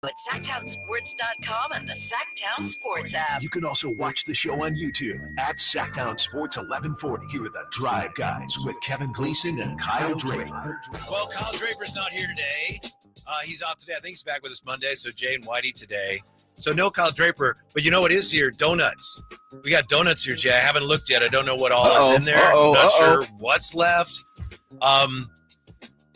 at SacktownSports.com and the Sacktown Sports app. You can also watch the show on YouTube at Sacktown Sports 1140. Here are the Drive Guys with Kevin Gleason and Kyle Draper. Well, Kyle Draper's not here today. He's off today. I think he's back with us Monday. So Jay and Whitey today. So no Kyle Draper. But you know what is here? Donuts. We got donuts here, Jay. I haven't looked yet. I don't know what all is in there. I'm not sure what's left.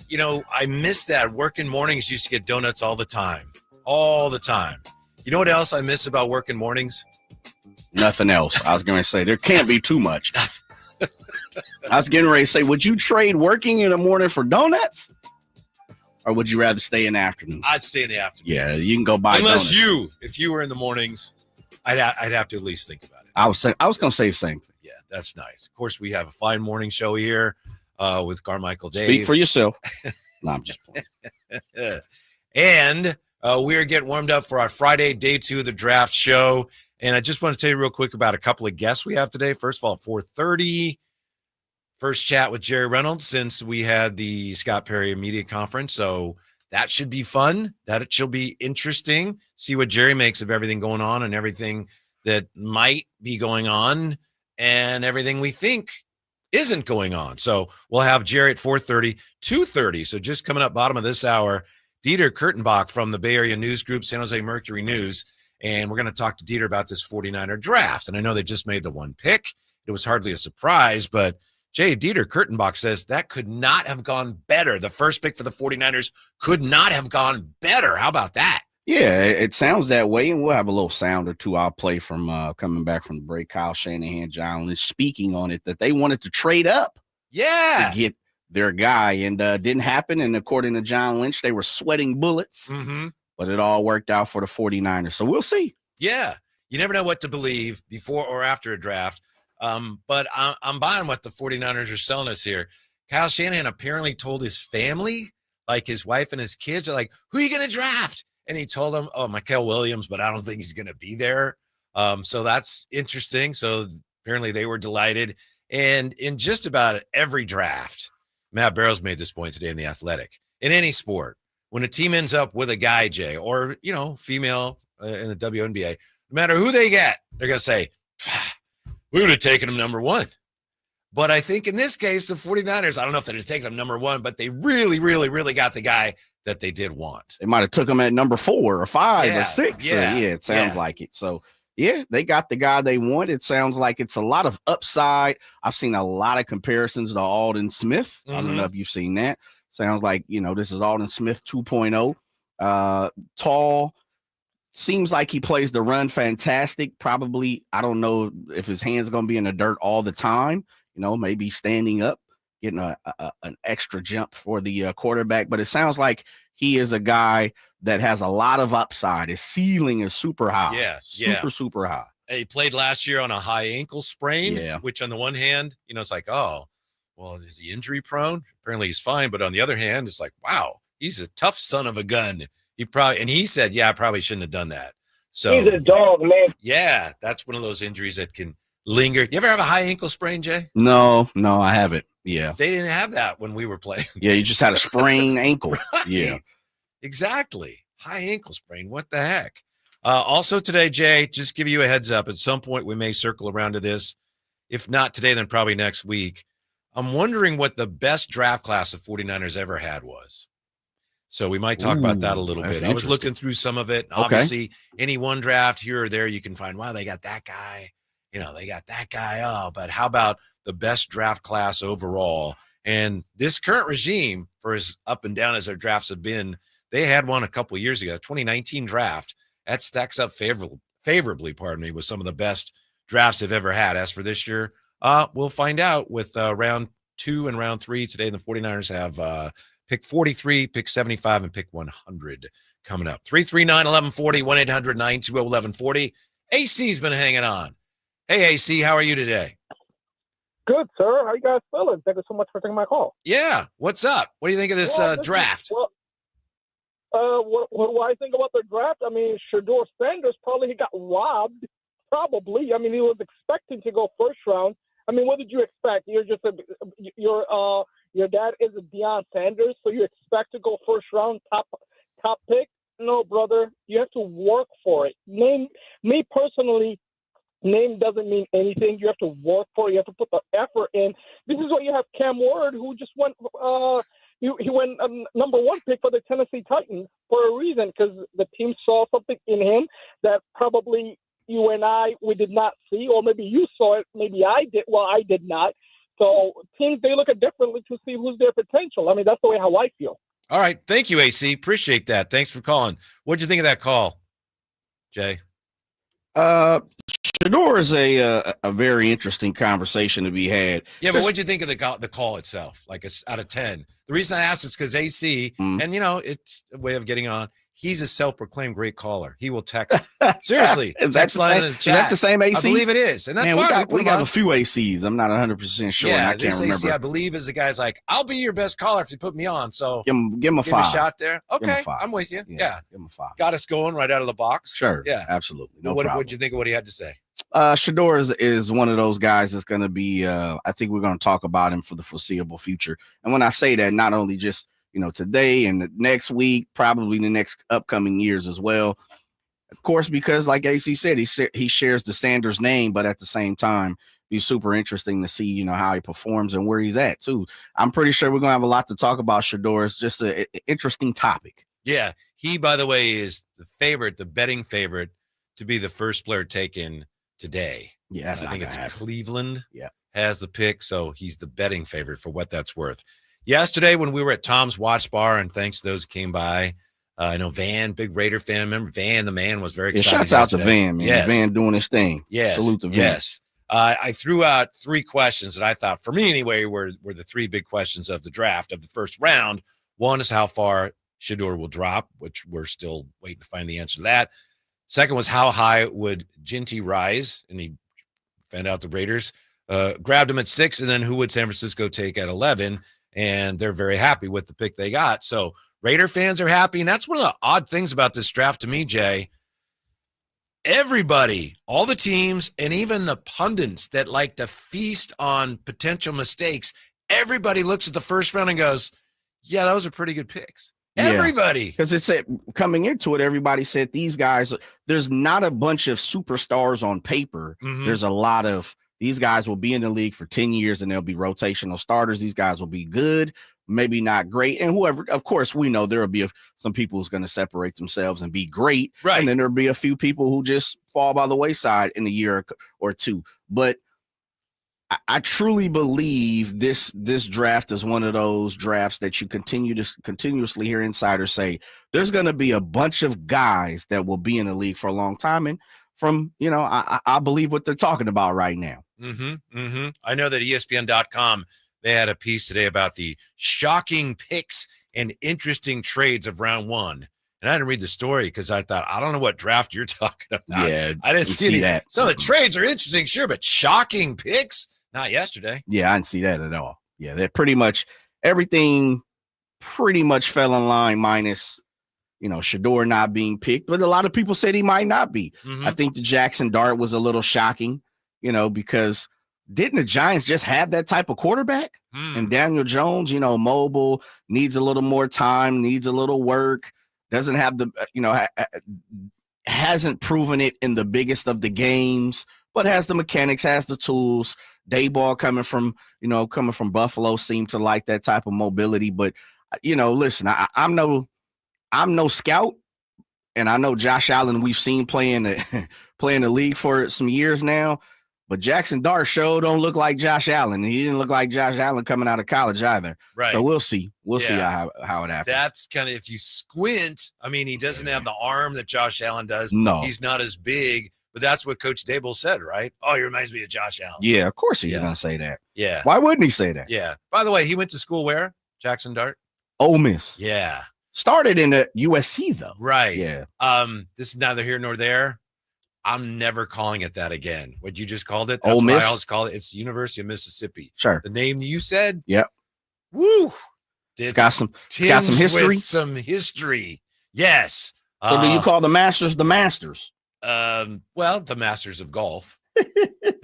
You know, I miss that. Working mornings used to get donuts all the time. All the time. You know what else I miss about working mornings? Nothing else. I was going to say, there can't be too much. I was getting ready to say, would you trade working in the morning for donuts? Or would you rather stay in the afternoon? I'd stay in the afternoon. Yeah, you can go buy donuts. If you were in the mornings, I'd have to at least think about it. I was going to say the same thing. Yeah, that's nice. Of course, we have a fine morning show here with Carmichael Dave. Speak for yourself. No, I'm just playing. And we are getting warmed up for our Friday, day 2 of the draft show. And I just want to tell you real quick about a couple of guests we have today. First of all, at 4:30, first chat with Jerry Reynolds since we had the Scott Perry media conference. So that should be fun. That should be interesting. See what Jerry makes of everything going on and everything that might be going on and everything we think isn't going on. So we'll have Jerry at 4:30, 2:30. So just coming up bottom of this hour, Dieter Curtenbach from the Bay Area News Group, San Jose Mercury News. And we're going to talk to Dieter about this 49er draft. And I know they just made the one pick. It was hardly a surprise, but Jay, Dieter Curtenbach says that could not have gone better. The first pick for the 49ers could not have gone better. How about that? Yeah, it sounds that way. And we'll have a little sound or two I'll play from coming back from the break. Kyle Shanahan, John Lynch speaking on it, that they wanted to trade up. Yeah. To get their guy, and didn't happen. And according to John Lynch, they were sweating bullets. Mm-hmm. But it all worked out for the 49ers. So we'll see. Yeah. You never know what to believe before or after a draft. But I'm buying what the 49ers are selling us here. Kyle Shanahan apparently told his family, like his wife and his kids, are like, who are you going to draft? And he told them, Mykel Williams, but I don't think he's going to be there. So that's interesting. So apparently they were delighted. And in just about every draft, Matt Barrows made this point today in The Athletic, in any sport, when a team ends up with a guy, Jay, or, female in the WNBA, no matter who they get, they're going to say, we would have taken him number 1. But I think in this case, the 49ers, I don't know if they'd have taken him number 1, but they really, really, really got the guy that they did want. They might have took him at number 4 or 5 or 6. Yeah, it sounds like it. So, yeah, they got the guy they want. It sounds like it's a lot of upside. I've seen a lot of comparisons to Aldon Smith. I don't know if you've seen that. Sounds like, this is Aldon Smith 2.0. Tall. Seems like he plays the run fantastic. Probably, I don't know if his hand's going to be in the dirt all the time. Maybe standing up, getting an extra jump for the quarterback. But it sounds like he is a guy that has a lot of upside. His ceiling is super high. Yeah. Super high. He played last year on a high ankle sprain, Yeah. which on the one hand, it's like, is he injury prone? Apparently he's fine. But on the other hand, it's like, wow, he's a tough son of a gun. He said, I probably shouldn't have done that. So he's a dog, man. Yeah, that's one of those injuries that can linger. You ever have a high ankle sprain, Jay? No, I haven't. Yeah. They didn't have that when we were playing. Yeah, you just had a sprained ankle. Right. Yeah. Exactly. High ankle sprain. What the heck? Also today, Jay, just give you a heads up. At some point, we may circle around to this. If not today, then probably next week. I'm wondering what the best draft class the 49ers ever had was. So we might talk about that a little bit. I was looking through some of it. Obviously, any one draft here or there, you can find, wow, they got that guy. They got that guy. Oh, but how about the best draft class overall? And this current regime, for as up and down as their drafts have been, they had one a couple of years ago, 2019 draft. That stacks up favorably, with some of the best drafts they've ever had. As for this year, we'll find out with round 2 and round 3 today. The 49ers have pick 43, pick 75, and pick 100 coming up. 339-1140, 1-800-920-1140. AC's been hanging on. Hey, AC, how are you today? Good, sir. How you guys feeling? Thank you so much for taking my call. Yeah. What's up? What do you think of this draft? What do I think about the draft? I mean, Shador Sanders he got robbed. Probably. I mean, he was expecting to go first round. I mean, what did you expect? Your dad is a Deion Sanders, so you expect to go first round top pick. No, brother. You have to work for it. Me personally, name doesn't mean anything. You have to work for it. You have to put the effort in. This is why you have Cam Ward, who just went he went number 1 pick for the Tennessee Titans for a reason, because the team saw something in him that probably you and we did not see, or maybe you saw it, maybe I did. Well, I did not. So teams, they look at differently to see who's their potential. I mean, that's the way how I feel. All right. Thank you, AC. Appreciate that. Thanks for calling. What'd you think of that call, Jay? Shador is a very interesting conversation to be had. Yeah, but what'd you think of the call itself? Like, it's out of 10. The reason I asked is because AC, and it's a way of getting on. He's a self-proclaimed great caller. He will text. Seriously, is that the same AC? I believe it is, and that's fine. We got a few ACs. I'm not 100% sure. Yeah, I can't remember. AC, I believe, is the guy's like, I'll be your best caller if you put me on. So give him a 5. A shot there. Okay, I'm with you. Yeah, give him a 5. Got us going right out of the box. Sure. Yeah, absolutely. No problem. What did you think of what he had to say? Shador is one of those guys that's going to be. I think we're going to talk about him for the foreseeable future. And when I say that, not only just today and the next week, probably the next upcoming years as well. Of course, because like AC said, he shares the Sanders name, but at the same time, be super interesting to see, how he performs and where he's at too. I'm pretty sure we're going to have a lot to talk about Shador. It's just an interesting topic. Yeah. He, by the way, is the betting favorite to be the first player taken today. Yeah. I think it's Cleveland. Yeah. Has the pick. So he's the betting favorite for what that's worth. Yesterday, when we were at Tom's Watch Bar, and thanks to those who came by, I know Van, big Raider fan. Remember Van, the man, was very excited. Shouts out to Van, man. Yes. Van doing his thing. Yes. Salute to Van. Yes. I threw out 3 questions that I thought, for me anyway, were the 3 big questions of the draft of the first round. One is how far Shador will drop, which we're still waiting to find the answer to that. Second was how high would Jeanty rise? And he found out the Raiders grabbed him at 6, and then who would San Francisco take at 11? And they're very happy with the pick they got. So Raider fans are happy. And that's one of the odd things about this draft to me, Jay. Everybody, all the teams, and even the pundits that like to feast on potential mistakes, everybody looks at the first round and goes, yeah, those are pretty good picks. Yeah. Everybody. Because it's coming into it, everybody said these guys, there's not a bunch of superstars on paper. Mm-hmm. There's a lot of, these guys will be in the league for 10 years and they'll be rotational starters. These guys will be good, maybe not great. And whoever, of course, we know there will be some people who's going to separate themselves and be great. Right. And then there'll be a few people who just fall by the wayside in a year or two. But I truly believe this draft is one of those drafts that you continuously hear insiders say there's going to be a bunch of guys that will be in the league for a long time. And from, I believe what they're talking about right now. Mm-hmm, mm-hmm. I know that ESPN.com, they had a piece today about the shocking picks and interesting trades of round 1. And I didn't read the story because I thought, I don't know what draft you're talking about. Yeah, I didn't see that. Some of the trades are interesting, sure, but shocking picks? Not yesterday. Yeah, I didn't see that at all. Yeah, that pretty much everything pretty much fell in line minus, Shador not being picked. But a lot of people said he might not be. Mm-hmm. I think the Jackson Dart was a little shocking, because didn't the Giants just have that type of quarterback? And Daniel Jones, mobile, needs a little more time, needs a little work, doesn't have the, hasn't proven it in the biggest of the games, but has the mechanics, has the tools. Dayball coming from Buffalo seemed to like that type of mobility. But, listen, I'm no scout. And I know Josh Allen, we've seen playing the league for some years now. But Jackson Dart sure don't look like Josh Allen. He didn't look like Josh Allen coming out of college either. Right. So we'll see. We'll see how it happens. That's kind of, if you squint, I mean, he doesn't have the arm that Josh Allen does. No. He's not as big, but that's what Coach Daboll said, right? Oh, he reminds me of Josh Allen. Yeah, of course he's going to say that. Yeah. Why wouldn't he say that? Yeah. By the way, he went to school where? Jackson Dart? Ole Miss. Yeah. Started in the USC, though. Right. Yeah. This is neither here nor there. I'm never calling it that again. What you just called it? Ole That's Miss? what I always call it. It's University of Mississippi. Sure. The name you said? Yep. Woo. It's got some history. Some history. Yes. So do you call the Masters the Masters? Well, the Masters of Golf.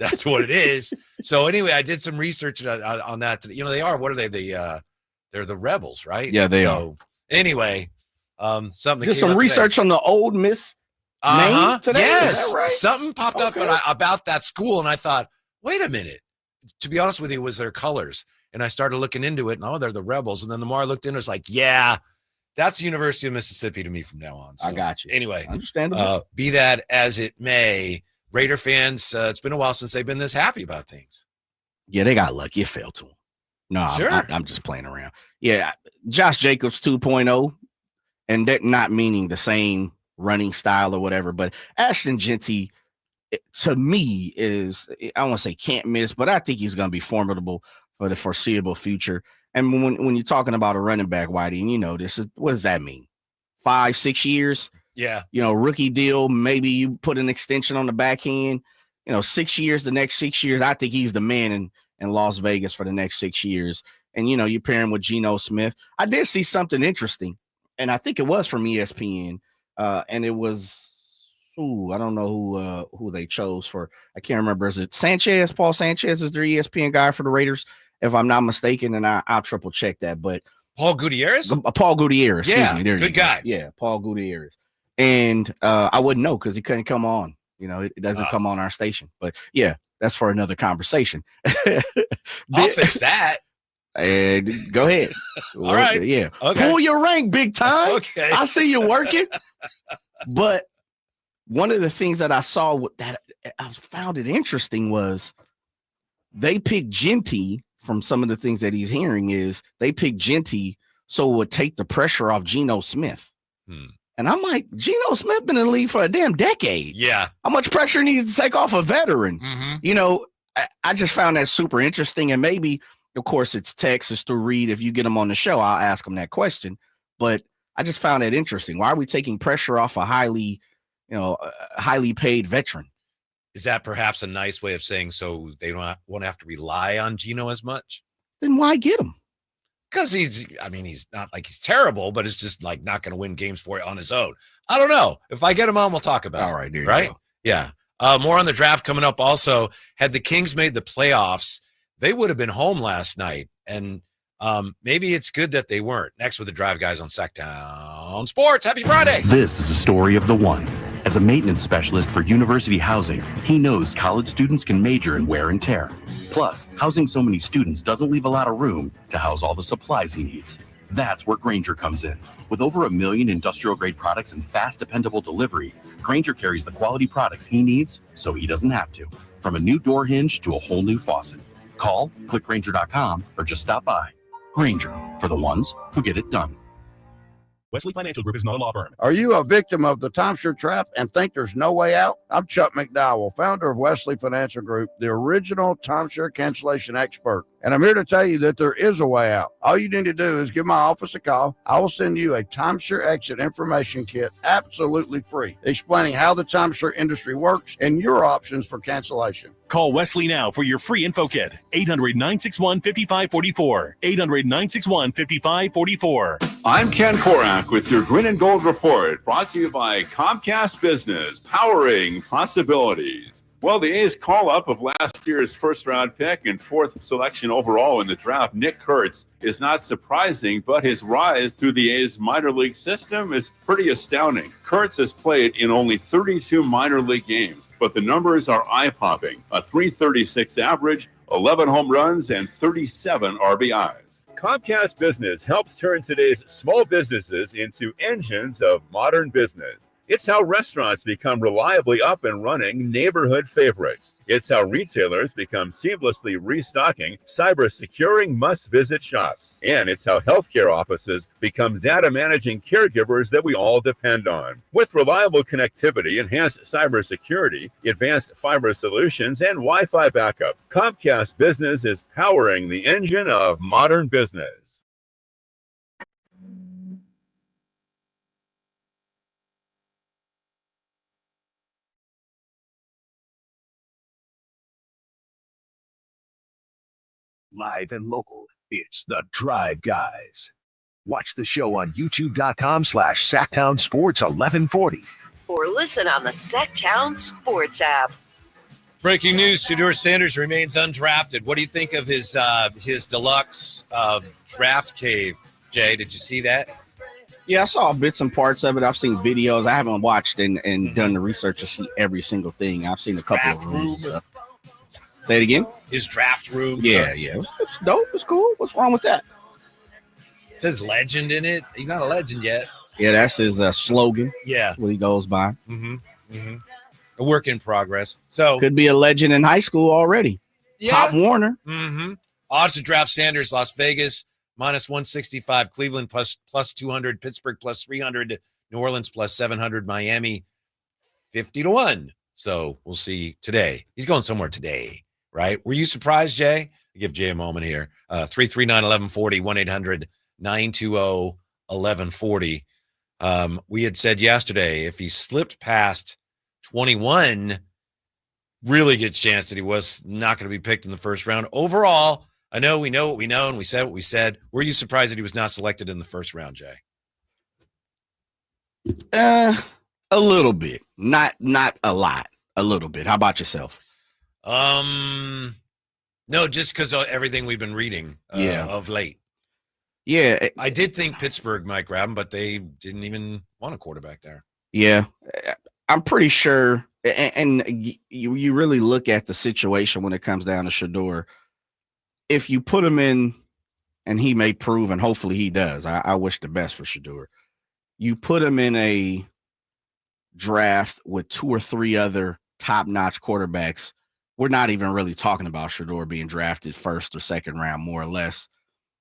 That's what it is. So anyway, I did some research on that. They are. What are they? They're the Rebels, right? Yeah, they are. Anyway, Something Did some research on the Old Miss name today? Yes, right? something popped up about that school, and I thought, wait a minute. To be honest with you, it was their colors, and I started looking into it, and they're the Rebels. And then the more I looked into it, it's like, yeah, that's the University of Mississippi to me from now on. So, I got you. Anyway, understandable. Be that as it may, Raider fans, it's been a while since they've been this happy about things. Yeah, they got lucky. It fell to them. No, sure. I'm just playing around. Yeah, Josh Jacobs 2.0, and that not meaning the same running style or whatever, but Ashton Jeanty, to me, is, I don't want to say can't miss, but I think he's going to be formidable for the foreseeable future. And when you're talking about a running back, Whitey, and you know this is, what does that mean? 5-6 years? Yeah. Rookie deal. Maybe you put an extension on the back end. 6 years. The next 6 years, I think he's the man in Las Vegas for the next 6 years. And you pair him with Geno Smith. I did see something interesting, and I think it was from ESPN, and it was. I don't know who they chose for. I can't remember. Is it Sanchez? Paul Sanchez is their ESPN guy for the Raiders, if I'm not mistaken, and I'll triple check that. But Paul Gutierrez? Paul Gutierrez. Yeah, excuse me. good guy. Yeah, Paul Gutierrez. And I wouldn't know because he couldn't come on. It doesn't come on our station. But yeah, that's for another conversation. I'll fix that. And go ahead. All right. Yeah. Okay. Pull your rank big time. Okay. I see you working. But one of the things that I saw that I found it interesting was they picked Jeanty. From some of the things that he's hearing is they picked Jeanty so it would take the pressure off Geno Smith. And I'm like, Geno Smith been in the league for a damn decade. Yeah. How much pressure needs to take off a veteran? Mm-hmm. I just found that super interesting. And maybe, of course, it's Texas to read. If you get him on the show, I'll ask him that question. But I just found that interesting. Why are we taking pressure off a highly paid veteran? Is that perhaps a nice way of saying so they won't have to rely on Geno as much? Then why get him? Because he's not like he's terrible, but it's just like not going to win games for you on his own. I don't know. If I get him on, we'll talk about it. All right, there you right? go. Yeah. More on the draft coming up also. Had the Kings made the playoffs, they would have been home last night. And maybe it's good that they weren't. Next with the Drive Guys on Sactown Sports. Happy Friday. This is a story of the one. As a maintenance specialist for university housing, he knows college students can major in wear and tear. Plus, housing so many students doesn't leave a lot of room to house all the supplies he needs. That's where Grainger comes in. With over 1 million industrial-grade products and fast, dependable delivery, Grainger carries the quality products he needs so he doesn't have to. From a new door hinge to a whole new faucet. Call, click Grainger.com, or just stop by. Grainger, for the ones who get it done. Wesley Financial Group is not a law firm. Are you a victim of the timeshare trap and think there's no way out? I'm Chuck McDowell, founder of Wesley Financial Group, the original timeshare cancellation expert. And I'm here to tell you that there is a way out. All you need to do is give my office a call. I will send you a timeshare exit information kit absolutely free, explaining how the timeshare industry works and your options for cancellation. Call Wesley now for your free info kit. 800-961-5544. 800-961-5544. I'm Ken Korak with your Green and Gold Report, brought to you by Comcast Business, powering possibilities. Well, the A's call-up of last year's first-round pick and fourth selection overall in the draft, Nick Kurtz, is not surprising, but his rise through the A's minor league system is pretty astounding. Kurtz has played in only 32 minor league games, but the numbers are eye-popping. A .336 average, 11 home runs, and 37 RBIs. Comcast Business helps turn today's small businesses into engines of modern business. It's how restaurants become reliably up and running neighborhood favorites. It's how retailers become seamlessly restocking, cyber-securing must-visit shops. And it's how healthcare offices become data-managing caregivers that we all depend on. With reliable connectivity, enhanced cybersecurity, advanced fiber solutions, and Wi-Fi backup, Comcast Business is powering the engine of modern business. Live and local, it's the Drive Guys. Watch the show on youtube.com/Sactown Sports 1140. Or listen on the Sactown Sports app. Breaking news, Shador Sanders remains undrafted. What do you think of his deluxe draft cave, Jay? Did you see that? Yeah, I saw bits and parts of it. I've seen videos. I haven't watched and done the research to see every single thing. I've seen a couple of rooms and stuff. Say it again. His draft room. Yeah. It's dope. It's cool. What's wrong with that? It says legend in it. He's not a legend yet. Yeah, that's his slogan. Yeah. That's what he goes by. A work in progress. So could be a legend in high school already. Yeah. Pop Warner. Odds to draft Sanders, Las Vegas, -165. Cleveland plus 200. Pittsburgh plus 300. New Orleans plus 700. Miami 50-1. So we'll see today. He's going somewhere today, right? Were you surprised, Jay? I'll give Jay a moment here. 339-1140, 1-800-920-1140. We had said yesterday, if he slipped past 21, really good chance that he was not going to be picked in the first round. Overall, I know we know what we know, and we said what we said. Were you surprised that he was not selected in the first round, Jay? A little bit. Not a lot. A little bit. How about yourself? No, just because of everything we've been reading of late. Yeah. I did think Pittsburgh might grab him, but they didn't even want a quarterback there. Yeah. I'm pretty sure, and you really look at the situation when it comes down to Shador. If you put him in, and he may prove, and hopefully he does, I wish the best for Shador. You put him in a draft with 2 or 3 other top-notch quarterbacks, we're not even really talking about Shador being drafted first or second round, more or less.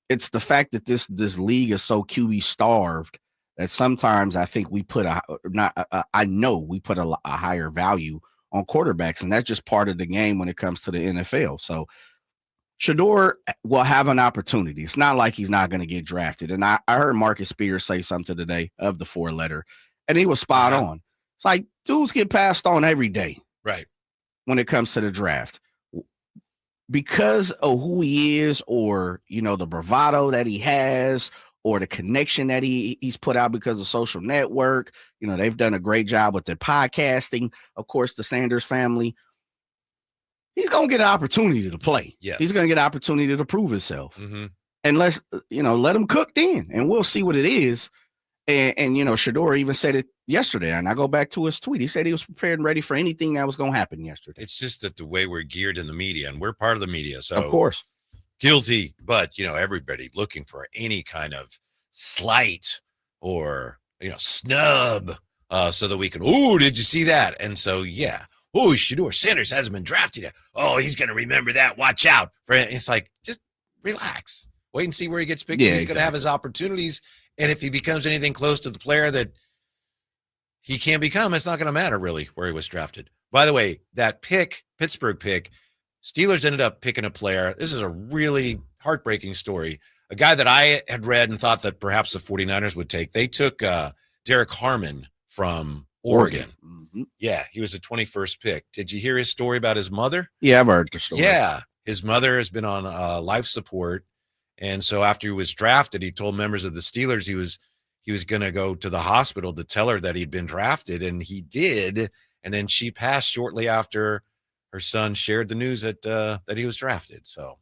It's the fact that this league is so QB starved that sometimes I think we put I know we put a higher value on quarterbacks, and that's just part of the game when it comes to the NFL. So Shador will have an opportunity. It's not like he's not going to get drafted. And I heard Marcus Spears say something today of the 4-letter, and he was spot on. It's like dudes get passed on every day. Right. When it comes to the draft, because of who he is, or, the bravado that he has, or the connection that he's put out because of social network. They've done a great job with their podcasting. Of course, the Sanders family. He's going to get an opportunity to play. Yes. He's going to get an opportunity to prove himself. And let him cook then, and we'll see what it is. And Shador even said it yesterday, and I go back to his tweet. He said he was prepared and ready for anything that was going to happen yesterday. It's just that the way we're geared in the media, and we're part of the media, so of course guilty, but everybody looking for any kind of slight or snub, so that we can. Oh, did you see that? And so Shador Sanders hasn't been drafted yet. Oh, he's going to remember that. Watch out for it. It's like, just relax. Wait and see where he gets picked. He's going to have his opportunities. And if he becomes anything close to the player that he can become, it's not going to matter really where he was drafted. By the way, that Pittsburgh pick, Steelers ended up picking a player. This is a really heartbreaking story. A guy that I had read and thought that perhaps the 49ers would take. They took Derek Harmon from Oregon. Yeah, he was the 21st pick. Did you hear his story about his mother? Yeah, I've heard the story. Yeah, his mother has been on life support. And so after he was drafted, he told members of the Steelers he was going to go to the hospital to tell her that he'd been drafted, and he did. And then she passed shortly after her son shared the news that he was drafted. So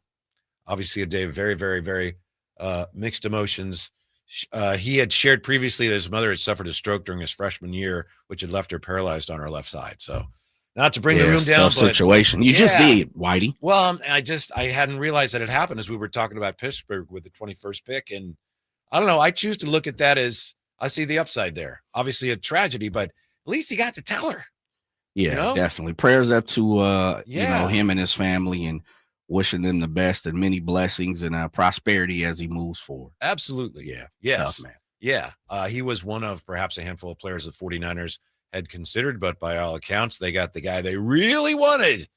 obviously a day of very, very, very mixed emotions. He had shared previously that his mother had suffered a stroke during his freshman year, which had left her paralyzed on her left side. So not to bring the room down, but situation. You just did, Whitey. Well, I hadn't realized that it happened as we were talking about Pittsburgh with the 21st pick. And I don't know, I choose to look at that as I see the upside there. Obviously a tragedy, but at least he got to tell her. Yeah, definitely. Prayers up to him and his family, and wishing them the best and many blessings and prosperity as he moves forward. Absolutely. Yeah. Yes. Tough, man. Yeah. He was one of perhaps a handful of players the 49ers had considered, but by all accounts, they got the guy they really wanted,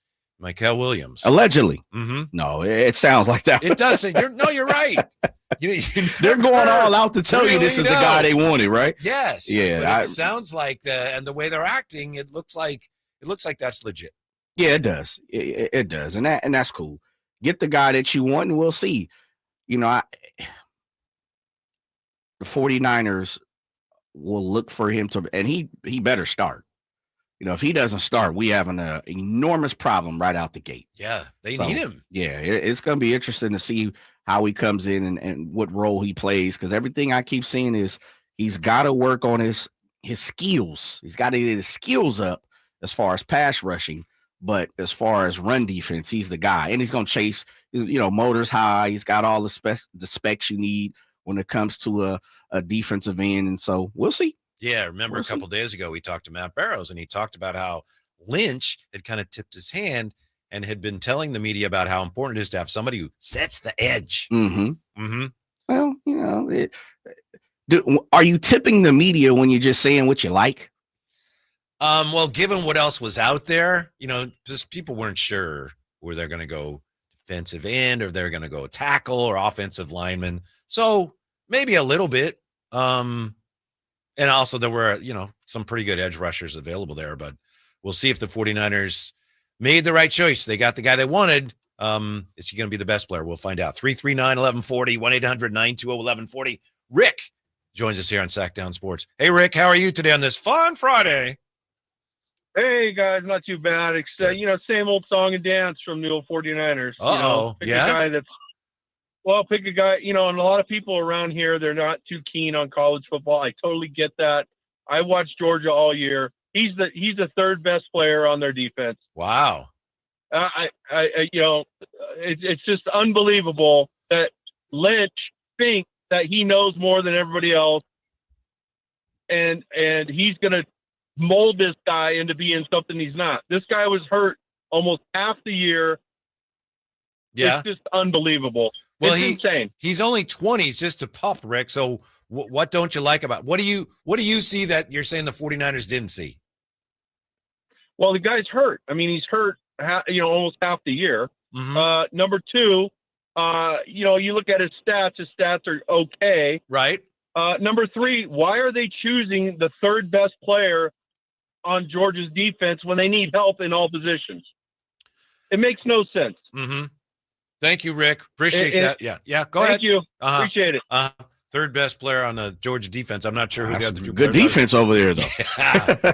Mykel Williams. Allegedly. No, it sounds like that. It does. You're right. They're going all out to tell you this is the guy they wanted, right? Yes. Yeah. It sounds like and the way they're acting, it looks like that's legit. Yeah, it does. It does. And that's cool. Get the guy that you want, and we'll see. The 49ers will look for him to, and he better start. If he doesn't start, we have an enormous problem right out the gate. Yeah, they need him. Yeah, it's going to be interesting to see how he comes in and what role he plays, because everything I keep seeing is He's got to work on his skills. He's got to get his skills up as far as pass rushing, but as far as run defense, he's the guy. And he's going to chase, motors high. He's got all the specs you need when it comes to a defensive end. And so we'll see. Yeah, remember a couple of days ago we talked to Matt Barrows, and he talked about how Lynch had kind of tipped his hand and had been telling the media about how important it is to have somebody who sets the edge. Well, are you tipping the media when you're just saying what you like? Well, given what else was out there, just people weren't sure where they're going to go defensive end or they're going to go tackle or offensive lineman. So maybe a little bit. And also there were, some pretty good edge rushers available there, but we'll see if the 49ers made the right choice. They got the guy they wanted. Is he going to be the best player? We'll find out. 339-1140, 1-800-920-1140. Rick joins us here on Sacktown Sports. Hey, Rick, how are you today on this fun Friday? Hey, guys, not too bad. It's, same old song and dance from the old 49ers. Pick a guy, and a lot of people around here, they're not too keen on college football. I totally get that. I watched Georgia all year. He's the third best player on their defense. Wow. It's just unbelievable that Lynch thinks that he knows more than everybody else, and he's going to mold this guy into being something he's not. This guy was hurt almost half the year. Yeah. It's just unbelievable. Well, it's insane. He's only 20. He's just a pup, Rick. So what don't you like about what do you see that you're saying the 49ers didn't see? Well, the guy's hurt. I mean, he's hurt, almost half the year. Mm-hmm. Number two, you look at his stats. His stats are okay. Right. Number three, why are they choosing the third best player on Georgia's defense when they need help in all positions? It makes no sense. Mm-hmm. Thank you, Rick. Appreciate that. Yeah. Go ahead. Thank you. Appreciate it. Third best player on the Georgia defense. I'm not sure who the other two. Good defense over there, though.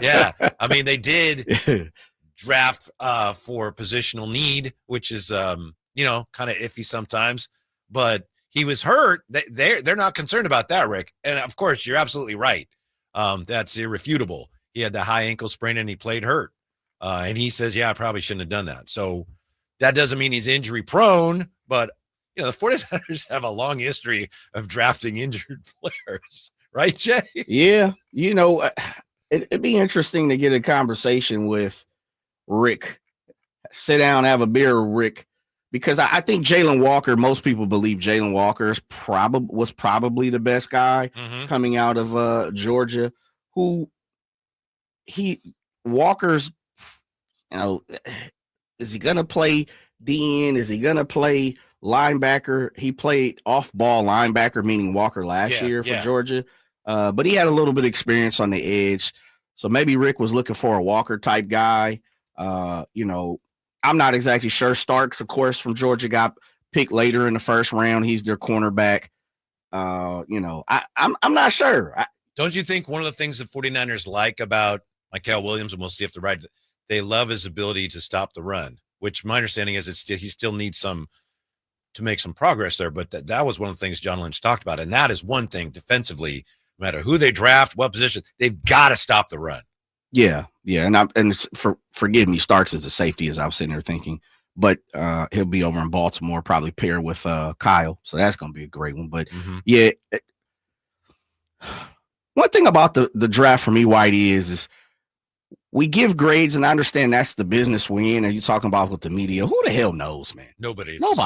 Yeah. I mean, they did draft for positional need, which is kind of iffy sometimes. But he was hurt. They're not concerned about that, Rick. And of course, you're absolutely right. That's irrefutable. He had the high ankle sprain and he played hurt. And he says, I probably shouldn't have done that. So that doesn't mean he's injury prone, but the 49ers have a long history of drafting injured players, right, Jay? Yeah. It'd be interesting to get a conversation with Rick. Sit down, have a beer with Rick, because I think Jalen Walker, most people believe Jalen Walker was probably the best guy coming out of Georgia. Walker's, is he going to play DN? Is he going to play linebacker? He played off-ball linebacker, meaning Walker last year for Georgia. But he had a little bit of experience on the edge. So maybe Rick was looking for a Walker-type guy. I'm not exactly sure. Starks, of course, from Georgia got picked later in the first round. He's their cornerback. I'm not sure. Don't you think one of the things the 49ers like about Mykel Williams, and we'll see if they're right, they love his ability to stop the run, which my understanding is he still needs some to make some progress there. But that was one of the things John Lynch talked about. And that is one thing defensively, no matter who they draft, what position, they've got to stop the run. Yeah. Forgive me, Starks is a safety, as I was sitting there thinking, but he'll be over in Baltimore, probably pair with Kyle. So that's going to be a great one. But one thing about the draft for me, Whitey, is we give grades, and I understand that's the business we're in. And you're talking about with the media. Who the hell knows, man? Nobody knows.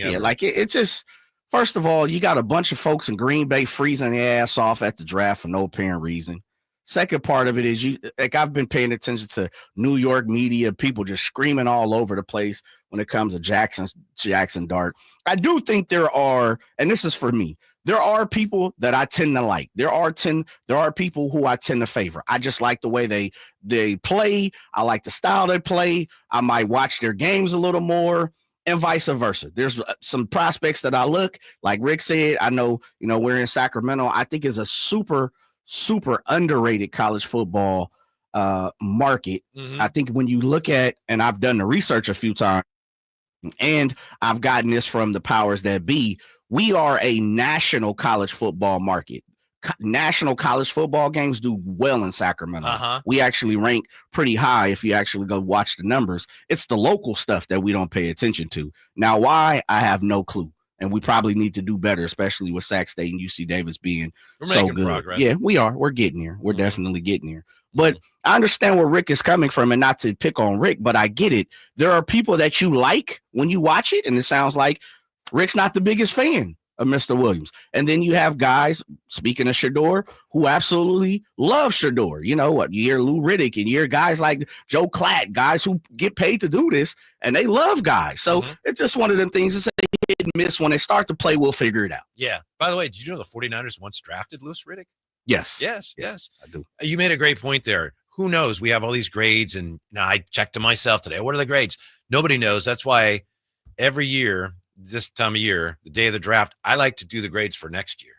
Yeah, like it just, first of all, you got a bunch of folks in Green Bay freezing their ass off at the draft for no apparent reason. Second part of it is I've been paying attention to New York media, people just screaming all over the place when it comes to Jackson Dart. I do think there are, and this is for me, there are people that I tend to like. There are people who I tend to favor. I just like the way they play. I like the style they play. I might watch their games a little more, and vice versa. There's some prospects that I look, like Rick said, I know, we're in Sacramento. I think is a super underrated college football market. I think when you look at, and I've done the research a few times, and I've gotten this from the powers that be, we are a national college football market. national college football games do well in Sacramento. We actually rank pretty high if you actually go watch the numbers. It's the local stuff that we don't pay attention to. Now, why? I have no clue. And we probably need to do better, especially with Sac State and UC Davis being so good. Progress. Yeah, we are. We're getting here. We're definitely getting here. But I understand where Rick is coming from, and not to pick on Rick, but I get it. There are people that you like when you watch it, and it sounds like Rick's not the biggest fan of Mr. Williams. And then you have guys, speaking of Shador, who absolutely love Shador. You know what? You hear Lou Riddick and you hear guys like Joe Klatt, guys who get paid to do this, and they love guys. So it's just one of them things that's a hit and miss. When they start to play, we'll figure it out. Yeah. By the way, did you know the 49ers once drafted Louis Riddick? Yes. Yes. I do. You made a great point there. Who knows? We have all these grades, and now I checked to myself today. What are the grades? Nobody knows. That's why every year, this time of year, the day of the draft, I like to do the grades for next year.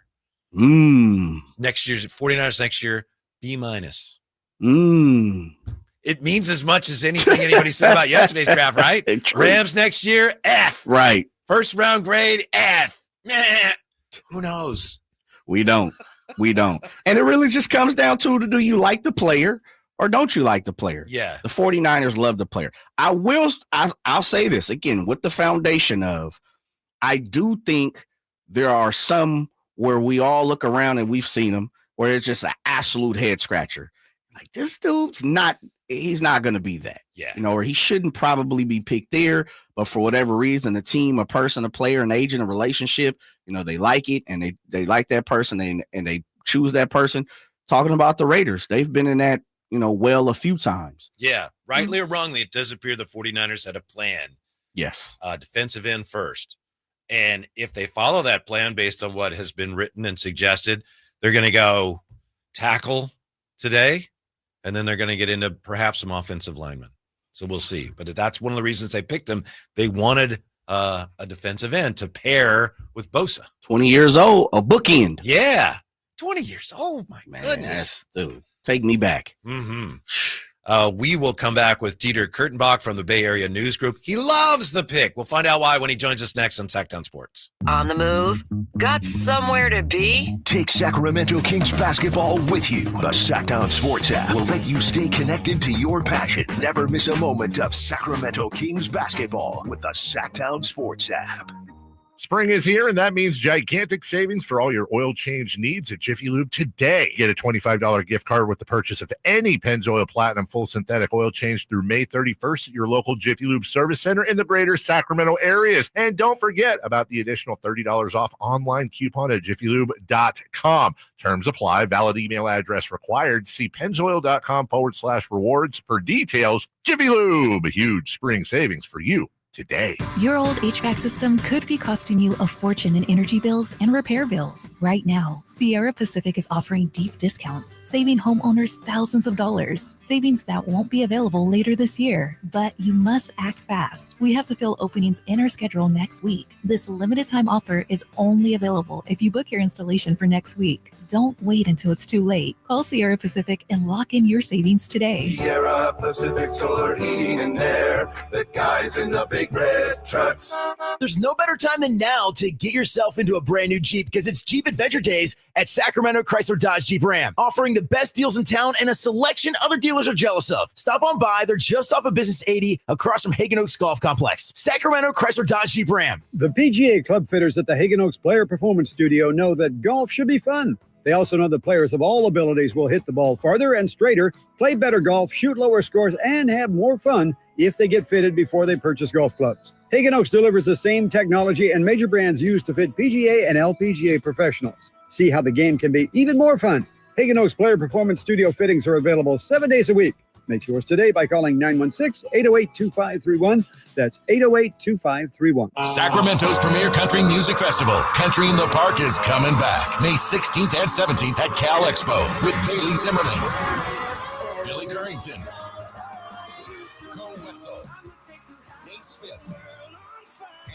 Next year's 49ers next year, B-. It means as much as anything anybody said about yesterday's draft, right? Rams next year, F. Right. First round grade, F. Who knows? We don't. And it really just comes down to, do you like the player or don't you like the player? Yeah. The 49ers love the player. I'll say this again with the foundation of, I do think there are some where we all look around and we've seen them where it's just an absolute head scratcher. Like, this dude's he's not going to be that. Yeah. You know, or he shouldn't probably be picked there, but for whatever reason, the team, a person, a player, an agent, a relationship, you know, they like it and they like that person and they choose that person. Talking about the Raiders, they've been in that, you know, well a few times. Yeah. Rightly or wrongly, it does appear the 49ers had a plan. Yes. Defensive end first. And if they follow that plan based on what has been written and suggested, they're going to go tackle today, and then they're going to get into perhaps some offensive linemen. So we'll see. But that's one of the reasons they picked him. They wanted a defensive end to pair with Bosa. 20 years old, a bookend. Yeah. 20 years old. My goodness. Dude, take me back. We will come back with Dieter Curtenbach from the Bay Area News Group. He loves the pick. We'll find out why when he joins us next on Sacktown Sports. On the move? Got somewhere to be? Take Sacramento Kings basketball with you. The Sacktown Sports app will let you stay connected to your passion. Never miss a moment of Sacramento Kings basketball with the Sacktown Sports app. Spring is here, and that means gigantic savings for all your oil change needs at Jiffy Lube today. Get a $25 gift card with the purchase of any Pennzoil Platinum full synthetic oil change through May 31st at your local Jiffy Lube service center in the greater Sacramento areas. And don't forget about the additional $30 off online coupon at jiffylube.com. Terms apply. Valid email address required. See pennzoil.com/rewards for details. Jiffy Lube, huge spring savings for you today. Your old HVAC system could be costing you a fortune in energy bills and repair bills. Right now, Sierra Pacific is offering deep discounts, saving homeowners thousands of dollars. Savings that won't be available later this year, but you must act fast. We have to fill openings in our schedule next week. This limited time offer is only available if you book your installation for next week. Don't wait until it's too late. Call Sierra Pacific and lock in your savings today. Sierra Pacific Solar Heating and Air, the guys in the big red trucks. There's no better time than now to get yourself into a brand new Jeep, because it's Jeep Adventure Days at Sacramento Chrysler Dodge Jeep Ram, offering the best deals in town and a selection other dealers are jealous of. Stop on by. They're just off of Business 80 across from Hagen Oaks Golf Complex. Sacramento Chrysler Dodge Jeep Ram. The PGA club fitters at the Hagen Oaks Player Performance Studio know that golf should be fun. They also know that players of all abilities will hit the ball farther and straighter, play better golf, shoot lower scores, and have more fun if they get fitted before they purchase golf clubs. Hagen Oaks delivers the same technology and major brands used to fit PGA and LPGA professionals. See how the game can be even more fun. Hagen Oaks Player Performance Studio fittings are available 7 days a week. Make yours today by calling 916-808-2531. That's 808-2531. Sacramento's premier country music festival, Country in the Park, is coming back May 16th and 17th at Cal Expo with Bailey Zimmerman, Billy Currington, Cole Wetzel, Nate Smith,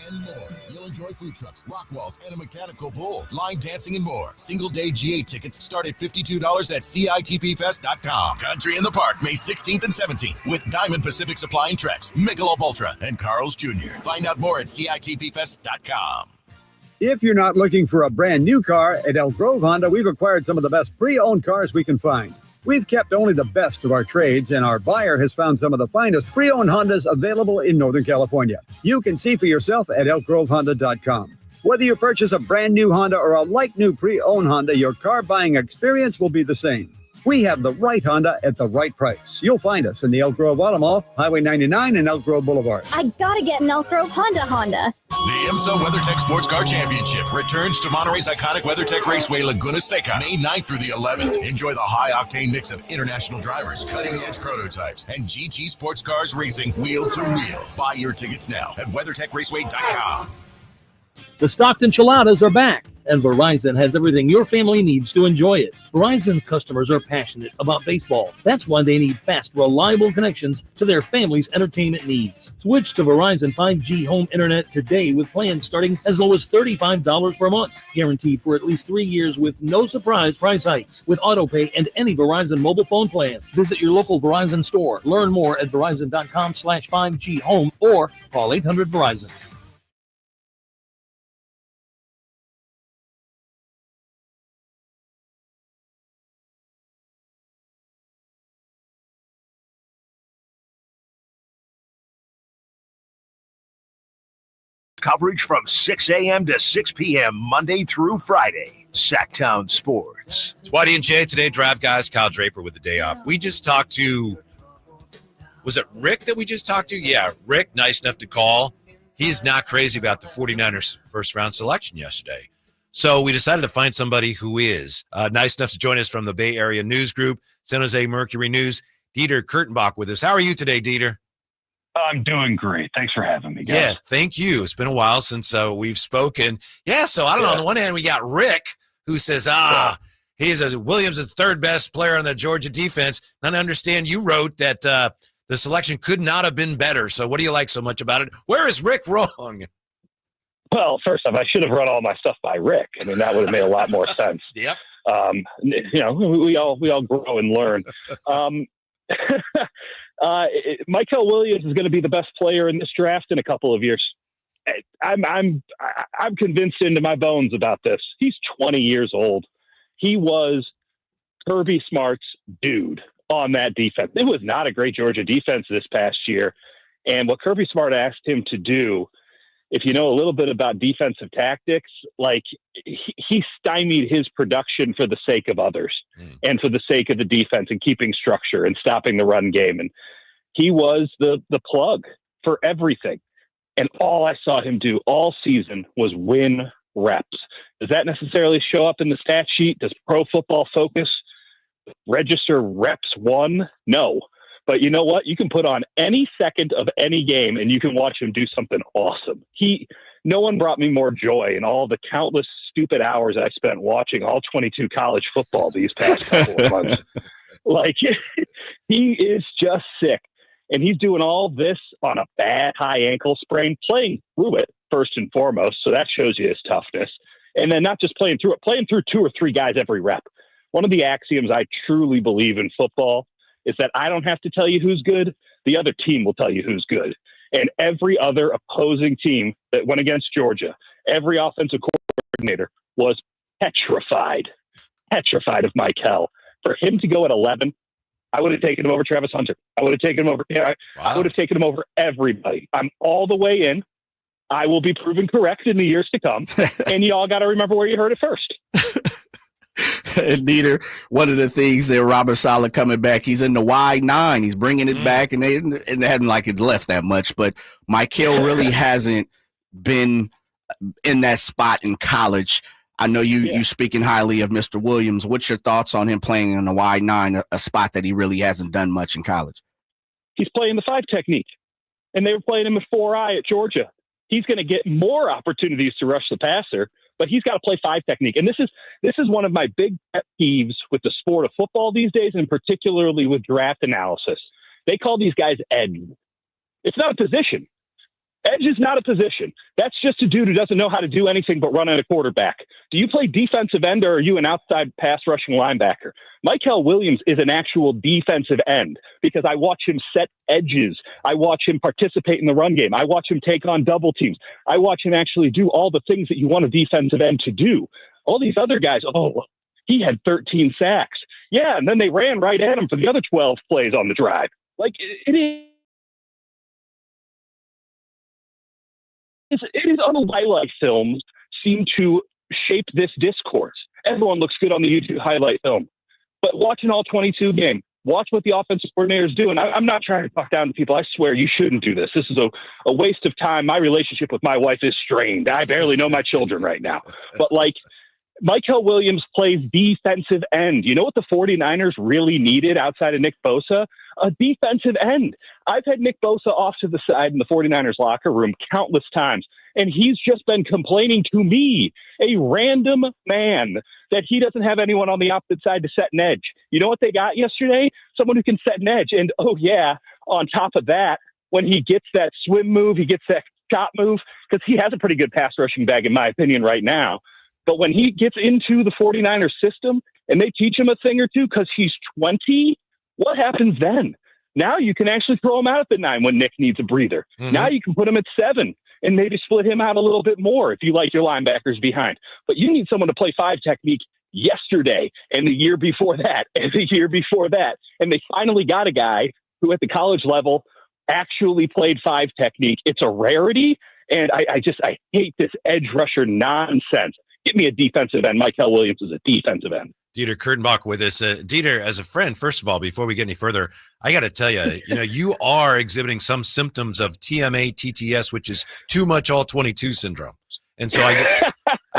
and more. You'll enjoy food trucks, rock walls, and a mechanical bull, line dancing, and more. Single-day GA tickets start at $52 at CITPfest.com. Country in the Park, May 16th and 17th with Diamond Pacific Supply and Trex, Mykel Ultra, and Carl's Jr. Find out more at CITPfest.com. If you're not looking for a brand new car, at Elk Grove Honda, we've acquired some of the best pre-owned cars we can find. We've kept only the best of our trades, and our buyer has found some of the finest pre-owned Hondas available in Northern California. You can see for yourself at elkgrovehonda.com. Whether you purchase a brand new Honda or a like-new pre-owned Honda, your car buying experience will be the same. We have the right Honda at the right price. You'll find us in the Elk Grove Auto Mall, Highway 99 and Elk Grove Boulevard. I gotta get an Elk Grove Honda. The IMSA WeatherTech Sports Car Championship returns to Monterey's iconic WeatherTech Raceway, Laguna Seca, May 9th through the 11th. Enjoy the high-octane mix of international drivers, cutting-edge prototypes, and GT sports cars racing wheel to wheel. Buy your tickets now at WeatherTechRaceway.com. The Stockton Chiladas are back, and Verizon has everything your family needs to enjoy it. Verizon's customers are passionate about baseball. That's why they need fast, reliable connections to their family's entertainment needs. Switch to Verizon 5G home internet today with plans starting as low as $35 per month. Guaranteed for at least 3 years with no surprise price hikes. With autopay and any Verizon mobile phone plan. Visit your local Verizon store. Learn more at Verizon.com/5G home or call 800-VERIZON. Coverage from 6 a.m. to 6 p.m. Monday through Friday. Sacktown Sports. It's Whitey and Jay today. Drive guys. Kyle Draper with the day off. We just talked to, was it Rick that we just talked to? Yeah, Rick, nice enough to call. He's not crazy about the 49ers first round selection yesterday. So we decided to find somebody who is nice enough to join us from the Bay Area News Group, San Jose Mercury News, Dieter Curtenbach with us. How are you today, Dieter? I'm doing great. Thanks for having me, guys. Yeah, thank you. It's been a while since we've spoken. Yeah, so I don't know. On the one hand, we got Rick, who says, Williams is the third best player on the Georgia defense. And I understand you wrote that the selection could not have been better. So what do you like so much about it? Where is Rick wrong? Well, first off, I should have run all my stuff by Rick. I mean, that would have made a lot more sense. Yep. We all grow and learn. Mykel Williams is going to be the best player in this draft in a couple of years. I'm convinced into my bones about this. He's 20 years old. He was Kirby Smart's dude on that defense. It was not a great Georgia defense this past year. And what Kirby Smart asked him to do, if you know a little bit about defensive tactics, like he stymied his production for the sake of others and for the sake of the defense and keeping structure and stopping the run game. And he was the plug for everything. And all I saw him do all season was win reps. Does that necessarily show up in the stat sheet? Does Pro Football Focus register reps won? No. But you know what? You can put on any second of any game and you can watch him do something awesome. No one brought me more joy in all the countless stupid hours I spent watching all 22 college football these past couple of months. Like, he is just sick. And he's doing all this on a bad high ankle sprain, playing through it first and foremost. So that shows you his toughness. And then not just playing through it, playing through 2 or 3 guys every rep. One of the axioms I truly believe in football is that I don't have to tell you who's good. The other team will tell you who's good. And every other opposing team that went against Georgia, every offensive coordinator was petrified of Mykel. For him to go at 11, I would have taken him over Travis Hunter. I would have taken him over. I would have taken him over everybody. I'm all the way in. I will be proven correct in the years to come. And you all got to remember where you heard it first. And Dieter, one of the things there, Robert Saleh coming back, he's in the wide 9. He's bringing it back, and they hadn't like it left that much. But Mykel really hasn't been in that spot in college. I know you speaking highly of Mr. Williams. What's your thoughts on him playing in the wide 9, a spot that he really hasn't done much in college? He's playing the 5 technique, and they were playing him at 4-eye at Georgia. He's going to get more opportunities to rush the passer, but he's got to play 5 technique. And this is one of my big pet peeves with the sport of football these days, and particularly with draft analysis. They call these guys edge. It's not a position. Edge is not a position. That's just a dude who doesn't know how to do anything but run at a quarterback. Do you play defensive end or are you an outside pass rushing linebacker? Mykel Williams is an actual defensive end because I watch him set edges. I watch him participate in the run game. I watch him take on double teams. I watch him actually do all the things that you want a defensive end to do. All these other guys, he had 13 sacks. Yeah, and then they ran right at him for the other 12 plays on the drive. Like, it is other highlight films seem to shape this discourse. Everyone looks good on the YouTube highlight film. But watching all 22 games, watch what the offensive coordinators do. And I'm not trying to talk down to people. I swear you shouldn't do this. This is a waste of time. My relationship with my wife is strained. I barely know my children right now. But, like, Mykel Williams plays defensive end. You know what the 49ers really needed outside of Nick Bosa? A defensive end. I've had Nick Bosa off to the side in the 49ers locker room countless times, and he's just been complaining to me, a random man, that he doesn't have anyone on the opposite side to set an edge. You know what they got yesterday? Someone who can set an edge. And, on top of that, when he gets that swim move, he gets that shot move, because he has a pretty good pass rushing bag, in my opinion, right now. But when he gets into the 49ers system and they teach him a thing or two because he's 20, what happens then? Now you can actually throw him out at the 9 when Nick needs a breather. Mm-hmm. Now you can put him at 7 and maybe split him out a little bit more if you like your linebackers behind. But you need someone to play 5 technique yesterday and the year before that and the year before that. And they finally got a guy who at the college level actually played 5 technique. It's a rarity. And I hate this edge rusher nonsense. Give me a defensive end. Mykel Williams is a defensive end. Dieter Curtenbach with us. Dieter, as a friend, first of all, before we get any further, I got to tell you, you are exhibiting some symptoms of TMA, TTS, which is too much all 22 syndrome. And so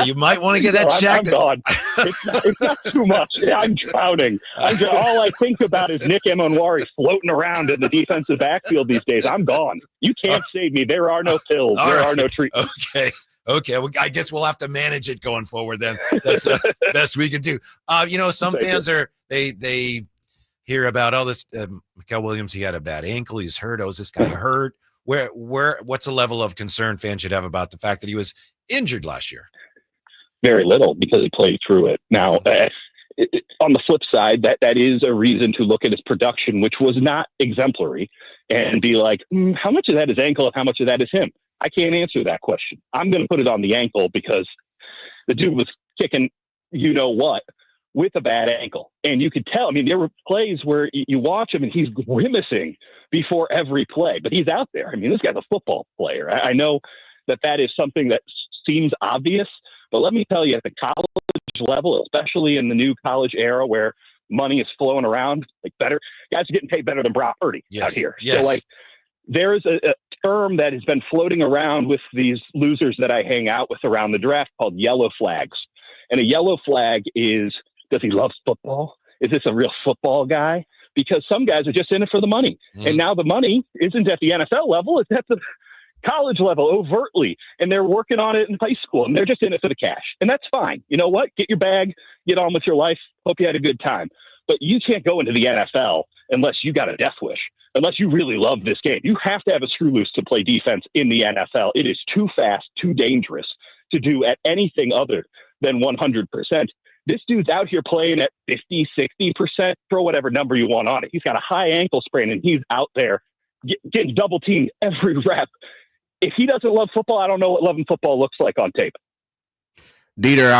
you might want to get that checked. I'm gone. It's not too much. I'm drowning. All I think about is Nick Emonwari floating around in the defensive backfield these days. I'm gone. You can't save me. There are no pills. There are no treatments. Okay. Well, I guess we'll have to manage it going forward then. That's the best we can do. Some fans they hear about this Mykel Williams. He had a bad ankle. He's hurt. Is this guy hurt? What's the level of concern fans should have about the fact that he was injured last year? Very little, because he played through it. Now, on the flip side, that is a reason to look at his production, which was not exemplary, and be like, how much of that is ankle and how much of that is him? I can't answer that question. I'm going to put it on the ankle because the dude was kicking you-know-what with a bad ankle. And you could tell, there were plays where you watch him and he's grimacing before every play, but he's out there. This guy's a football player. I know that is something that seems obvious, but let me tell you, at the college level, especially in the new college era where money is flowing around, better guys are getting paid better than Brock Purdy out here. Yes. So there's a term that has been floating around with these losers that I hang out with around the draft called yellow flags. And a yellow flag is, does he love football? Is this a real football guy? Because some guys are just in it for the money. And now the money isn't at the NFL level, it's at the college level overtly. And they're working on it in high school and they're just in it for the cash. And that's fine. You know what? Get your bag, get on with your life. Hope you had a good time. But you can't go into the NFL unless you got a death wish. Unless you really love this game. You have to have a screw loose to play defense in the NFL. It is too fast, too dangerous to do at anything other than 100%. This dude's out here playing at 50, 60%, throw whatever number you want on it. He's got a high ankle sprain and he's out there getting double teamed every rep. If he doesn't love football, I don't know what loving football looks like on tape. Dieter,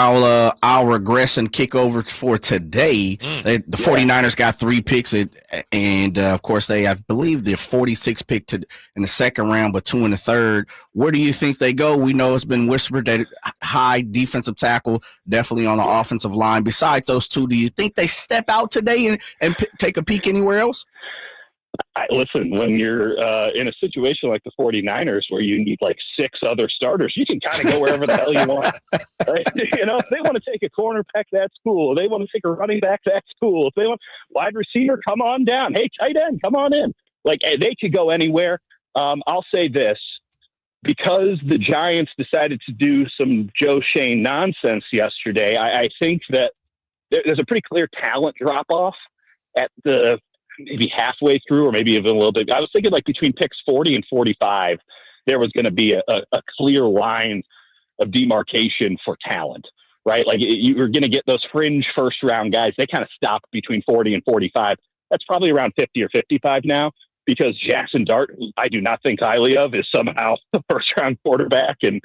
I'll regress and kick over for today. The 49ers got 3 picks, and of course they, I believe, the 46th pick in the second round, but 2 in the third. Where do you think they go? We know it's been whispered that high defensive tackle, definitely on the offensive line. Besides those 2, do you think they step out today and take a peek anywhere else? Listen, when you're in a situation like the 49ers where you need 6 other starters, you can kind of go wherever the hell you want. Right? If they want to take a cornerback, that's cool. If they want to take a running back, that's cool. If they want wide receiver, come on down. Hey, tight end, come on in. They could go anywhere. I'll say this. Because the Giants decided to do some Joe Shane nonsense yesterday, I think that there's a pretty clear talent drop-off at the maybe halfway through or maybe even a little bit. I was thinking between picks 40 and 45 there was going to be a clear line of demarcation for talent, right? Like you were going to get those fringe first round guys. They kind of stopped between 40 and 45. That's probably around 50 or 55 now, because Jackson Dart, who I do not think highly of, is somehow the first round quarterback. And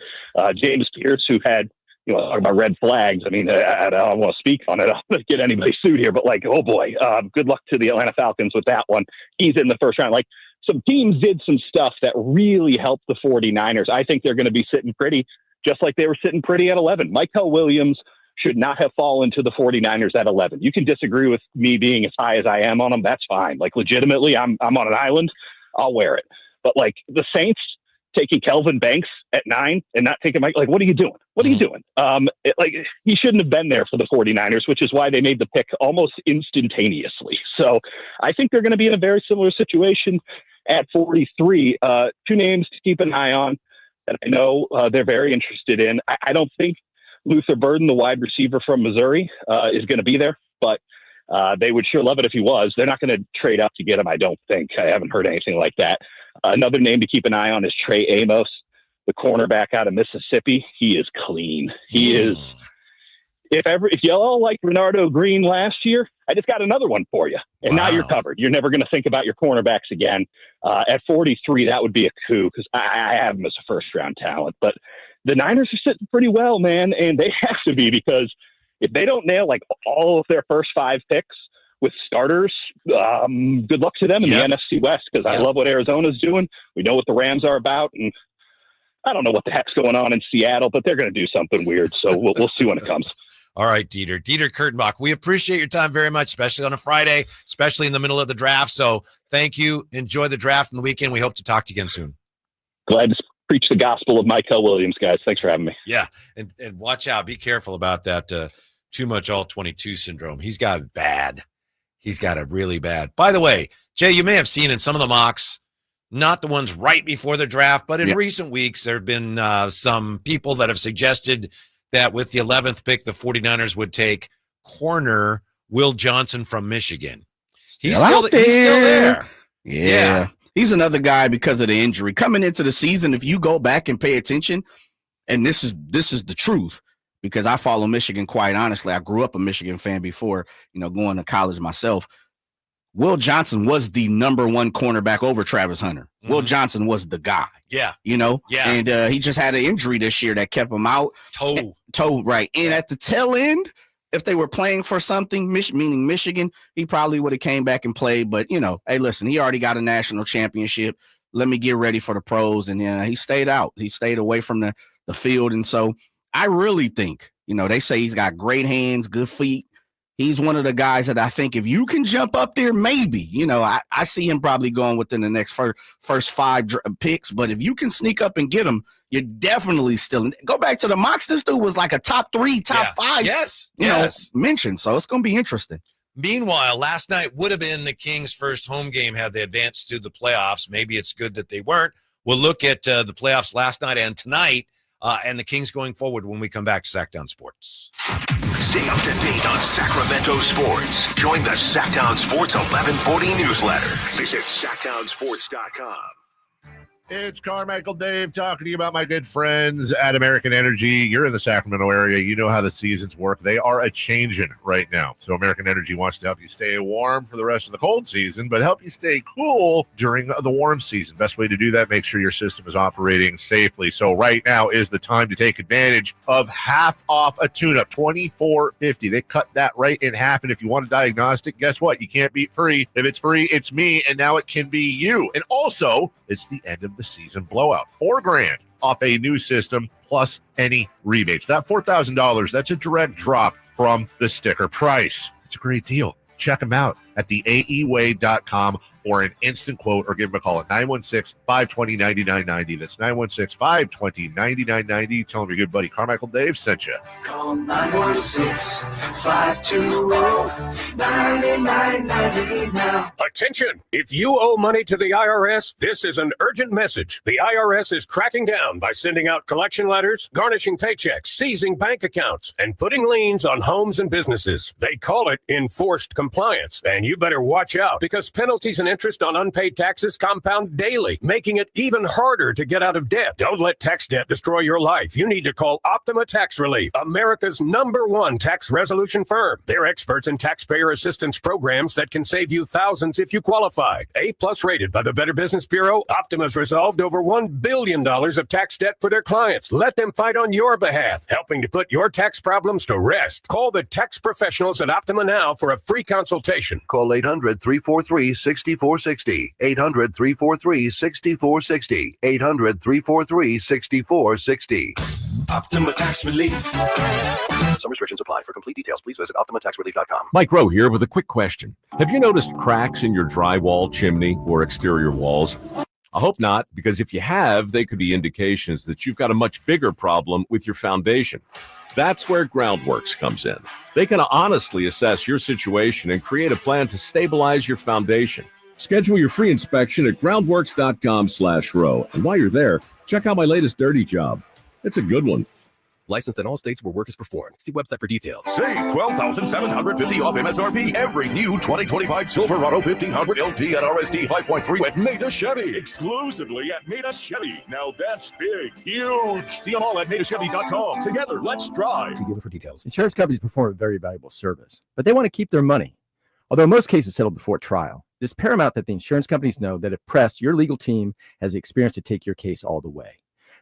James Pierce, who had, talk about red flags. I mean, I don't want to speak on it. I'll get anybody sued here, but oh boy, good luck to the Atlanta Falcons with that one. He's in the first round. Like, some teams did some stuff that really helped the 49ers. I think they're going to be sitting pretty, just like they were sitting pretty at 11. Mykel Williams should not have fallen to the 49ers at 11. You can disagree with me being as high as I am on them. That's fine. Like, legitimately, I'm on an island. I'll wear it. But the Saints taking Kelvin Banks at 9 and not taking Mike, what are you doing? What are you doing? He shouldn't have been there for the 49ers, which is why they made the pick almost instantaneously. So I think they're going to be in a very similar situation at 43. Two names to keep an eye on that I know they're very interested in. I don't think Luther Burden, the wide receiver from Missouri, is going to be there, but they would sure love it if he was. They're not going to trade up to get him, I don't think. I haven't heard anything like that. Another name to keep an eye on is Trey Amos, the cornerback out of Mississippi. He is clean. He is. If you all like Renardo Green last year, I just got another one for you. And now you're covered. You're never going to think about your cornerbacks again. At 43, that would be a coup, because I have him as a first-round talent. But the Niners are sitting pretty well, man, and they have to be, because if they don't nail all of their first 5 picks with starters, good luck to them in the NFC West, because I love what Arizona's doing. We know what the Rams are about, and I don't know what the heck's going on in Seattle, but they're going to do something weird. So we'll see when it comes. All right, Dieter Curtenbach, we appreciate your time very much, especially on a Friday, especially in the middle of the draft. So thank you. Enjoy the draft and the weekend. We hope to talk to you again soon. Glad to preach the gospel of Mykel Williams, guys. Thanks for having me. Yeah, and watch out. Be careful about that too much all-22 syndrome. He's got it bad. He's got it really bad. By the way, Jay, you may have seen in some of the mocks, not the ones right before the draft, but in recent weeks, there have been some people that have suggested that with the 11th pick, the 49ers would take corner Will Johnson from Michigan. He's still there. Yeah. He's another guy because of the injury. Coming into the season, if you go back and pay attention, and this is the truth, because I follow Michigan quite honestly. I grew up a Michigan fan before, going to college myself. Will Johnson was the number 1 cornerback over Travis Hunter. Mm-hmm. Will Johnson was the guy. Yeah. And he just had an injury this year that kept him out. Toe, right. And at the tail end, if they were playing for something, meaning Michigan, he probably would have came back and played. But, hey, listen, he already got a national championship. Let me get ready for the pros. And he stayed out. He stayed away from the field. And so I really think, they say he's got great hands, good feet. He's one of the guys that I think if you can jump up there, maybe, I see him probably going within the next first 5 picks. But if you can sneak up and get him, you're definitely still go back to the mocks. This dude was like a top 3, top 5. Yes. Mentioned. So it's going to be interesting. Meanwhile, last night would have been the Kings' first home game had they advanced to the playoffs. Maybe it's good that they weren't. We'll look at the playoffs last night and tonight and the Kings going forward when we come back to Sacktown Sports. Stay up to date on Sacramento sports. Join the Sacktown Sports 1140 newsletter. Visit SacktownSports.com. It's Carmichael Dave talking to you about my good friends at American Energy. You're in the Sacramento area. You know how the seasons work. They are a-changing right now. So American Energy wants to help you stay warm for the rest of the cold season, but help you stay cool during the warm season. Best way to do that, make sure your system is operating safely. So right now is the time to take advantage of half off a tune-up, $24.50. They cut that right in half. And if you want a diagnostic, guess what? You can't beat free. If it's free, it's me. And now it can be you. And also, it's the end of the season blowout. $4,000 off a new system plus any rebates. That $4,000, that's a direct drop from the sticker price. It's a great deal. Check them out at theaeway.com or an instant quote, or give them a call at 916-520-9990. That's 916-520-9990. Tell them your good buddy Carmichael Dave sent you. Call 916-520-9990 now. Attention! If you owe money to the IRS, this is an urgent message. The IRS is cracking down by sending out collection letters, garnishing paychecks, seizing bank accounts, and putting liens on homes and businesses. They call it enforced compliance, and And you better watch out because penalties and interest on unpaid taxes compound daily, making it even harder to get out of debt. Don't let tax debt destroy your life. You need to call Optima Tax Relief, America's #1 tax resolution firm. They're experts in taxpayer assistance programs that can save you thousands if you qualify. A+ rated by the Better Business Bureau, Optima's resolved over $1 billion of tax debt for their clients. Let them fight on your behalf, helping to put your tax problems to rest. Call the tax professionals at Optima now for a free consultation. Call 800-343-6460. 800-343-6460. 800-343-6460. Optima Tax Relief. Some restrictions apply. For complete details, please visit OptimaTaxRelief.com. Mike Rowe here with a quick question. Have you noticed cracks in your drywall, chimney, or exterior walls? I hope not, because if you have, they could be indications that you've got a much bigger problem with your foundation. That's where Groundworks comes in. They can honestly assess your situation and create a plan to stabilize your foundation. Schedule your free inspection at groundworks.com/row. And while you're there, check out my latest dirty job. It's a good one. Licensed in all states where work is performed. See website for details. Save $12,750 off MSRP. Every new 2025 Silverado 1500 LT and RST 5.3 at Maida Chevy. Exclusively at Maida Chevy. Now that's big, huge. See them all at MaidaChevy.com. Together, let's drive. See dealer for details. Insurance companies perform a very valuable service, but they want to keep their money. Although most cases settle before trial, it is paramount that the insurance companies know that if pressed, your legal team has the experience to take your case all the way.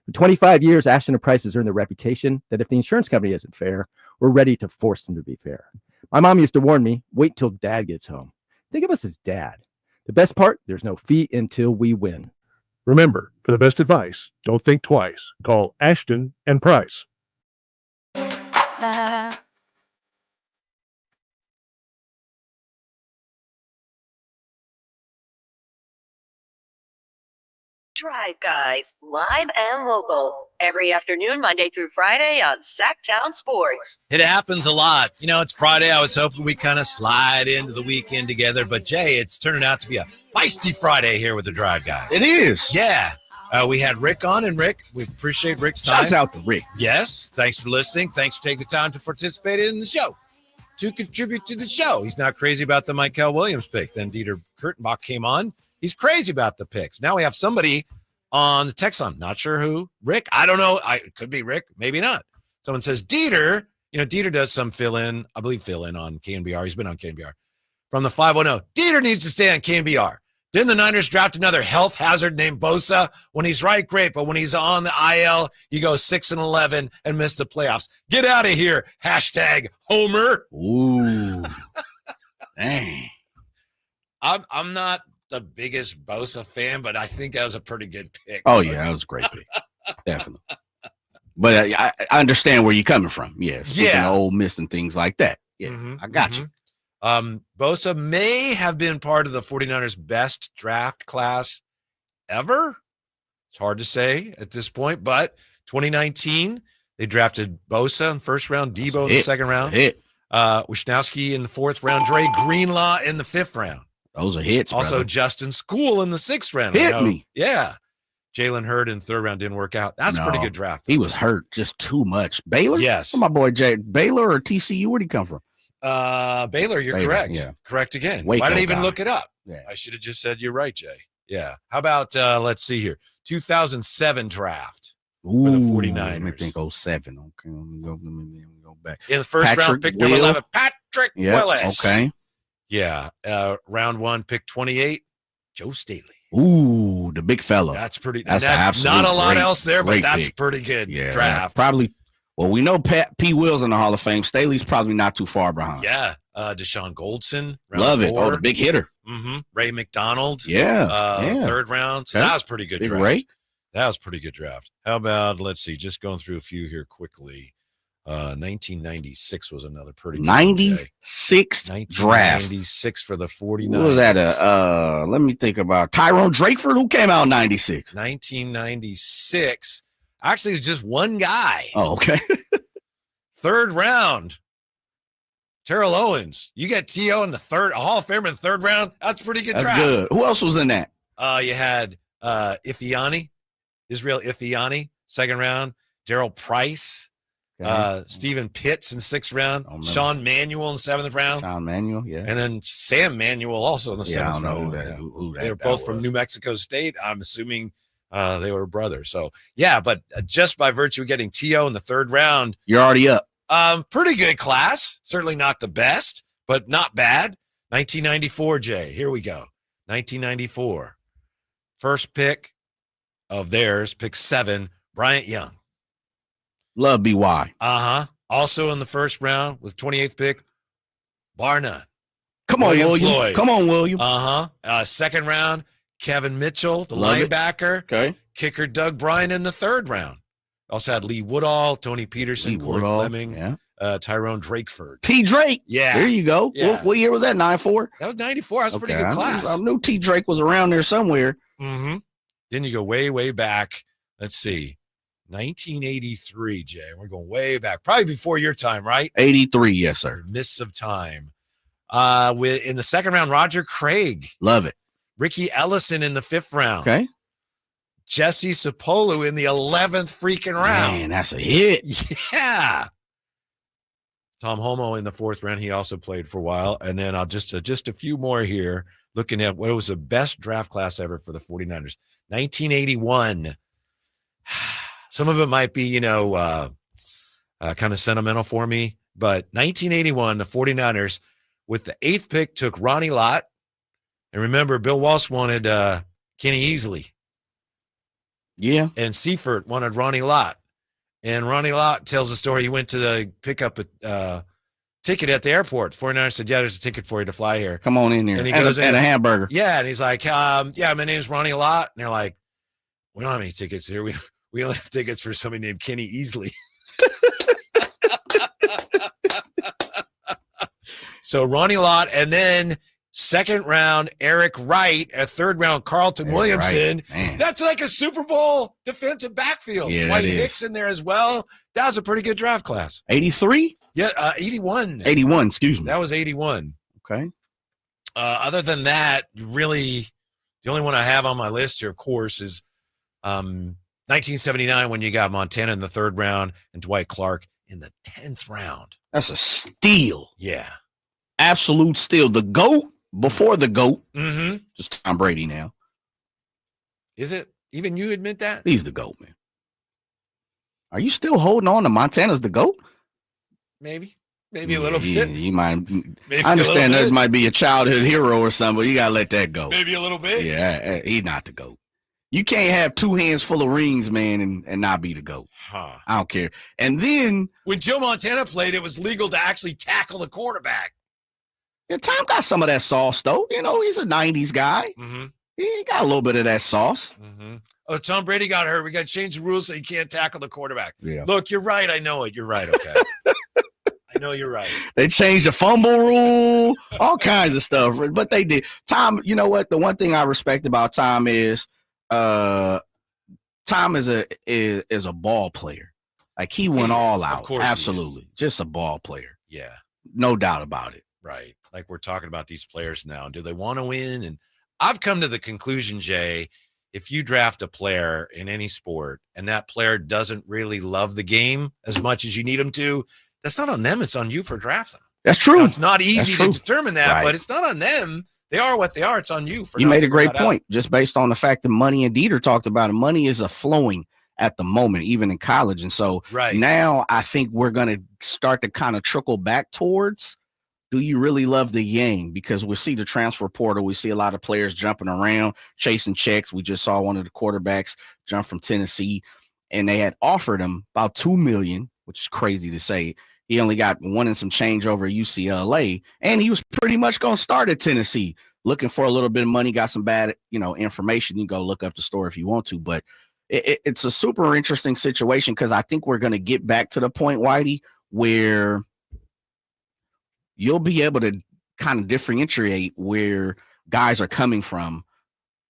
For 25 years, Ashton & Price has earned the reputation that if the insurance company isn't fair, we're ready to force them to be fair. My mom used to warn me, wait till dad gets home. Think of us as dad. The best part, there's no fee until we win. Remember, for the best advice, don't think twice. Call Ashton & Price. Drive Guys, live and local, every afternoon, Monday through Friday on Sacktown Sports. It happens a lot. You know, it's Friday. I was hoping we kind of slide into the weekend together. But, Jay, it's turning out to be a feisty Friday here with the Drive Guys. It is. Yeah. We had Rick on, and Rick, we appreciate Rick's time. Shouts out to Rick. Yes. Thanks for listening. Thanks for taking the time to participate in the show, to contribute to the show. He's not crazy about the Mykel Williams pick. Then Dieter Curtenbach came on. He's crazy about the picks. Now we have somebody on the text line. Not sure who. Rick, I don't know. It could be Rick, maybe not. Someone says, Dieter, Dieter does some fill-in on KNBR. He's been on KNBR. From the 510, Dieter needs to stay on KNBR. Didn't the Niners draft another health hazard named Bosa? When he's right, great, but when he's on the IL, he goes 6-11 and missed the playoffs. Get out of here, #Homer. Ooh. Dang. I'm not the biggest Bosa fan, but I think that was a pretty good pick. Oh, yeah, that was a great pick. Definitely. But I understand where you're coming from. Yeah, speaking of Ole Miss and things like that. Yeah, I got you. Bosa may have been part of the 49ers' best draft class ever. It's hard to say at this point, but 2019, they drafted Bosa in the first round, Debo in the second round, Wisnowski in the fourth round, Dre Greenlaw in the fifth round. Those are hits, Also, brother. Justin School in the sixth round. Hit me. Yeah. Jalen Hurd in the third round didn't work out. That's a pretty good draft. He was hurt just too much. Baylor? Yes. My boy Jay. Baylor or TCU? Where'd he come from? Baylor, you're correct. Yeah. Correct again. Waco Why did I even guy. look it up? Yeah. I should have just said you're right, Jay. Yeah. How about, let's see here, 2007 draft for the 49ers. Let me think 07. Okay, let me go back. In the first round, pick number 11, Patrick Willis. Okay. Yeah. Round one, pick 28, Joe Staley. Ooh, the big fella. That's pretty. That's not a lot great, else there, but that's pick. pretty good Yeah, draft. Probably. Well, we know P. Will's in the Hall of Fame. Staley's probably not too far behind. Yeah. Deshaun Goldson. Round Love it. 4. Oh, the big hitter. Ray McDonald. Yeah. Third round. So Okay. that was pretty good Big draft. Ray. That was pretty good draft. How about, let's see, just going through a few here quickly. 1996 was another pretty good 96th draft. 1996 for the 49ers. Who was that? Let me think about Tyrone Drakeford. Who came out in 96? 1996. Actually, it's just one guy. Oh, okay. Third round. Terrell Owens. You get T.O. in the third, a Hall of Famer in the third round. That's a pretty good That's draft. good. Who else was in that? You had Ifeani, Israel Ifeani, second round. Darrell Price. Stephen Pitts in 6th round. Sean Manuel in 7th round. Sean Manuel, yeah. And then Sam Manuel also in the 7th round. They were both from New Mexico State. I'm assuming they were brothers. So, yeah, but just by virtue of getting T.O. in the 3rd round. You're already up. Pretty good class. Certainly not the best, but not bad. 1994, Jay. Here we go. 1994. First pick of theirs, pick 7, Bryant Young. Love BY. Also in the 1st round with 28th pick, bar none. Come on, William. Floyd. Come on, William. 2nd round, Kevin Mitchell, the linebacker. Okay. Kicker Doug Bryan in the 3rd round. Also had Lee Woodall, Tony Peterson, Corey Fleming, Tyrone Drakeford. T. Drake. Yeah. There you go. Yeah. What year was that? 94? That was 94. That was a pretty good class. I knew T. Drake was around there somewhere. Then you go way, way back. Let's see. 1983, Jay. We're going way back. Probably before your time, right? 83, yes, sir. Mists of time. In the 2nd round, Roger Craig. Love it. Ricky Ellison in the 5th round. Okay. Jesse Sapolu in the 11th freaking round. Man, that's a hit. Yeah. Tom Homo in the 4th round. He also played for a while. And then I'll just a few more here, looking at what was the best draft class ever for the 49ers. 1981. Some of it might be, kind of sentimental for me. But 1981, the 49ers, with the 8th pick, took Ronnie Lott. And remember, Bill Walsh wanted Kenny Easley. Yeah. And Seifert wanted Ronnie Lott. And Ronnie Lott tells the story. He went to pick up a ticket at the airport. The 49ers said, yeah, there's a ticket for you to fly here. Come on in here. And he goes in. And a hamburger. Yeah. And he's like, yeah, my name's Ronnie Lott. And they're like, we don't have any tickets here. We only have tickets for somebody named Kenny Easley. So Ronnie Lott, and then 2nd round, Eric Wright, a 3rd round, Carlton Williamson. Right. That's like a Super Bowl defensive backfield. Yeah, Dwight Hicks in there as well. That was a pretty good draft class. 83? Yeah, 81. 81, excuse me. That was 81. Okay. Other than that, really, the only one I have on my list here, of course, is 1979 when you got Montana in the 3rd round and Dwight Clark in the 10th round. That's a steal. Yeah. Absolute steal. The GOAT before the GOAT. Mm-hmm. Just Tom Brady now. Is it? Even you admit that? He's the GOAT, man. Are you still holding on to Montana's the GOAT? Maybe a little bit. You might. I understand that might be a childhood hero or something, but you got to let that go. Maybe a little bit. Yeah, he's not the GOAT. You can't have 2 hands full of rings, man, and not be the GOAT. I don't care. And then when Joe Montana played, it was legal to actually tackle the quarterback. Yeah, Tom got some of that sauce, though. He's a 90s guy. Mm-hmm. He got a little bit of that sauce. Mm-hmm. Oh, Tom Brady got hurt. We got to change the rules so he can't tackle the quarterback. Yeah. Look, you're right. I know it. You're right. Okay. I know you're right. They changed the fumble rule, all kinds of stuff. But they did. Tom, you know what? The one thing I respect about Tom is Tom is a ball player. Like, he went all out. Of course. Absolutely. Just a ball player. Yeah. No doubt about it. Right. Like, we're talking about these players now. Do they want to win? And I've come to the conclusion, Jay, if you draft a player in any sport and that player doesn't really love the game as much as you need them to, that's not on them. It's on you for drafting. That's true. Now, it's not easy to determine that, but it's not on them. They are what they are. It's on you. You made a great point, just based on the fact that money, and Dieter talked about it. Money is flowing at the moment, even in college. And so now I think we're going to start to kind of trickle back towards, do you really love the game? Because we see the transfer portal. We see a lot of players jumping around, chasing checks. We just saw one of the quarterbacks jump from Tennessee, and they had offered him about $2 million, which is crazy to say. He only got 1 and some change over at UCLA, and he was pretty much going to start at Tennessee, looking for a little bit of money, got some bad, information. You can go look up the story if you want to, but it's a super interesting situation because I think we're going to get back to the point, Whitey, where you'll be able to kind of differentiate where guys are coming from.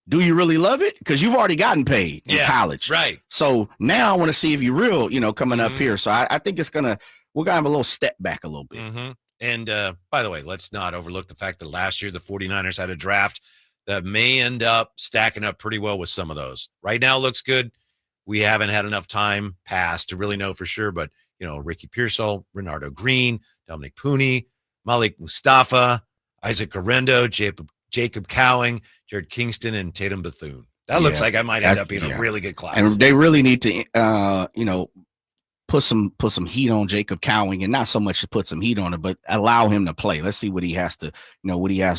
Do you really love it? Because you've already gotten paid in college. Right. So now I want to see if you're real, coming up here. So I think we're going to have a little step back a little bit. Mm-hmm. And by the way, let's not overlook the fact that last year the 49ers had a draft that may end up stacking up pretty well with some of those. Right now looks good. We haven't had enough time passed to really know for sure, but Ricky Pearsall, Renardo Green, Dominic Pooney, Malik Mustafa, Isaac Garendo, Jacob Cowing, Jared Kingston, and Tatum Bethune. That looks like I might end up being a really good class. And they really need to, put some heat on Jacob Cowing, and not so much to put some heat on it, but allow him to play. Let's see what he has to,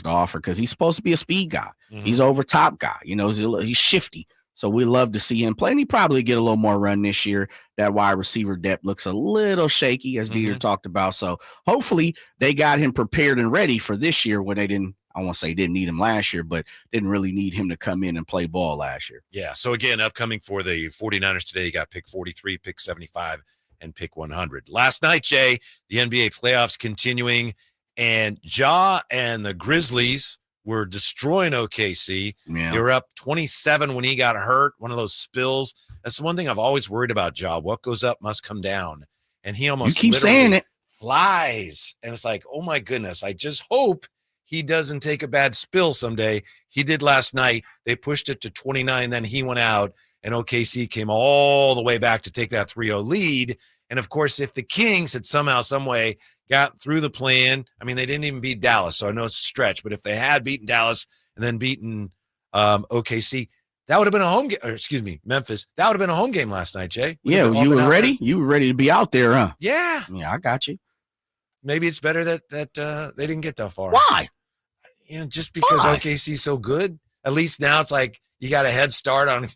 offer, because he's supposed to be a speed guy. Mm-hmm. He's over top guy. He's shifty. So we love to see him play, and he probably get a little more run this year. That wide receiver depth looks a little shaky, as Dieter talked about. So hopefully they got him prepared and ready for this year, where they didn't. I won't say didn't need him last year, but didn't really need him to come in and play ball last year. Yeah. So again, upcoming for the 49ers today, you got pick 43, pick 75, and pick 100. Last night, Jay, the NBA playoffs continuing, and Ja and the Grizzlies were destroying OKC. Yeah. They were up 27 when he got hurt, one of those spills. That's the one thing I've always worried about, Ja. What goes up must come down. And he almost keep saying it. Flies. And it's like, oh my goodness, I just hope he doesn't take a bad spill someday. He did last night. They pushed it to 29, then he went out, and OKC came all the way back to take that 3-0 lead. And of course, if the Kings had somehow, some way got through the play-in, I mean, they didn't even beat Dallas, so I know it's a stretch, but if they had beaten Dallas and then beaten OKC, that would have been a home game, Memphis. That would have been a home game last night, Jay. Yeah, you were ready? You were ready to be out there, huh? Yeah. Yeah, I got you. Maybe it's better that they didn't get that far. Why? Just because OKC's so good. At least now it's like you got a head start on.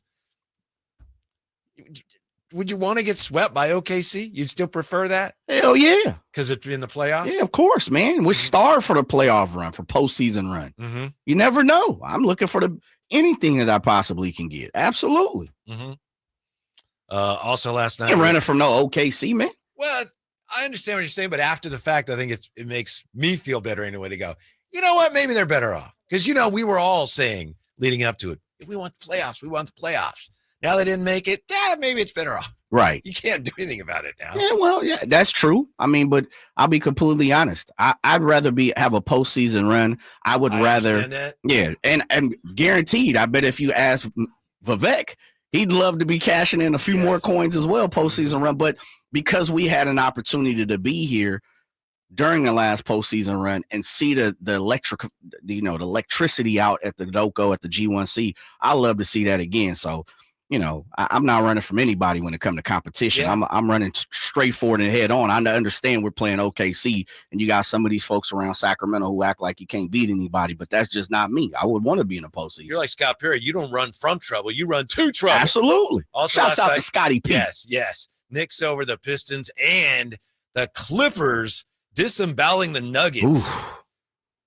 Would you want to get swept by OKC? You'd still prefer that? Hell yeah. Because it's in the playoffs? Yeah, of course, man. We're starved for the playoff run, for postseason run. Mm-hmm. You never know. I'm looking for anything that I possibly can get. Absolutely. Mm-hmm. Also last night. You're running from no OKC, man. Well, I understand what you're saying, but after the fact, I think it makes me feel better anyway to go, you know what? Maybe they're better off. Because, we were all saying leading up to it, we want the playoffs. We want the playoffs. Now they didn't make it. Maybe it's better off. Right. You can't do anything about it now. Yeah, well, yeah, that's true. I mean, but I'll be completely honest. I'd rather have a postseason run. I would rather. Yeah, and guaranteed. I bet if you ask Vivek, he'd love to be cashing in a few more coins as well, postseason run. But because we had an opportunity to be here during the last postseason run and see the electricity out at the Doco at the G1C, I love to see that again. So, I'm not running from anybody when it comes to competition. Yeah. I'm running straight forward and head on. I understand we're playing OKC, and you got some of these folks around Sacramento who act like you can't beat anybody, but that's just not me. I would want to be in a postseason. You're like Scott Perry. You don't run from trouble. You run to trouble. Absolutely. Also, shouts out to Scotty P. Yes. Knicks over the Pistons and the Clippers disemboweling the Nuggets.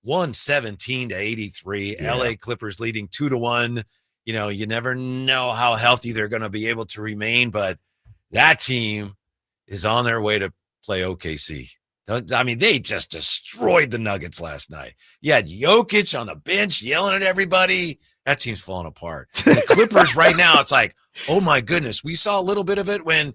117-83. Yeah. LA Clippers leading 2-1. You never know how healthy they're going to be able to remain, but that team is on their way to play OKC. I mean, they just destroyed the Nuggets last night. You had Jokic on the bench yelling at everybody. That team's falling apart. And the Clippers right now, it's like, oh my goodness. We saw a little bit of it when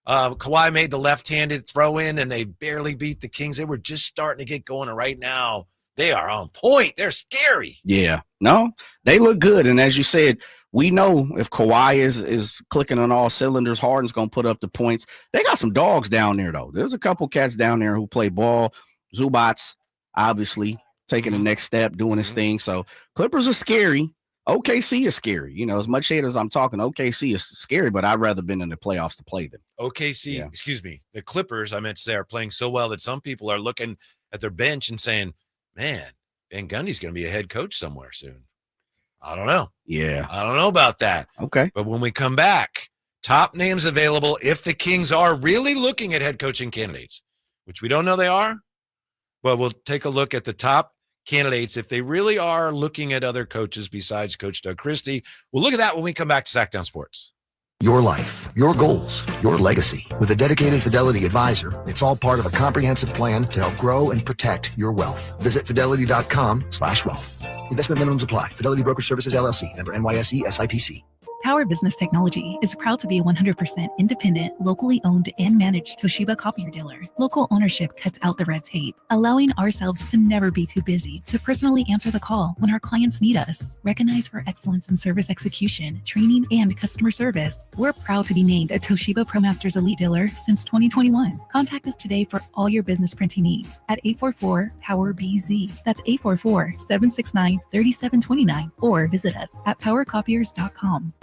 Kawhi made the left-handed throw in and they barely beat the Kings. They were just starting to get going, and right now they are on point. They're scary. Yeah. No, they look good. And as you said, we know if Kawhi is clicking on all cylinders, Harden's going to put up the points. They got some dogs down there, though. There's a couple cats down there who play ball. Zubats, obviously, taking the next step, doing his thing. So Clippers are scary. OKC is scary. As much hate as I'm talking, OKC is scary, but I'd rather been in the playoffs to play them. OKC, the Clippers, I meant to say, are playing so well that some people are looking at their bench and saying, man, Van Gundy's going to be a head coach somewhere soon. I don't know. Yeah. I don't know about that. Okay. But when we come back, top names available if the Kings are really looking at head coaching candidates, which we don't know they are. Well, we'll take a look at the top candidates if they really are looking at other coaches besides Coach Doug Christie. We'll look at that when we come back to Sacktown Sports. Your life, your goals, your legacy. With a dedicated Fidelity advisor, it's all part of a comprehensive plan to help grow and protect your wealth. Visit fidelity.com/wealth. Investment minimums apply. Fidelity Brokerage Services, LLC. Member NYSE SIPC. Power Business Technology is proud to be a 100% independent, locally owned and managed Toshiba copier dealer. Local ownership cuts out the red tape, allowing ourselves to never be too busy to personally answer the call when our clients need us. Recognized for excellence in service execution, training, and customer service, we're proud to be named a Toshiba ProMasters Elite Dealer since 2021. Contact us today for all your business printing needs at 844-POWER-BZ. That's 844-769-3729, or visit us at powercopiers.com.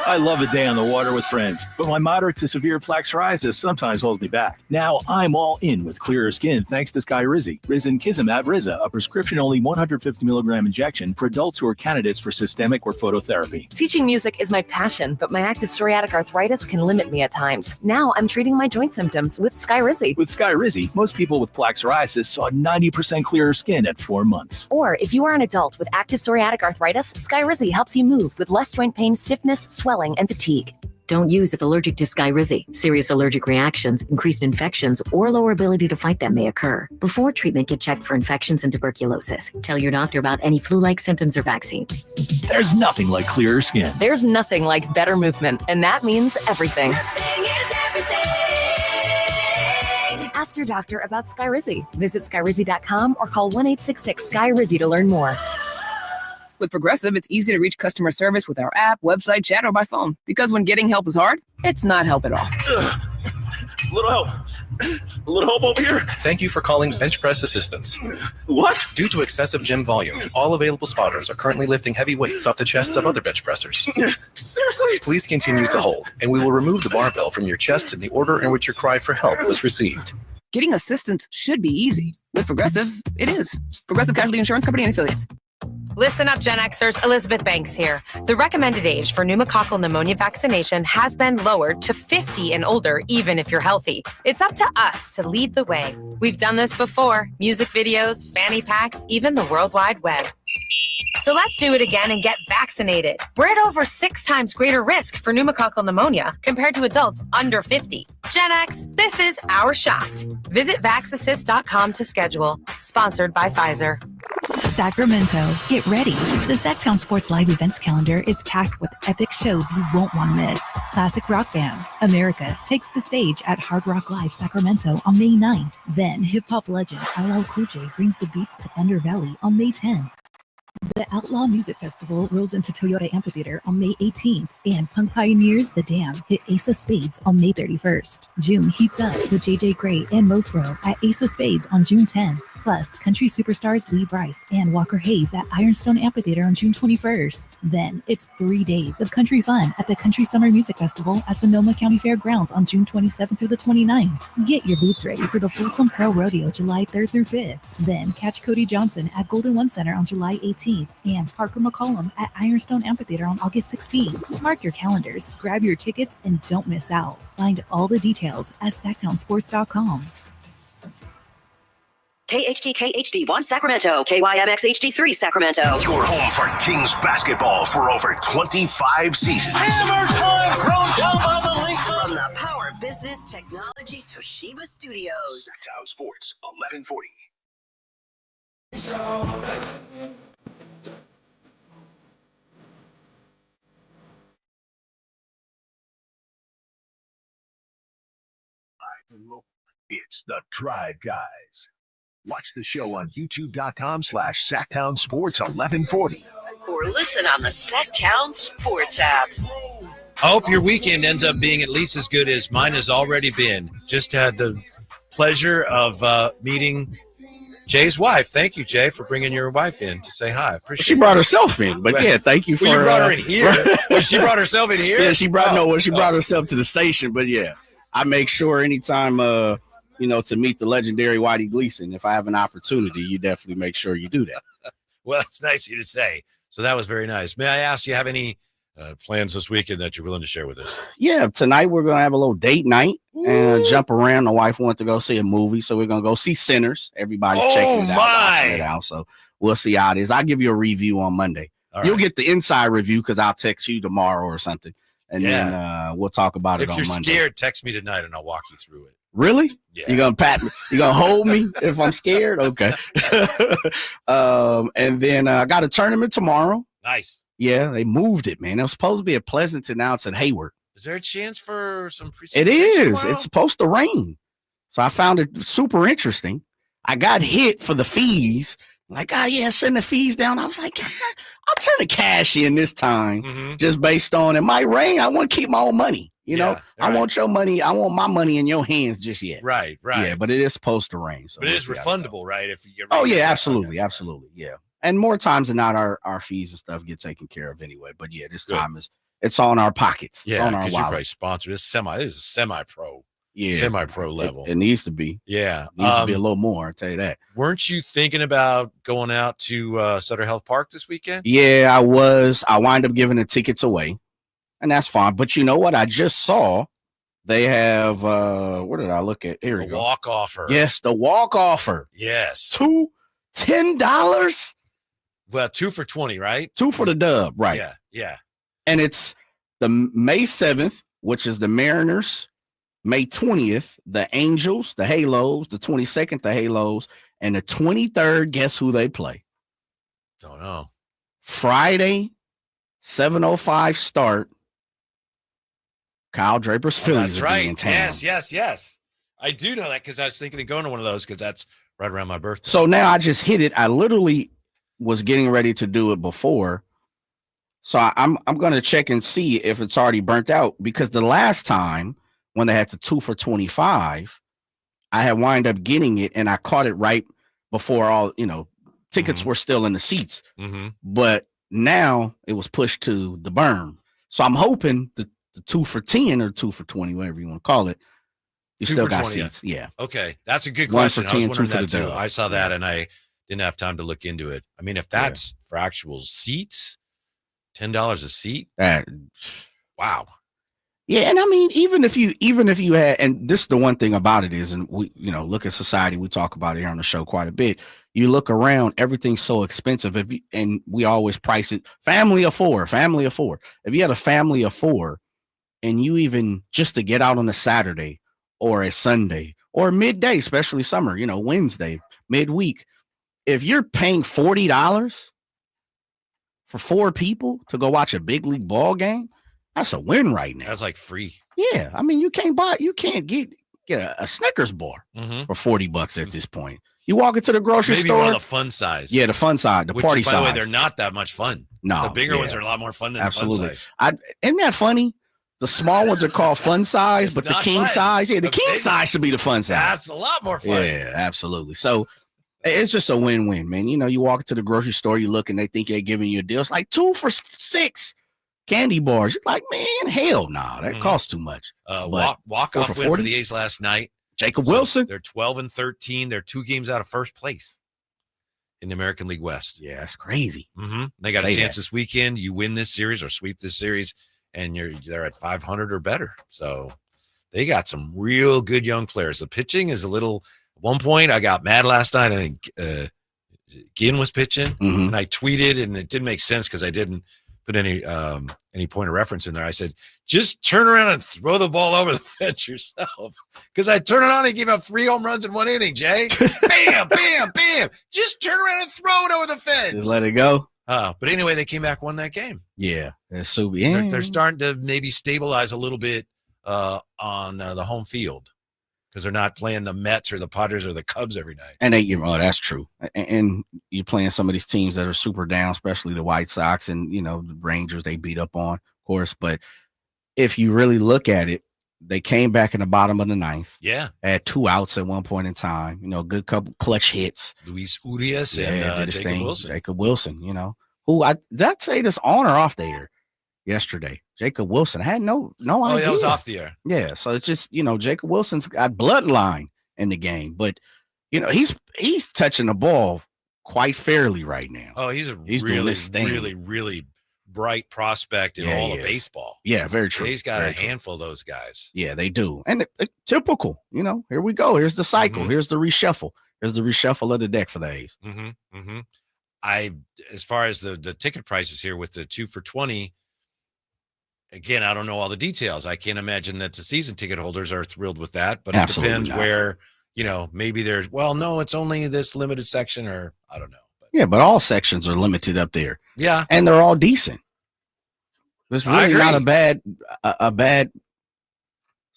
I love a day on the water with friends, but my moderate to severe plaque psoriasis sometimes holds me back. Now I'm all in with clearer skin thanks to Skyrizi. Risankizumab Riza, a prescription-only 150 milligram injection for adults who are candidates for systemic or phototherapy. Teaching music is my passion, but my active psoriatic arthritis can limit me at times. Now I'm treating my joint symptoms with Skyrizi. With Skyrizi, most people with plaque psoriasis saw 90% clearer skin at 4 months. Or if you are an adult with active psoriatic arthritis, Skyrizi helps you move with less joint pain, stiffness, swelling, and fatigue. Don't use if allergic to Skyrizi. Serious allergic reactions, increased infections, or lower ability to fight them may occur. Before treatment, get checked for infections and tuberculosis. Tell your doctor about any flu-like symptoms or vaccines. There's nothing like clearer skin. There's nothing like better movement, and that means everything. Ask your doctor about Skyrizi. Visit Skyrizi.com or call 1-866-SKYRIZI to learn more. With Progressive, it's easy to reach customer service with our app, website, chat, or by phone. Because when getting help is hard, it's not help at all. A little help. A little help over here. Thank you for calling Bench Press Assistance. What? Due to excessive gym volume, all available spotters are currently lifting heavy weights off the chests of other bench pressers. Seriously? Please continue to hold, and we will remove the barbell from your chest in the order in which your cry for help was received. Getting assistance should be easy. With Progressive, it is. Progressive Casualty Insurance Company and Affiliates. Listen up, Gen Xers. Elizabeth Banks here. The recommended age for pneumococcal pneumonia vaccination has been lowered to 50 and older, even if you're healthy. It's up to us to lead the way. We've done this before. Music videos, fanny packs, even the World Wide Web. So let's do it again and get vaccinated. We're at over 6 times greater risk for pneumococcal pneumonia compared to adults under 50. Gen X, this is our shot. Visit vaxassist.com to schedule. Sponsored by Pfizer. Sacramento, get ready. The Sacktown Sports Live events calendar is packed with epic shows you won't want to miss. Classic rock bands, America takes the stage at Hard Rock Live Sacramento on May 9th. Then hip-hop legend LL Cool J brings the beats to Thunder Valley on May 10th. The Outlaw Music Festival rolls into Toyota Amphitheater on May 18th, and punk pioneers The Dam hit Ace of Spades on May 31st. June heats up with JJ Gray and Mofro at Ace of Spades on June 10th. Plus, country superstars Lee Brice and Walker Hayes at Ironstone Amphitheater on June 21st. Then, it's 3 days of country fun at the Country Summer Music Festival at Sonoma County Fairgrounds on June 27th through the 29th. Get your boots ready for the Folsom Pro Rodeo July 3rd through 5th. Then, catch Cody Johnson at Golden One Center on July 18th and Parker McCollum at Ironstone Amphitheater on August 16th. Mark your calendars, grab your tickets, and don't miss out. Find all the details at sacktownsports.com. KHTK HD1 Sacramento, KYMX HD3 Sacramento. Your home for Kings basketball for over 25 seasons. Hammer time thrown down by the league. From the Power Business Technology Toshiba Studios. Sacktown Sports, 1140. It's the Drive Guys. Watch the show on youtube.com/Sacktown Sports 1140. Or listen on the Sacktown Sports app. I hope your weekend ends up being at least as good as mine has already been. Just had the pleasure of meeting Jay's wife. Thank you, Jay, for bringing your wife in to say hi. Appreciate She brought herself in, but yeah, thank you for. Well, you brought her in here. Well, she brought herself in here. Yeah, she brought she brought herself to the station. But yeah, I make sure anytime to meet the legendary Whitey Gleason, if I have an opportunity, you definitely make sure you do that. Well, that's nice of you to say. So that was very nice. May I ask, do you have any plans this weekend that you're willing to share with us? Yeah, tonight we're going to have a little date night and jump around. My wife wanted to go see a movie, so we're going to go see Sinners. Everybody's checking it out, watching it out. So we'll see how it is. I'll give you a review on Monday. You'll get the inside review because I'll text you tomorrow or something. And then we'll talk about it on Monday. If you're scared, text me tonight and I'll walk you through it. Really? Yeah. You gonna pat me? You gonna hold me if I'm scared? Okay. And then I got a tournament tomorrow. Nice. Yeah, they moved it, man. It was supposed to be at Pleasanton. Now it's at Hayward. Is there a chance for some It precipitation is. tomorrow? It's supposed to rain. So I found it super interesting. I got hit for the fees. Like, oh, yeah, send the fees down. I was like, I'll turn the cash in this time just based on it might rain. I want to keep my own money. You know, I want your money. I want my money in your hands just yet. Right. Yeah, but it is supposed to rain. So But it is refundable, right? If you get Oh, yeah, absolutely. Absolutely. Yeah. And more times than not, our fees and stuff get taken care of anyway. But yeah, this time it's on our pockets. It's Yeah, on our because you're wallet. probably sponsored. This is semi-pro. Yeah. Semi-pro level. It needs to be. Yeah. It needs to be a little more, I'll tell you that. Weren't you thinking about going out to Sutter Health Park this weekend? Yeah, I was. I wind up giving the tickets away, and that's fine. But you know what? I just saw they have what did I look at? Here we go. Walk offer. Yes, the walk offer. Yes. $10. Well, 2 for $20, right? 2 for the dub, right? Yeah. Yeah. And it's the May 7th, which is the Mariners. May 20th, the Angels, the Halos. The 22nd, the Halos. And the 23rd, guess who they play? Don't know. Friday, 7:05 start. Kyle Draper's Phillies That's are right. in town. Yes. I do know that because I was thinking of going to one of those because that's right around my birthday. So now I just hit it. I literally was getting ready to do it before. So I'm going to check and see if it's already burnt out, because the last time when they had the 2 for $25, I had wind up getting it and I caught it right before all, tickets were still in the seats. But now it was pushed to the berm. So I'm hoping the 2 for 10 or 2 for 20, whatever you want to call it, you 2 still for got 20, seats. Yeah. Okay. That's a good 1 for question. I was 10, wondering 2 for that the too. dub. I saw that and I didn't have time to look into it. I mean, if that's for actual seats, $10 a seat. Wow. Yeah, and I mean, even if you had, and this is the one thing about it is, and we, look at society, we talk about it here on the show quite a bit. You look around, everything's so expensive. And we always price it family of four. If you had a family of 4 and you even just to get out on a Saturday or a Sunday or midday, especially summer, Wednesday, midweek, if you're paying $40 for 4 people to go watch a big league ball game, that's a win right now. That's like free. Yeah. I mean, you can't get a Snickers bar for $40 at this point. You walk into the grocery Maybe store. one of the fun size. Yeah, the fun side, the Which, party by size. the way, they're not that much fun. No, the bigger yeah. ones are a lot more fun than Absolutely. the fun size. Isn't that funny? The small ones are called fun size, but the not king fun. size, the king big- size should be the fun size. That's a lot more fun. Yeah, absolutely. So it's just a win-win, man. You walk into the grocery store, you look, and they think they're giving you a deal. It's like 2 for $6 candy bars. You're like, man, hell no, that costs too much. Walk-off 4 for win for 40? the A's last night. Jacob Wilson. They're 12-13. They're 2 games out of first place in the American League West. Yeah, that's crazy. They got Say a chance that. this weekend. You win this series or sweep this series, and they're at 500 or better. So they got some real good young players. The pitching is a little. At one point, I got mad last night. I think Ginn was pitching, and I tweeted, and it didn't make sense because I didn't put any point of reference in there. I said, just turn around and throw the ball over the fence yourself. Because I turned it on and gave up 3 home runs in 1 inning, Jay. Bam, bam, bam. Just turn around and throw it over the fence. Just let it go. But anyway, they came back, won that game. Yeah, that's so. Yeah. They're starting to maybe stabilize a little bit on the home field because they're not playing the Mets or the Padres or the Cubs every night. And that's true. And you're playing some of these teams that are super down, especially the White Sox and, the Rangers they beat up on, of course. But if you really look at it, they came back in the bottom of the 9th. Yeah. Had 2 outs at one point in time, good couple clutch hits. Luis Urias and Jacob Wilson. Who did I say this on or off the air yesterday? Jacob Wilson. I had no idea. Oh, that was off the air. Yeah. So it's just, Jacob Wilson's got bloodline in the game, but he's touching the ball quite fairly right now. Oh, he's doing really, his thing. really, really bright prospect in all of baseball. Yeah, very true. He's got Very a true. handful of those guys. Yeah, they do. And typical, here we go. Here's the cycle. Here's the reshuffle. Here's the reshuffle of the deck for the A's. As far as the ticket prices here with the 2 for $20, again, I don't know all the details. I can't imagine that the season ticket holders are thrilled with that, but Absolutely it depends not. where, maybe there's, no, it's only this limited section or I don't know. Yeah, but all sections are limited up there. Yeah. And they're all decent. It's really not a bad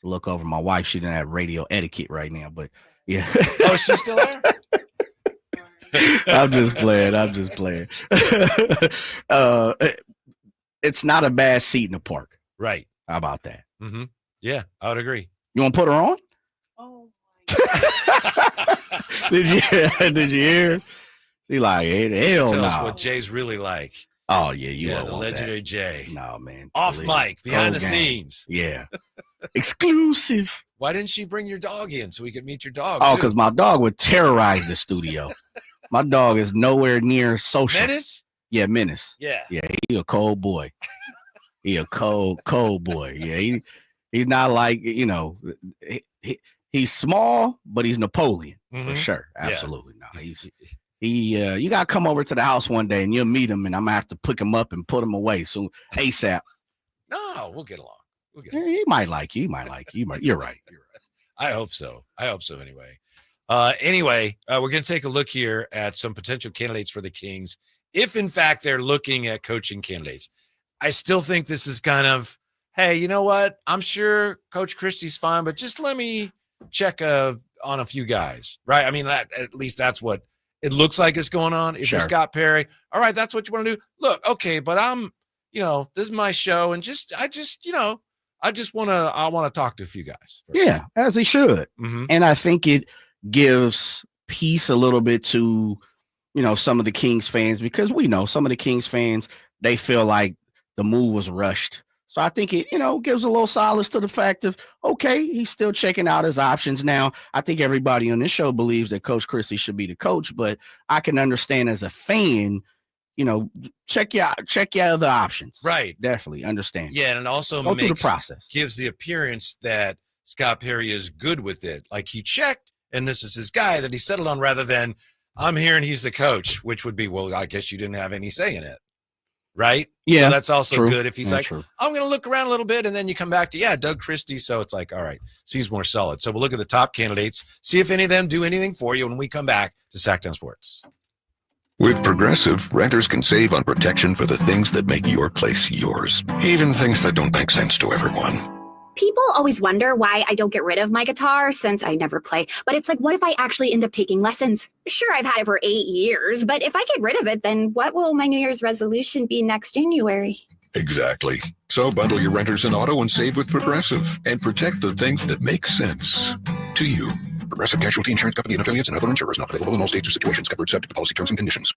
look over my wife. She didn't have radio etiquette right now, but yeah. Oh, she's still there? I'm just playing. It's not a bad seat in the park. Right. How about that? Mm-hmm. Yeah, I would agree. You want to put her on? Oh, Did you hear? She like, hey, hell Tell no. us what Jay's really like. Oh yeah, you yeah, won't the want legendary that. Jay. No man, Off mic, behind the Game. scenes. Yeah, exclusive. Why didn't she bring your dog in so we could meat your dog? Oh, too? because my dog would terrorize the studio. My dog is nowhere near social. Menace? Yeah, Menace. Yeah. Yeah, he a cold boy. He a cold boy. Yeah, he's not like, he's small, but he's Napoleon for sure. Absolutely. Yeah. No, you gotta come over to the house one day and you'll meet him, and I'm gonna have to pick him up and put him away. So ASAP. No, we'll get along. He might like you. You're right. I hope so. Anyway. We're going to take a look here at some potential candidates for the Kings. If in fact they're looking at coaching candidates, I still think this is kind of, hey, you know what? I'm sure Coach Christie's fine, but just let me check on a few guys, right? I mean, at least that's what it looks like is going on. If you're Scott Perry, all right, that's what you want to do. Look, okay, but this is my show, and I want to talk to a few guys. Yeah, as he should. Mm-hmm. And I think it gives peace a little bit to, some of the Kings fans, because we know some of the Kings fans, they feel like the move was rushed. So I think it, gives a little solace to the fact of, okay, he's still checking out his options. Now, I think everybody on this show believes that Coach Christie should be the coach, but I can understand as a fan, check your other options. Right. Definitely understand. Yeah. And it also go through the process. Gives the appearance that Scott Perry is good with it. Like he checked and this is his guy that he settled on, rather than I'm hearing he's the coach, which would be, well, I guess you didn't have any say in it. Right. Yeah. So that's also true. good. If he's True. I'm going to look around a little bit, and then you come back to, Doug Christie. So it's like, all right, seems more solid. So we'll look at the top candidates, see if any of them do anything for you when we come back to Sacktown Sports. With Progressive, renters can save on protection for the things that make your place yours, even things that don't make sense to everyone. People always wonder why I don't get rid of my guitar since I never play. But it's like, what if I actually end up taking lessons? Sure, I've had it for 8 years, but if I get rid of it, then what will my New Year's resolution be next January? Exactly. So bundle your renters and auto and save with Progressive and protect the things that make sense to you. Progressive Casualty Insurance Company and affiliates and other insurers not available in all states or situations. Covered subject to policy terms and conditions.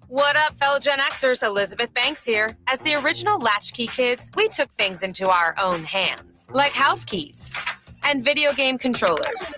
What up, fellow Gen Xers? Elizabeth Banks here. As the original latchkey kids, we took things into our own hands, like house keys and video game controllers.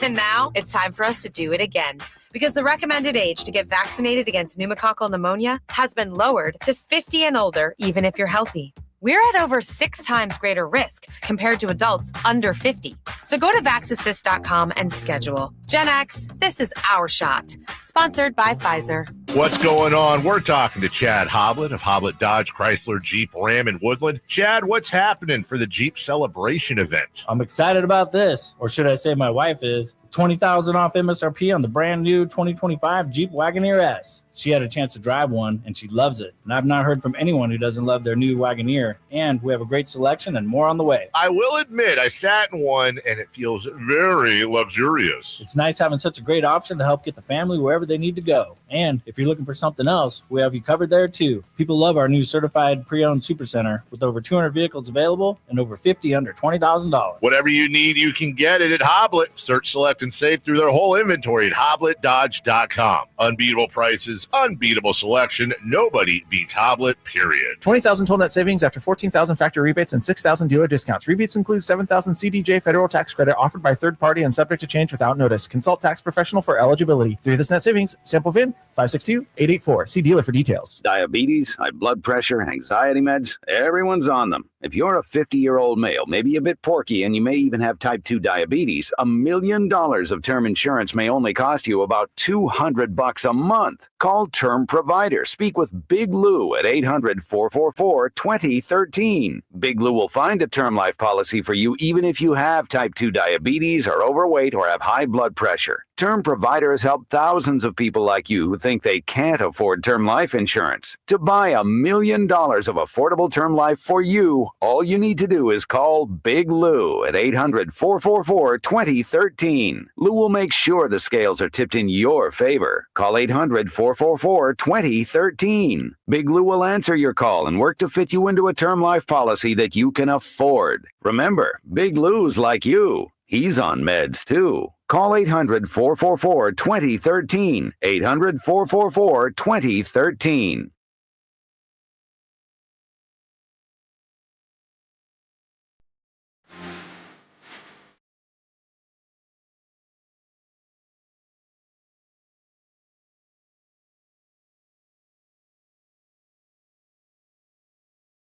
And now it's time for us to do it again, because the recommended age to get vaccinated against pneumococcal pneumonia has been lowered to 50 and older, even if you're healthy. We're at over 6 times greater risk compared to adults under 50. So go to vaxassist.com and schedule. Gen X, this is our shot. Sponsored by Pfizer. What's going on? We're talking to Chad Hoblet of Hoblet Dodge Chrysler Jeep Ram in Woodland. Chad, what's happening for the Jeep Celebration event? I'm excited about this, or should I say my wife is. $20,000 off MSRP on the brand new 2025 Jeep Wagoneer S. She had a chance to drive one, and she loves it. And I've not heard from anyone who doesn't love their new Wagoneer. And we have a great selection and more on the way. I will admit, I sat in one, and it feels very luxurious. It's nice having such a great option to help get the family wherever they need to go. And if you're looking for something else, we have you covered there, too. People love our new certified pre-owned supercenter with over 200 vehicles available and over 50 under $20,000. Whatever you need, you can get it at Hoblet. Search, select, and save through their whole inventory at HobletDodge.com. Unbeatable prices, unbeatable selection. Nobody beats Hoblet, period. 20,000 total net savings after 14,000 factory rebates and 6,000 dealer discounts. Rebates include 7,000 CDJ federal tax credit offered by third party and subject to change without notice. Consult tax professional for eligibility. Through this net savings, sample VIN 562-884. See dealer for details. Diabetes, high blood pressure, anxiety meds, everyone's on them. If you're a 50-year-old male, maybe a bit porky, and you may even have type 2 diabetes, $1 million of term insurance may only cost you about $200 a month. Call Term Provider. Speak with Big Lou at 800-444-2013. Big Lou will find a term life policy for you even if you have type 2 diabetes, are overweight, or have high blood pressure. Term Provider has helped thousands of people like you who think they can't afford term life insurance. To buy $1 million of affordable term life for you, all you need to do is call Big Lou at 800-444-2013. Lou will make sure the scales are tipped in your favor. Call 800-444-2013. Big Lou will answer your call and work to fit you into a term life policy that you can afford. Remember, Big Lou's like you. He's on meds too. Call 800-444-2013. 800-444-2013.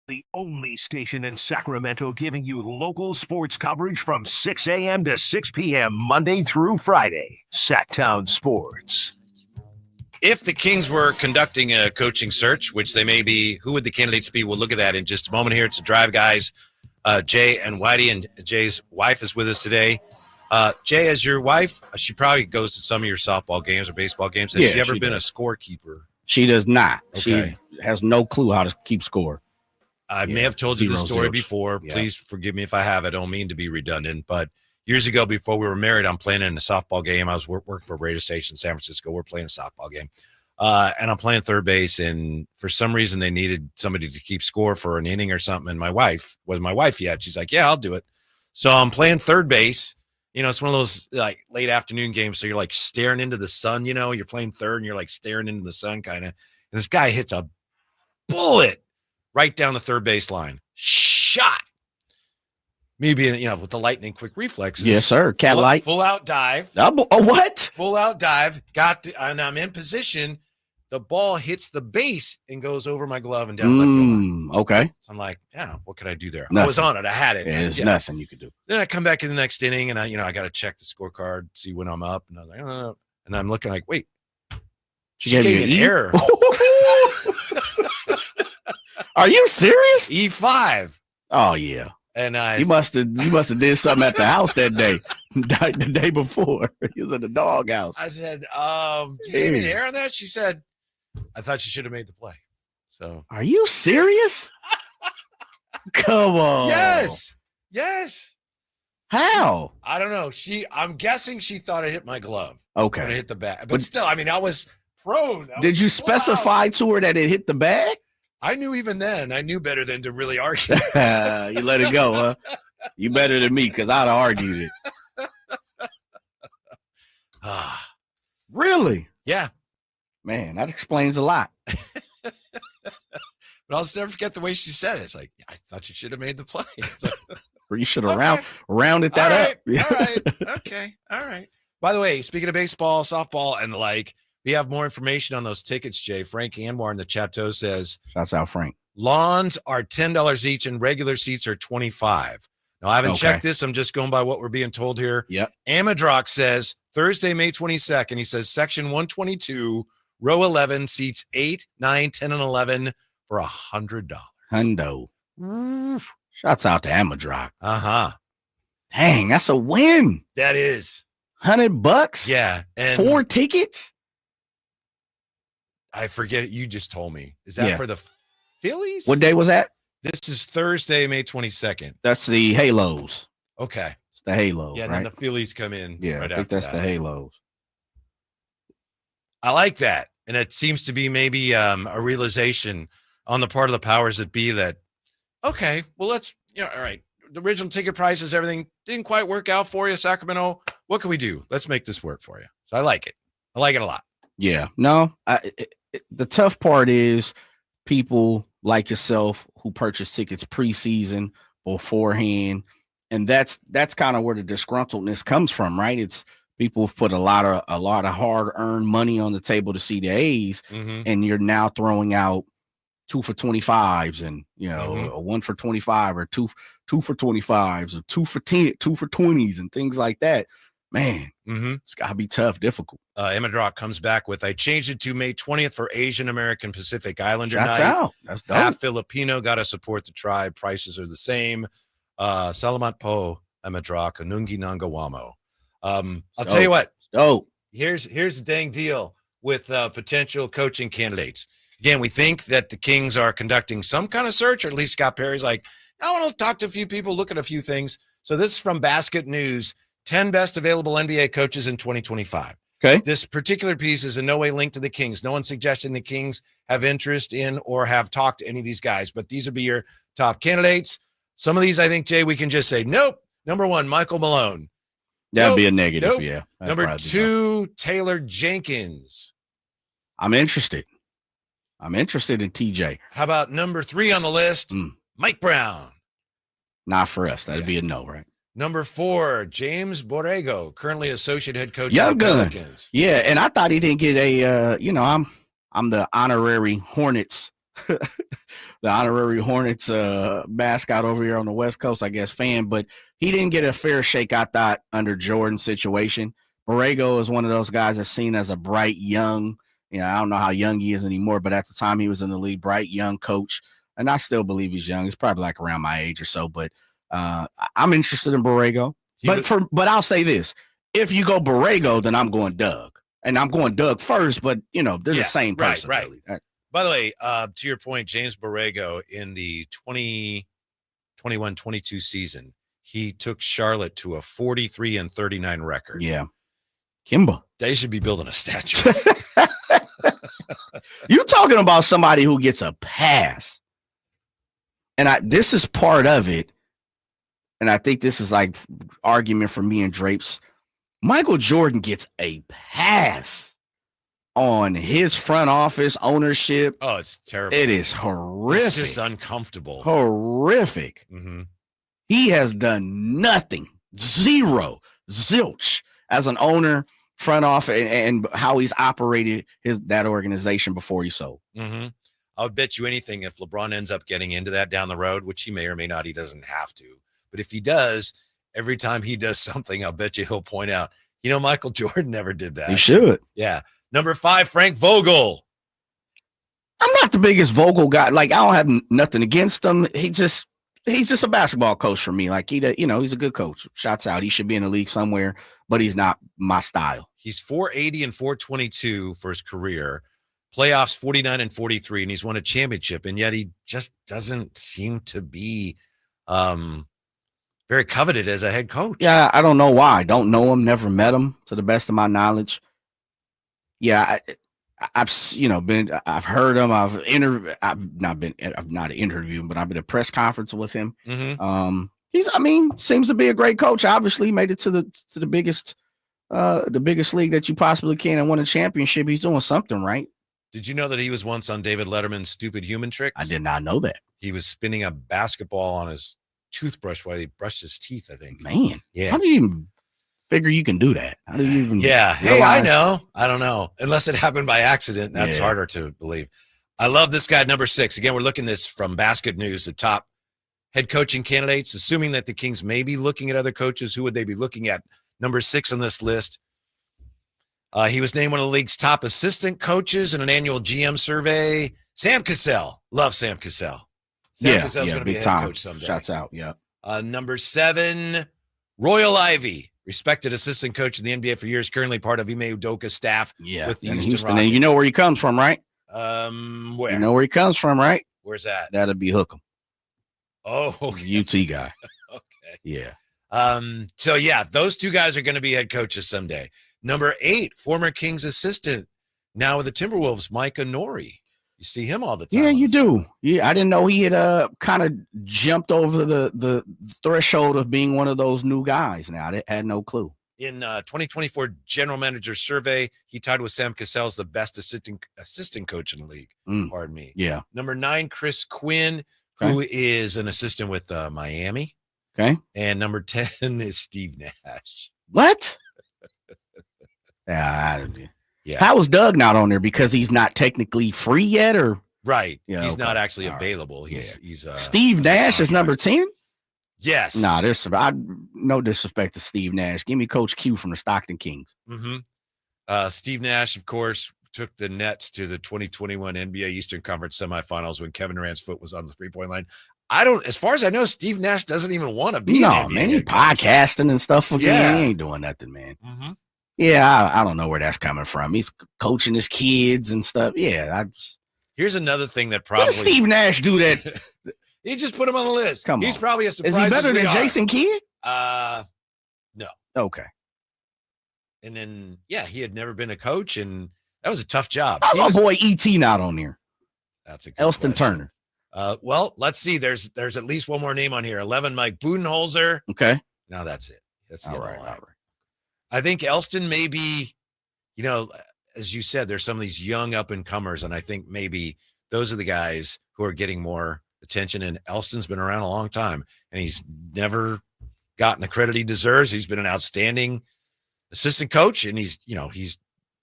The only station in Sacramento giving you local sports coverage from 6 a.m. to 6 p.m. Monday through Friday. Sacktown Sports. If the Kings were conducting a coaching search, which they may be, who would the candidates be? We'll look at that in just a moment here. It's a drive, guys. Jay and Whitey, and Jay's wife is with us today. Jay, as your wife, she probably goes to some of your softball games or baseball games. Has she ever been a scorekeeper? She does not. Okay. She has no clue how to keep score. I may have told you this story before. Yeah. Please forgive me if I have. I don't mean to be redundant, but years ago, before we were married, I'm playing in a softball game. I was working for a radio station in San Francisco. We're playing a softball game, and I'm playing third base. And for some reason, they needed somebody to keep score for an inning or something. And my wife wasn't my wife yet. She's like, "Yeah, I'll do it." So I'm playing third base. You know, it's one of those like late afternoon games. So you're like staring into the sun. You know, you're playing third, and you're like staring into the sun, kind of. And this guy hits a bullet right down the third base line. Shot. Me being, you know, with the lightning quick reflexes. Yes, sir. Cat light. Full out dive. What? Full out dive. And I'm in position. The ball hits the base and goes over my glove and down left field. Okay. So I'm like, yeah, what could I do there? Nothing. I was on it. I had it. Yeah, there's nothing you could do. Then I come back in the next inning and I got to check the scorecard, see when I'm up. And I was like, oh. And I'm looking like, wait. She gave me an error. Are you serious? E5. Oh yeah. And you must have did something at the house that day, the day before. He was at the doghouse. I said, you gave me an error on that? She said, I thought she should have made the play. So are you serious? Come on. Yes. How? I don't know. I'm guessing she thought it hit my glove. Okay. When it hit the bat. But still, I mean, I was prone. Did you specify to her that it hit the bag? I knew even then. I knew better than to really argue. You let it go, huh? You better than me because I'd have argued it. Really? Yeah. Man, that explains a lot. But I'll just never forget the way she said it. It's like, I thought you should have made the play. Or you should have rounded that up. All right. Okay. All right. By the way, speaking of baseball, softball, and the like, we have more information on those tickets, Jay. Frank Anwar in the Chateau says, shouts out, Frank. Lawns are $10 each and regular seats are $25. Now, I haven't checked this. I'm just going by what we're being told here. Yep. Amadrock says Thursday, May 22nd. He says section 122, row 11, seats 8, 9, 10, and 11 for $100. Hundo. Shouts out to Amadrock. Uh-huh. Dang, that's a win. That is. $100? Yeah. And 4 tickets? I forget it. You just told me. Is that for the Phillies? What day was that? This is Thursday, May 22nd. That's the Halos. Okay. It's the Halos. Yeah, and right? then the Phillies come in. Yeah, right I think that's the Halos. I like that. And it seems to be maybe a realization on the part of the powers that be that, okay, well, let's, all right, the original ticket prices, everything didn't quite work out for you, Sacramento. What can we do? Let's make this work for you. So I like it. I like it a lot. Yeah. No, the tough part is people like yourself who purchase tickets preseason beforehand. And that's kind of where the disgruntledness comes from, right? It's people have put a lot of hard-earned money on the table to see the A's, and you're now throwing out 2 for 25s and a 1 for 25 or two for 25s or 2 for 10, 2 for 20s and things like that. Man, it's gotta be tough, difficult. Amadrock comes back with, I changed it to May 20th for Asian American Pacific Islander That's night. out. That's dope. Half Filipino, got to support the tribe. Prices are the same. Salamat po, Amadrock, Anungi Nangawamo. I'll tell you what. Dope. here's the dang deal with potential coaching candidates. Again, we think that the Kings are conducting some kind of search, or at least Scott Perry's like, I want to talk to a few people, look at a few things. So this is from Basket News, 10 best available NBA coaches in 2025. Okay. This particular piece is in no way linked to the Kings. No one's suggesting the Kings have interest in or have talked to any of these guys, but these would be your top candidates. Some of these, I think, Jay, we can just say, nope. Number 1, Michael Malone. That'd be a negative, nope. yeah. Number 2, Taylor Jenkins. I'm interested in TJ. How about number 3 on the list? Mike Brown. Not for us. That'd be a no, right? Number 4, James Borrego, currently associate head coach Young of the gun. Pelicans. Yeah, and I thought he didn't get a I'm the honorary Hornets the honorary Hornets mascot over here on the West Coast, I guess, fan, but he didn't get a fair shake, I thought, under Jordan's situation. Borrego is one of those guys that's seen as a bright, young, I don't know how young he is anymore, but at the time he was in the league, bright, young coach. And I still believe he's young. He's probably like around my age or so, but I'm interested in Borrego. But I'll say this. If you go Borrego, then I'm going Doug. And I'm going Doug first, but, they're the same person. Right. Really. By the way, to your point, James Borrego in the 2021-22 season, he took Charlotte to a 43-39 record. Yeah. Kimba. They should be building a statue. You talking about somebody who gets a pass. And this is part of it. And I think this is like argument for me and Drapes. Michael Jordan gets a pass on his front office ownership. Oh, it's terrible. It is horrific. It's just uncomfortable. Horrific. Mm-hmm. He has done nothing, zero, zilch as an owner, front office, and how he's operated that organization before he sold. Mm-hmm. I would bet you anything if LeBron ends up getting into that down the road, which he may or may not, he doesn't have to. But if he does, every time he does something, I'll bet you he'll point out, Michael Jordan never did that. He should. Yeah. Number 5, Frank Vogel. I'm not the biggest Vogel guy. Like, I don't have nothing against him. He's just a basketball coach for me. Like, he's a good coach. Shots out. He should be in the league somewhere, but he's not my style. He's 480 and 422 for his career. Playoffs 49 and 43, and he's won a championship, and yet he just doesn't seem to be very coveted as a head coach. Yeah, I don't know why. I don't know him, never met him, to the best of my knowledge. Yeah, I've heard him. I've not interviewed him, but I've been at a press conference with him. Mm-hmm. Seems to be a great coach. Obviously, made it to the biggest league that you possibly can and won a championship. He's doing something right. Did you know that he was once on David Letterman's Stupid Human Tricks? I did not know that. He was spinning a basketball on his toothbrush while he brushed his teeth, I think. Man, yeah. How do you even figure you can do that? How do you even? Yeah. Hey, I know. I don't know. Unless it happened by accident. That's harder to believe. I love this guy, number 6. Again, we're looking at this from Basket News, the top head coaching candidates, assuming that the Kings may be looking at other coaches. Who would they be looking at? Number 6 on this list. He was named one of the league's top assistant coaches in an annual GM survey. Sam Cassell. Love Sam Cassell. Sam Cassell's going to be a head coach someday. Shouts out, yeah. Number 7, Royal Ivey, respected assistant coach in the NBA for years, currently part of Ime Udoka's staff with the Houston Rockets. And you know where he comes from, right? Where? You know where he comes from, right? Where's that? That'll be Hookem. Oh, okay. UT guy. Okay. Yeah. So yeah, those two guys are going to be head coaches someday. Number 8, former Kings assistant, now with the Timberwolves, Micah Nori. You see him all the time. Yeah, you do. Yeah, I didn't know he had kind of jumped over the threshold of being one of those new guys. Now I had no clue. In 2024 general manager survey, he tied with Sam Cassell as the best assistant coach in the league. Pardon me. Yeah. Number 9, Chris Quinn, who is an assistant with Miami. Okay. And number 10 is Steve Nash. What? Yeah. Yeah. How is Doug not on there? Because he's not technically free yet, or right? Yeah, he's okay. not actually All available. right. He's Steve Nash is number 10. Yes. Nah, no disrespect to Steve Nash. Give me Coach Q from the Stockton Kings. Mm-hmm. Steve Nash, of course, took the Nets to the 2021 NBA Eastern Conference semifinals when Kevin Durant's foot was on the 3-point line. As far as I know, Steve Nash doesn't even want to be. No, man, he podcasting and stuff. Again. Yeah. He ain't doing nothing, man. Mm-hmm. Yeah, I don't know where that's coming from. He's coaching his kids and stuff. Yeah, Here's another thing that What probably does Steve Nash do that? he just put him on the list. Come He's on. probably as surprised Is he better as we than are. Jason Kidd? No. Okay. And then he had never been a coach, and that was a tough job. How's my boy E.T. not on there? That's a good Elston question. Turner. Well, let's see. There's at least one more name on here. 11, Mike Budenholzer. Okay. No, that's it. That's the All other right. line. I think Elston maybe, as you said, there's some of these young up-and-comers, and I think maybe those are the guys who are getting more attention. And Elston's been around a long time, and he's never gotten the credit he deserves. He's been an outstanding assistant coach, and he's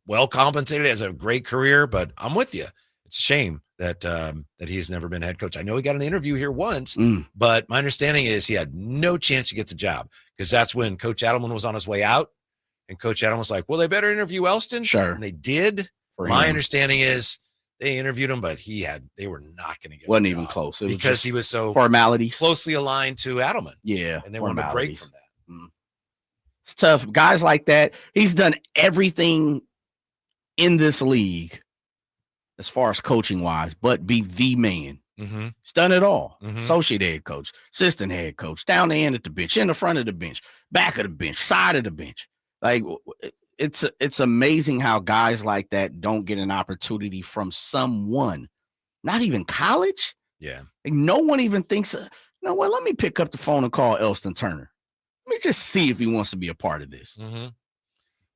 well compensated, has a great career. But I'm with you. It's a shame that he's never been head coach. I know he got an interview here once, but my understanding is he had no chance to get the job, because that's when Coach Adelman was on his way out, and Coach Adelman was like, well, they better interview Elston. Sure. And they did. For My him. understanding is they interviewed him, but they were not going to get Wasn't the even job close. It was because just he was so formalities. closely aligned to Adelman. Yeah. And they wanted to break formalities. from that. It's tough. Guys like that, he's done everything in this league as far as coaching wise, but be the man. Mm-hmm. He's done it all. Mhm. Associate head coach, assistant head coach, down the end at the bench, in the front of the bench, back of the bench, side of the bench. Like, it's amazing how guys like that don't get an opportunity from someone, not even college. Yeah. Like, no one even thinks, let me pick up the phone and call Elston Turner. Let me just see if he wants to be a part of this. Mm-hmm.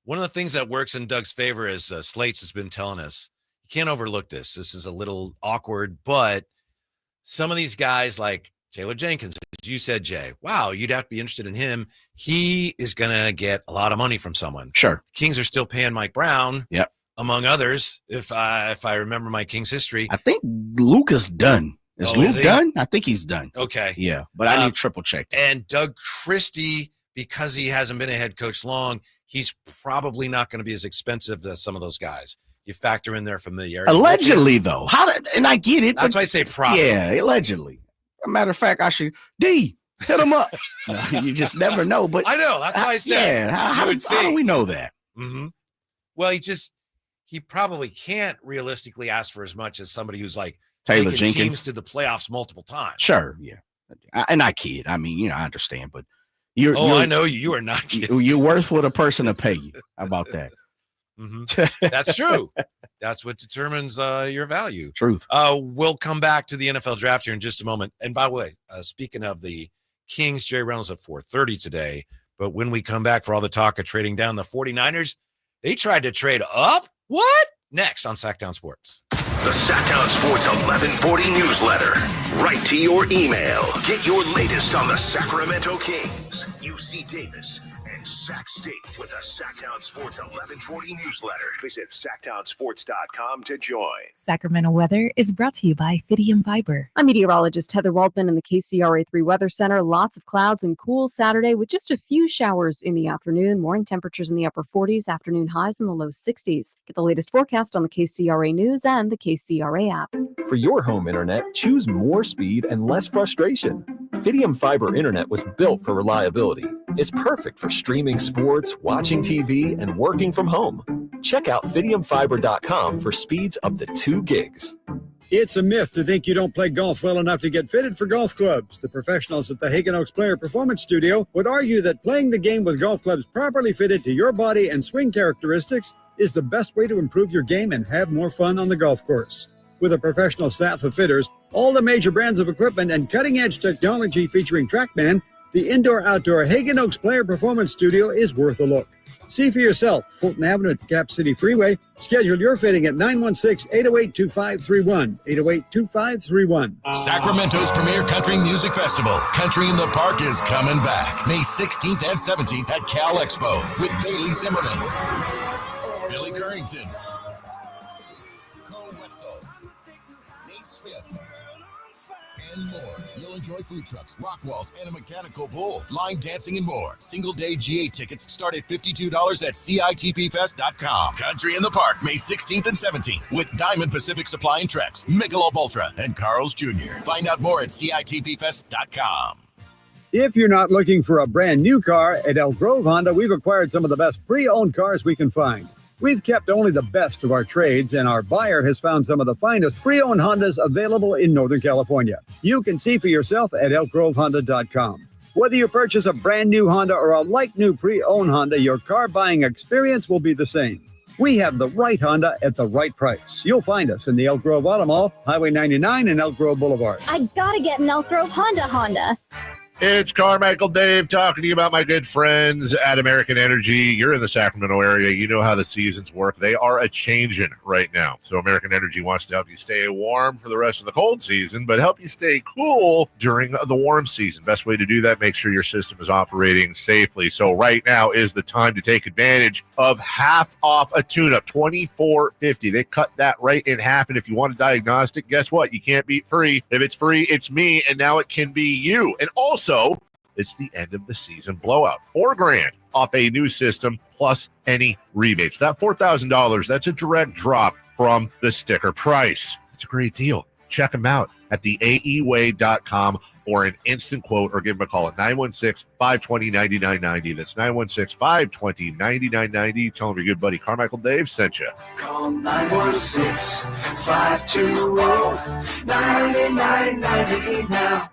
One of the things that works in Doug's favor is Slates has been telling us, you can't overlook this. This is a little awkward, but some of these guys like Taylor Jenkins, as you said, Jay, wow, you'd have to be interested in him. He is going to get a lot of money from someone. Sure. Kings are still paying Mike Brown, Yep. among others, if I remember my Kings history. I think Luke is done. Is Oh, Luke is he? done? I think he's done. Okay. Yeah, but I need to triple check that. And Doug Christie, because he hasn't been a head coach long, he's probably not going to be as expensive as some of those guys. You factor in their familiarity. Allegedly, though. And I get it. That's why I say probably. Yeah, allegedly. As a matter of fact, I should hit him up. No, you just never know. But I know. That's why I said. Yeah, how do we know that? Mm-hmm. Well, he probably can't realistically ask for as much as somebody who's like Taylor taken Jenkins teams to the playoffs multiple times. Sure, yeah. And I kid. I mean, I understand, but I know you. You are not kidding. You're worth what a person to pay you. How about that? Mm-hmm. That's true. That's what determines your value. Truth. We'll come back to the NFL draft here in just a moment. And by the way, speaking of the Kings, Jerry Reynolds at 4:30 today. But when we come back for all the talk of trading down, the 49ers, they tried to trade up? What? Next on Sacktown Sports. The Sacktown Sports 1140 newsletter. Right to your email. Get your latest on the Sacramento Kings, UC Davis, and Sac State with the Sacktown Sports 1140 newsletter. Visit SacktownSports.com to join. Sacramento weather is brought to you by Fidium Fiber. I'm meteorologist Heather Waldman in the KCRA3 Weather Center. Lots of clouds and cool Saturday with just a few showers in the afternoon. Morning temperatures in the upper 40s, afternoon highs in the low 60s. Get the latest forecast on the KCRA News and the KCRA app. For your home internet, choose more speed and less frustration. Fidium Fiber Internet was built for reliability. It's perfect for streaming sports, watching TV, and working from home. Check out FidiumFiber.com for speeds up to 2 gigs. It's a myth to think you don't play golf well enough to get fitted for golf clubs. The professionals at the Hagen Oaks Player Performance Studio would argue that playing the game with golf clubs properly fitted to your body and swing characteristics is the best way to improve your game and have more fun on the golf course. With a professional staff of fitters, all the major brands of equipment, and cutting-edge technology featuring TrackMan, the indoor-outdoor Hagen Oaks Player Performance Studio is worth a look. See for yourself, Fulton Avenue at the Cap City Freeway. Schedule your fitting at 916-808-2531, 808-2531. Sacramento's premier country music festival, Country in the Park, is coming back May 16th and 17th at Cal Expo with Bailey Zimmerman, Billy Currington, Cole Wetzel, Nate Smith, and more. You'll enjoy food trucks, rock walls, and a mechanical bull, line dancing, and more. Single-day GA tickets start at $52 at CITPFest.com. Country in the Park, May 16th and 17th with Diamond Pacific Supply and Trex, Mykel Ultra, and Carl's Jr. Find out more at CITPFest.com. If you're not looking for a brand new car, at Elk Grove Honda, we've acquired some of the best pre-owned cars we can find. We've kept only the best of our trades, and our buyer has found some of the finest pre-owned Hondas available in Northern California. You can see for yourself at elkgrovehonda.com. Whether you purchase a brand new Honda or a like-new pre-owned Honda, your car buying experience will be the same. We have the right Honda at the right price. You'll find us in the Elk Grove Auto Mall, Highway 99 and Elk Grove Boulevard. I gotta get an Elk Grove Honda. It's Carmichael Dave talking to you about my good friends at American Energy. You're in the Sacramento area. You know how the seasons work. They are a-changing right now. So American Energy wants to help you stay warm for the rest of the cold season, but help you stay cool during the warm season. Best way to do that, make sure your system is operating safely. So right now is the time to take advantage of half off a tune-up, $24.50. They cut that right in half, and if you want a diagnostic, guess what? You can't beat free. If it's free, it's me, and now it can be you. And also, it's the end of the season blowout. $4,000 off a new system plus any rebates. That $4,000, that's a direct drop from the sticker price. It's a great deal. Check them out at theaeway.com for an instant quote or give them a call at 916-520-9990. That's 916-520-9990. Tell them your good buddy Carmichael Dave sent you. Call 916-520-9990 now.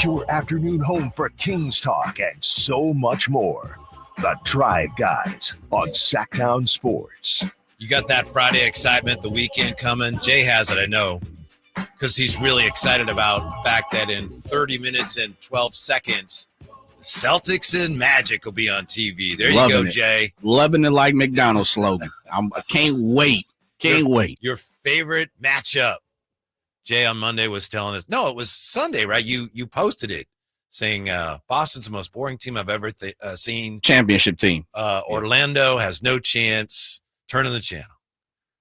Your afternoon home for Kings talk and so much more. The Drive Guys on Sacktown Sports. You got that Friday excitement, the weekend coming. Jay has it, I know, because he's really excited about the fact that in 30 minutes and 12 seconds, the Celtics and Magic will be on TV. There you go, Jay. Loving it like McDonald's slogan. I can't wait. Can't wait. Your favorite matchup. Jay on Monday was telling us, no, it was Sunday, right? You posted it saying Boston's the most boring team I've ever seen. Championship team. Orlando has no chance. Turning the channel.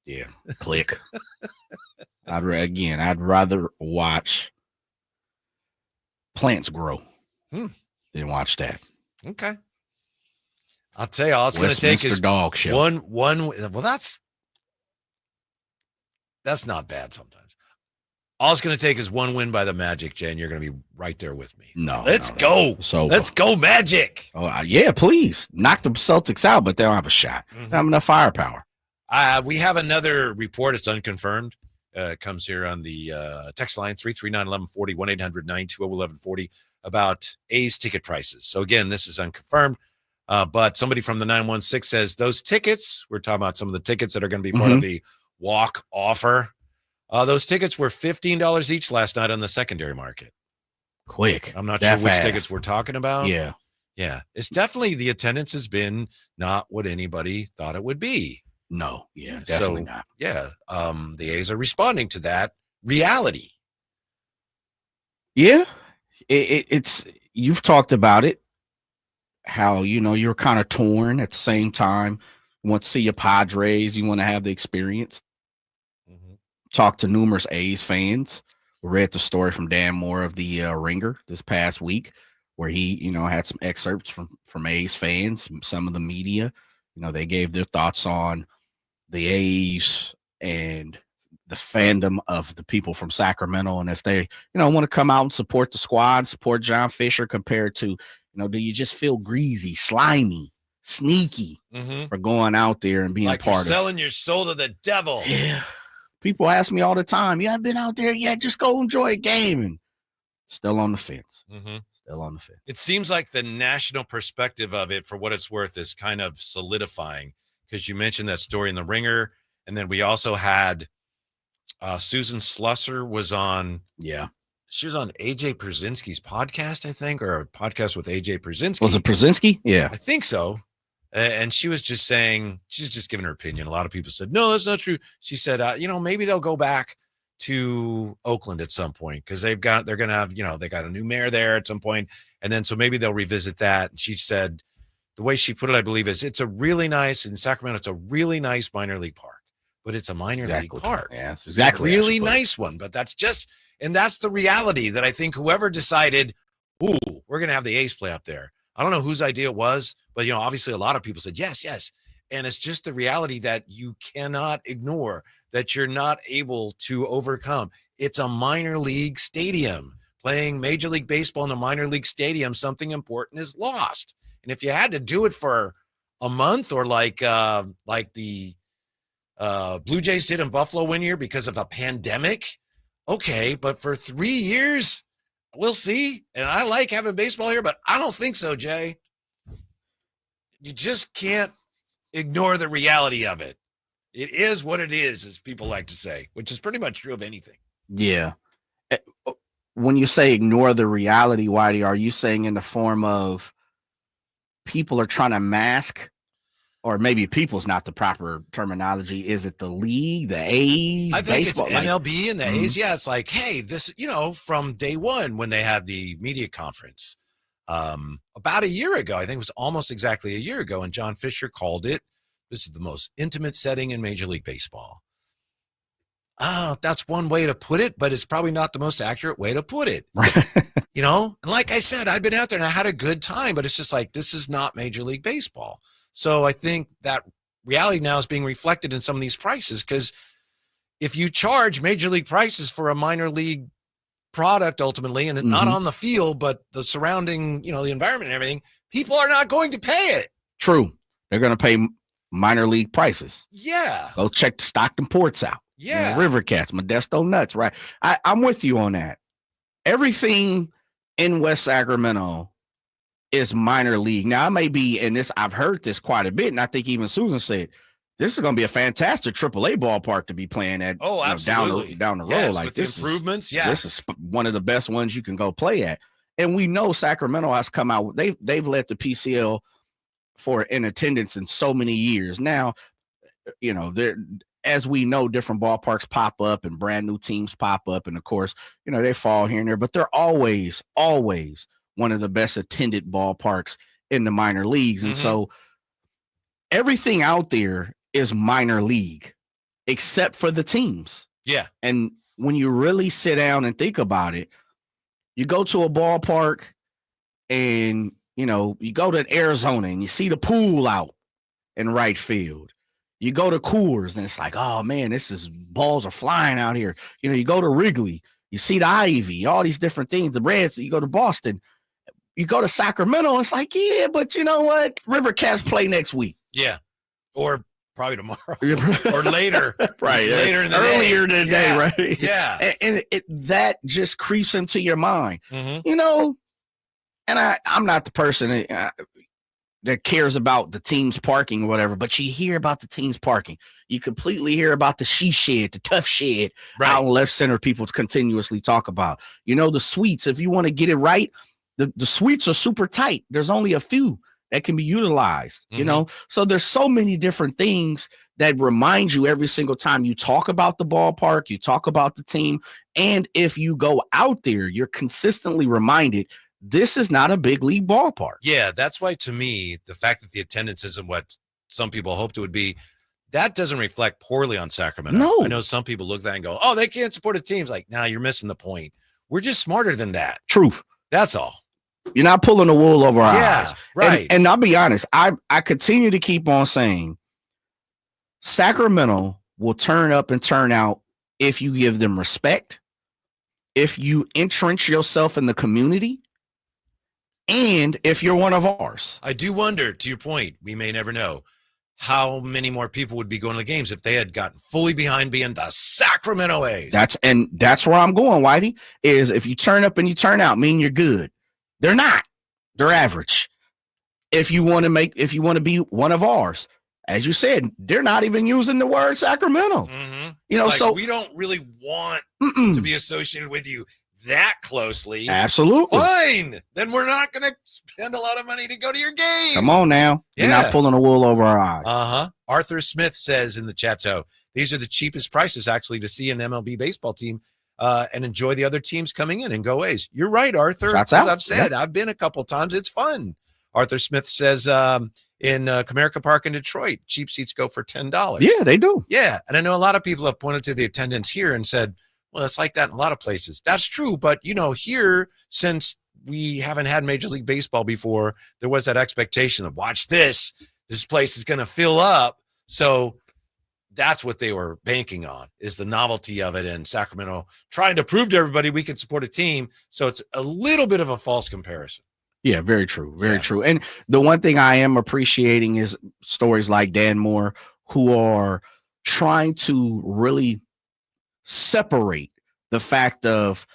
Yeah, click. I'd rather watch plants grow than watch that. Okay. I'll tell you, all it's going to take is dog show. One. Well, that's not bad sometimes. All it's going to take is one win by the Magic, Jay, and you're going to be right there with me. No. Let's go. So let's go, Magic. Oh, yeah, please. Knock the Celtics out, but they don't have a shot. They don't have enough firepower. We have another report. It's unconfirmed. It comes here on the text line, 339-1140, 1-800-920-1140, about A's ticket prices. So, again, this is unconfirmed. But somebody from the 916 says those tickets, we're talking about some of the tickets that are going to be part of the walk offer. Those tickets were $15 each last night on the secondary market. Quick. I'm not sure which tickets we're talking about. Yeah. Yeah. It's definitely the attendance has been not what anybody thought it would be. No. Yeah, definitely not. Yeah. The A's are responding to that reality. Yeah. It's you've talked about it, how, you're kind of torn at the same time. You want to see your Padres. You want to have the experience. Talked to numerous A's fans. Read the story from Dan Moore of the Ringer this past week, where he, had some excerpts from A's fans, some of the media. They gave their thoughts on the A's and the fandom of the people from Sacramento, and if they, want to come out and support the squad, support John Fisher, compared to, do you just feel greasy, slimy, sneaky for going out there and being like part you're of selling your soul to the devil? Yeah. People ask me all the time, I've been out there yet? Just go enjoy a game. And still on the fence. Still on the fence. It seems like the national perspective of it, for what it's worth, is kind of solidifying, because you mentioned that story in the Ringer. And then we also had Susan Slusser was on. Yeah. She was on AJ Przinsky's podcast, I think, or a podcast with AJ Przinsky. Was it Przinsky? Yeah. I think so. And she was just saying, she's just giving her opinion. A lot of people said, no, that's not true. She said, maybe they'll go back to Oakland at some point, because they're going to have, they got a new mayor there at some point. And then, so maybe they'll revisit that. And she said, the way she put it, I believe, is it's a really nice, in Sacramento, it's a really nice minor league park, but it's a minor league park. Yeah, that's exactly. It's a really nice one, but that's just, And that's the reality that I think whoever decided, ooh, we're going to have the A's play up there. I don't know whose idea it was, but, you know, obviously a lot of people said, yes, yes. And it's just the reality that you cannot ignore, that you're not able to overcome. It's a minor league stadium. Playing Major League Baseball in a minor league stadium, something important is lost. And if you had to do it for a month, or like the Blue Jays did in Buffalo one year because of a pandemic, okay, but for 3 years, we'll see. And I like having baseball here, but I don't think so, Jay. You just can't ignore the reality of it. It is what it is, as people like to say, which is pretty much true of anything. Yeah. When you say ignore the reality, Whitey, are you saying in the form of people are trying to mask, or maybe people's not the proper terminology? Is it the league, the A's? I think baseball? it's MLB and the A's. Yeah, it's like, hey, this, you know, from day one when they had the media conference about a year ago, I think it was almost exactly a year ago, and John Fisher called it, this is the most intimate setting in Major League Baseball. That's one way to put it, but it's probably not the most accurate way to put it. You know, and like I said, I've been out there and I had a good time, but it's just like, this is not Major League Baseball. So I think that reality now is being reflected in some of these prices, because if you charge Major League prices for a minor league product ultimately, and it's not on the field, but the surrounding, you know, the environment and everything, people are not going to pay it. True. They're going to pay minor league prices. Yeah. Go check the Stockton Ports out. Yeah. You know, River Cats, Modesto Nuts, right? I'm with you on that. Everything in West Sacramento is minor league. Now, I may be in this, I've heard this quite a bit, and I think even Susan said, this is going to be a fantastic AAA ballpark to be playing at. Oh, absolutely. Down the road. Yes, like with this improvements. This is one of the best ones you can go play at. And we know Sacramento has come out. They've led the PCL in attendance in so many years. Now, you know, as we know, different ballparks pop up and brand new teams pop up. And of course, you know, they fall here and there, but they're always one of the best attended ballparks in the minor leagues. And so everything out there is minor league except for the teams. Yeah. And when you really sit down and think about it, you go to a ballpark and, you know, you go to Arizona and you see the pool out in right field. You go to Coors and it's like, oh man, balls are flying out here. You know, you go to Wrigley, you see the Ivy, all these different things, the Reds, you go to Boston, you go to Sacramento, it's like, yeah, but you know what? River Cats play next week. Yeah. Or probably tomorrow or later. Right. Later in the earlier day. in the day, right? Yeah. And that just creeps into your mind, you know, and I'm not the person that cares about the team's parking or whatever, but you hear about the team's parking. You completely hear about the she shed, the tough shed out in left center people continuously talk about. You know, the suites, if you want to get it right, the suites are super tight. There's only a few that can be utilized, you know? So there's so many different things that remind you every single time you talk about the ballpark, you talk about the team. And if you go out there, you're consistently reminded this is not a big league ballpark. Yeah, that's why, to me, the fact that the attendance isn't what some people hoped it would be, that doesn't reflect poorly on Sacramento. No. I know some people look at that and go, oh, they can't support a team. It's like, nah, you're missing the point. We're just smarter than that. Truth. That's all. You're not pulling the wool over our eyes. Right. And I'll be honest, I continue to keep on saying Sacramento will turn up and turn out if you give them respect, if you entrench yourself in the community, and if you're one of ours. I do wonder, to your point, we may never know how many more people would be going to the games if they had gotten fully behind being the Sacramento A's. That's where I'm going, Whitey, is if you turn up and you turn out, mean you're good. They're not. They're average. If you want to be one of ours, as you said, they're not even using the word Sacramento. You know, like, so we don't really want to be associated with you that closely. Absolutely. Fine. Then we're not going to spend a lot of money to go to your game. Come on now. You're not pulling the wool over our eyes. Arthur Smith says in the chat, so these are the cheapest prices actually to see an MLB baseball team and enjoy the other teams coming in and go A's. You're right, Arthur. As I've said, I've been a couple times. It's fun. Arthur Smith says in Comerica Park in Detroit, cheap seats go for $10. Yeah, they do. Yeah. And I know a lot of people have pointed to the attendance here and said, Well, it's like that in a lot of places. That's true. But, here, since we haven't had Major League Baseball before, there was that expectation of watch this place is going to fill up. So that's what they were banking on, is the novelty of it, and Sacramento trying to prove to everybody we can support a team. So it's a little bit of a false comparison. Yeah, very true. Very true. And the one thing I am appreciating is stories like Dan Moore, who are trying to really separate the fact of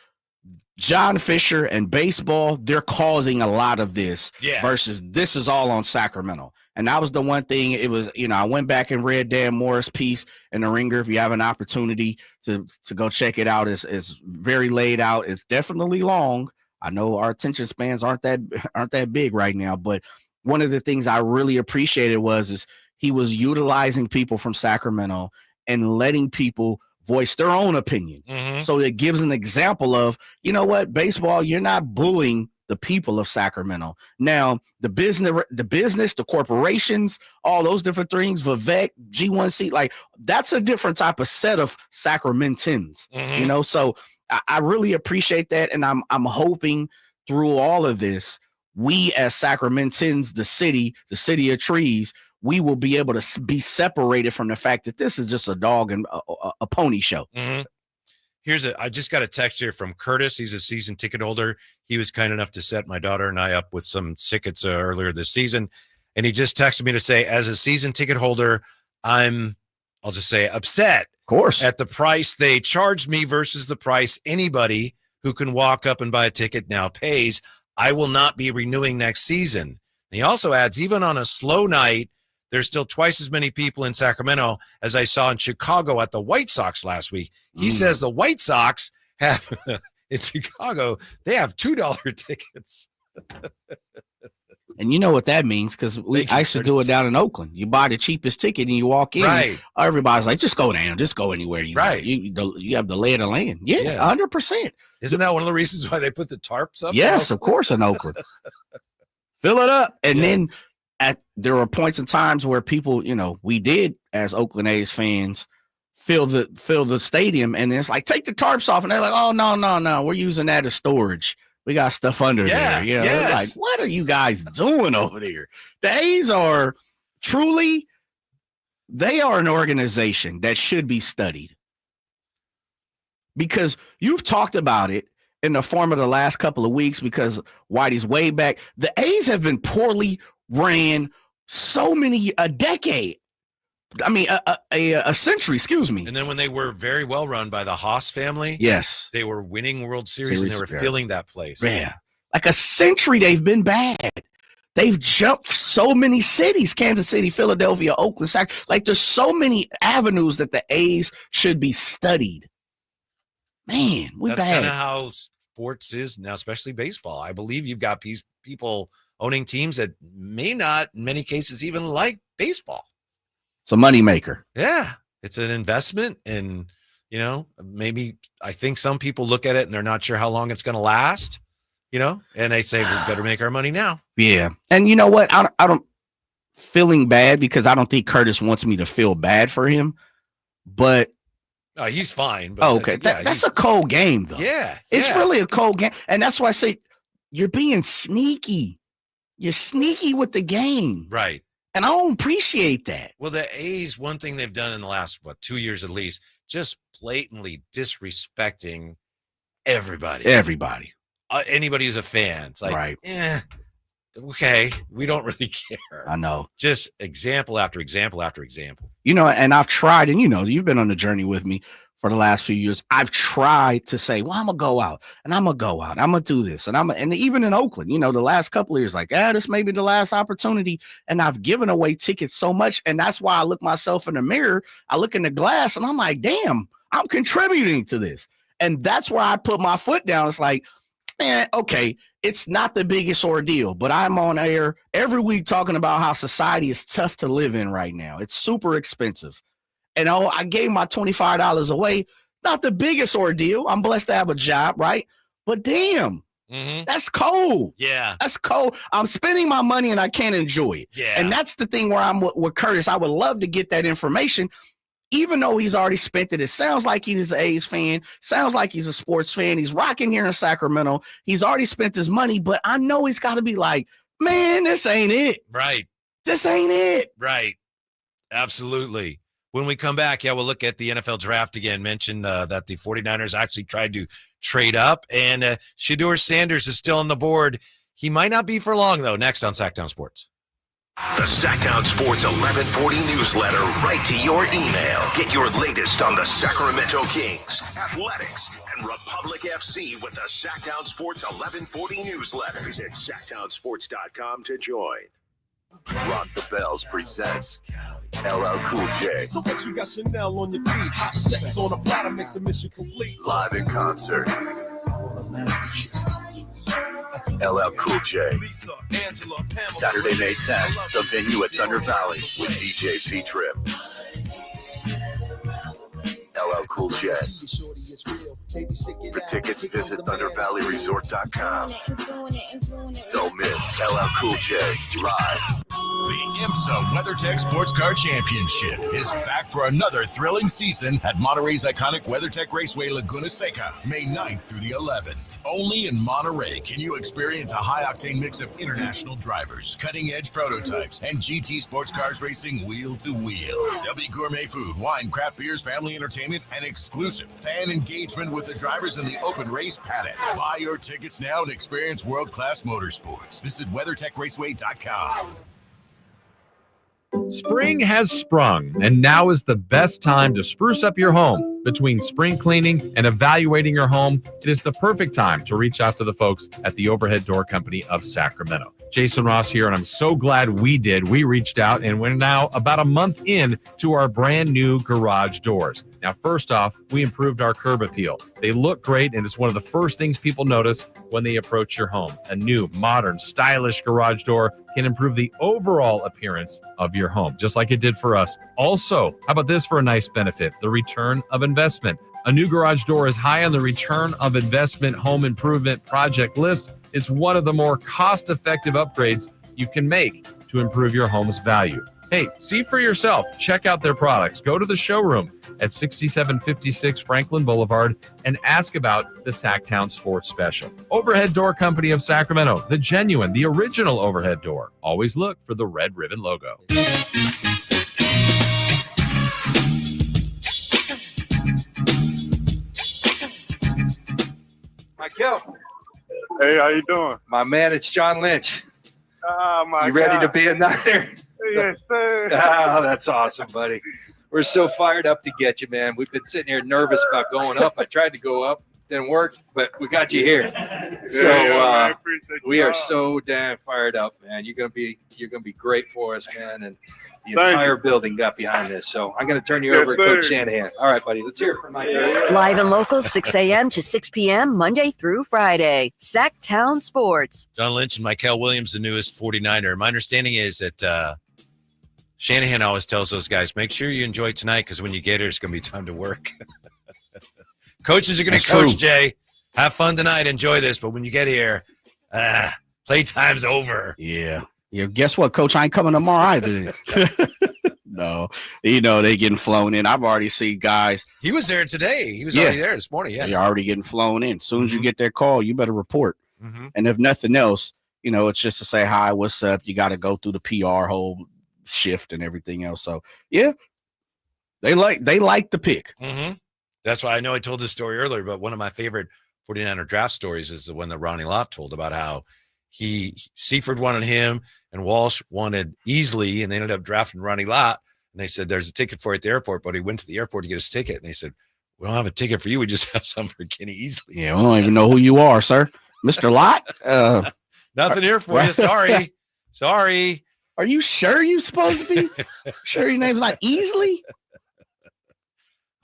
John Fisher and baseball. They're causing a lot of this versus this is all on Sacramento. And that was the one thing. It was, I went back and read Dan Moore's piece in The Ringer. If you have an opportunity to go check it out, it's very laid out. It's definitely long. I know our attention spans aren't that big right now, but one of the things I really appreciated is he was utilizing people from Sacramento and letting people voice their own opinion. So it gives an example of, baseball, you're not bullying the people of Sacramento. Now, the business, the corporations, all those different things, Vivek, G1C, like that's a different type of set of Sacramentans, So I really appreciate that. And I'm hoping through all of this, we as Sacramentans, the city of trees, we will be able to be separated from the fact that this is just a dog and a pony show. I just got a text here from Curtis. He's a season ticket holder. He was kind enough to set my daughter and I up with some tickets earlier this season. And he just texted me to say, as a season ticket holder, I'll just say upset. Of course. At the price they charged me versus the price anybody who can walk up and buy a ticket now pays. I will not be renewing next season. And he also adds, even on a slow night, there's still twice as many people in Sacramento as I saw in Chicago at the White Sox last week. He says the White Sox have, in Chicago, they have $2 tickets. And you know what that means, because I used to do it down in Oakland. You buy the cheapest ticket and you walk in. Right. Everybody's like, just go down. Just go anywhere you want. You have the lay of the land. Yeah, 100%. Isn't that one of the reasons why they put the tarps up? Yes, of course, in Oakland. Fill it up. And then there were points in times where people, we did, as Oakland A's fans, fill the stadium. And it's like, take the tarps off. And they're like, oh, no. We're using that as storage. We got stuff under there. It's like, what are you guys doing over there? The A's are truly, they are an organization that should be studied. Because you've talked about it in the form of the last couple of weeks, because Whitey's way back. The A's have been poorly ran a decade. I mean, a century, excuse me. And then when they were very well run by the Haas family, yes, they were winning World Series and they were filling that place. Yeah, like a century they've been bad. They've jumped so many cities: Kansas City, Philadelphia, Oakland. Like there's so many avenues that the A's should be studied. Man, that's kind of how sports is now, especially baseball. I believe you've got people owning teams that may not, in many cases, even like baseball. It's a moneymaker. Yeah, it's an investment. And, maybe I think some people look at it and they're not sure how long it's going to last, and they say, we better make our money now. Yeah. And you know what? I don't feeling bad, because I don't think Curtis wants me to feel bad for him, but. Oh, he's fine. But okay. That's a cold game, though. Yeah. It's really a cold game. And that's why I say you're being sneaky. You're sneaky with the game. Right. And I don't appreciate that. Well, the A's, one thing they've done in the last, 2 years at least, just blatantly disrespecting everybody. Anybody who's a fan. It's like, okay, we don't really care. I know. Just example after example after example. And I've tried, and you've been on the journey with me for the last few years. I've tried to say, well, I'm going to go out and I'm going to go out. I'm going to do this. And even in Oakland, the last couple of years, like, this may be the last opportunity. And I've given away tickets so much. And that's why I look myself in the mirror. I look in the glass and I'm like, damn, I'm contributing to this. And that's where I put my foot down. It's like, man, okay, it's not the biggest ordeal, but I'm on air every week talking about how society is tough to live in right now. It's super expensive. And I gave my $25 away. Not the biggest ordeal. I'm blessed to have a job, right? But damn, that's cold. Yeah. That's cold. I'm spending my money and I can't enjoy it. Yeah. And that's the thing where I'm with Curtis. I would love to get that information. even though he's already spent it, it sounds like he's an A's fan, sounds like he's a sports fan. He's rocking here in Sacramento. He's already spent his money, but I know he's got to be like, man, this ain't it. Right. This ain't it. Right. Absolutely. When we come back, we'll look at the NFL draft again. Mentioned that the 49ers actually tried to trade up, and Shador Sanders is still on the board. He might not be for long, though. Next on Sacktown Sports. The Sacktown Sports 1140 newsletter right to your email. Get your latest on the Sacramento Kings, athletics, and Republic FC with the Sacktown Sports 1140 newsletter. Visit SacktownSports.com to join. Rock the Bells presents LL Cool J. So what you got Chanel on your feet? Hot sex on a platter makes the mission complete. Live in concert. LL Cool J. Saturday, May 10th, the venue at Thunder Valley with DJ C-Trip. LL Cool J. For tickets, visit ThunderValleyResort.com. Don't miss LL Cool J live. The IMSA WeatherTech Sports Car Championship is back for another thrilling season at Monterey's iconic WeatherTech Raceway Laguna Seca, May 9th through the 11th. Only in Monterey can you experience a high-octane mix of international drivers, cutting-edge prototypes, and GT sports cars racing wheel to wheel. There'll be gourmet food, wine, craft beers, family entertainment, and exclusive fan engagement with the drivers in the open race paddock. Buy your tickets now and experience world-class motorsports. Visit WeatherTechRaceway.com. Spring has sprung, and now is the best time to spruce up your home. Between spring cleaning and evaluating your home, it is the perfect time to reach out to the folks at the Overhead Door Company of Sacramento. Jason Ross here, and I'm so glad we did. We reached out, and we're now about a month in to our brand new garage doors. Now, first off, we improved our curb appeal. They look great, and it's one of the first things people notice when they approach your home. A new, modern, stylish garage door can improve the overall appearance of your home, just like it did for us. Also, how about this for a nice benefit? The return of investment. A new garage door is high on the return of investment home improvement project list. It's one of the more cost-effective upgrades you can make to improve your home's value. Hey, see for yourself. Check out their products. Go to the showroom at 6756 Franklin Boulevard and ask about the Sacktown Sports Special. Overhead Door Company of Sacramento, the genuine, the original overhead door. Always look for the red ribbon logo. Mykel. Hey, how you doing? My man, it's John Lynch. You ready to be a Niner? Yes, sir. Oh, that's awesome, buddy. We're so fired up to get you, man. We've been sitting here nervous about going up. I tried to go up, didn't work, but we got you here. So we are so damn fired up, man. You're gonna be great for us, man. And the entire building got behind this. So I'm gonna turn you over to Coach Shanahan. All right, buddy. Let's hear it from Mike. Live and local, 6 a.m. to 6 p.m. Monday through Friday. Sacktown Sports. John Lynch and Mykel Williams, the newest 49er. My understanding is that Shanahan always tells those guys, make sure you enjoy tonight because when you get here, it's going to be time to work. Coaches are going to coach, Jay. Have fun tonight. Enjoy this. But when you get here, playtime's over. Yeah. Guess what, Coach? I ain't coming tomorrow either. No. They getting flown in. I've already seen guys. He was there today. He was already there this morning. Yeah. You're already getting flown in. As soon as you get that call, you better report. And if nothing else, it's just to say, hi, what's up? You got to go through the PR whole shift and everything else. So yeah, they like the pick. That's why I know I told this story earlier, but one of my favorite 49er draft stories is the one that Ronnie Lott told about how Seifert wanted him and Walsh wanted Easley, and they ended up drafting Ronnie Lott, and they said there's a ticket for you at the airport, but he went to the airport to get his ticket, and they said we don't have a ticket for you, we just have some for Kenny Easley. Yeah, we don't even know who you are, sir. Mr. Lott. Nothing here for you. Sorry. Are you sure you're supposed to be? Sure your name's not Easley?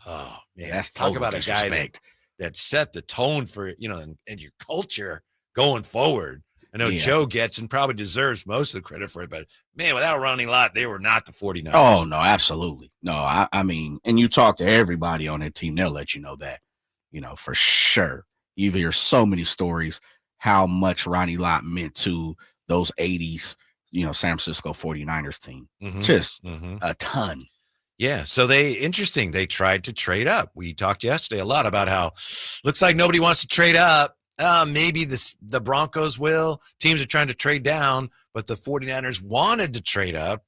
Oh, man. That's talk about a guy that set the tone for, and your culture going forward. I know Joe gets and probably deserves most of the credit for it, but, man, without Ronnie Lott, they were not the 49ers. Oh, no, absolutely. No, I mean, and you talk to everybody on that team, they'll let you know that, for sure. You hear so many stories how much Ronnie Lott meant to those 80s San Francisco 49ers team. Just a ton. Yeah, so they tried to trade up. We talked yesterday a lot about how looks like nobody wants to trade up. Maybe the Broncos will. Teams are trying to trade down, but the 49ers wanted to trade up.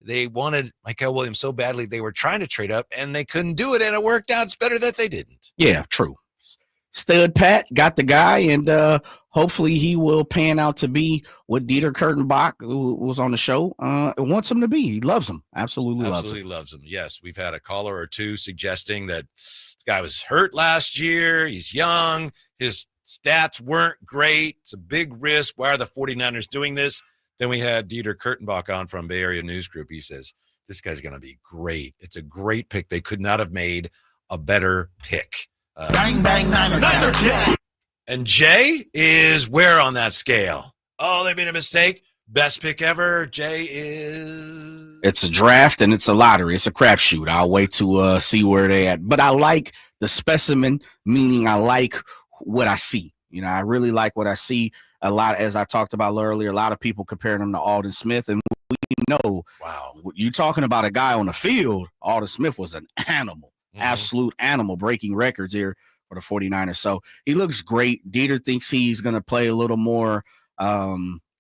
They wanted Mykel Williams so badly they were trying to trade up, and they couldn't do it, and it worked out. It's better that they didn't. Yeah, true. Stud Pat got the guy, and hopefully he will pan out to be what Dieter Curtenbach, who was on the show, wants him to be. He loves him. Absolutely loves him. Yes, we've had a caller or two suggesting that this guy was hurt last year. He's young. His stats weren't great. It's a big risk. Why are the 49ers doing this? Then we had Dieter Curtenbach on from Bay Area News Group. He says, this guy's going to be great. It's a great pick. They could not have made a better pick. Bang, bang, Niners. And Jay is where on that scale? Oh, they made a mistake. Best pick ever. Jay is. It's a draft and it's a lottery. It's a crapshoot. I'll wait to see where they at. But I like the specimen, meaning I like what I see. You know, I really like what I see. A lot, as I talked about earlier, a lot of people comparing him to Alden Smith, and we know. Wow, you're talking about a guy on the field. Alden Smith was an animal. Absolute animal, breaking records here for the 49ers. So he looks great. Dieter thinks he's going to play a little more,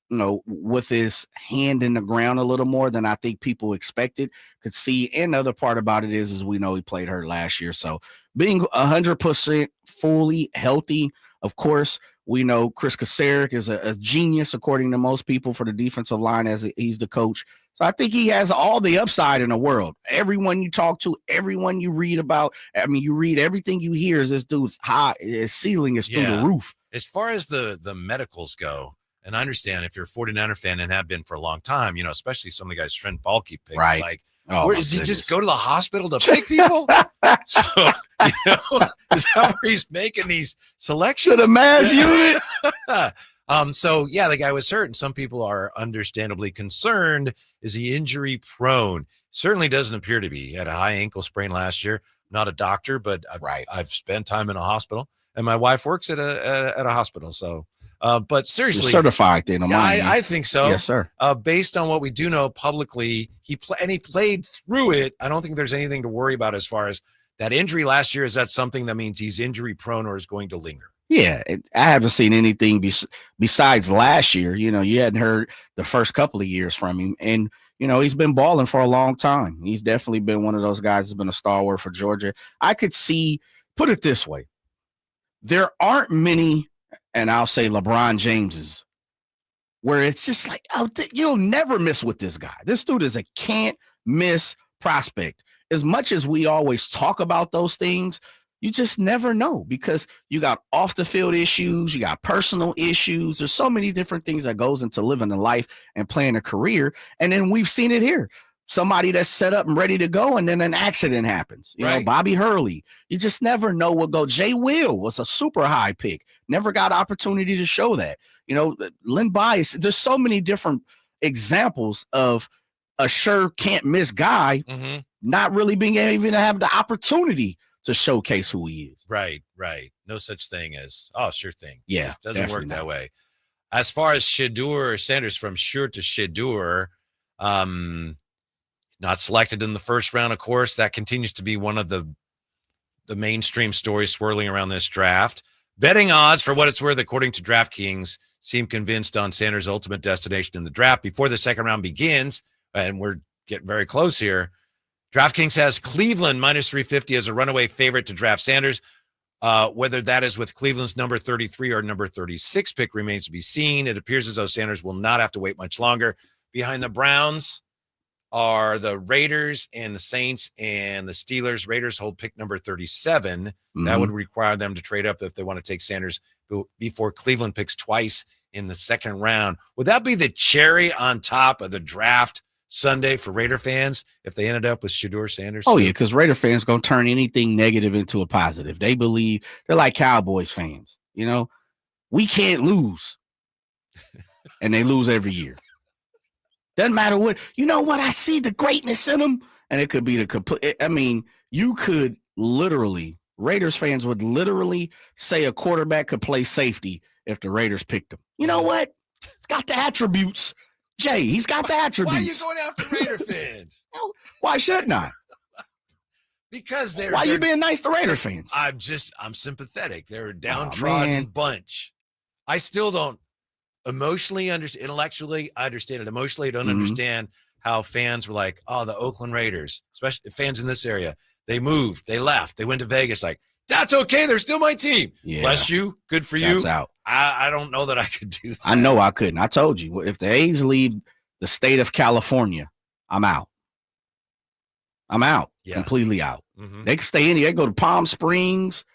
with his hand in the ground a little more than I think people expected, could see. And the other part about it is we know he played hurt last year. So being 100% fully healthy, of course, we know Chris Kasarik is a genius, according to most people, for the defensive line as he's the coach. So I think he has all the upside in the world. Everyone you talk to, everyone you read about, I mean, you read everything you hear is this dude's high, his ceiling is through the roof. As far as the medicals go, and I understand if you're a 49er fan and have been for a long time, especially some of the guys Trent Baalke picked, right. It's like, where does he just go to the hospital to pick people? So, is that where he's making these selections? To the mass unit. So yeah, the guy was hurt, and some people are understandably concerned. Is he injury prone? Certainly doesn't appear to be. He had a high ankle sprain last year. I'm not a doctor, but I've spent time in a hospital, and my wife works at a hospital. So, but seriously, you're certified then. I think so. Yes, sir. Based on what we do know publicly, he played through it. I don't think there's anything to worry about as far as that injury last year. Is that something that means he's injury prone or is going to linger? Yeah, I haven't seen anything besides last year. You hadn't heard the first couple of years from him. And, he's been balling for a long time. He's definitely been one of those guys that's been a stalwart for Georgia. I could see, put it this way, there aren't many, and I'll say LeBron Jameses, where it's just like, you'll never miss with this guy. This dude is a can't miss prospect. As much as we always talk about those things, you just never know, because you got off the field issues, you got personal issues. There's so many different things that goes into living a life and playing a career. And then we've seen it here. Somebody that's set up and ready to go, and then an accident happens. You know, Bobby Hurley. You just never know what go. Jay Will was a super high pick. Never got opportunity to show that. Lynn Bias. There's so many different examples of a sure can't miss guy not really being able to have the opportunity to showcase who he is. Right. No such thing as, sure thing. Yeah. It just doesn't work that way. As far as Shador Sanders, from sure to Shador, not selected in the first round, of course. That continues to be one of the mainstream stories swirling around this draft. Betting odds, for what it's worth, according to DraftKings, seem convinced on Sanders' ultimate destination in the draft before the second round begins, and we're getting very close here. DraftKings has Cleveland minus 350 as a runaway favorite to draft Sanders. Whether that is with Cleveland's number 33 or number 36 pick remains to be seen. It appears as though Sanders will not have to wait much longer. Behind the Browns are the Raiders and the Saints and the Steelers. Raiders hold pick number 37. That would require them to trade up if they want to take Sanders before Cleveland picks twice in the second round. Would that be the cherry on top of the draft Sunday for Raider fans if they ended up with Shador Sanders? Oh, yeah, because Raider fans going to turn anything negative into a positive. They believe they're like Cowboys fans. We can't lose. And they lose every year. Doesn't matter what. You know what? I see the greatness in them. And it could be the complete. I mean, you could literally, Raiders fans would literally say a quarterback could play safety if the Raiders picked him. You know what? It's got the attributes. Jay, he's got the attributes. Why are you going after Raider fans? Why shouldn't I? Because Why you being nice to Raider fans? I'm sympathetic. They're a downtrodden bunch. I still don't emotionally understand. Intellectually, I understand it. Emotionally, I don't understand how fans were like, oh, the Oakland Raiders, especially fans in this area, they moved, they left, they went to Vegas. Like, that's okay. They're still my team. Yeah. Bless you. Good for you. That's out. I don't know that I could do that. I know I couldn't. I told you, if the A's leave the state of California, I'm out. I'm out. Yeah. Completely out. They can stay in here. They go to Palm Springs.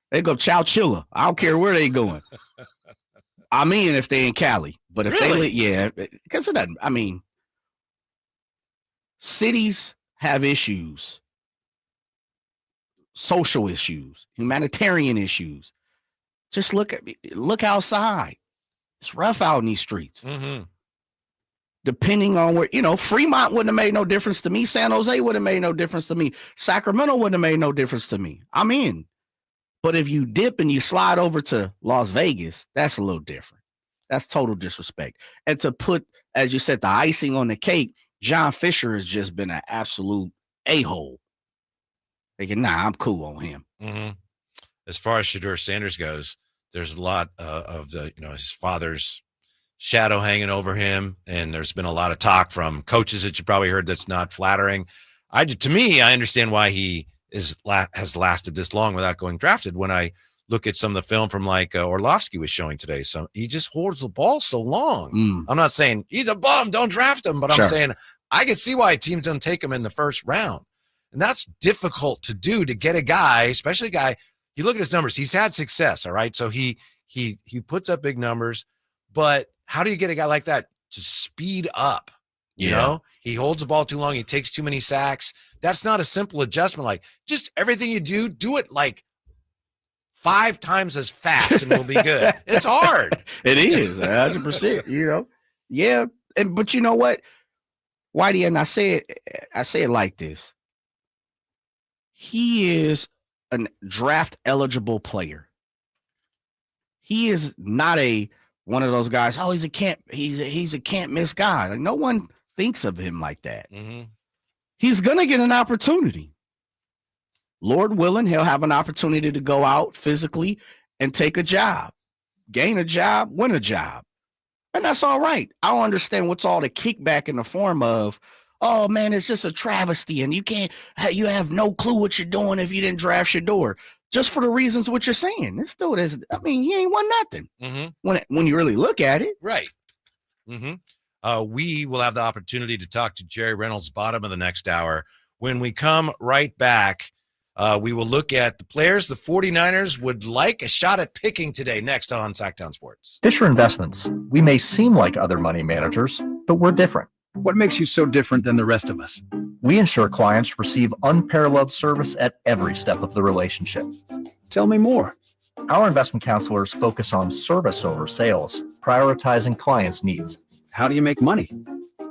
They go Chowchilla. I don't care where they going. I'm in if they in Cali. But if they because it doesn't. I mean, cities have issues, social issues, humanitarian issues. Just look outside. It's rough out in these streets. Depending on where, Fremont wouldn't have made no difference to me. San Jose would have made no difference to me. Sacramento wouldn't have made no difference to me. I'm in. But if you dip and you slide over to Las Vegas, that's a little different. That's total disrespect. And to put, as you said, the icing on the cake, John Fisher has just been an absolute a-hole. Thinking, I'm cool on him. As far as Shador Sanders goes, there's a lot of the, his father's shadow hanging over him, and there's been a lot of talk from coaches that you probably heard that's not flattering. To me, I understand why he has lasted this long without going drafted. When I look at some of the film from like Orlovsky was showing today, so he just holds the ball so long. I'm not saying he's a bum, don't draft him, but I'm saying I can see why teams don't take him in the first round, and that's difficult to do, to get a guy, especially a guy. You look at his numbers; he's had success, all right. So he puts up big numbers, but how do you get a guy like that to speed up? You know, he holds the ball too long. He takes too many sacks. That's not a simple adjustment. Like, just everything you do it like 5 times as fast and we'll be good. It's hard. It is 100%, Yeah. But you know what, Whitey, and I say it like this. He is a draft eligible player. He is not one of those guys. Oh, he's a can't miss guy. Like, no one thinks of him like that. He's gonna get an opportunity. Lord willing, he'll have an opportunity to go out physically and take a job, gain a job, win a job, and that's all right. I don't understand what's all the kickback in the form of, oh man, it's just a travesty, and you have no clue what you're doing if you didn't draft Shador. Just for the reasons what you're saying. This dude is, he ain't won nothing when you really look at it. Right. We will have the opportunity to talk to Jerry Reynolds bottom of the next hour. When we come right back, we will look at the players the 49ers would like a shot at picking today, next on Sacktown Sports. Fisher Investments. We may seem like other money managers, but we're different. What makes you so different than the rest of us? We ensure clients receive unparalleled service at every step of the relationship. Tell me more. Our investment counselors focus on service over sales, prioritizing clients' needs. How do you make money?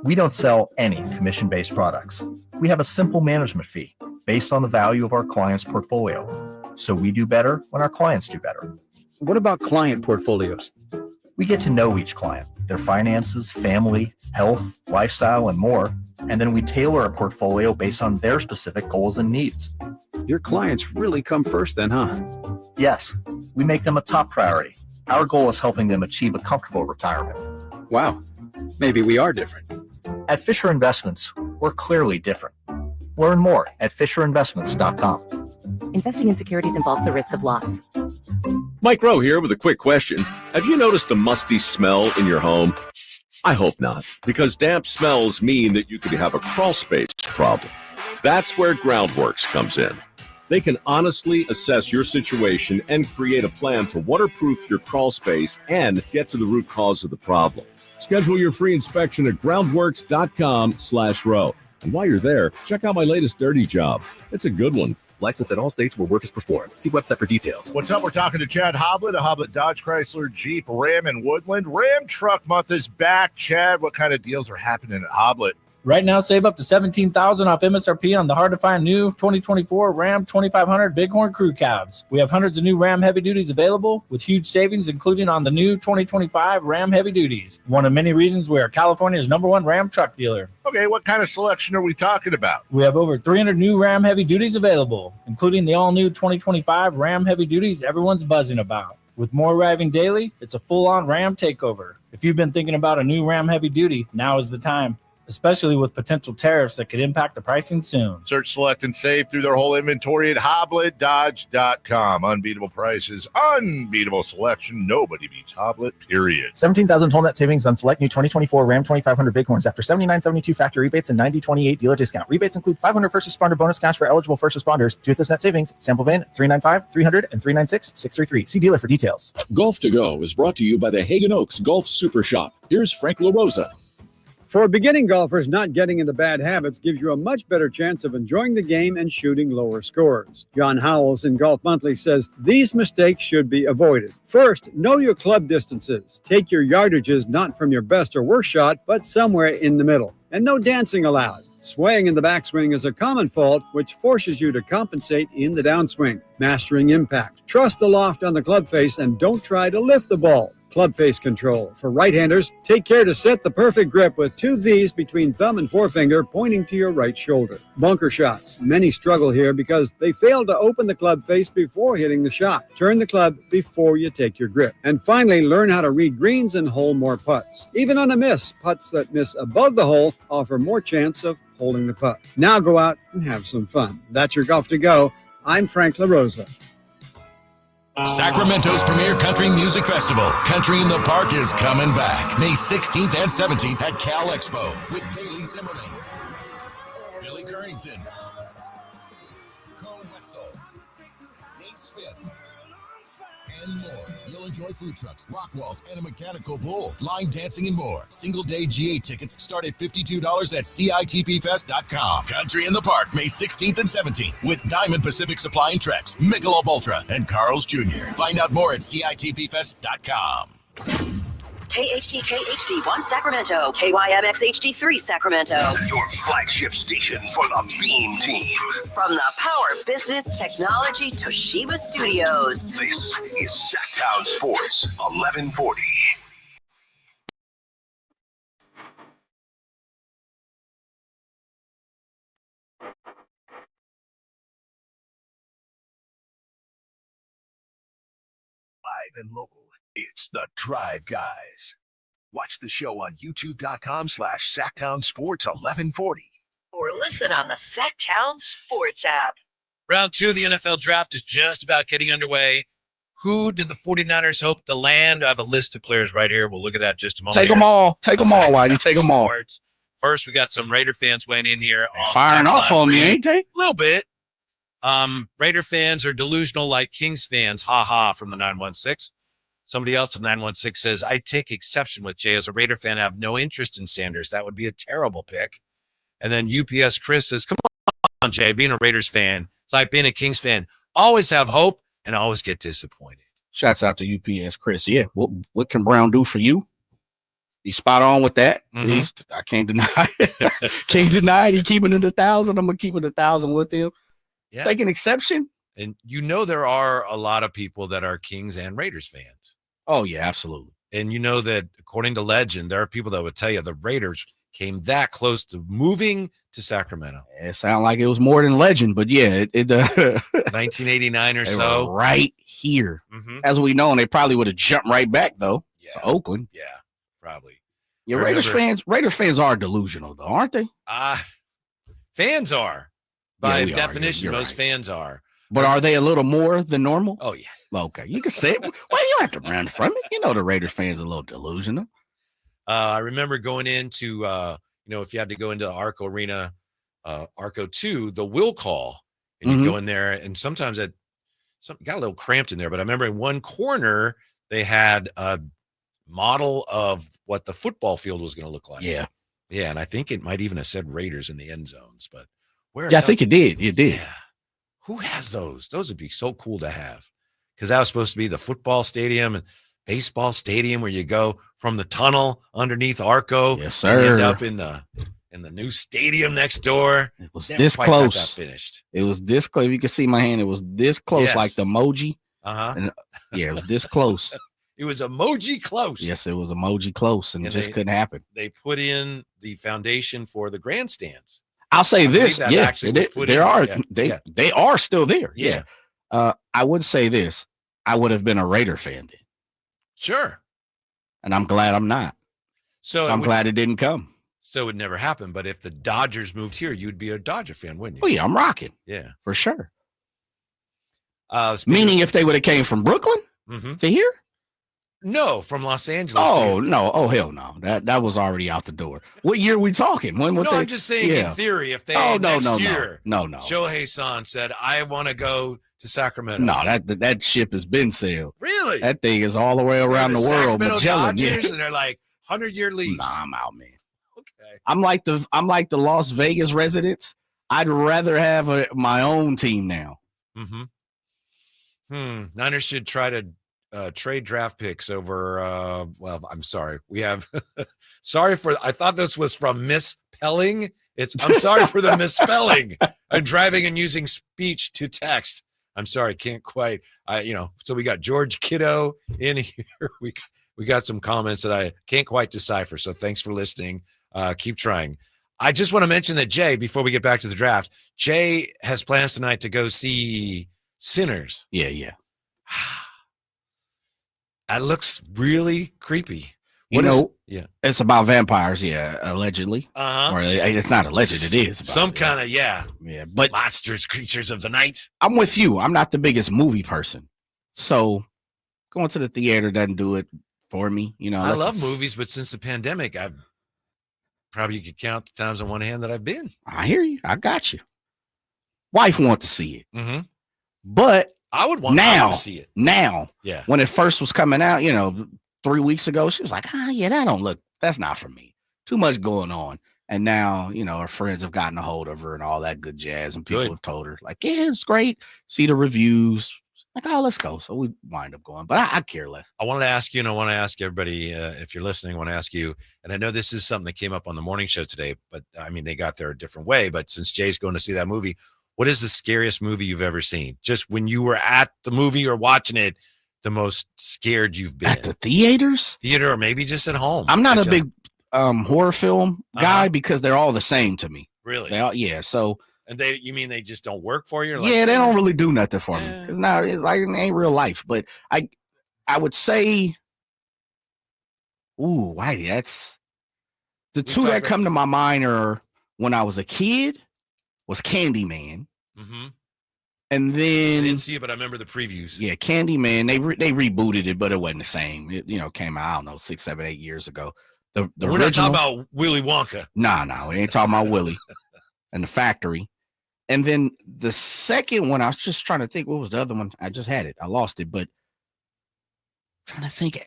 We don't sell any commission-based products. We have a simple management fee based on the value of our client's portfolio. So we do better when our clients do better. What about client portfolios? We get to know each client, their finances, family, health, lifestyle, and more, and then we tailor a portfolio based on their specific goals and needs. Your clients really come first then, huh? Yes, we make them a top priority. Our goal is helping them achieve a comfortable retirement. Wow, maybe we are different. At Fisher Investments, we're clearly different. Learn more at FisherInvestments.com. Investing in securities involves the risk of loss. Mike Rowe here with a quick question. Have you noticed a musty smell in your home? I hope not, because damp smells mean that you could have a crawl space problem. That's where Groundworks comes in. They can honestly assess your situation and create a plan to waterproof your crawl space and get to the root cause of the problem. Schedule your free inspection at groundworks.com/row. And while you're there, check out my latest dirty job. It's a good one. Licensed in all states where work is performed. See website for details. What's up? We're talking to Chad Hoblet of Hoblet Dodge Chrysler Jeep Ram and Woodland. Ram Truck Month is back. Chad, what kind of deals are happening at Hoblet? Right now, save up to $17,000 off MSRP on the hard-to-find new 2024 Ram 2500 Bighorn Crew Cabs. We have hundreds of new Ram Heavy Duties available with huge savings, including on the new 2025 Ram Heavy Duties. One of many reasons we are California's #1 Ram truck dealer. Okay, what kind of selection are we talking about? We have over 300 new Ram Heavy Duties available, including the all-new 2025 Ram Heavy Duties everyone's buzzing about. With more arriving daily, it's a full-on Ram takeover. If you've been thinking about a new Ram Heavy Duty, now is the time, especially with potential tariffs that could impact the pricing soon. Search, select, and save through their whole inventory at HoblettDodge.com. Unbeatable prices, unbeatable selection. Nobody beats Hoblet, period. 17,000 total net savings on select new 2024 Ram 2500 Bighorns after $79.72 factory rebates and $90.28 dealer discount. Rebates include $500 first responder bonus cash for eligible first responders. To this net savings, sample VIN 395, 300, and 396, 633. See dealer for details. Golf to Go is brought to you by the Hagen Oaks Golf Super Shop. Here's Frank LaRosa. For beginning golfers, not getting into bad habits gives you a much better chance of enjoying the game and shooting lower scores. John Howells in Golf Monthly says these mistakes should be avoided. First, know your club distances. Take your yardages not from your best or worst shot, but somewhere in the middle. And no dancing allowed. Swaying in the backswing is a common fault, which forces you to compensate in the downswing. Mastering impact. Trust the loft on the club face and don't try to lift the ball. Club face control. For right-handers, take care to set the perfect grip with 2 V's between thumb and forefinger pointing to your right shoulder. Bunker shots. Many struggle here because they fail to open the club face before hitting the shot. Turn the club before you take your grip. And finally, learn how to read greens and hole more putts. Even on a miss, putts that miss above the hole offer more chance of holding the putt. Now go out and have some fun. That's your Golf to Go. I'm Frank LaRosa. Sacramento's premier country music festival, Country in the Park, is coming back May 16th and 17th at Cal Expo with Bailey Zimmerman, Billy Currington, Cole Wetzel, Nate Smith, and more. You'll enjoy food trucks, rock walls, and a mechanical bull, line dancing, and more. Single-day GA tickets start at $52 at CITPFest.com. Country in the Park, May 16th and 17th with Diamond Pacific Supply and Trex, Michelob Ultra, and Carl's Jr. Find out more at CITPFest.com. KHD1 Sacramento, KYMX HD3 Sacramento. Your flagship station for the Beam Team. From the Power Business Technology Toshiba Studios. This is Sacktown Sports 1140. Live and local. It's the Drive Guys. Watch the show on youtube.com/Sacktown Sports 1140. Or listen on the Sacktown Sports app. Round 2 of the NFL draft is just about getting underway. Who did the 49ers hope to land? I have a list of players right here. We'll look at that in just a moment. Take them all. Take them all, Whitey. Take them all. Sports. First, we got some Raider fans weighing in here. Firing off on me, ain't they? A little bit. Raider fans are delusional like Kings fans. Ha ha from the 916. Somebody else in 916 says, I take exception with Jay. As a Raider fan, I have no interest in Sanders. That would be a terrible pick. And then UPS Chris says, come on, Jay, being a Raiders fan, it's like being a Kings fan. Always have hope and always get disappointed. Shouts out to UPS Chris. Yeah, what can Brown do for you? He's spot on with that. Mm-hmm. I can't deny it. Can't deny it. He keeping it 1,000. I'm going to keep it 1,000 with him. Yeah. Take an exception. And you know there are a lot of people that are Kings and Raiders fans. Oh, yeah, absolutely. And you know that according to legend, there are people that would tell you the Raiders came that close to moving to Sacramento. It sounded like it was more than legend, but yeah, 1989 or so. Right here. Mm-hmm. As we know, and they probably would have jumped right back, though, to Oakland. Yeah, probably. Yeah, Raiders fans are delusional, though, aren't they? Fans are. By Yeah, definition, you're most right. fans are. But are they a little more than normal? Oh, yeah. Okay, you can say it. Well, you don't have to run from it. You know the Raiders fans are a little delusional. I remember going into, if you had to go into the Arco Arena, Arco 2, the will call, and you go in there, and sometimes it got a little cramped in there. But I remember in one corner, they had a model of what the football field was going to look like. Yeah. Yeah, and I think it might even have said Raiders in the end zones. But where? Yeah, I think it did. It did. Yeah. Who has those? Those would be so cool to have. Because that was supposed to be the football stadium and baseball stadium where you go from the tunnel underneath Arco. Yes, sir. You end up in the and the new stadium next door. It was Never this quite got close. that finished. It was this close. You can see my hand. It was this close, Yes. like the emoji. Uh-huh. Yeah, it was this close. It was emoji close. Yes, it was emoji close, and it just couldn't happen. They put in the foundation for the grandstands. I'll say this. that Yeah, actually was put they in. are. Yeah. They are still there. Yeah. I would say this. I would have been a Raider fan then. Sure. And I'm glad I'm not. So I'm glad it didn't come. So it would never happen. But if the Dodgers moved here, you'd be a Dodger fan, wouldn't Oh you? yeah, I'm rocking. Yeah. For sure. Speaking Meaning if they would have came from Brooklyn to here? No, from Los Angeles. Oh no! Oh hell no! That was already out the door. What year are we talking? When? No, I'm just saying in theory, if they next year, no. Shohei San said, "I want to go to Sacramento." No, that ship has been sailed. Really? That thing is all the way around the world. Sacramento Magellan, Dodgers, and they're like 100-year lease. Nah, I'm out, man. Okay. I'm like the Las Vegas residents. I'd rather have my own team now. Niners should try to trade draft picks over. Well, I'm sorry. We have. I thought this was from misspelling. I'm sorry for the misspelling. I'm driving and using speech to text. I'm sorry. Can't quite. So we got George Kiddo in here. We got some comments that I can't quite decipher. So thanks for listening. Keep trying. I just want to mention that Jay, before we get back to the draft, Jay has plans tonight to go see Sinners. Yeah. That looks really creepy. It's about vampires, allegedly. Or it's not alleged, it is. Some kind of, Yeah, but monsters, creatures of the night. I'm with you. I'm not the biggest movie person. So going to the theater doesn't do it for me. I love movies, but since the pandemic, I've probably you could count the times on one hand that I've been. I hear you. I got you. Wife want to see it. But I would want now to see it. Now, yeah. When it first was coming out, 3 weeks ago, she was like, that's not for me. Too much going on. And now, her friends have gotten a hold of her and all that good jazz. And people have told her, like, yeah, it's great. See the reviews. Like, oh, let's go. So we wind up going. But I care less. I wanted to ask you, and I want to ask everybody, if you're listening, I want to ask you, and I know this is something that came up on the morning show today, but I mean, they got there a different way. But since Jay's going to see that movie, what is the scariest movie you've ever seen? Just when you were at the movie or watching it, the most scared you've been? At the theater, or maybe just at home. I'm not a big horror film guy because they're all the same to me. Really? So. And you mean they just don't work for you? They don't really do nothing for me. It's like it ain't real life. But I would say, Whitey, that's the two that come to my mind are when I was a kid was Candyman. And then I didn't see it, but I remember the previews. Yeah, Candyman. They rebooted it, but it wasn't the same. It came out, I don't know, 6, 7, 8 years ago. The We're original, not talking about Willy Wonka. No, we ain't talking about Willy and the Factory. And then the second one, I was just trying to think, what was the other one? I just had it. I lost it, but trying to think.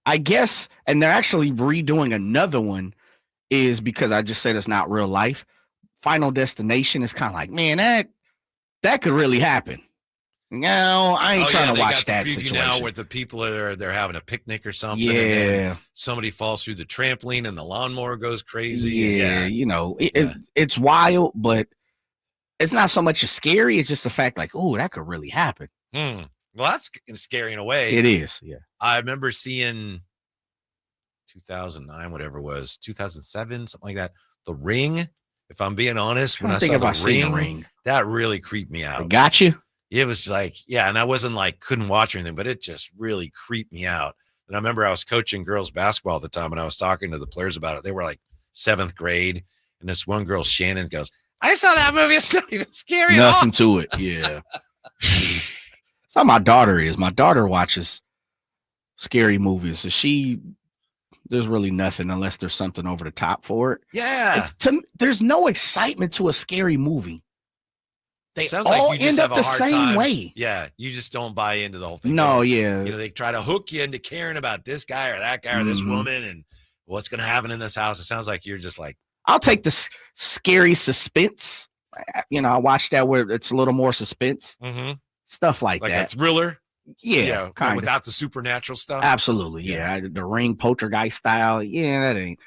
I guess, and they're actually redoing another one is because I just said it's not real life. Final Destination is kind of like, man, that could really happen. I ain't trying to watch that situation. Now where the people they're having a picnic or something. Yeah. And then somebody falls through the trampoline and the lawnmower goes crazy. Yeah. It's wild, but it's not so much as scary. It's just the fact like, oh, that could really happen. Well, that's scary in a way. It is. Yeah. I remember seeing 2009, whatever it was, 2007, something like that. The Ring. If I'm being honest, when I saw the Ring, that really creeped me out. Got you. It was like, and I wasn't like couldn't watch anything, but it just really creeped me out. And I remember I was coaching girls basketball at the time, and I was talking to the players about it. They were like 7th grade, and this one girl, Shannon, goes, "I saw that movie. It's not even scary. Nothing to it." Yeah. That's how my daughter is. My daughter watches scary movies, so there's really nothing unless there's something over the top for it. Yeah. There's no excitement to a scary movie. They sounds all like you end just up have a the hard same time. way. Yeah, you just don't buy into the whole thing. No, yeah. They try to hook you into caring about this guy or that guy or this woman and what's going to happen in this house. It sounds like you're just like, I'll take the scary suspense. I watch that where it's a little more suspense. Stuff like that. Like a thriller. Yeah, without the supernatural stuff. Absolutely, yeah. The Ring poltergeist style. Yeah, that ain't.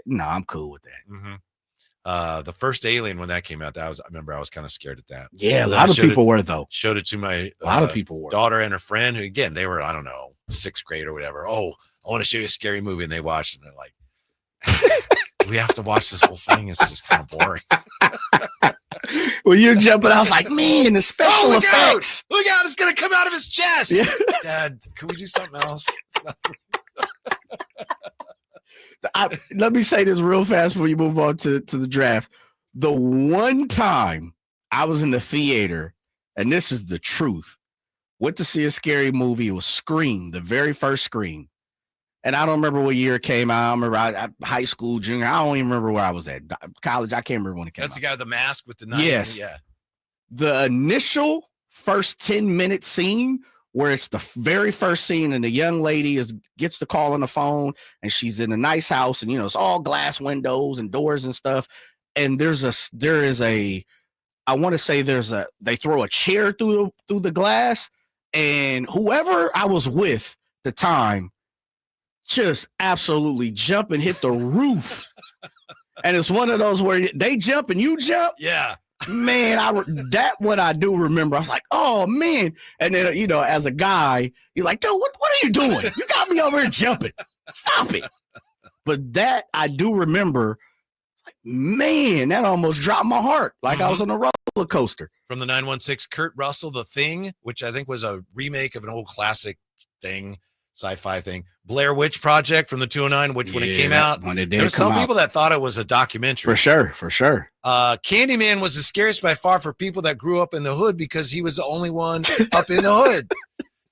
No, I'm cool with that. The first Alien, when that came out, I remember I was kind of scared at that. Yeah, a lot of people were, though. Showed it to my a lot of people were. daughter and her friend, who, again, they were, I don't know, 6th grade or whatever. Oh, I want to show you a scary movie. And they watched it, and they're like, we have to watch this whole thing. It's just kind of boring. Well, you're jumping. I was like, man, the special effects. Look out. It's going to come out of his chest. Yeah. Dad, can we do something else? Let me say this real fast before you move on to the draft. The one time I was in the theater, and this is the truth, went to see a scary movie. It was Scream, the very first Scream. And I don't remember what year it came out. I remember high school, junior. I don't even remember where I was at. College, I can't remember when it came out. That's the guy with the mask with the knife. Yes. Yeah. The initial first 10-minute scene, where it's the very first scene, and the young lady gets the call on the phone, and she's in a nice house, and it's all glass windows and doors and stuff. And they throw a chair through the glass, and whoever I was with at the time just absolutely jump and hit the roof. And it's one of those where they jump and you jump. Yeah. Man, that what I do remember. I was like, oh man. And then, as a guy, you're like, dude, what are you doing? You got me over here jumping. Stop it. But that I do remember, like, man, that almost dropped my heart. Like I was on a roller coaster. From the 916, Kurt Russell, The Thing, which I think was a remake of an old classic thing, sci-fi thing. Blair Witch Project from the 209, which when it came out, there were some people that thought it was a documentary. For sure. Candyman was the scariest by far for people that grew up in the hood, because he was the only one up in the hood.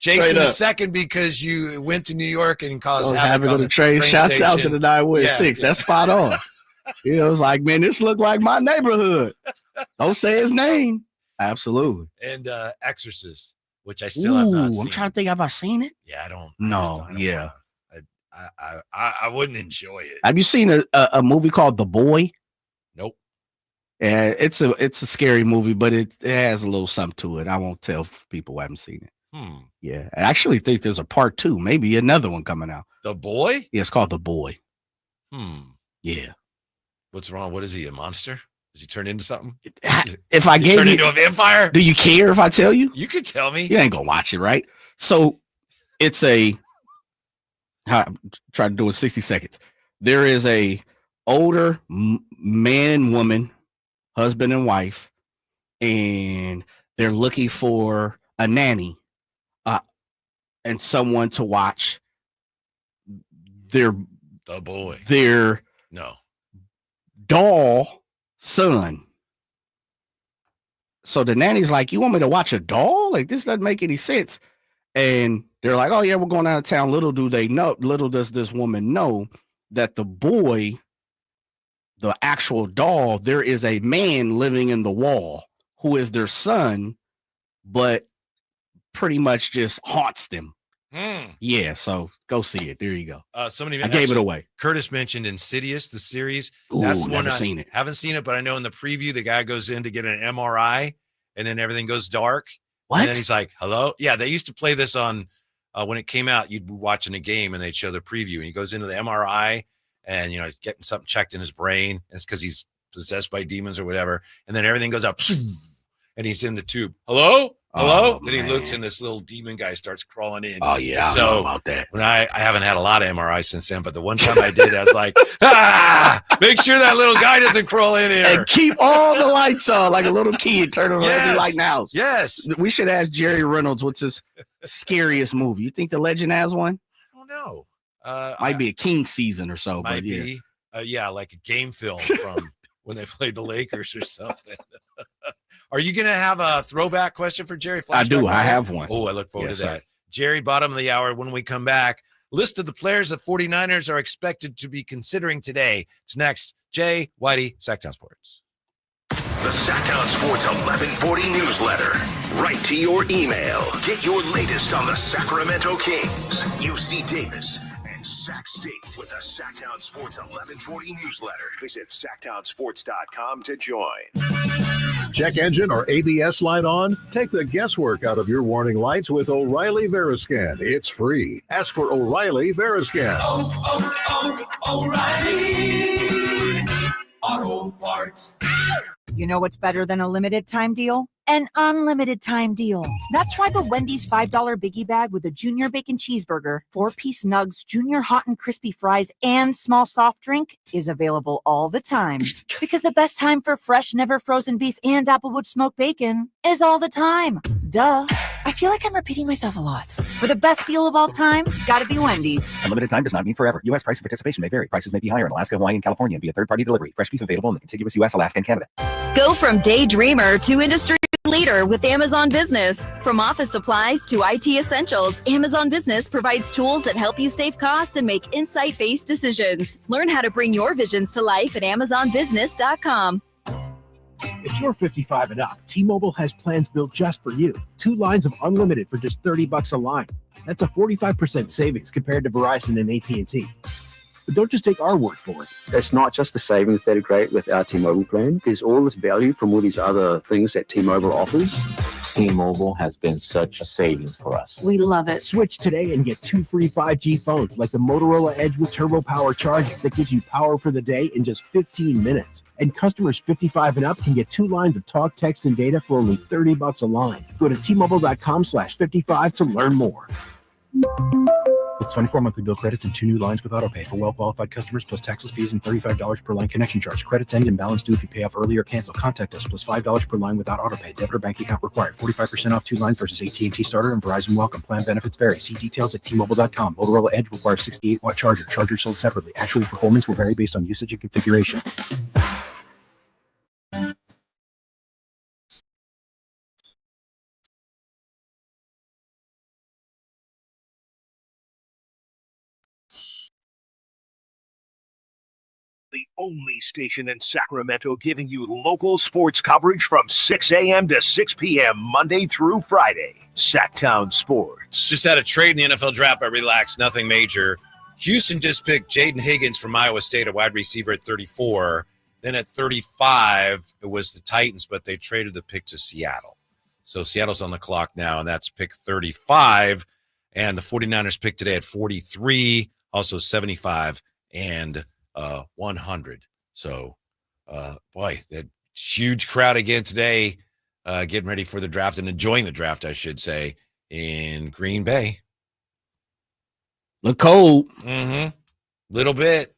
Jason the second, because you went to New York and caused havoc on the train. Shouts station. out to the 916. That's spot on. It was like, man, this looked like my neighborhood. Don't say his name. Absolutely. And Exorcist, which I still have not seen. I'm trying to think, have I seen it? Yeah, I don't. I wouldn't enjoy it. Have you seen a movie called The Boy? Nope. Yeah, it's a scary movie, but it has a little something to it. I won't tell people who haven't seen it. Yeah, I actually think there's a part 2, maybe another one coming out. The Boy? Yeah, it's called The Boy. Yeah. What's wrong? What is he, a monster? Does he turn into something? If I gave turn you into a vampire? Do you care if I tell you? You could tell me. You ain't gonna watch it, right? So it's try to do it in 60 seconds. There is a older man and woman, husband and wife, and they're looking for a nanny and someone to watch their doll son. So the nanny's like, you want me to watch a doll? Like, this doesn't make any sense. And they're like, oh yeah, we're going out of town. Little does this woman know that the boy, the actual doll, there is a man living in the wall who is their son, but pretty much just haunts them. Yeah, so go see it. There you go. Somebody I gave it away. Curtis mentioned Insidious, the series. Ooh, that's one seen it. Haven't seen it, but I know in the preview the guy goes in to get an MRI, and then everything goes dark. What? And then he's like, "Hello." Yeah, they used to play this on when it came out. You'd be watching a game, and they'd show the preview, and he goes into the MRI, and he's getting something checked in his brain, and it's because he's possessed by demons or whatever. And then everything goes up, and he's in the tube. Hello. Oh, then he looks, and this little demon guy starts crawling in. Oh yeah, so I know about that. When I haven't had a lot of MRIs since then, but the one time I did, I was like, make sure that little guy doesn't crawl in here. And keep all the lights on like a little kid. Turn on every light now. Yes. We should ask Jerry Reynolds what's his scariest movie. You think the legend has one? I don't know. Might be a King season or so. Might but yeah. be. Like a game film from when they played the Lakers or something. Are you going to have a throwback question for Jerry? I do. I have one. Oh, I look forward to that. Sir. Jerry, bottom of the hour. When we come back, list of the players the 49ers are expected to be considering today. It's next. Jay Whitey, Sacktown Sports. The Sacktown Sports 1140 newsletter. Right to your email. Get your latest on the Sacramento Kings, UC Davis, and Sac State with the Sacktown Sports 1140 newsletter. Visit sacktownsports.com to join. Check engine or ABS light on? Take the guesswork out of your warning lights with O'Reilly Veriscan. It's free. Ask for O'Reilly Veriscan. O'Reilly Auto Parts. You know what's better than a limited time deal? An unlimited time deal. That's why the Wendy's $5 biggie bag with a junior bacon cheeseburger, 4-piece nugs, junior hot and crispy fries, and small soft drink is available all the time. Because the best time for fresh, never frozen beef and Applewood smoked bacon is all the time. Duh. I feel like I'm repeating myself a lot. For the best deal of all time, gotta be Wendy's. Unlimited time does not mean forever. U.S. price and participation may vary. Prices may be higher in Alaska, Hawaii, and California via third-party delivery. Fresh beef available in the contiguous U.S., Alaska, and Canada. Go from daydreamer to industry leader with Amazon Business. From office supplies to IT essentials, Amazon Business provides tools that help you save costs and make insight-based decisions. Learn how to bring your visions to life at AmazonBusiness.com. If you're 55 and up, T-Mobile has plans built just for you. 2 lines of unlimited for just $30 a line. That's a 45% savings compared to Verizon and AT&T. But don't just take our word for it. It's not just the savings that are great with our T-Mobile plan. There's all this value from all these other things that T-Mobile offers. T-Mobile has been such a savings for us. We love it. Switch today and get 2 free 5G phones like the Motorola Edge with Turbo Power charging that gives you power for the day in just 15 minutes. And customers 55 and up can get 2 lines of talk, text, and data for only $30 a line. Go to T-Mobile.com/55 to learn more. With 24 monthly bill credits and 2 new lines with autopay for well-qualified customers, plus taxes, fees, and $35 per line connection charge. Credits end and balance due if you pay off early or cancel. Contact us, plus $5 per line without autopay. Debit or bank account required. 45% off 2 lines versus AT&T Starter and Verizon Welcome. Plan benefits vary. See details at T-Mobile.com. Motorola Edge requires 68-watt charger. Chargers sold separately. Actual performance will vary based on usage and configuration. The only station in Sacramento giving you local sports coverage from 6 a.m. to 6 p.m. Monday through Friday. Sacktown Sports. Just had a trade in the NFL draft, but relax, nothing major. Houston just picked Jaden Higgins from Iowa State, a wide receiver at 34. Then at 35, it was the Titans, but they traded the pick to Seattle. So Seattle's on the clock now, and that's pick 35. And the 49ers picked today at 43, also 75, and 100. So, boy, that huge crowd again today, getting ready for the draft and enjoying the draft, I should say, in Green Bay. Look cold. Little bit.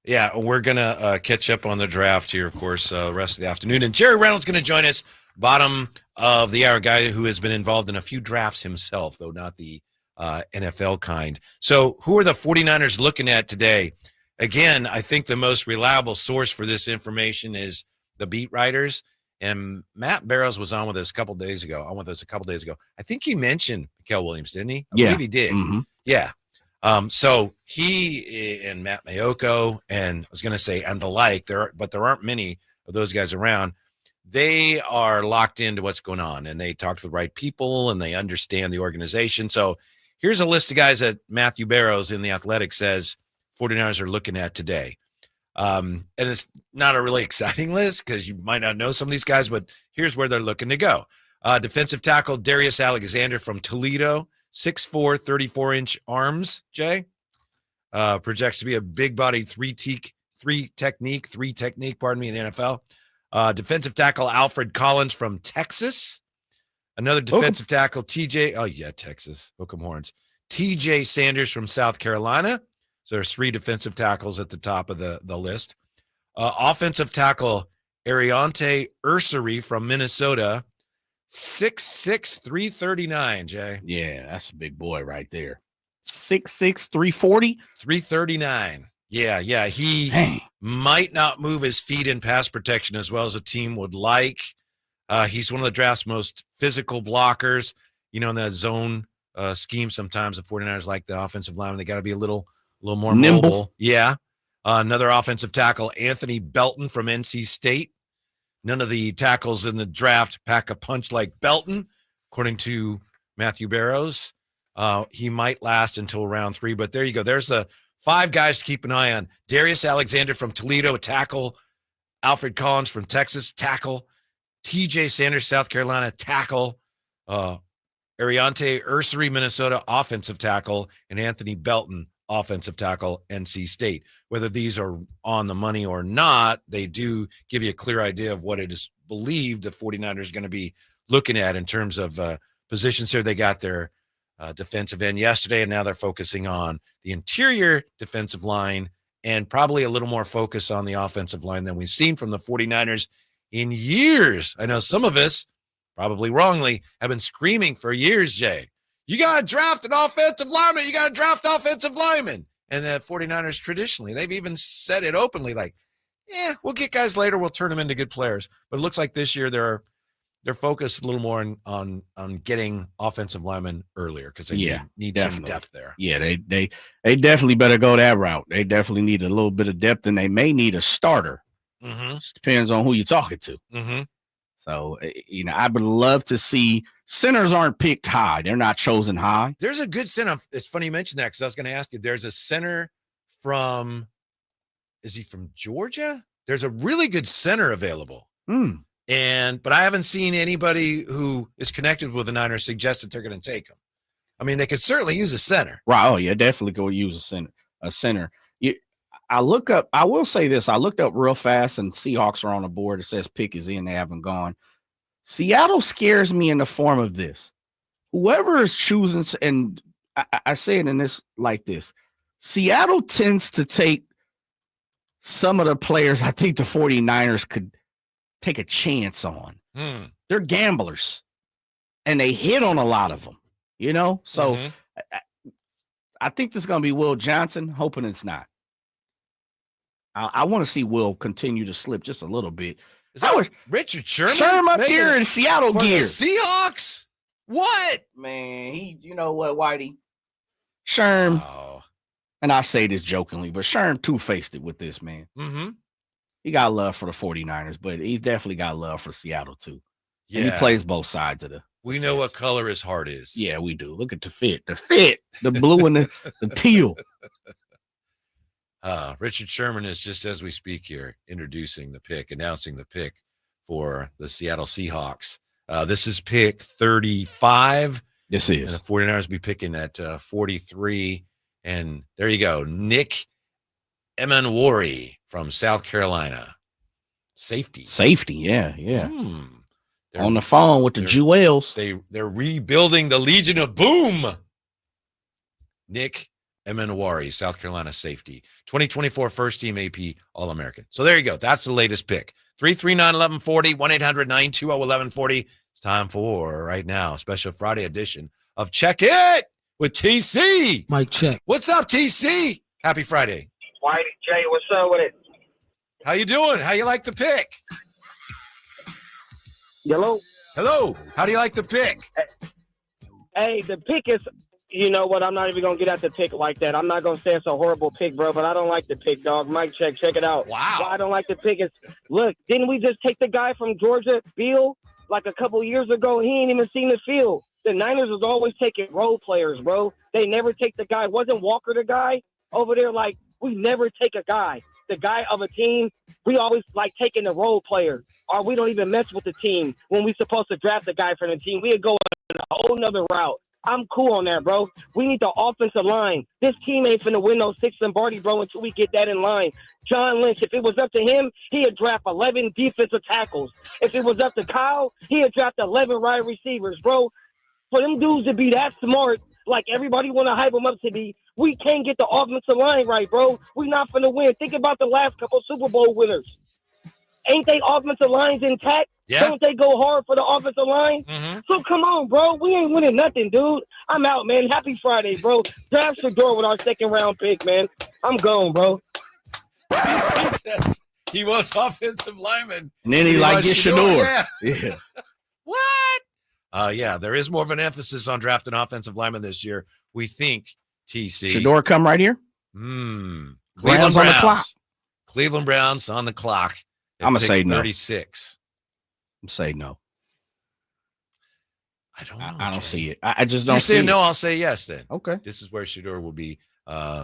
Yeah, we're going to catch up on the draft here, of course, rest of the afternoon. And Jerry Reynolds going to join us, bottom of the hour, guy who has been involved in a few drafts himself, though not the NFL kind. So who are the 49ers looking at today? Again, I think the most reliable source for this information is the beat writers. And Matt Barrows was on with us a couple days ago. I think he mentioned Mykel Williams, didn't he? I believe he did. Yeah. So he and Matt Mayoko and I was going to say and the like, there aren't many of those guys around. They are locked into what's going on and they talk to the right people and they understand the organization. So here's a list of guys that Matthew Barrows in The Athletic says 49ers are looking at today. And it's not a really exciting list because you might not know some of these guys, but here's where they're looking to go. Defensive tackle Darius Alexander from Toledo, 6'4", 34-inch arms, Jay. Projects to be a big-bodied three technique in the NFL. Defensive tackle Alfred Collins from Texas. Another defensive tackle, Texas, Hook'em Horns. TJ Sanders from South Carolina. So there's 3 defensive tackles at the top of the list. Offensive tackle Ariante Ursary from Minnesota, 6'6", 339, Jay. Yeah, that's a big boy right there. 6'6", 340? 339. Yeah. He might not move his feet in pass protection as well as a team would like. He's one of the draft's most physical blockers. You know, in that zone scheme, sometimes the 49ers like the offensive lineman. They got to be a little more nimble. Mobile. Yeah. Another offensive tackle, Anthony Belton from NC State. None of the tackles in the draft pack a punch like Belton, according to Matthew Barrows. He might last until round 3, but there you go. There's the 5 guys to keep an eye on. Darius Alexander from Toledo, tackle. Alfred Collins from Texas, tackle. TJ Sanders, South Carolina, tackle. Ariante Ursary, Minnesota, offensive tackle. And Anthony Belton, offensive tackle, NC State. Whether these are on the money or not, they do give you a clear idea of what it is believed the 49ers are going to be looking at in terms of positions here. They got their defensive end yesterday, and now they're focusing on the interior defensive line and probably a little more focus on the offensive line than we've seen from the 49ers in years. I know some of us, probably wrongly, have been screaming for years, Jay. You got to draft an offensive lineman. You got to draft offensive linemen. And the 49ers traditionally, they've even said it openly, like, yeah, we'll get guys later. We'll turn them into good players. But it looks like this year they're focused a little more on getting offensive linemen earlier because they need some depth there. Yeah, they definitely better go that route. They definitely need a little bit of depth, and they may need a starter. Depends on who you're talking to. So, I would love to see centers aren't picked high. They're not chosen high. There's a good center. It's funny you mentioned that because I was going to ask you. There's a center is he from Georgia? There's a really good center available. But I haven't seen anybody who is connected with the Niners suggest that they're going to take him. I mean, they could certainly use a center. Right. Oh, yeah, definitely go use a center. I will say this. I looked up real fast, and Seahawks are on the board. It says pick is in. They haven't gone. Seattle scares me in the form of this. Whoever is choosing, and I say it in this like this, Seattle tends to take some of the players I think the 49ers could take a chance on. They're gamblers, and they hit on a lot of them, So I think this is going to be Will Johnson, hoping it's not. I want to see Will continue to slip just a little bit. Is that Richard Sherman? Sherman up here in Seattle for gear. The Seahawks? What? Man, you know what, Whitey? Sherm, and I say this jokingly, but Sherm two-faced it with this, man. He got love for the 49ers, but he definitely got love for Seattle, too. Yeah. And he plays both sides of the We know what color his heart is. Yeah, we do. Look at the fit. The blue and the teal. Richard Sherman is just as we speak here, announcing the pick for the Seattle Seahawks. This is pick 35. This is. And the 49ers will be picking at 43. And there you go. Nick Emanwari from South Carolina. Safety, yeah. On the phone with the Jewels. They're rebuilding the Legion of Boom. Nick Emanwari, South Carolina safety. 2024 first team AP All-American. So there you go. That's the latest pick. 339-1140, 1-800-920-1140. It's time for, right now, a special Friday edition of Check It with TC. Mike check. What's up, TC? Happy Friday. Whitey, Jay, what's up with it? How you doing? How you like the pick? Hello? How do you like the pick? Hey, the pick is, you know what, I'm not even going to get at the pick like that. I'm not going to say it's a horrible pick, bro, but I don't like the pick, dog. Mike, check it out. Wow. Why I don't like the pick is, look, didn't we just take the guy from Georgia, Beal, like a couple years ago? He ain't even seen the field. The Niners was always taking role players, bro. They never take the guy. Wasn't Walker the guy over there? Like, we never take a guy. The guy of a team, we always like taking the role player, or we don't even mess with the team when we supposed to draft the guy for the team. We'd go a whole nother route. I'm cool on that, bro. We need the offensive line. This team ain't finna win no 6 Lombardi, bro, until we get that in line. John Lynch, if it was up to him, he'd draft 11 defensive tackles. If it was up to Kyle, he'd draft 11 wide receivers, bro. For them dudes to be that smart, like everybody want to hype them up to be, we can't get the offensive line right, bro. We not finna win. Think about the last couple Super Bowl winners. Ain't they offensive lines intact? Yeah. Don't they go hard for the offensive line? So come on, bro. We ain't winning nothing, dude. I'm out, man. Happy Friday, bro. Draft Shador with our 2nd round pick, man. I'm gone, bro. He says he wants offensive linemen. And then he like get Shador. Yeah. What? Yeah, there is more of an emphasis on drafting offensive linemen this year. We think, TC. Shador come right here? Cleveland Browns on the clock. Cleveland Browns on the clock. I'm going to say no. 36. I'm say no. I don't know. I don't see it. I just don't You're see saying it. no, I'll say yes then. Okay. This is where Shador will be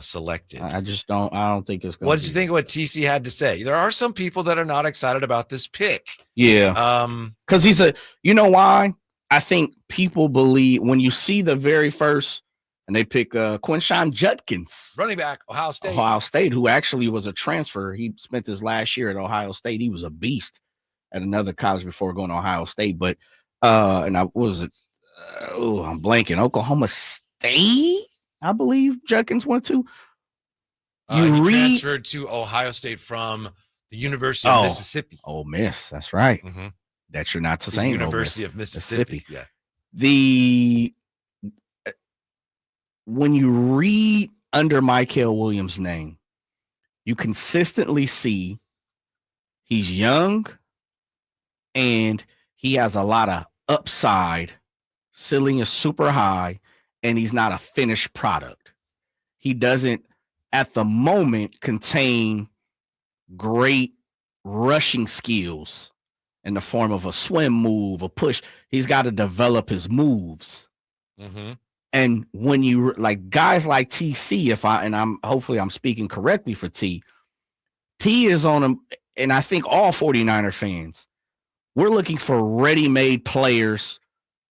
selected. I don't think it's going to. What did you think of what TC had to say? There are some people that are not excited about this pick. Yeah. Because you know why? I think people believe when you see the very first, and they pick Quinshon Judkins, running back, Ohio State, who actually was a transfer. He spent his last year at Ohio State. He was a beast at another college before going to Ohio State. But I'm blanking. Oklahoma State, I believe Judkins went to. He transferred to Ohio State from the University of Mississippi. Ole Miss, that's right. Mm-hmm. That you're not saying. University of Mississippi. Yeah. When you read under Mykel Williams' name, you consistently see he's young and he has a lot of upside. Ceiling is super high, and he's not a finished product. He doesn't, at the moment, contain great rushing skills in the form of a swim move, a push. He's got to develop his moves. Mm-hmm. And when you like guys like TC, hopefully I'm speaking correctly for T is on him. And I think all 49er fans, we're looking for ready-made players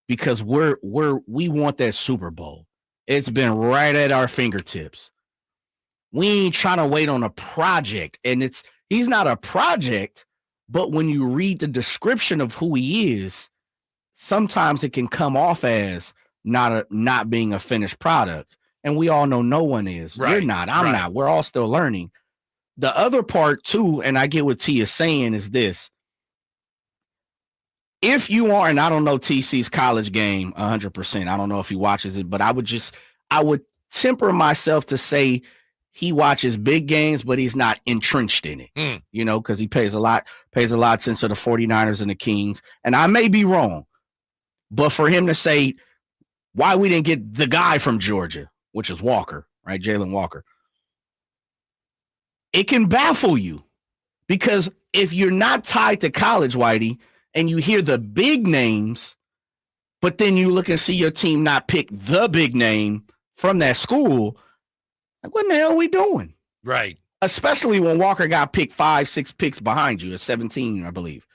because we want that Super Bowl. It's been right at our fingertips. We ain't trying to wait on a project, and he's not a project, but when you read the description of who he is, sometimes it can come off as not being a finished product. And we all know no one is. Right. You're not. I'm not. We're all still learning. The other part too, and I get what T is saying, is this. If you are, and I don't know TC's college game 100%, I don't know if he watches it, but I would temper myself to say he watches big games, but he's not entrenched in it, because he pays a lot attention to the 49ers and the Kings. And I may be wrong, but for him to say why we didn't get the guy from Georgia, which is Walker, right? Jalen Walker, it can baffle you because if you're not tied to college, Whitey, and you hear the big names, but then you look and see your team not pick the big name from that school, like, what in the hell are we doing? Right. Especially when Walker got picked 5-6 picks behind you at 17, I believe.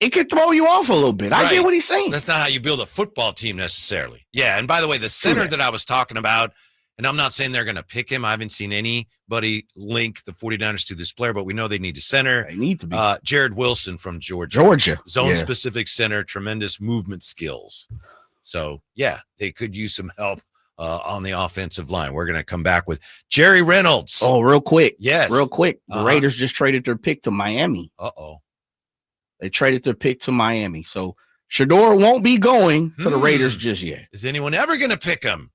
It could throw you off a little bit. I get what he's saying. That's not how you build a football team necessarily. Yeah, and by the way, the center that I was talking about, and I'm not saying they're going to pick him. I haven't seen anybody link the 49ers to this player, but we know they need a center. They need to be. Jared Wilson from Georgia. Zone-specific center, tremendous movement skills. So, yeah, they could use some help on the offensive line. We're going to come back with Jerry Reynolds. Oh, real quick. Yes. Real quick. The Raiders just traded their pick to Miami. Uh-oh. They traded their pick to Miami. So Shador won't be going to the Raiders just yet. Is anyone ever going to pick him?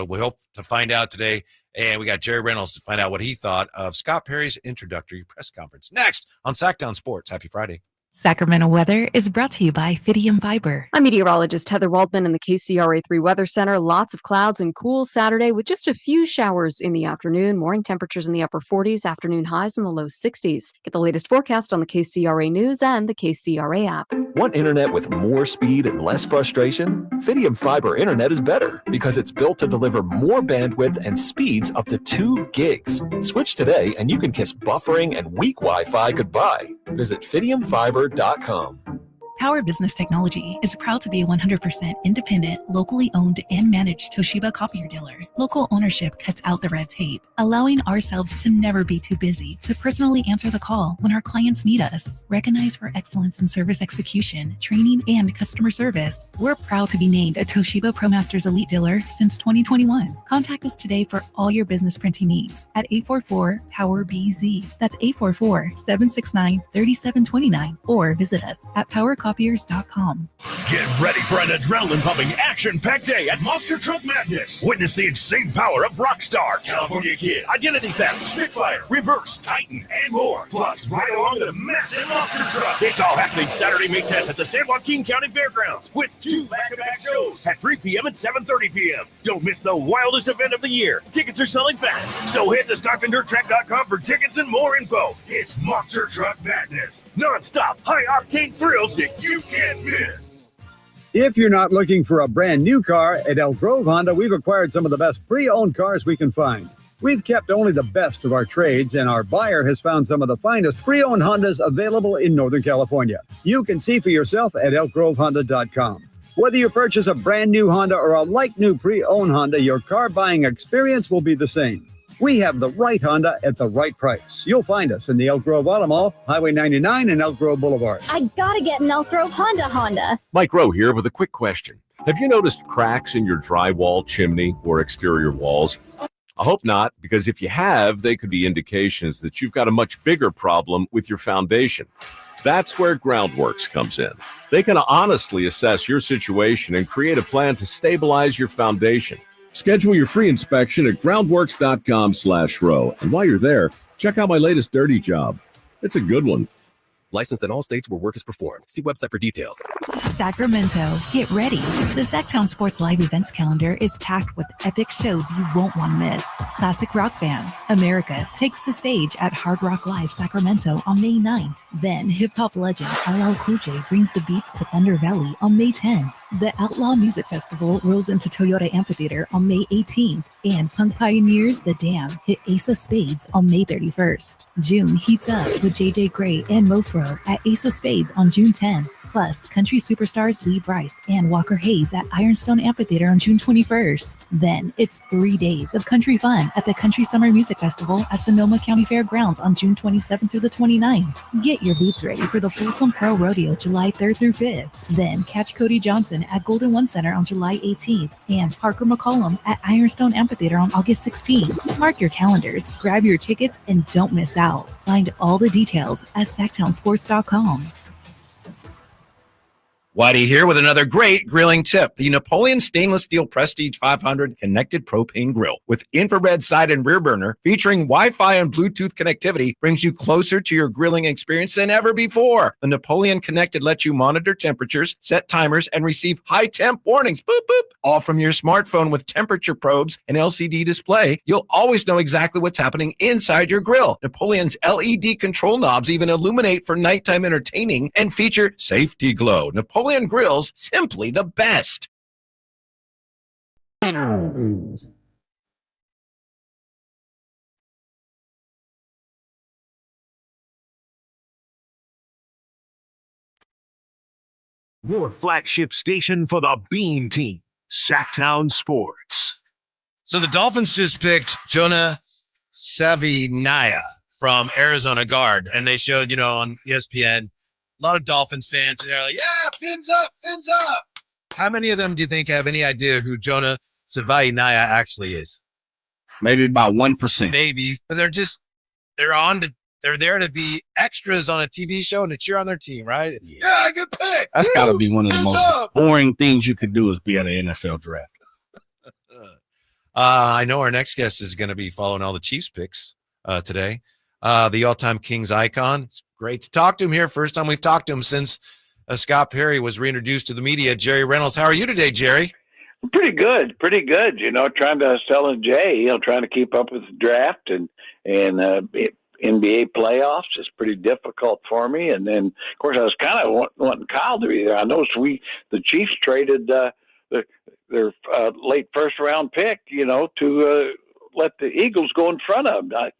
We hope to find out today. And we got Jerry Reynolds to find out what he thought of Scott Perry's introductory press conference. Next on Sacktown Sports. Happy Friday. Sacramento weather is brought to you by Fidium Fiber. I'm meteorologist Heather Waldman in the KCRA3 Weather Center. Lots of clouds and cool Saturday with just a few showers in the afternoon. Morning temperatures in the upper 40s, afternoon highs in the low 60s. Get the latest forecast on the KCRA News and the KCRA app. Want internet with more speed and less frustration? Fidium Fiber internet is better because it's built to deliver more bandwidth and speeds up to 2 gigs. Switch today and you can kiss buffering and weak Wi-Fi goodbye. Visit FidiumFiber.com. Power Business Technology is proud to be a 100% independent, locally owned and managed Toshiba copier dealer. Local ownership cuts out the red tape, allowing ourselves to never be too busy to personally answer the call when our clients need us. Recognized for excellence in service execution, training, and customer service, we're proud to be named a Toshiba ProMasters Elite Dealer since 2021. Contact us today for all your business printing needs at 844-POWER-BZ. That's 844-769-3729. Or visit us at PowerCopiers.com. Get ready for an adrenaline-pumping, action-packed day at Monster Truck Madness. Witness the insane power of Rockstar, California Kid, Identity Theft, Spitfire, Reverse, Titan, and more. Plus, ride along with a massive monster truck. It's all happening Saturday, May 10th at the San Joaquin County Fairgrounds with 2 back-to-back shows at 3 p.m. and 7:30 p.m. Don't miss the wildest event of the year. Tickets are selling fast, so head to StarfinDirtTrack.com for tickets and more info. It's Monster Truck Madness. Non-stop, high-octane thrills that you can't miss. If you're not looking for a brand new car, at Elk Grove Honda, we've acquired some of the best pre-owned cars we can find. We've kept only the best of our trades, and our buyer has found some of the finest pre-owned Hondas available in Northern California. You can see for yourself at elkgrovehonda.com. Whether you purchase a brand new Honda or a like-new pre-owned Honda, your car buying experience will be the same. We have the right Honda at the right price. You'll find us in the Elk Grove Auto Mall, Highway 99 and Elk Grove Boulevard. I gotta get an Elk Grove Honda. Mike Rowe here with a quick question. Have you noticed cracks in your drywall, chimney, or exterior walls? I hope not, because if you have, they could be indications that you've got a much bigger problem with your foundation. That's where Groundworks comes in. They can honestly assess your situation and create a plan to stabilize your foundation. Schedule your free inspection at groundworks.com/row. And while you're there, check out my latest dirty job. It's a good one. Licensed in all states where work is performed. See website for details. Sacramento, get ready. The Sacktown Sports Live events calendar is packed with epic shows you won't want to miss. Classic rock bands, America takes the stage at Hard Rock Live Sacramento on May 9th. Then hip-hop legend LL Cool J brings the beats to Thunder Valley on May 10th. The Outlaw Music Festival rolls into Toyota Amphitheater on May 18th. And punk pioneers The Dam hit Ace of Spades on May 31st. June heats up with JJ Gray and Mofro at Ace of Spades on June 10th. Plus, country superstars Lee Brice and Walker Hayes at Ironstone Amphitheater on June 21st. Then it's 3 days of country fun at the Country Summer Music Festival at Sonoma County Fairgrounds on June 27th through the 29th. Get your boots ready for the Folsom Pro Rodeo July 3rd through 5th. Then catch Cody Johnson at Golden One Center on July 18th and Parker McCollum at Ironstone Amphitheater on August 16th. Mark your calendars, grab your tickets, and don't miss out. Find all the details at sacktownsports.com. Whitey here with another great grilling tip. The Napoleon Stainless Steel Prestige 500 Connected Propane Grill with infrared side and rear burner featuring Wi-Fi and Bluetooth connectivity brings you closer to your grilling experience than ever before. The Napoleon Connected lets you monitor temperatures, set timers, and receive high temp warnings. Boop, boop. All from your smartphone with temperature probes and LCD display. You'll always know exactly what's happening inside your grill. Napoleon's LED control knobs even illuminate for nighttime entertaining and feature safety glow. Napoleon Grills, simply the best. Your flagship station for the Bean Team, Sacktown Sports. So the Dolphins just picked Jonah Savinaya from Arizona guard, and they showed, on ESPN, a lot of Dolphins fans, and they're like, yeah, fins up, fins up. How many of them do you think have any idea who Jonah Savinaya actually is? Maybe about 1%. Maybe. But they're there to be extras on a TV show and to cheer on their team, right? Yeah, good pick. That's got to be one of the most boring things you could do is be at an NFL draft. I know our next guest is going to be following all the Chiefs picks today. The all-time Kings icon. It's great to talk to him here. First time we've talked to him since Scott Perry was reintroduced to the media. Jerry Reynolds, how are you today, Jerry? Pretty good. Trying to sell Jay, trying to keep up with the draft and NBA playoffs is pretty difficult for me. And then, of course, I was kind of wanting Kyle to be there. I noticed the Chiefs traded their late first-round pick, to let the Eagles go in front of them.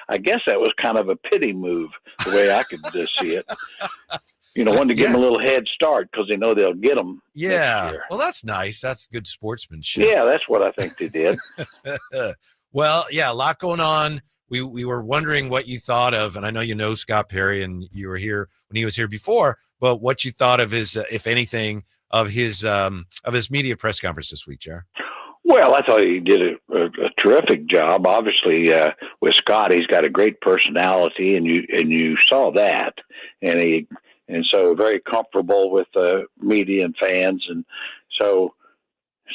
I guess that was kind of a pity move, the way I could see it. Wanted to give them a little head start because they know they'll get them. Yeah. Well, that's nice. That's good sportsmanship. Yeah, that's what I think they did. Well, yeah, a lot going on. We were wondering what you thought of, and I know you know Scott Perry, and you were here when he was here before, but what you thought of his, if anything, of his media press conference this week, Jer. Well, I thought he did a terrific job. Obviously, with Scott, he's got a great personality, and you saw that, and so very comfortable with media and fans, and so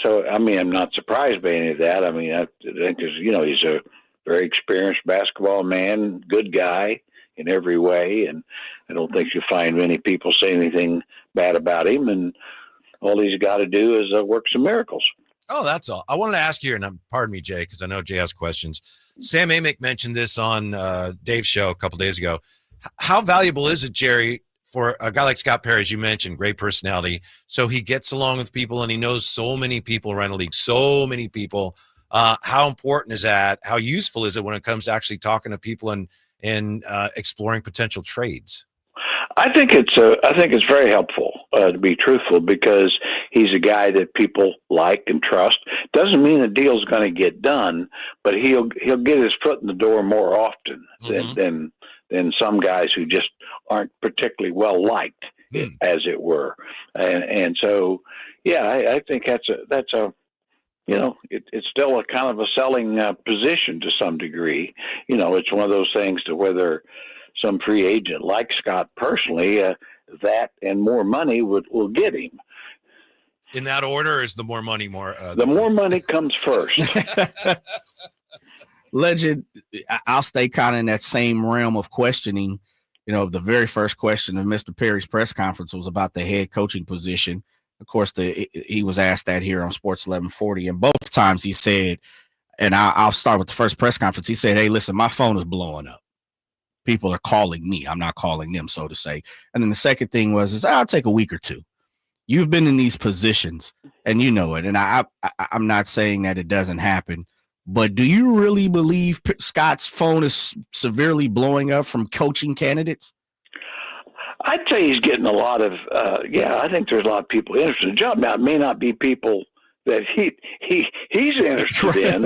I mean, I'm not surprised by any of that. I mean, I think he's a very experienced basketball man, good guy in every way, and I don't think you'll find many people say anything bad about him. And all he's got to do is work some miracles. Oh, that's all. I wanted to ask you, and pardon me, Jay, because I know Jay has questions. Sam Amick mentioned this on Dave's show a couple days ago. How valuable is it, Jerry, for a guy like Scott Perry, as you mentioned, great personality, so he gets along with people and he knows so many people around the league, so many people. How important is that? How useful is it when it comes to actually talking to people and exploring potential trades? I think it's very helpful to be truthful, because he's a guy that people like and trust. Doesn't mean a deal's going to get done, but he'll get his foot in the door more often than some guys who just aren't particularly well liked, as it were. And so, yeah, I think that's a it's still a kind of a selling position to some degree. It's one of those things to whether some free agent like Scott personally, that and more money will get him. In that order, is the more money more? The more money comes first. Legend, I'll stay kind of in that same realm of questioning. The very first question of Mr. Perry's press conference was about the head coaching position. Of course, he was asked that here on Sports 1140, and both times he said, and I'll start with the first press conference. He said, "Hey, listen, my phone is blowing up. People are calling me. I'm not calling them, so to say." And then the second thing was, I'll take a week or two. You've been in these positions, and you know it. And I'm not saying that it doesn't happen, but do you really believe Scott's phone is severely blowing up from coaching candidates? I'd say he's getting a lot of, I think there's a lot of people interested in the job. Now, it may not be people that he's interested in.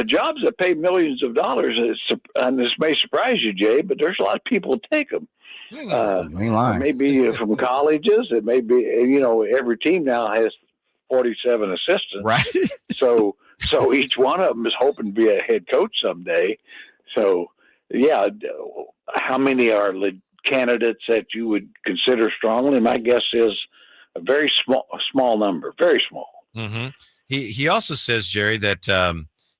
Jobs that pay millions of dollars, and this may surprise you, Jay, but there's a lot of people who take them. It may be from colleges. It may be, every team now has 47 assistants. Right. So each one of them is hoping to be a head coach someday. So, yeah, how many are candidates that you would consider strongly? My guess is a very small number, very small. Mm-hmm. He also says, Jerry, that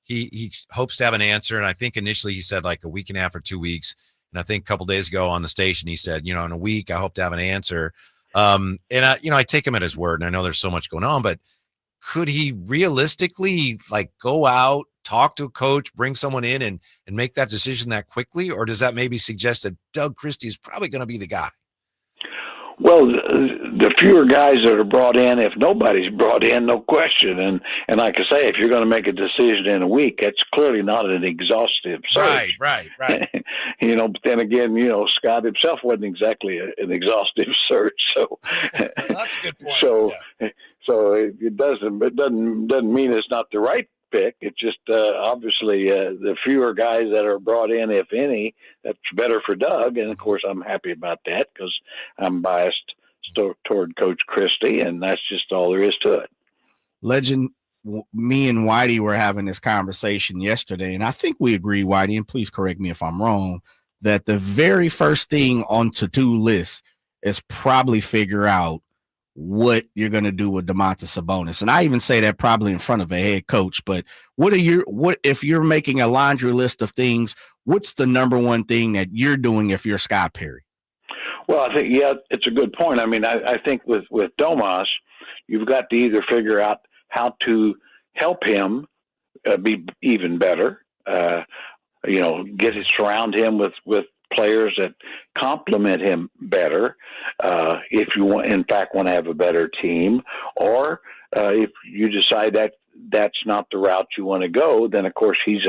he hopes to have an answer. And I think initially he said like a week and a half or 2 weeks. And I think a couple days ago on the station, he said, in a week, I hope to have an answer. And I take him at his word, and I know there's so much going on, but could he realistically go out, talk to a coach, bring someone in and make that decision that quickly? Or does that maybe suggest that Doug Christie is probably going to be the guy? Well, the fewer guys that are brought in, if nobody's brought in, no question. And like I say, if you're going to make a decision in a week, that's clearly not an exhaustive search. Right. But then again, Scott himself wasn't exactly an exhaustive search. So that's a good point. So it doesn't mean it's not the right pick. It's just obviously the fewer guys that are brought in, if any, that's better for Doug. And of course, I'm happy about that because I'm biased toward Coach Christie, and that's just all there is to it. Legend, me and Whitey were having this conversation yesterday, and I think we agree, Whitey, and please correct me if I'm wrong, that the very first thing on to-do list is probably figure out what you're going to do with Domantas Sabonis. And I even say that probably in front of a head coach, but what if you're making a laundry list of things, what's the number one thing that you're doing if you're Scott Perry? Well, I think, it's a good point. I mean, I think with Domas, you've got to either figure out how to help him be even better, surround him with players that complement him better, if you want to have a better team, or if you decide that that's not the route you want to go, then of course he's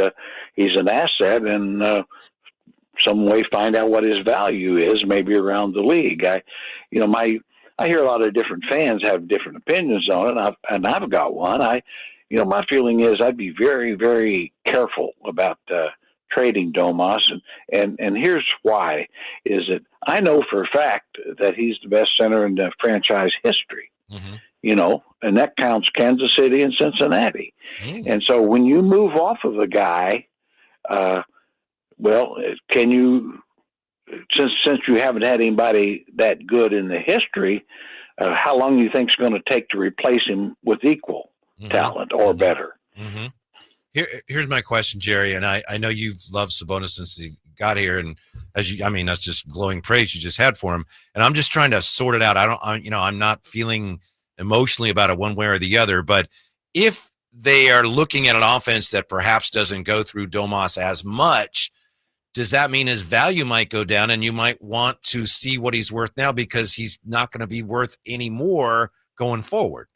an asset, and some way find out what his value is, maybe around the league. I hear a lot of different fans have different opinions on it, and I've got one. My feeling is I'd be very, very careful about trading Domas, and here's why: is that I know for a fact that he's the best center in the franchise history. Mm-hmm. And that counts Kansas City and Cincinnati. Mm-hmm. And so when you move off of a guy, can you, since you haven't had anybody that good in the history, how long do you think it's going to take to replace him with equal talent or better? Mm-hmm. Here's my question, Jerry, and I know you've loved Sabonis since he got here, and that's just glowing praise you just had for him, and I'm just trying to sort it out. I'm not feeling emotionally about it one way or the other, but if they are looking at an offense that perhaps doesn't go through Domas as much, does that mean his value might go down, and you might want to see what he's worth now because he's not going to be worth any more going forward?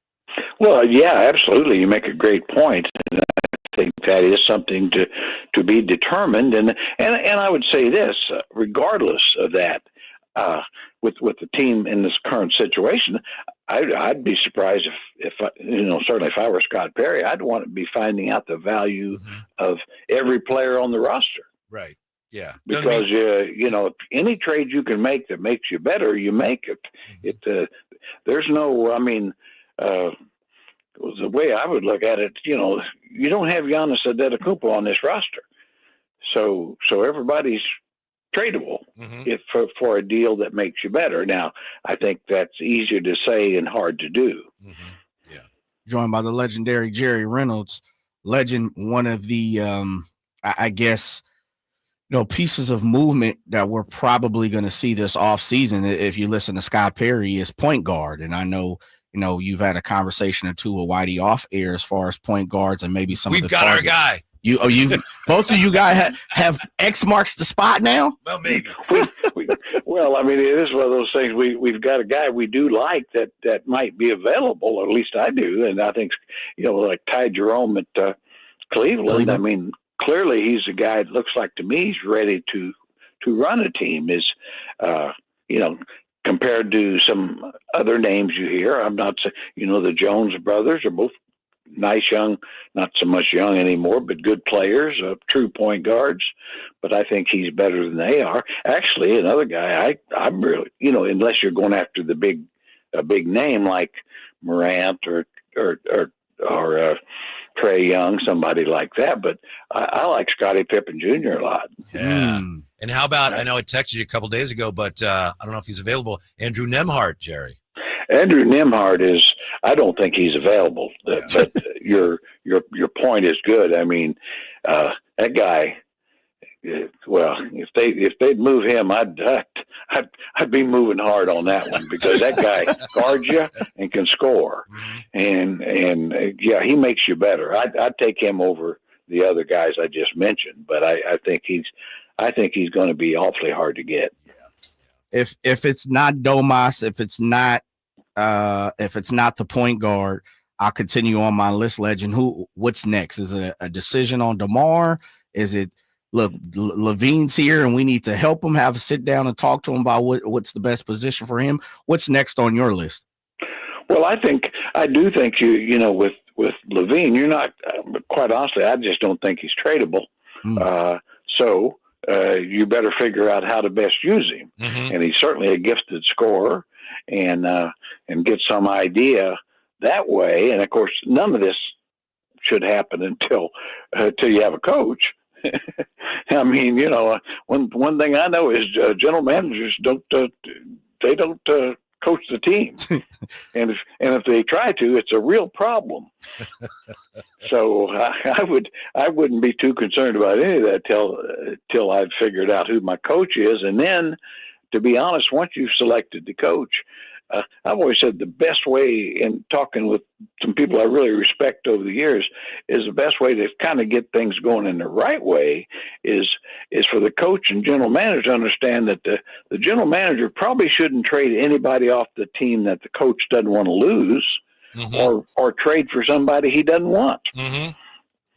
Well, yeah, absolutely. You make a great point. And I think that is something to be determined. And I would say this, regardless of that, with the team in this current situation, I'd be surprised if certainly if I were Scott Perry, I'd want to be finding out the value of every player on the roster. Right. Yeah. Because any trade you can make that makes you better, you make it. There's no. I mean, the way I would look at it, you don't have Giannis Antetokounmpo on this roster, so everybody's tradable if for a deal that makes you better. Now, I think that's easier to say and hard to do. Yeah. Joined by the legendary Jerry Reynolds, legend, one of the I guess pieces of movement that we're probably going to see this offseason, if you listen to Scott Perry, is point guard. And I know, you've had a conversation or two with Whitey off air as far as point guards and maybe some of the We've got targets. our guy. You both of you guys have X marks the spot now? Well, maybe. Well, I mean, it is one of those things. We've got a guy we do like that might be available, or at least I do. And I think, like Ty Jerome at Cleveland. I mean, clearly he's a guy that looks like to me he's ready to run a team. Is compared to some other names you hear. I'm not saying the Jones brothers are both nice young, not so much young anymore, but good players, true point guards. But I think he's better than they are. Actually, another guy I'm really unless you're going after a big name like Morant or Trae Young, somebody like that. But I like Scottie Pippen Jr. a lot. Yeah. And how about, I know I texted you a couple days ago, but I don't know if he's available, Andrew Nembhard, Jerry. Andrew Nembhard I don't think he's available, but your point is good. I mean, that guy, well, if they'd move him, I'd be moving hard on that one, because that guy guards you and can score, and yeah, he makes you better. I'd take him over the other guys I just mentioned, but I think he's going to be awfully hard to get. If it's not Domas, if it's not the point guard, I'll continue on my list, legend. What's next? Is it a decision on DeMar? Is it, look, Levine's here and we need to help him, have a sit down and talk to him about what's the best position for him? What's next on your list? Well, I do think with Levine, you're not, quite honestly, I just don't think he's tradable. So you better figure out how to best use him. And he's certainly a gifted scorer, and get some idea that way. And of course, none of this should happen until you have a coach. I mean, one thing I know is general managers don't coach the team, and if they try to, it's a real problem. So I wouldn't be too concerned about any of that till I've figured out who my coach is, and then, to be honest, once you've selected the coach, I've always said the best way, in talking with some people I really respect over the years, is the best way to kind of get things going in the right way is for the coach and general manager to understand that the general manager probably shouldn't trade anybody off the team that the coach doesn't want to lose, or trade for somebody he doesn't want.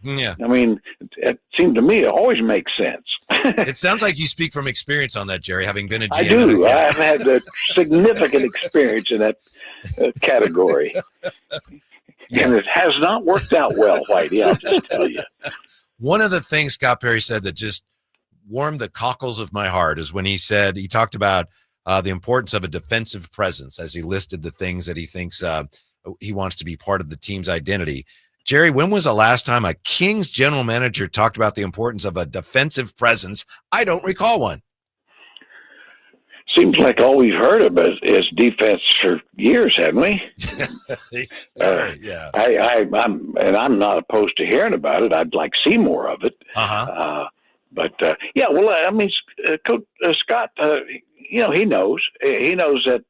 Yeah. I mean, it seemed to me it always makes sense. It sounds like you speak from experience on that, Jerry, having been a GM. I do. I've had a significant experience in that category. And it has not worked out well, Whitey, I'll just tell you. One of the things Scott Perry said that just warmed the cockles of my heart is when he talked about the importance of a defensive presence, as he listed the things that he thinks he wants to be part of the team's identity. Jerry, when was the last time a Kings general manager talked about the importance of a defensive presence? I don't recall one. Seems like all we've heard of is defense for years, haven't we? Yeah. I'm not opposed to hearing about it. I'd like to see more of it. Yeah, well, I mean, Coach Scott, he knows. He knows that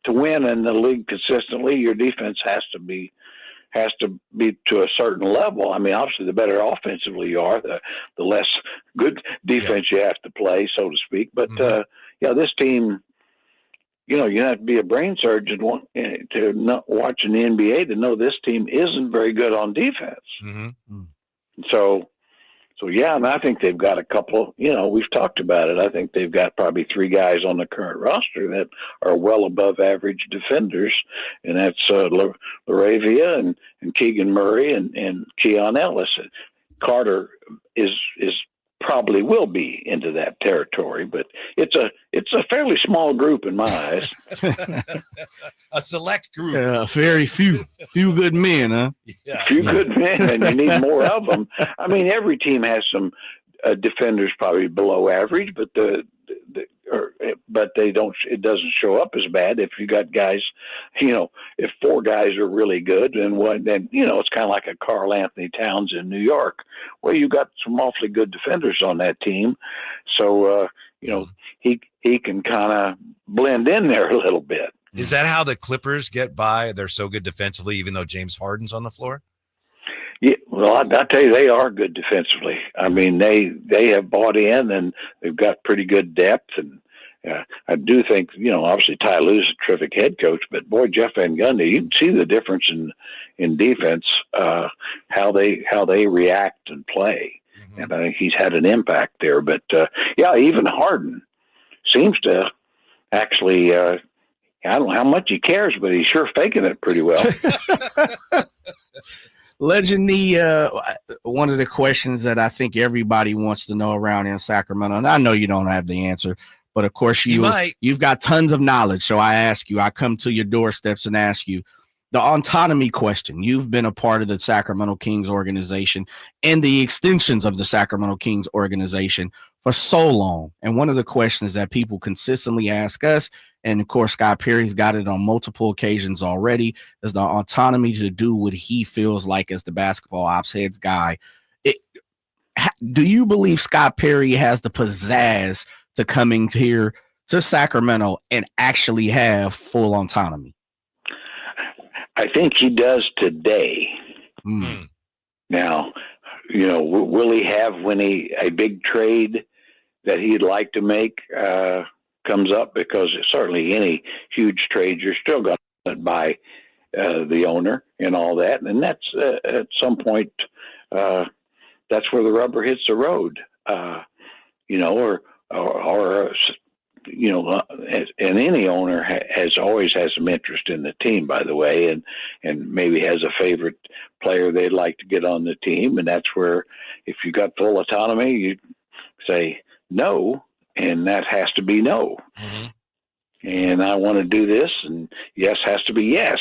to win in the league consistently, your defense has to be to a certain level. I mean, obviously, the better offensively you are, the less good defense you have to play, so to speak. But this team, you have to be a brain surgeon to not watching the NBA to know this team isn't very good on defense. Mm-hmm. So yeah, and I think they've got a couple, we've talked about it. I think they've got probably 3 guys on the current roster that are well above average defenders, and that's Laravia and Keegan Murray and Keon Ellis. Carter is probably will be into that territory, but it's a fairly small group in my eyes. A select group. Very few good men, huh? Yeah. Few good men, and you need more of them. I mean, every team has some defenders probably below average, but they don't. It doesn't show up as bad if you got guys. If 4 guys are really good, then it's kind of like a Karl Anthony Towns in New York. Well, you got some awfully good defenders on that team, so he can kind of blend in there a little bit. Is that how the Clippers get by? They're so good defensively, even though James Harden's on the floor? Yeah, well, I tell you, they are good defensively. I mean, they have bought in, and they've got pretty good depth. And I do think, obviously Ty Lue's a terrific head coach, but boy, Jeff Van Gundy, you can see the difference in defense, how they react and play. Mm-hmm. And I think he's had an impact there. But even Harden seems to actually. I don't know how much he cares, but he's sure faking it pretty well. Legend, one of the questions that I think everybody wants to know around in Sacramento, and I know you don't have the answer, but of course you've got tons of knowledge. So I come to your doorsteps and ask you the autonomy question. You've been a part of the Sacramento Kings organization and the extensions of the Sacramento Kings organization for so long. And one of the questions that people consistently ask us, and of course, Scott Perry's got it on multiple occasions already, is the autonomy to do what he feels like as the basketball ops heads guy. Do you believe Scott Perry has the pizzazz to coming here to Sacramento and actually have full autonomy? I think he does today. Now, will he have when a big trade that he'd like to make comes up? Because certainly any huge trade, you're still going to buy the owner and all that. And that's at some point, that's where the rubber hits the road, and any owner always has some interest in the team, by the way, and maybe has a favorite player they'd like to get on the team. And that's where, if you got full autonomy, you say no, and that has to be no. Mm-hmm. And I want to do this, and yes has to be yes.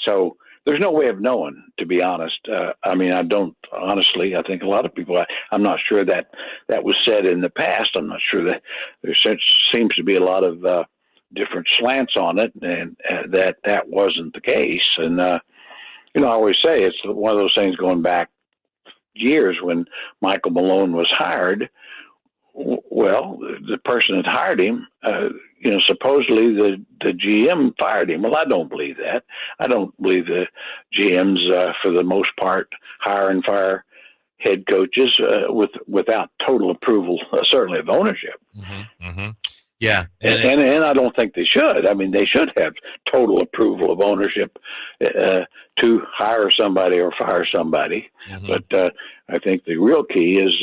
So there's no way of knowing, to be honest. I don't, honestly, I think a lot of people, I'm not sure that was said in the past. I'm not sure that there seems to be a lot of different slants on it, and that wasn't the case. And, I always say it's one of those things going back years when Michael Malone was hired. Well, the person that hired him, supposedly the GM fired him. Well, I don't believe that. I don't believe the GMs, for the most part, hire and fire head coaches without total approval, certainly of ownership. Mm-hmm. Mm-hmm. Yeah. And I don't think they should. I mean, they should have total approval of ownership to hire somebody or fire somebody. Mm-hmm. But I think the real key is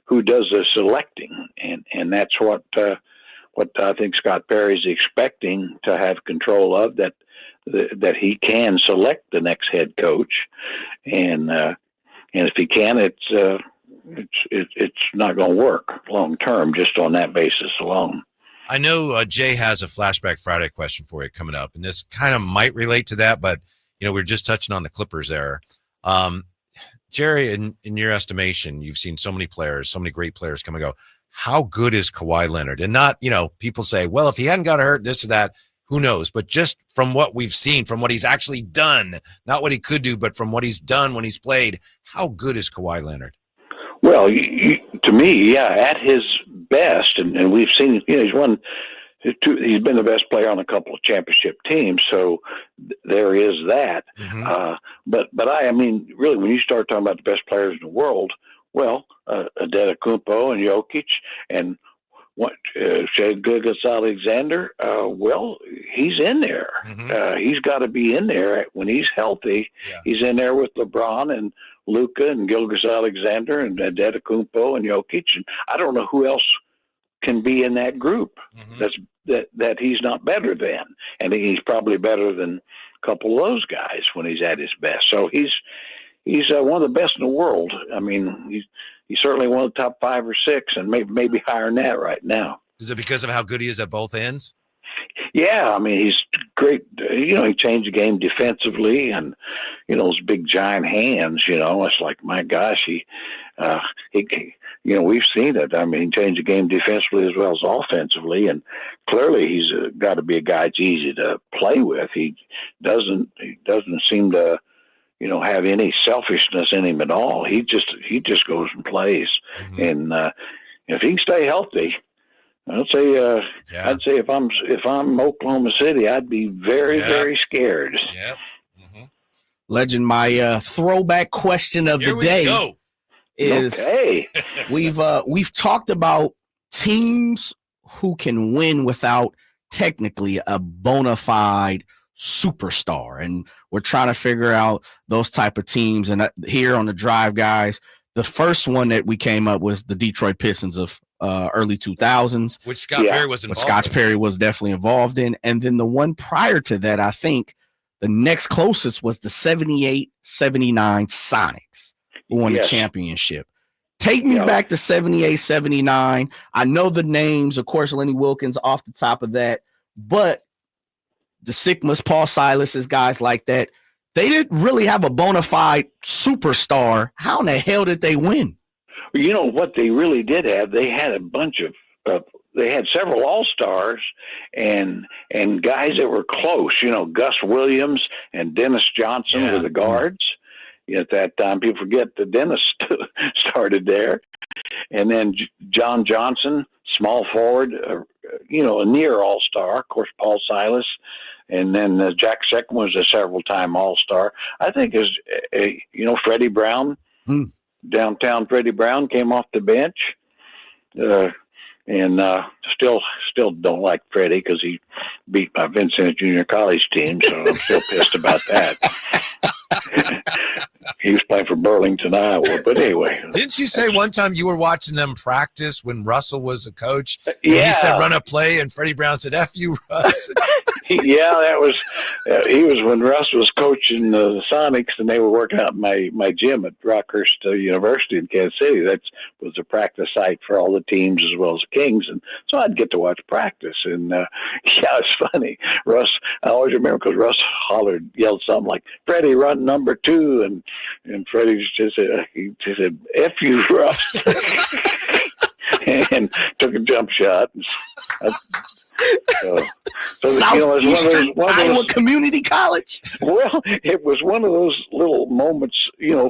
who does the selecting, and that's what I think Scott Perry's expecting to have control of, that he can select the next head coach, and if he can, it's not going to work long term just on that basis alone. I know Jay has a Flashback Friday question for you coming up, and this kind of might relate to that, but we're just touching on the Clippers there. Jerry, in your estimation, you've seen so many players, so many great players come and go. How good is Kawhi Leonard? And not, people say, well, if he hadn't got hurt, this or that, who knows? But just from what we've seen, from what he's actually done, not what he could do, but from what he's done when he's played, how good is Kawhi Leonard? Well, to me, at his best, and we've seen, he's been the best player on a couple of championship teams, so there is that. Mm-hmm. But I mean, really, when you start talking about the best players in the world, well, Antetokounmpo and Jokic, and Shea Gilgeous-Alexander, well, he's in there. He's got to be in there when he's healthy. Yeah. He's in there with LeBron and Luka and Gilgeous-Alexander and Antetokounmpo and Jokic. And I don't know who else can be in that group that he's not better than. And he's probably better than a couple of those guys when he's at his best. So he's one of the best in the world. I mean, he's certainly one of the top 5 or 6, and maybe higher than that right now. Is it because of how good he is at both ends? Yeah, I mean, he's great. You know, he changed the game defensively, and those big giant hands. It's like, my gosh, he we've seen it. I mean, he changed the game defensively as well as offensively, and clearly he's got to be a guy that's easy to play with. He doesn't seem to have any selfishness in him at all. He just goes and plays. And if he can stay healthy, I'd say if I'm Oklahoma City, I'd be very, very scared. Yeah. Legend, my throwback question of the day is we've talked about teams who can win without technically a bona fide superstar, and we're trying to figure out those type of teams. And here on the Drive, guys, the first one that we came up was the Detroit Pistons of early 2000s, which Scott Perry was involved in. Scott Perry was definitely involved in. And then the one prior to that, I think the next closest was the 78-79 Sonics, who won the championship. Take me back to 78-79. I know the names, of course, Lenny Wilkins off the top of that, but the Sigmas, Paul Silas's, guys like that, they didn't really have a bona fide superstar. How in the hell did they win? You know what they really did have? They had a bunch of they had several all-stars and guys that were close. Gus Williams and Dennis Johnson were the guards. At that time, people forget that Dennis started there. And then John Johnson, small forward, a near all-star. Of course, Paul Silas. And then Jack Second was a several-time all-star. I think Freddie Brown, downtown Freddie Brown came off the bench. And still don't like Freddie because he beat my Vincent Junior College team, so I'm still pissed about that. He was playing for Burlington, Iowa. But anyway. Didn't you say one time you were watching them practice when Russell was a coach? Yeah. He said, run a play, and Freddie Brown said, F you, Russ. Yeah, that was he was when Russ was coaching the Sonics, and they were working out in my gym at Rockhurst University in Kansas City. That was a practice site for all the teams as well as the Kings, and so I'd get to watch practice. And it's funny. Russ, I always remember because Russ yelled something like, "Freddie, run number 2," and Freddie just said, "F you, Russ," and took a jump shot. Southeastern Iowa Community College. Well, it was one of those little moments,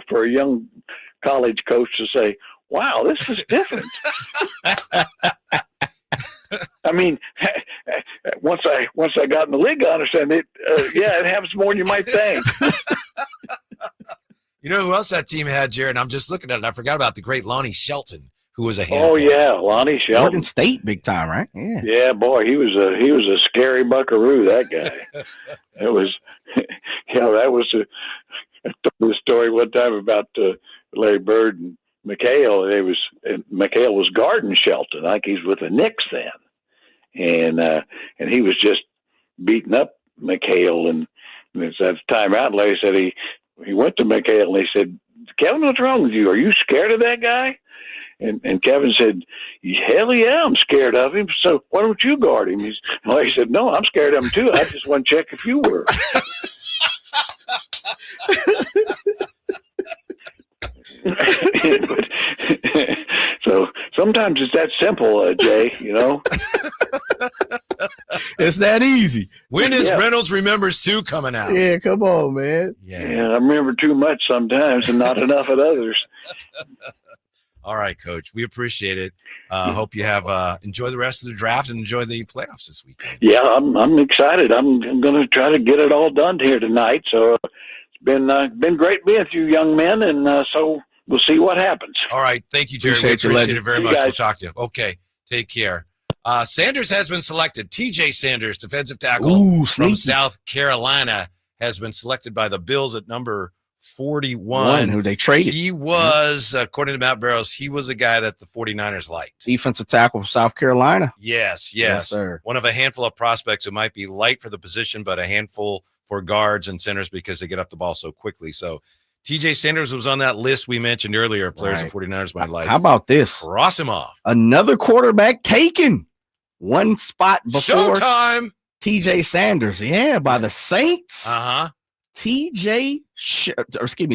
for a young college coach to say, "Wow, this is different." I mean, once I got in the league, I understand it. It happens more than you might think. You know who else that team had, Jared? I'm just looking at it. I forgot about the great Lonnie Shelton, who was a handful. Oh yeah, Lonnie Shelton, Oregon State, big time, right? Yeah. Yeah, boy, he was a scary buckaroo. That guy. It was, that was I told the story one time about Larry Bird and Mykel. Mykel was guarding Shelton. I think he's with the Knicks then, and he was just beating up Mykel. And it's at the timeout. Larry said he went to Mykel and he said, "Kevin, what's wrong with you? Are you scared of that guy?" And Kevin said, "Hell yeah, I'm scared of him. So why don't you guard him?" Larry said, "No, I'm scared of him too. I just want to check if you were." So sometimes it's that simple, Jay, It's that easy. When is Reynolds Remembers 2 coming out? Yeah, come on, man. Yeah, I remember too much sometimes and not enough at others. All right, Coach. We appreciate it. Hope you have enjoy the rest of the draft and enjoy the playoffs this weekend. Yeah, I'm excited. I'm going to try to get it all done here tonight. So it's been great being with you, young men, and so we'll see what happens. All right. Thank you, Jerry. We appreciate it very much. We'll talk to you. Okay. Take care. Sanders has been selected. TJ Sanders, defensive tackle from South Carolina, has been selected by the Bills at number 41. Who they traded. He was, according to Matt Barrows, he was a guy that the 49ers liked. Defensive tackle from South Carolina. Yes, sir. One of a handful of prospects who might be light for the position, but a handful for guards and centers because they get off the ball so quickly. So TJ Sanders was on that list we mentioned earlier, players the 49ers might like. How about this? Cross him off. Another quarterback taken one spot before Showtime. TJ Sanders. Yeah, by the Saints. Uh-huh.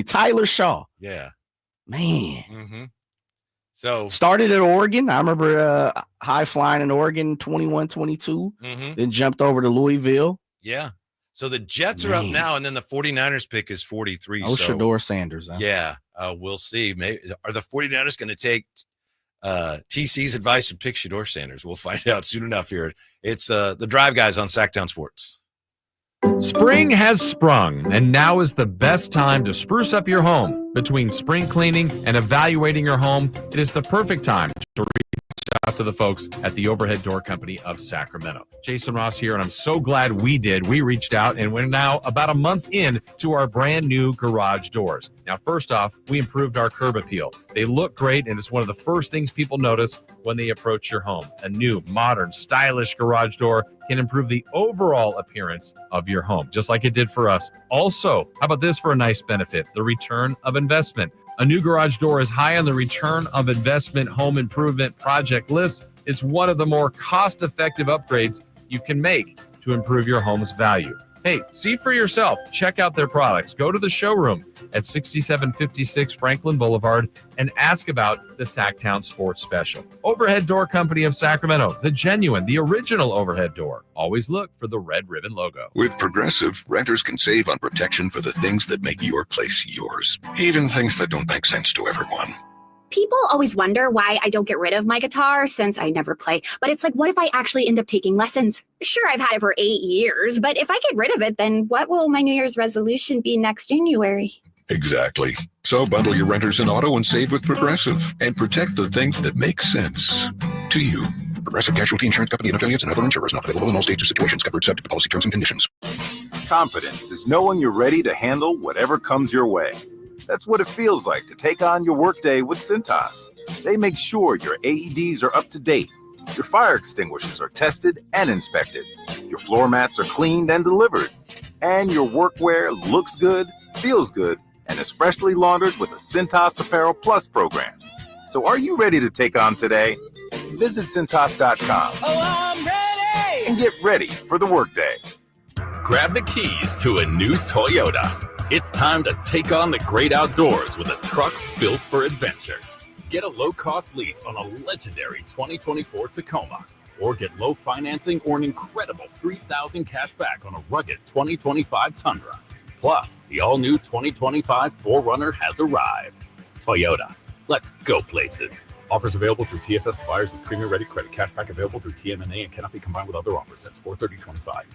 Tyler Shaw. Yeah. Man. Mm-hmm. So started at Oregon. I remember high flying in Oregon, 21-22. Mm-hmm. Then jumped over to Louisville. Yeah. So the Jets are up now, and then the 49ers pick is 43. Oh, Shador Sanders. Huh? Yeah. We'll see. Maybe are the 49ers going to take TC's advice and pick Shador Sanders? We'll find out soon enough here. It's the Drive Guys on Sacktown Sports. Spring has sprung, and now is the best time to spruce up your home. Between spring cleaning and evaluating your home, it is the perfect time to reach out to the folks at the Overhead Door Company of Sacramento. Jason Ross here, and I'm so glad we did. We reached out, and we're now about a month in to our brand new garage doors. Now, first off, we improved our curb appeal. They look great, and it's one of the first things people notice when they approach your home. A new, modern, stylish garage door can improve the overall appearance of your home, just like it did for us. Also, how about this for a nice benefit? The return of investment. A new garage door is high on the return of investment home improvement project list. It's one of the more cost-effective upgrades you can make to improve your home's value. Hey, see for yourself. Check out their products. Go to the showroom at 6756 Franklin Boulevard and ask about the Sacktown Sports Special. Overhead Door Company of Sacramento, the genuine, the original overhead door. Always look for the red ribbon logo. With Progressive, renters can save on protection for the things that make your place yours, even things that don't make sense to everyone. People always wonder why I don't get rid of my guitar since I never play. But it's like, what if I actually end up taking lessons? Sure, I've had it for 8 years, but if I get rid of it, then what will my New Year's resolution be next January? Exactly. So bundle your renters in auto and save with Progressive and protect the things that make sense to you. Progressive Casualty Insurance Company and affiliates and other insurers not available in all states or situations. Covered subject to policy terms and conditions. Confidence is knowing you're ready to handle whatever comes your way. That's what it feels like to take on your workday with Cintas. They make sure your AEDs are up to date, your fire extinguishers are tested and inspected, your floor mats are cleaned and delivered, and your workwear looks good, feels good, and is freshly laundered with the Cintas Apparel Plus program. So are you ready to take on today? Visit Cintas.com and get ready for the workday. Grab the keys to a new Toyota. It's time to take on the great outdoors with a truck built for adventure. Get a low-cost lease on a legendary 2024 Tacoma, or get low financing or an incredible $3,000 cash back on a rugged 2025 Tundra. Plus, the all-new 2025 4Runner has arrived. Toyota, let's go places. Offers available through TFS buyers with premium-ready credit. Cashback available through TMNA and cannot be combined with other offers. That's 4/30/25.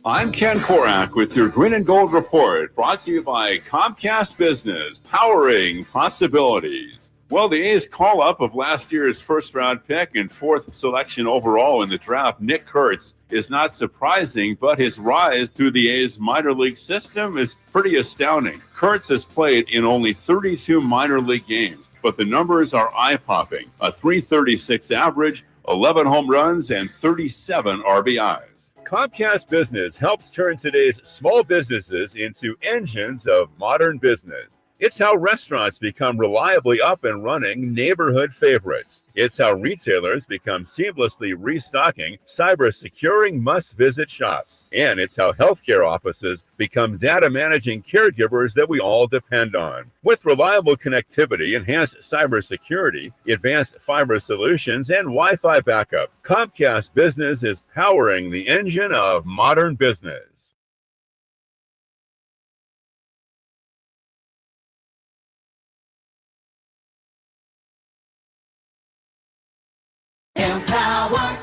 I'm Ken Korak with your Green and Gold Report, brought to you by Comcast Business, powering possibilities. Well, the A's call-up of last year's first-round pick and fourth selection overall in the draft, Nick Kurtz, is not surprising, but his rise through the A's minor league system is pretty astounding. Kurtz has played in only 32 minor league games, but the numbers are eye-popping. A .336 average, 11 home runs, and 37 RBIs. Comcast Business helps turn today's small businesses into engines of modern business. It's how restaurants become reliably up and running neighborhood favorites. It's how retailers become seamlessly restocking, cyber-securing must-visit shops. And it's how healthcare offices become data-managing caregivers that we all depend on. With reliable connectivity, enhanced cybersecurity, advanced fiber solutions, and Wi-Fi backup, Comcast Business is powering the engine of modern business. Empower.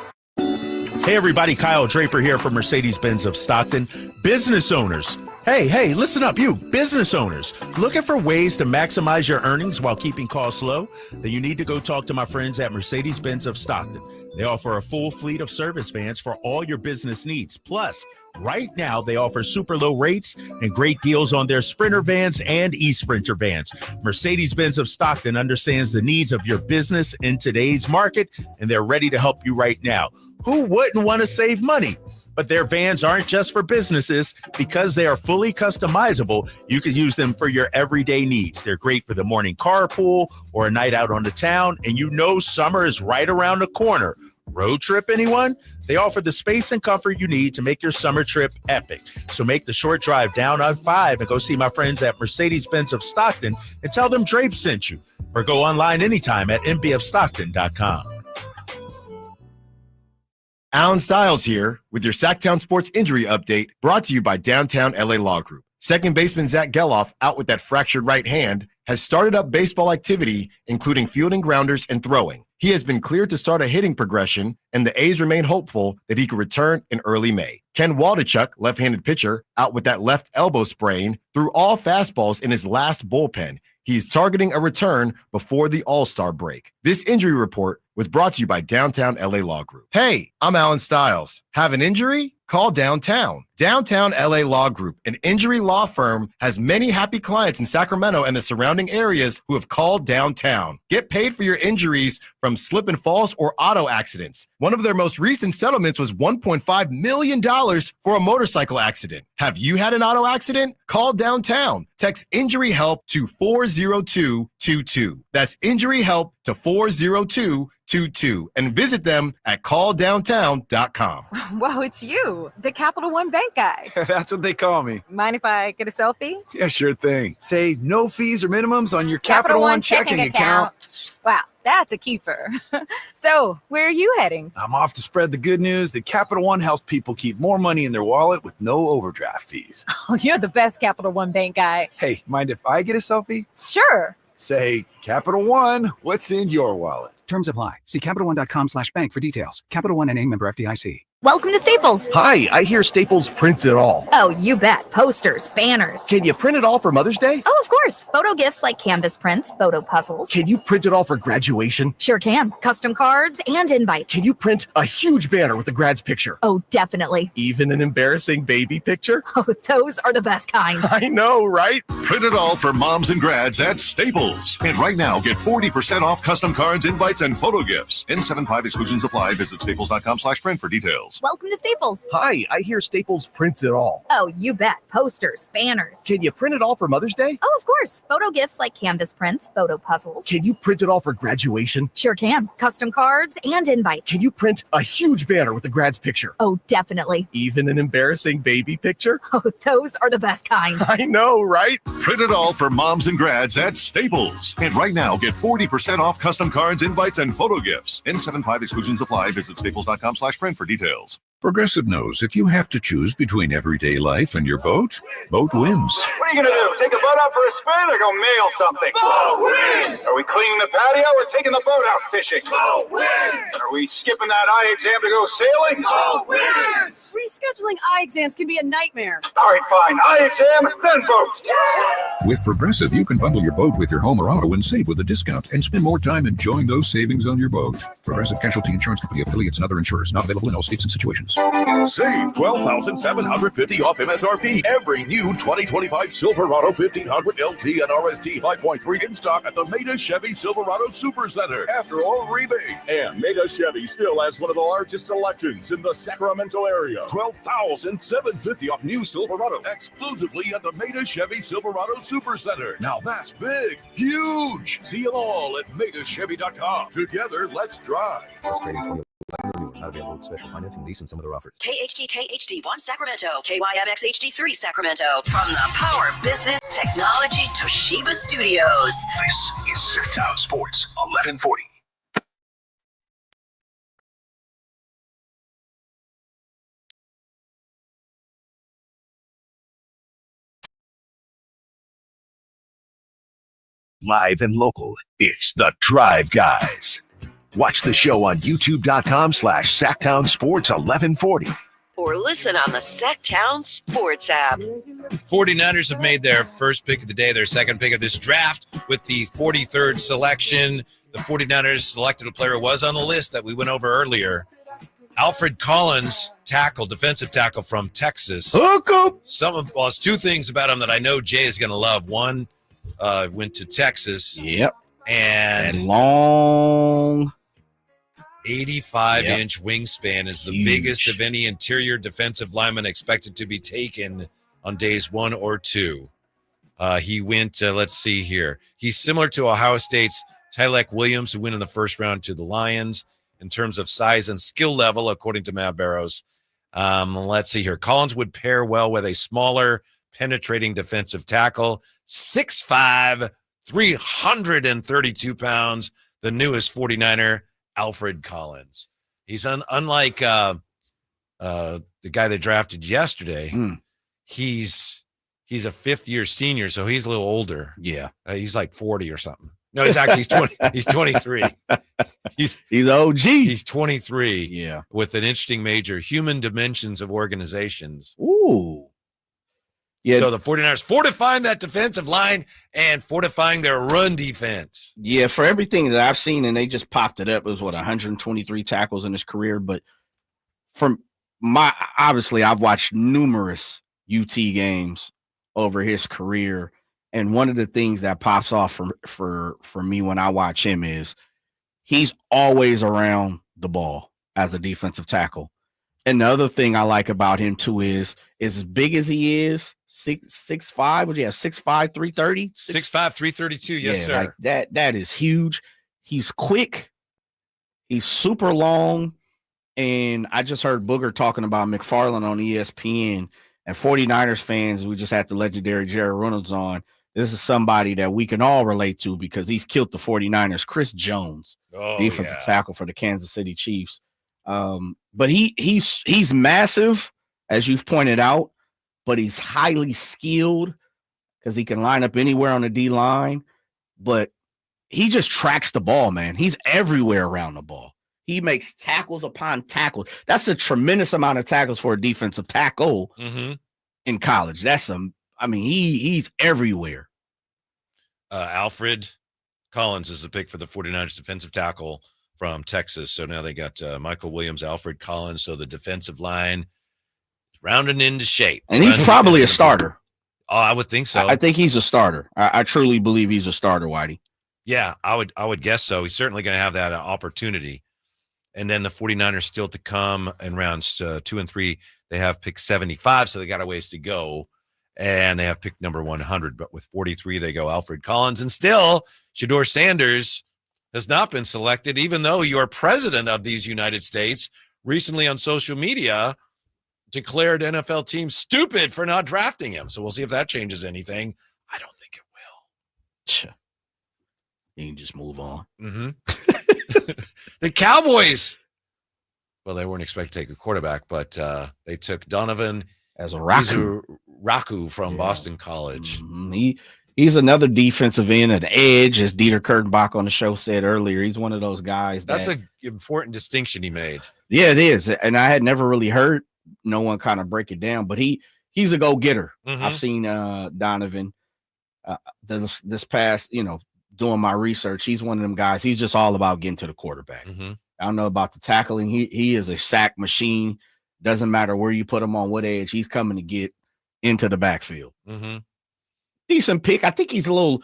Hey everybody, Kyle Draper here from Mercedes-Benz of Stockton. Business owners, Hey, listen up, you business owners. Looking for ways to maximize your earnings while keeping costs low? Then you need to go talk to my friends at Mercedes-Benz of Stockton. They offer a full fleet of service vans for all your business needs. Plus, right now, they offer super low rates and great deals on their Sprinter vans and e-Sprinter vans. Mercedes-Benz of Stockton understands the needs of your business in today's market, and they're ready to help you right now. Who wouldn't want to save money? But their vans aren't just for businesses. Because they are fully customizable, you can use them for your everyday needs. They're great for the morning carpool or a night out on the town. And you know summer is right around the corner. Road trip, anyone? They offer the space and comfort you need to make your summer trip epic. So make the short drive down on 5 and go see my friends at Mercedes-Benz of Stockton and tell them Drape sent you. Or go online anytime at mbfstockton.com. Alan Stiles here with your Sacktown Sports Injury Update, brought to you by Downtown LA Law Group. Second baseman Zach Geloff, out with that fractured right hand, has started up baseball activity, including fielding grounders and throwing. He has been cleared to start a hitting progression, and the A's remain hopeful that he could return in early May. Ken Waldichuk, left-handed pitcher, out with that left elbow sprain, threw all fastballs in his last bullpen. He is targeting a return before the All-Star break. This injury report was brought to you by Downtown LA Law Group. Hey, I'm Alan Stiles. Have an injury? Call Downtown. Downtown LA Law Group, an injury law firm, has many happy clients in Sacramento and the surrounding areas who have called Downtown. Get paid for your injuries from slip and falls or auto accidents. One of their most recent settlements was $1.5 million for a motorcycle accident. Have you had an auto accident? Call Downtown. Text injury help to 40222. That's injury help to 40222 and visit them at calldowntown.com. Whoa, it's you, the Capital One Bank guy. That's what they call me. Mind if I get a selfie? Yeah, sure thing. Say no fees or minimums on your Capital One checking account. Wow, that's a keeper. So, where are you heading? I'm off to spread the good news that Capital One helps people keep more money in their wallet with no overdraft fees. Oh, you're the best Capital One Bank guy. Hey, mind if I get a selfie? Sure. Say, Capital One, what's in your wallet? Terms apply. See CapitalOne.com/bank for details. Capital One NA, member FDIC. Welcome to Staples. Hi, I hear Staples prints it all. Oh, you bet. Posters, banners. Can you print it all for Mother's Day? Oh, of course. Photo gifts like canvas prints, photo puzzles. Can you print it all for graduation? Sure can. Custom cards and invites. Can you print a huge banner with the grad's picture? Oh, definitely. Even an embarrassing baby picture? Oh, those are the best kind. I know, right? Print it all for moms and grads at Staples. And right now, get 40% off custom cards, invites, and photo gifts. N75 exclusions apply. Visit staples.com/print for details. Welcome to Staples. Hi, I hear Staples prints it all. Oh, you bet. Posters, banners. Can you print it all for Mother's Day? Oh, of course. Photo gifts like canvas prints, photo puzzles. Can you print it all for graduation? Sure can. Custom cards and invites. Can you print a huge banner with the grad's picture? Oh, definitely. Even an embarrassing baby picture? Oh, those are the best kind. I know, right? Print it all for moms and grads at Staples. And right now, get 40% off custom cards, invites, and photo gifts. N75 exclusions apply. Visit staples.com/print for details. Progressive knows if you have to choose between everyday life and your boat, boat wins. What are you going to do? Take the boat out for a spin or go mail something? Boat wins! Are we cleaning the patio or taking the boat out fishing? Boat wins! Are we skipping that eye exam to go sailing? Boat wins! Rescheduling eye exams can be a nightmare. All right, fine. Eye exam, then boat. Yeah! With Progressive, you can bundle your boat with your home or auto and save with a discount and spend more time enjoying those savings on your boat. Progressive Casualty Insurance Company, affiliates, and other insurers. Not available in all states and situations. Save $12,750 off MSRP. Every new 2025 Silverado 1500 LT and RST 5.3 in stock at the Meda Chevy Silverado Supercenter. After all rebates. And Meda Chevy still has one of the largest selections in the Sacramento area. $12,750 off new Silverado exclusively at the Meda Chevy Silverado Supercenter. Now that's big, huge. See them all at MedaChevy.com. Together, let's drive. Frustrating not available with special financing, lease, and some other offers. KHDK HD1 Sacramento, KYMX HD3 Sacramento. From the Power Business Technology Toshiba Studios. This is Sacktown Sports 1140. Live and local, it's the Drive Guys. Watch the show on youtube.com/Sacktown Sports 1140. Or listen on the Sacktown Sports app. 49ers have made their first pick of the day, their second pick of this draft with the 43rd selection. The 49ers selected a player who was on the list that we went over earlier. Alfred Collins, defensive tackle from Texas. There's two things about him that I know Jay is going to love. One, went to Texas. Yep. And that long 85-inch wingspan is the biggest of any interior defensive lineman expected to be taken on days 1 or 2. He went, let's see here. He's similar to Ohio State's Tylek Williams, who went in the first round to the Lions in terms of size and skill level, according to Matt Barrows. Let's see here. Collins would pair well with a smaller, penetrating defensive tackle. 6'5", 332 pounds, the newest 49er, Alfred Collins. He's unlike the guy they drafted yesterday. He's a fifth-year senior, so he's a little older. Yeah. He's like 40 or something. No, he's 23. He's OG. He's 23. Yeah. With an interesting major, human dimensions of organizations. Ooh. Yeah. So the 49ers fortifying that defensive line and fortifying their run defense. Yeah, for everything that I've seen, and they just popped it up, it was 123 tackles in his career. But obviously, I've watched numerous UT games over his career. And one of the things that pops off for me when I watch him is he's always around the ball as a defensive tackle. And the other thing I like about him too is as big as he is, 6'5", would you have 6'5", 330? 6'5", 332, yes, sir. Like that is huge. He's quick. He's super long. And I just heard Booger talking about McFarland on ESPN. And 49ers fans, we just had the legendary Jerry Reynolds on. This is somebody that we can all relate to because he's killed the 49ers. Chris Jones, defensive tackle for the Kansas City Chiefs. But he's massive, as you've pointed out, but he's highly skilled because he can line up anywhere on the D-line. But he just tracks the ball, man. He's everywhere around the ball. He makes tackles upon tackles. That's a tremendous amount of tackles for a defensive tackle in college. He's everywhere. Alfred Collins is the pick for the 49ers defensive tackle from Texas. So now they got Mykel Williams, Alfred Collins. So the defensive line is rounding into shape. And he's probably a starter. Oh, I would think so. I think he's a starter. I truly believe he's a starter, Whitey. Yeah, I would guess so. He's certainly going to have that opportunity. And then the 49ers still to come in rounds 2 and 3. They have pick 75, so they got a ways to go. And they have pick number 100. But with 43, they go Alfred Collins. And still, Shador Sanders has not been selected, even though your president of these United States recently on social media declared NFL teams stupid for not drafting him. So we'll see if that changes anything. I don't think it will. You can just move on. The Cowboys, well, they weren't expected to take a quarterback, but they took Donovan as a Raku from Boston College. He's another defensive end, an edge, as Dieter Curtenbach on the show said earlier. He's one of those guys. That's an important distinction he made. Yeah, it is. And I had never really heard no one kind of break it down, but he's a go-getter. I've seen Donovan this past, doing my research. He's one of them guys. He's just all about getting to the quarterback. I don't know about the tackling. He is a sack machine. Doesn't matter where you put him on what edge. He's coming to get into the backfield. Decent pick. I think he's a little.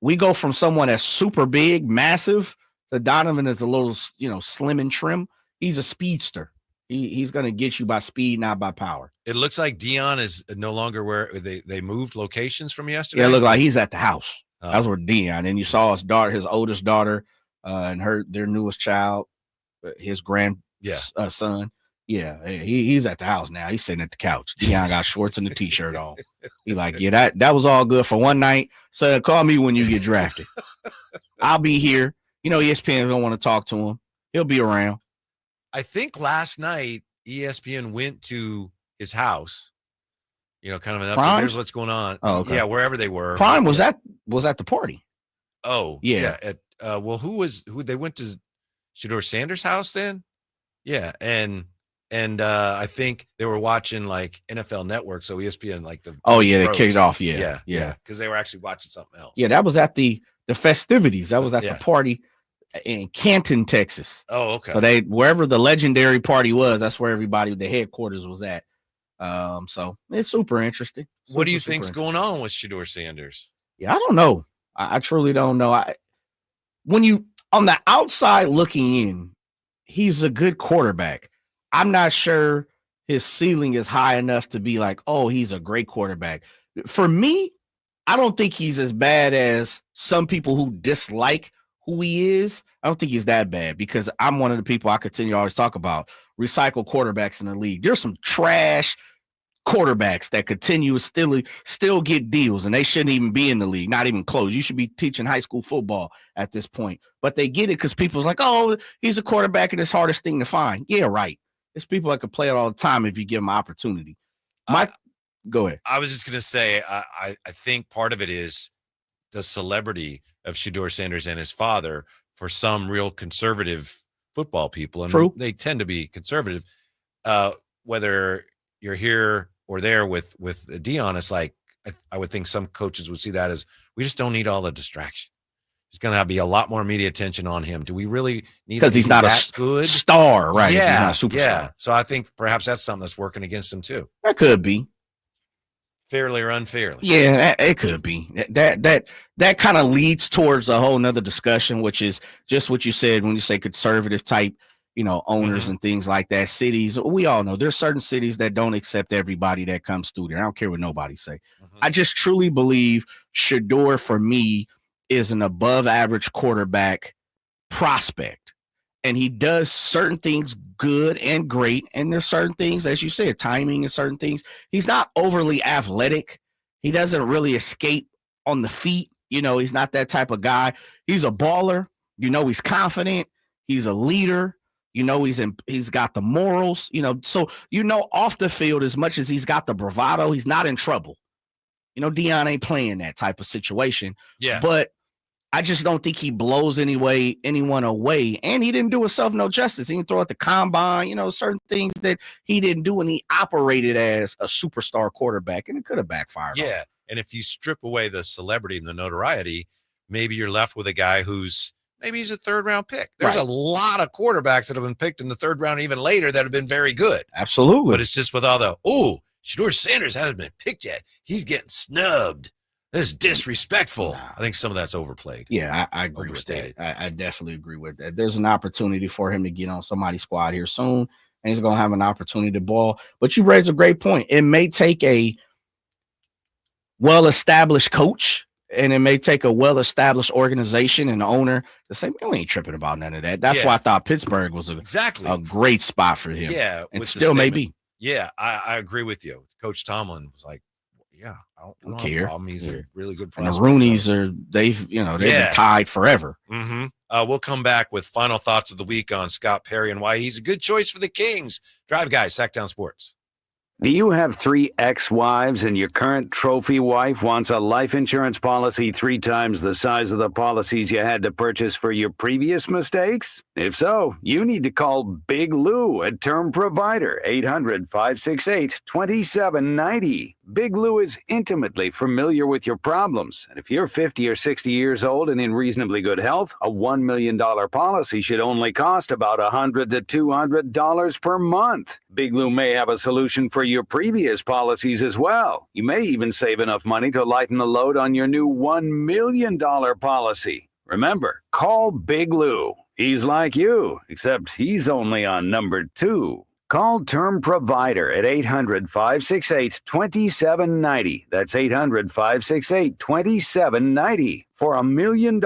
We go from someone that's super big, massive, to Donovan is a little, slim and trim. He's a speedster. He's going to get you by speed, not by power. It looks like Dion is no longer where they moved locations from yesterday. Yeah, it looked like he's at the house. That's where Dion. And you saw his oldest daughter, and their newest child, his son. Yeah, he's at the house now. He's sitting at the couch. Dion got shorts and a t-shirt on. He's like, yeah, that was all good for one night. So call me when you get drafted. I'll be here. ESPN don't want to talk to him. He'll be around. I think last night ESPN went to his house. Kind of an update. Here's what's going on. Oh, okay. Yeah, wherever they were. Prime was at the party. Oh, yeah. Who they went to Shador Sanders' house then? Yeah, and And I think they were watching like NFL Network, so ESPN like the they kicked it off. Yeah, because they were actually watching something else. Yeah, that was at the festivities. That was at the party in Canton, Texas. Oh, okay. So wherever the legendary party was, that's where the headquarters was at. So it's super interesting. What do you think's going on with Shador Sanders? Yeah, I don't know. I truly don't know. When you on the outside looking in, he's a good quarterback. I'm not sure his ceiling is high enough to be like, oh, he's a great quarterback. For me, I don't think he's as bad as some people who dislike who he is. I don't think he's that bad because I'm one of the people I continue to always talk about recycle quarterbacks in the league. There's some trash quarterbacks that continue to still get deals, and they shouldn't even be in the league, not even close. You should be teaching high school football at this point. But they get it because people's like, oh, he's a quarterback and it's hardest thing to find. Yeah, right. There's people that can play it all the time if you give them an opportunity. Go ahead. I was just going to say, I think part of it is the celebrity of Shador Sanders and his father for some real conservative football people. And True. They tend to be conservative. Whether you're here or there with Dion, it's like, I would think some coaches would see that as we just don't need all the distraction. There's going to be a lot more media attention on him. Do we really need? Because he's not that a good star, right? Yeah, he's not a superstar. Yeah. So I think perhaps that's something that's working against him too. That could be. Fairly or unfairly. Yeah, it could be. That kind of leads towards a whole nother discussion, which is just what you said when you say conservative type, owners and things like that. Cities, we all know there's certain cities that don't accept everybody that comes through there. I don't care what nobody say. I just truly believe Shador, for me, is an above average quarterback prospect. And he does certain things good and great. And there's certain things, as you said, timing and certain things. He's not overly athletic. He doesn't really escape on the feet. He's not that type of guy. He's a baller. He's confident. He's a leader. He's got the morals, so, off the field, as much as he's got the bravado, he's not in trouble. Dion ain't playing that type of situation. Yeah. But I just don't think he blows anyone away. And he didn't do himself no justice. He didn't throw at the combine, certain things that he didn't do, and he operated as a superstar quarterback, and it could have backfired. Yeah. And if you strip away the celebrity and the notoriety, maybe you're left with a guy maybe he's a third-round pick. There's a lot of quarterbacks that have been picked in the third round, even later, that have been very good. Absolutely. But it's just with all Shador Sanders hasn't been picked yet. He's getting snubbed. This is disrespectful. I think some of that's overplayed. Yeah, I agree with that. I definitely agree with that. There's an opportunity for him to get on somebody's squad here soon, and he's going to have an opportunity to ball. But you raise a great point. It may take a well-established coach, and it may take a well-established organization and owner to say, we ain't tripping about none of that. That's why I thought Pittsburgh was a great spot for him. Yeah. And still may be. Yeah, I agree with you. Coach Tomlin was like, I don't care. He's a really good prospect. And the Rooneys they've been tied forever. Mm-hmm. We'll come back with final thoughts of the week on Scott Perry and why he's a good choice for the Kings. Drive Guys, Sacktown Sports. Do you have 3 ex-wives and your current trophy wife wants a life insurance policy 3 times the size of the policies you had to purchase for your previous mistakes? If so, you need to call Big Lou, a term provider, 800-568-2790. Big Lou is intimately familiar with your problems, and if you're 50 or 60 years old and in reasonably good health, a $1 million policy should only cost about $100 to $200 per month. Big Lou may have a solution for your previous policies as well. You may even save enough money to lighten the load on your new $1 million policy. Remember, call Big Lou. He's like you, except he's only on number 2. Call Term Provider at 800-568-2790. That's 800-568-2790. For $1 million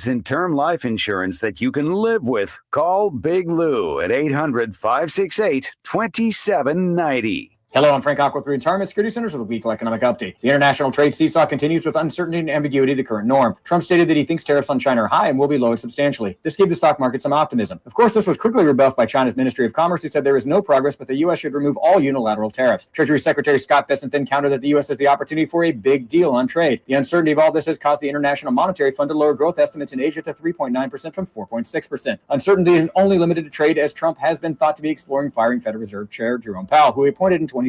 in term life insurance that you can live with, call Big Lou at 800-568-2790. Hello, I'm Frank Aqua with Retirement Security Centers with a weekly economic update. The international trade seesaw continues with uncertainty and ambiguity, the current norm. Trump stated that he thinks tariffs on China are high and will be lowered substantially. This gave the stock market some optimism. Of course, this was quickly rebuffed by China's Ministry of Commerce, who said there is no progress, but the U.S. should remove all unilateral tariffs. Treasury Secretary Scott Bessent then countered that the U.S. has the opportunity for a big deal on trade. The uncertainty of all this has caused the International Monetary Fund to lower growth estimates in Asia to 3.9% from 4.6%. Uncertainty is only limited to trade, as Trump has been thought to be exploring firing Federal Reserve Chair Jerome Powell, who he appointed in 2017.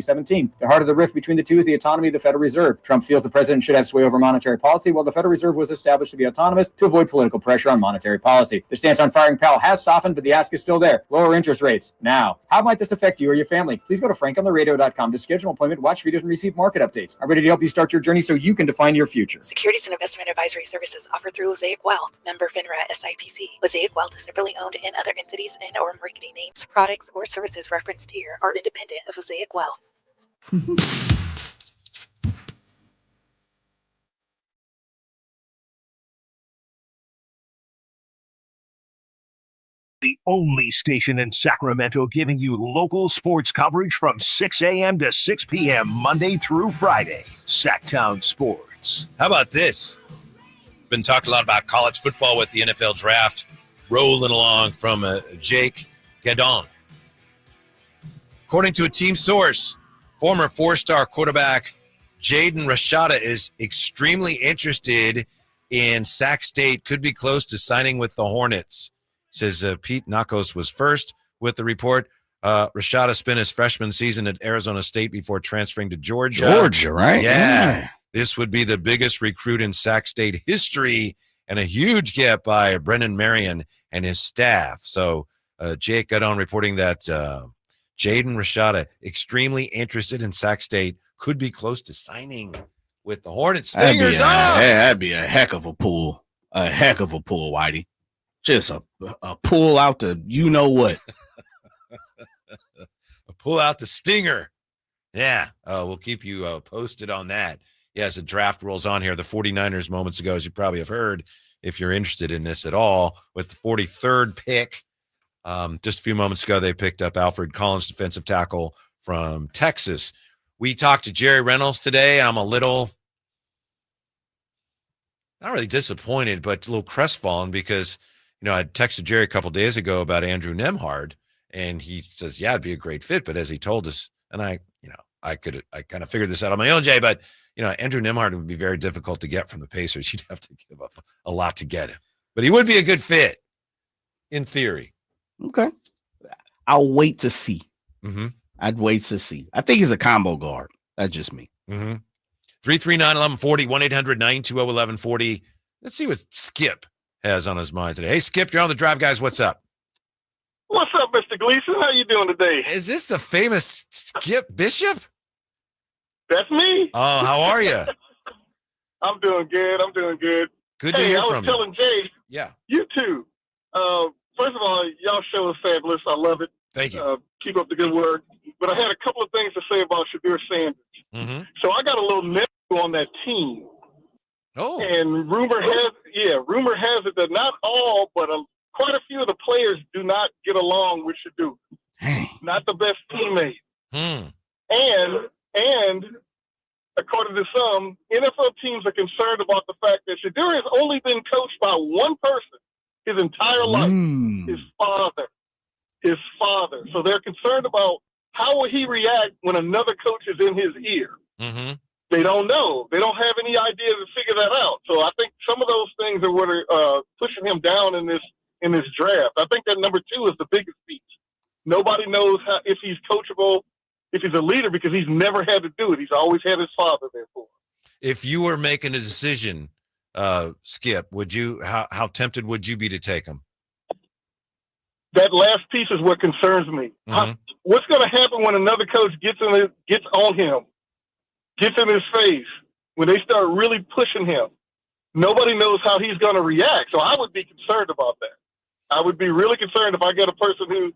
The heart of the rift between the two is the autonomy of the Federal Reserve. Trump feels the president should have sway over monetary policy, while the Federal Reserve was established to be autonomous to avoid political pressure on monetary policy. The stance on firing Powell has softened, but the ask is still there. Lower interest rates. Now, how might this affect you or your family? Please go to frankontheradio.com to schedule an appointment, watch videos, and receive market updates. I'm ready to help you start your journey so you can define your future. Securities and investment advisory services offered through Mosaic Wealth, member FINRA SIPC. Mosaic Wealth is separately owned in other entities and or marketing names. Products or services referenced here are independent of Mosaic Wealth. The only station in Sacramento giving you local sports coverage from 6 a.m. to 6 p.m. Monday through Friday. Sacktown Sports. How about this? Been talking a lot about college football with the NFL draft rolling along from Jake Gadon. According to a team source, former four-star quarterback Jaden Rashada is extremely interested in Sac State, could be close to signing with the Hornets. Says Pete Nakos was first with the report. Rashada spent his freshman season at Arizona State before transferring to Georgia. Georgia, right? Yeah. This would be the biggest recruit in Sac State history and a huge get by Brendan Marion and his staff. So Jake got on reporting that Jaden Rashada, extremely interested in Sac State, could be close to signing with the Hornets. Stingers up! That'd be a heck of a pull. A heck of a pull, Whitey. Just a pull out the you-know-what. A pull out the stinger. Yeah, we'll keep you posted on that. Yeah, as the draft rolls on here, the 49ers moments ago, as you probably have heard, if you're interested in this at all, with the 43rd pick, just a few moments ago, they picked up Alfred Collins, defensive tackle from Texas. We talked to Jerry Reynolds today. I'm a little, not really disappointed, but a little crestfallen because, you know, I texted Jerry a couple of days ago about Andrew Nemhard, and he says, yeah, it'd be a great fit. But as he told us, and I kind of figured this out on my own, Jay, but, you know, Andrew Nemhard would be very difficult to get from the Pacers. You'd have to give up a lot to get him. But he would be a good fit, in theory. Okay. I'll wait to see. Mm-hmm. I'd wait to see. I think he's a combo guard. That's just me. Mm-hmm. 339-1140, 1-800-920-1140. Let's see what Skip has on his mind today. Hey, Skip, you're on the drive, guys. What's up? What's up, Mr. Gleason? How you doing today? Is this the famous Skip Bishop? That's me. Oh, how are you? I'm doing good. Good to hear from you. I was telling Jay. Yeah. You too. First of all, y'all show is fabulous. I love it. Thank you. Keep up the good work. But I had a couple of things to say about Shador Sanders. Mm-hmm. So I got a little nephew on that team. Oh. And rumor has it that not all, but quite a few of the players do not get along with Shador. Not the best teammate. And according to some, NFL teams are concerned about the fact that Shador has only been coached by one person his entire life, his father. So they're concerned about how will he react when another coach is in his ear. Mm-hmm. They don't know. They don't have any idea to figure that out. So I think some of those things are what are pushing him down in this draft. I think that number 2 is the biggest piece. Nobody knows if he's coachable, if he's a leader, because he's never had to do it. He's always had his father there for him. If you were making a decision, Skip, would you? How tempted would you be to take him? That last piece is what concerns me. Mm-hmm. What's going to happen when another coach gets on him, gets in his face, when they start really pushing him? Nobody knows how he's going to react. So I would be concerned about that. I would be really concerned if I get a person who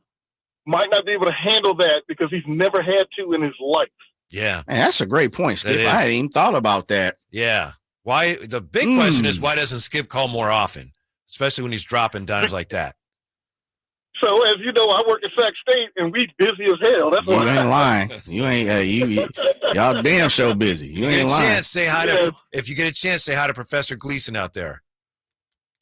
might not be able to handle that because he's never had to in his life. Yeah. Man, that's a great point, Skip. I hadn't even thought about that. Yeah. Why? The big question is, why doesn't Skip call more often, especially when he's dropping dimes like that? So as you know, I work at Sac State, and we busy as hell. That's You why. ain't lying. You ain't. Y'all damn so busy. You ain't lying. If you get a chance, say hi to Professor Gleason out there.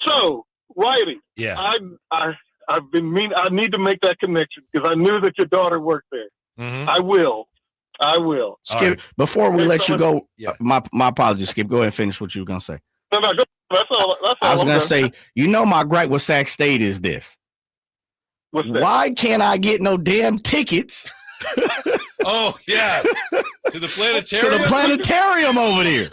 So, Whitey, Yeah. I've been I need to make that connection because I knew that your daughter worked there. Mm-hmm. I will. Skip, before we let you go, my apologies, Skip. Go ahead and finish what you were gonna say. No, that's all. I was I'm gonna done. say, my gripe with Sac State is this. What's that? Why can't I get no damn tickets? Oh yeah, to the planetarium. To the planetarium over there.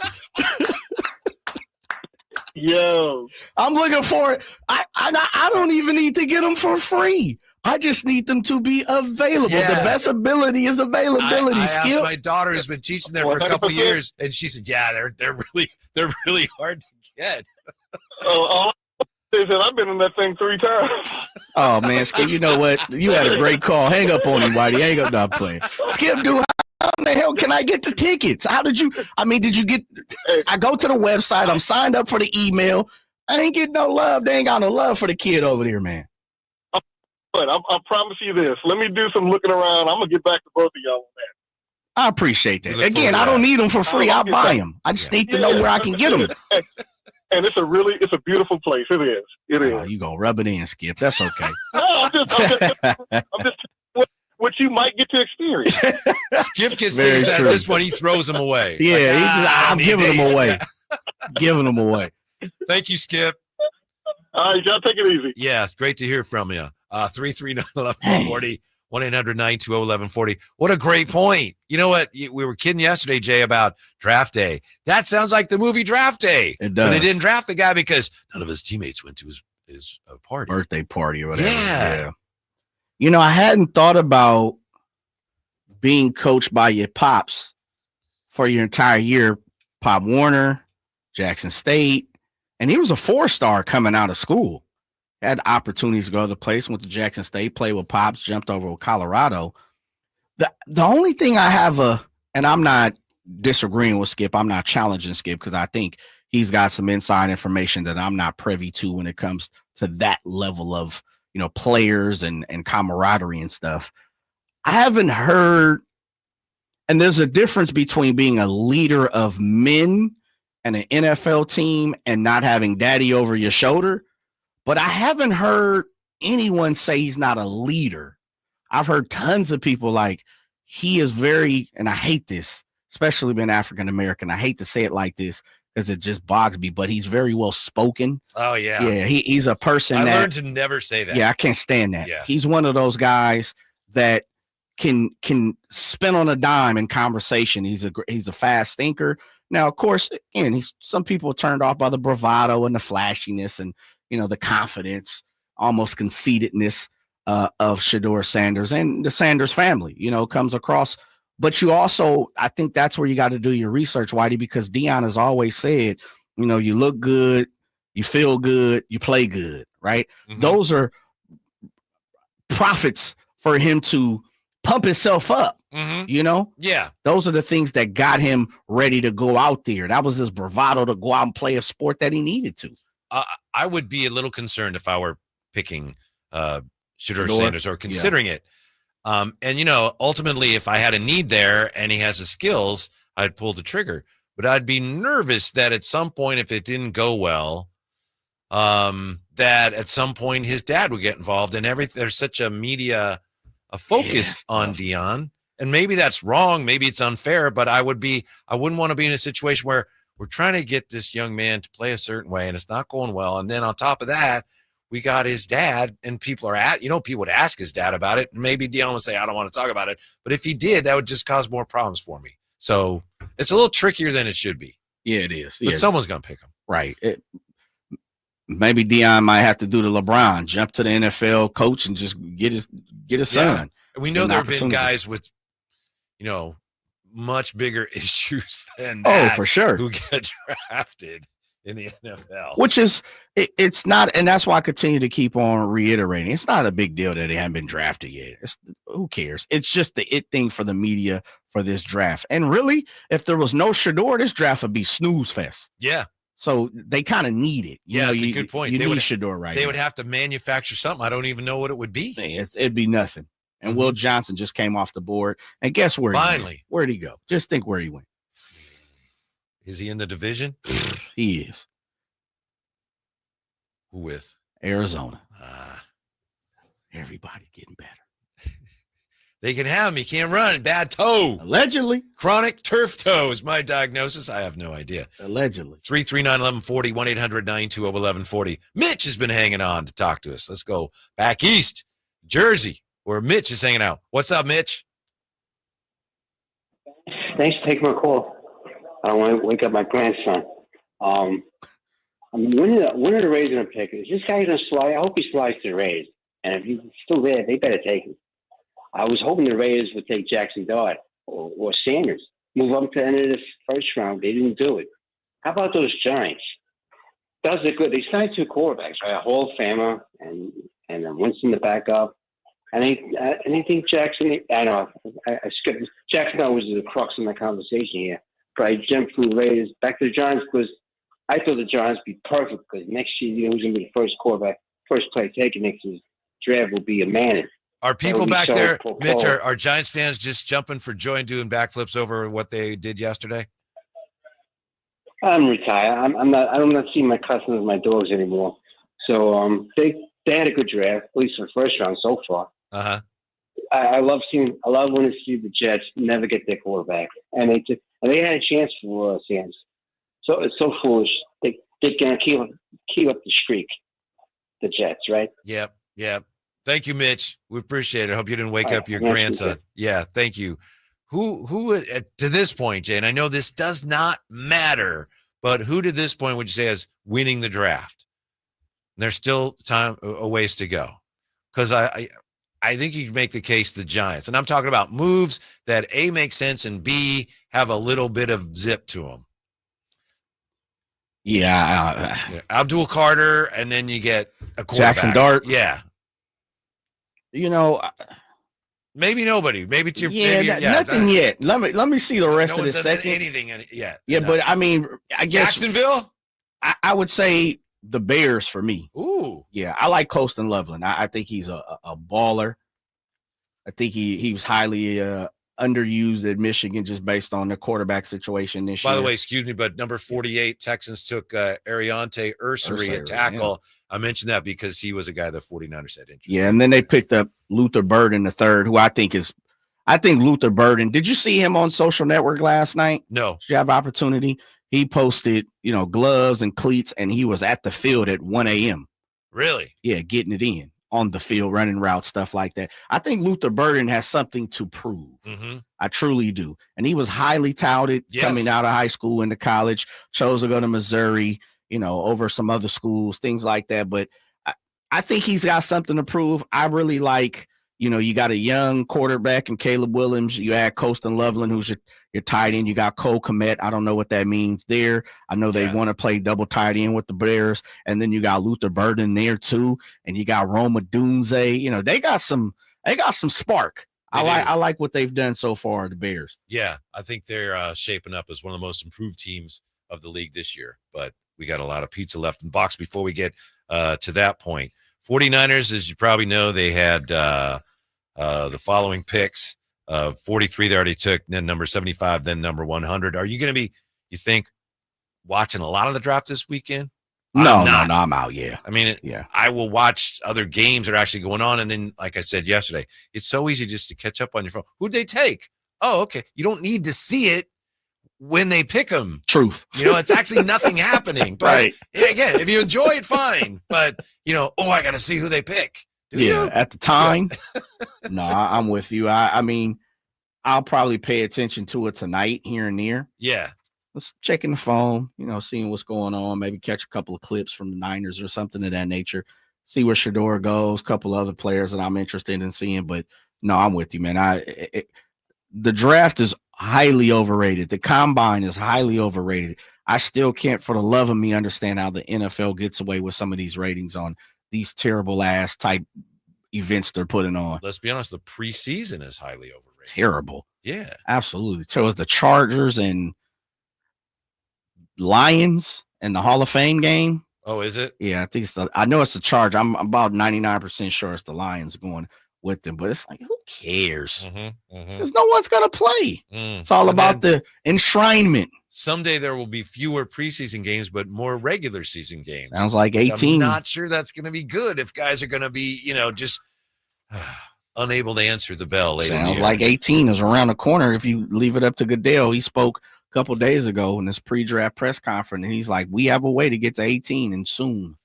Yo, I'm looking for it. I don't even need to get them for free. I just need them to be available. Yeah. The best ability is availability. I Skip. asked my daughter who's been teaching there for a couple of years, and she said, "Yeah, they're really hard to get." all I said, I've been in that thing 3 times. Oh man, Skip, you know what? You had a great call. Hang up on him, Whitey. Hang up, not playing. Skip, dude, how in the hell can I get the tickets? Did you get? I go to the website. I'm signed up for the email. I ain't getting no love. They ain't got no love for the kid over there, man. But I promise you this. Let me do some looking around. I'm gonna get back to both of y'all on that. I appreciate that. Again, I don't need them for free. I'll buy them. I just need to know where I can get them. And it's a beautiful place. It is. It is. Oh, you gonna rub it in, Skip? That's okay. No, I'm just what you might get to experience. Skip gets things at this point. He throws them away. Yeah, I'm giving them away. Giving them away. Thank you, Skip. All right, y'all take it easy. Yeah, it's great to hear from you. 339-1140, 1-800-920-1140. What a great point. You know what? We were kidding yesterday, Jay, about draft day. That sounds like the movie Draft Day. It does. Where they didn't draft the guy because none of his teammates went to his party. Birthday party or whatever. Yeah. You know, I hadn't thought about being coached by your pops for your entire year. Pop Warner, Jackson State, and he was a 4-star coming out of school. Had opportunities to go to the place, went to Jackson State, played with Pops, jumped over with Colorado. The only thing I have and I'm not disagreeing with Skip, I'm not challenging Skip because I think he's got some inside information that I'm not privy to when it comes to that level of, players and camaraderie and stuff. I haven't heard, and there's a difference between being a leader of men and an NFL team and not having daddy over your shoulder. But I haven't heard anyone say he's not a leader. I've heard tons of people like he is very, and I hate this, especially being African-American. I hate to say it like this because it just bogs me, but he's very well spoken. Oh, yeah. Yeah, he's a person I that. learned to never say that. Yeah, I can't stand that. Yeah. He's one of those guys that can spin on a dime in conversation. He's a fast thinker. Now, of course, again, some people are turned off by the bravado and the flashiness and, the confidence, almost conceitedness of Shador Sanders and the Sanders family, comes across. But you also, I think that's where you got to do your research, Whitey, because Deion has always said, you look good, you feel good, you play good, right? Mm-hmm. Those are profits for him to pump himself up, Yeah. Those are the things that got him ready to go out there. That was his bravado to go out and play a sport that he needed to. I would be a little concerned if I were picking Shador Sanders or considering it. And, ultimately, if I had a need there and he has the skills, I'd pull the trigger. But I'd be nervous that at some point, if it didn't go well, that at some point his dad would get involved and everything. There's such a media focus on Deion. And maybe that's wrong. Maybe it's unfair, but I wouldn't want to be in a situation where we're trying to get this young man to play a certain way and it's not going well. And then on top of that, we got his dad and people would ask his dad about it. And maybe Deion would say, I don't want to talk about it. But if he did, that would just cause more problems for me. So it's a little trickier than it should be. Yeah, it is. But someone's going to pick him. Right. Maybe Deion might have to do the LeBron, jump to the NFL, coach, and just get his son. And we know there have been guys with, much bigger issues than that. Oh, for sure. Who get drafted in the NFL. Which is, it's not, and that's why I continue to keep on reiterating. It's not a big deal that they haven't been drafted yet. Who cares? It's just the thing for the media for this draft. And really, if there was no Shador, this draft would be snooze fest. Yeah. So they kind of need it. That's a good point. You They need would- Shador right They now. would have to manufacture something. I don't even know what it would be. It'd be nothing. And Will Johnson just came off the board. And guess where he Finally. went? Where'd he go? Just think where he went. Is he in the division? He is. Who with? Arizona. Everybody getting better. They can have him. He can't run. Bad toe. Allegedly. Chronic turf toe is my diagnosis. I have no idea. Allegedly. 339-1140, 1-800-920-1140. Mitch has been hanging on to talk to us. Let's go back east, Jersey, where Mitch is hanging out. What's up, Mitch? Thanks for taking my call. I want to wake up my grandson. When are the Rays going to pick? Is this guy going to slide? I hope he slides to the Rays. And if he's still there, they better take him. I was hoping the Rays would take Jackson Dart or Sanders, move up to the end of this first round. They didn't do it. How about those Giants? That was good. They signed 2 quarterbacks, right? Hall of Famer and Winston to back up. And I think Jackson. I know I skipped Jackson. Was the crux of my conversation here. But I jumped from the Raiders back to the Giants because I thought the Giants would be perfect because next year who's going to be the first quarterback, first player taken next year's draft will be a Manning. Are people back there, Mitch, are Giants fans just jumping for joy and doing backflips over what they did yesterday? I'm retired. I'm not seeing my cousins and my dogs anymore. So they had a good draft, at least for the first round so far. Uh-huh. I love when to see the Jets never get their quarterback, and they had a chance for Sanders. So it's so foolish. They can keep up the streak, the Jets, right? Yep. Thank you, Mitch. We appreciate it. I hope you didn't wake up your grandson. Yeah, thank you. Who to this point, Jay, and I know this does not matter, but who to this point would you say is winning the draft? There's still a ways to go. Because I think you can make the case the Giants. And I'm talking about moves that A, make sense, and B, have a little bit of zip to them. Yeah. Abdul Carter, and then you get a quarterback. Jackson Dart. Yeah. Maybe nobody. Maybe it's your nothing yet. Let me see the rest of the second. Anything yet? Yeah, but I mean, I guess Jacksonville. I would say the Bears for me. Ooh. Yeah, I like Colston Loveland. I think he's a baller. I think he was highly underused at Michigan just based on the quarterback situation this year. By the way, excuse me, but number 48, Texans took Ariante Ursary, a tackle. Yeah. I mentioned that because he was a guy that 49ers had interest. Yeah, and then they picked up Luther Burden III, who I think Luther Burden. Did you see him on Social Network last night? No. Did you have opportunity? He posted, gloves and cleats, and he was at the field at 1 a.m. Really? Yeah, getting it in on the field, running routes, stuff like that. I think Luther Burden has something to prove. Mm-hmm. I truly do. And he was highly touted coming out of high school into college, chose to go to Missouri, over some other schools, things like that. But I think he's got something to prove. I really like, you got a young quarterback in Caleb Williams. You add Colston Loveland, who's your tight end. You got Cole Kmet. I don't know what that means there. I know they want to play double tight end with the Bears. And then you got Luther Burden there too. And you got Roma Dunze. They got some spark. I like what they've done so far, the Bears. Yeah, I think they're shaping up as one of the most improved teams of the league this year. But we got a lot of pizza left in the box before we get to that point. 49ers, as you probably know, they had the following picks. 43 they already took, then number 75, then number 100. Are you going to be, you think, watching a lot of the draft this weekend? No, I'm out. Yeah. I mean, I will watch other games that are actually going on. And then, like I said yesterday, it's so easy just to catch up on your phone. Who'd they take? Oh, okay. You don't need to see it when they pick them. Truth. It's actually nothing happening. But right. Again, if you enjoy it, fine. But, I got to see who they pick. At the time. No, I'm with you. I mean, I'll probably pay attention to it tonight here and there. Yeah. Let's checking the phone, seeing what's going on, maybe catch a couple of clips from the Niners or something of that nature. See where Shador goes, a couple other players that I'm interested in seeing. But no, I'm with you, man. The draft is highly overrated. The combine is highly overrated. I still can't, for the love of me, understand how the NFL gets away with some of these ratings on these terrible ass type events they're putting on. Let's be honest, the preseason is highly overrated. Terrible. Yeah. Absolutely. So it's the Chargers and Lions in the Hall of Fame game. Oh, is it? Yeah, I think I know it's the Charge. I'm about 99% sure it's the Lions going with them, but it's like, who cares? Because no one's gonna play. It's all about the enshrinement. Someday there will be fewer preseason games, but more regular season games. Sounds like 18. I'm not sure that's going to be good if guys are going to be, just unable to answer the bell. Sounds like 18 is around the corner. If you leave it up to Goodell, he spoke a couple days ago in this pre-draft press conference, and he's like, "We have a way to get to 18, and soon."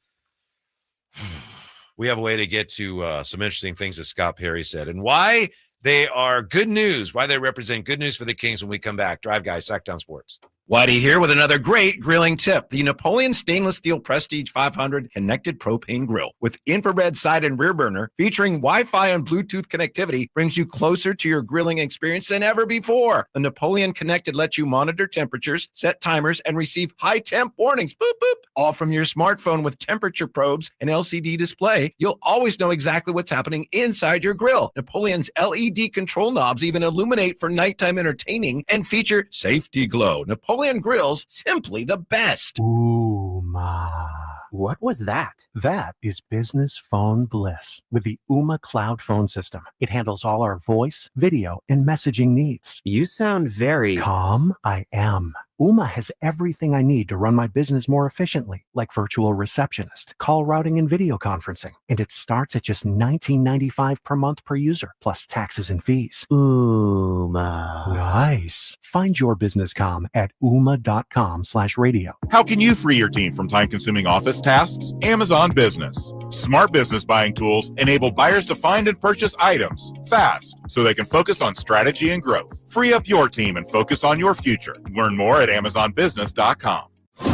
We have a way to get to some interesting things that Scott Perry said and why they are good news, why they represent good news for the Kings when we come back. Drive Guys, Sacktown Sports. Whitey here with another great grilling tip. The Napoleon Stainless Steel Prestige 500 Connected Propane Grill with infrared side and rear burner featuring Wi-Fi and Bluetooth connectivity brings you closer to your grilling experience than ever before. The Napoleon Connected lets you monitor temperatures, set timers, and receive high temp warnings. Boop, boop. All from your smartphone with temperature probes and LCD display. You'll always know exactly what's happening inside your grill. Napoleon's LED control knobs even illuminate for nighttime entertaining and feature safety glow. Napoleon Grills, simply the best. Uma. What was that? That is business phone bliss with the Uma Cloud phone system. It handles all our voice, video, and messaging needs. You sound very calm. I am. Uma has everything I need to run my business more efficiently, like virtual receptionist, call routing, and video conferencing. And it starts at just $19.95 per month per user, plus taxes and fees. Uma. Nice. Find your business comm at uma.com/radio. How can you free your team from time-consuming office tasks? Amazon Business. Smart business buying tools enable buyers to find and purchase items fast so they can focus on strategy and growth. Free up your team and focus on your future. Learn more at AmazonBusiness.com.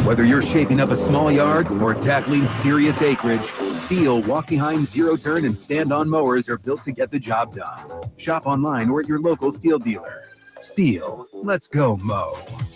Whether you're shaping up a small yard or tackling serious acreage, Steel walk-behind zero-turn and stand-on mowers are built to get the job done. Shop online or at your local Steel dealer. Steel, let's go mow.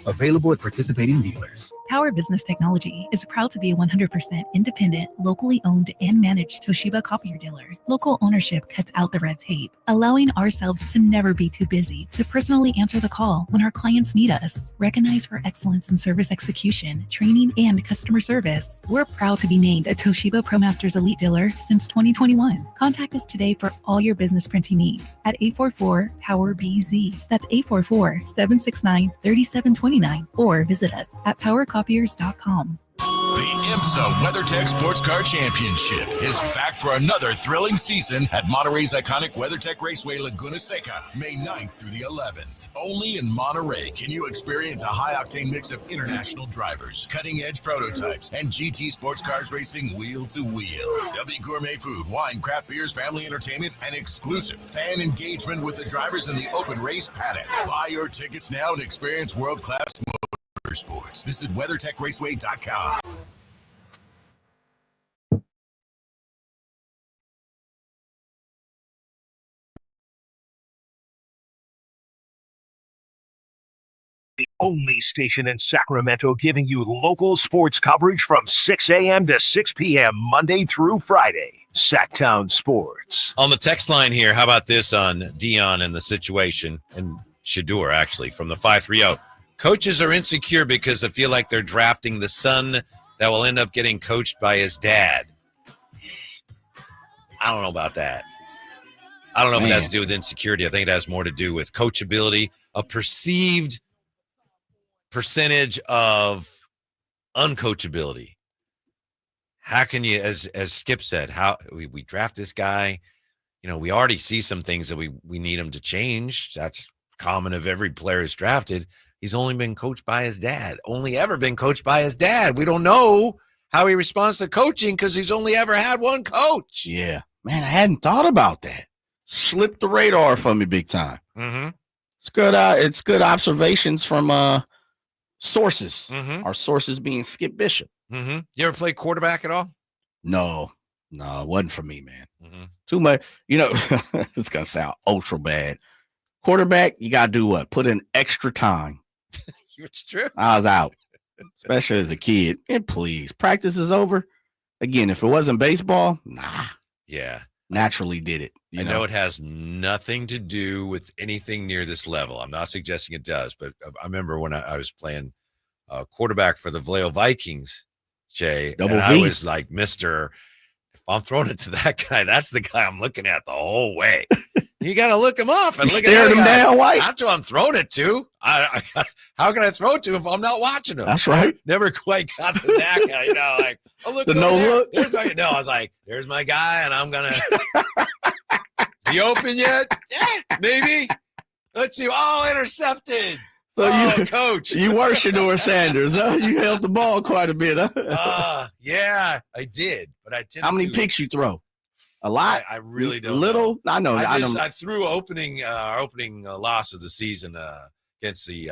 Available at participating dealers. Power Business Technology is proud to be a 100% independent, locally owned and managed Toshiba copier dealer. Local ownership cuts out the red tape, allowing ourselves to never be too busy to personally answer the call when our clients need us. Recognized for excellence in service execution, training, and customer service, we're proud to be named a Toshiba ProMasters Elite dealer since 2021. Contact us today for all your business printing needs at 844-POWER-BZ. That's 844-769-3729, or visit us at powercopiers.com. The IMSA WeatherTech Sports Car Championship is back for another thrilling season at Monterey's iconic WeatherTech Raceway Laguna Seca, May 9th through the 11th. Only in Monterey can you experience a high-octane mix of international drivers, cutting-edge prototypes, and GT sports cars racing wheel to wheel. There'll be gourmet food, wine, craft beers, family entertainment, and exclusive fan engagement with the drivers in the open race paddock. Buy your tickets now and experience world-class motorsports. Visit WeatherTechRaceway.com. The only station in Sacramento giving you local sports coverage from 6 a.m. to 6 p.m. Monday through Friday. Sacktown Sports. On the text line here, how about this on Dion and the situation, and Shador, actually, from the 530. Coaches are insecure because they feel like they're drafting the son that will end up getting coached by his dad. I don't know about that. I don't know if it has to do with insecurity. I think it has more to do with coachability, a perceived percentage of uncoachability. How can you, as Skip said, how we draft this guy, we already see some things that we need him to change. That's common of every player who's drafted. He's only been coached by his dad, only ever been coached by his dad. We don't know how he responds to coaching because he's only ever had one coach. Yeah, man, I hadn't thought about that. Slipped the radar for me big time. Mm-hmm. It's good. It's good observations from sources. Mm-hmm. Our sources being Skip Bishop. Mm-hmm. You ever play quarterback at all? No, it wasn't for me, man. Mm-hmm. Too much. It's gonna sound ultra bad. Quarterback, you gotta do what? Put in extra time. It's true. I was out, especially as a kid. And please, practice is over. Again, if it wasn't baseball, nah. Yeah. Naturally did it. I know it has nothing to do with anything near this level. I'm not suggesting it does, but I remember when I was playing quarterback for the Vallejo Vikings, Jay. Double and V. I was like, if I'm throwing it to that guy, that's the guy I'm looking at the whole way. You got to look him up and look at him down, White. That's who I'm throwing it to. How can I throw it to if I'm not watching him? That's right. Never quite got the knack, like, oh, look, The over no there. look? I was like, there's my guy, and I'm going to. Is he open yet? Yeah, maybe. Let's see. Oh, intercepted. So coach. You were Shador Sanders, huh? You held the ball quite a bit, huh? Yeah, I did. But I tended How many to. picks you throw? A lot. I really don't. Little. Know. I know. I threw opening loss of the season against the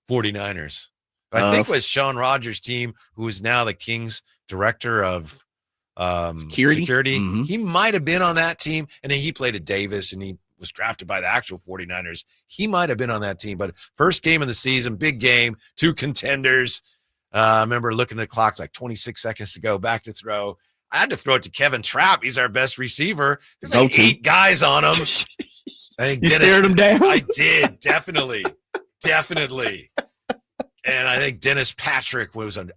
49ers. I think it was Sean Rogers' team, who is now the Kings director of security. Mm-hmm. He might have been on that team, and then he played at Davis, and he was drafted by the actual 49ers. He might have been on that team, but first game of the season, big game, 2 contenders. I remember looking at the clock, it's like 26 seconds to go, back to throw. I had to throw it to Kevin Trapp. He's our best receiver. There's like 8 guys on him. I think You stared him down? I did, definitely. And I think Dennis Patrick was a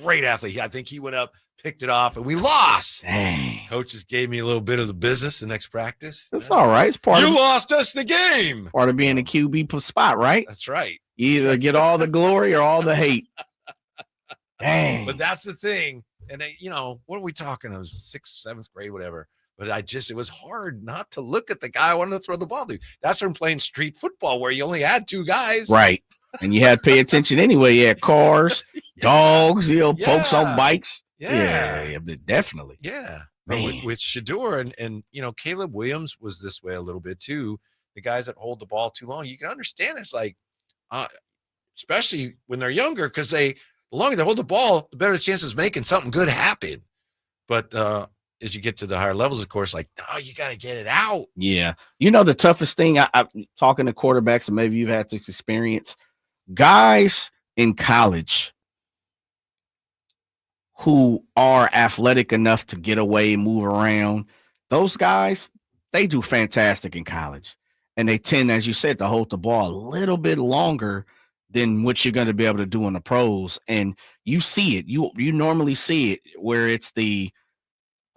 great athlete. I think he went up, picked it off, and we lost. Dang. Coaches gave me a little bit of the business the next practice. That's all right. It's part You of lost us the game. part of being a QB spot, right? That's right. You either get all the glory or all the hate. Dang. But that's the thing. And what are we talking? I was 6th, 7th grade, whatever. But it was hard not to look at the guy I wanted to throw the ball to. That's from playing street football where you only had 2 guys. Right. And you had to pay attention anyway. You had cars, dogs, folks on bikes. Yeah, but definitely. Yeah. But with Shador and Caleb Williams was this way a little bit too. The guys that hold the ball too long, you can understand it's like, especially when they're younger, because the longer they hold the ball, the better the chances of making something good happen. But as you get to the higher levels, of course, you got to get it out. Yeah. The toughest thing, I'm talking to quarterbacks, and maybe you've had this experience, guys in college who are athletic enough to get away, move around, those guys, they do fantastic in college. And they tend, as you said, to hold the ball a little bit longer than what you're going to be able to do in the pros. And you see it. You normally see it where it's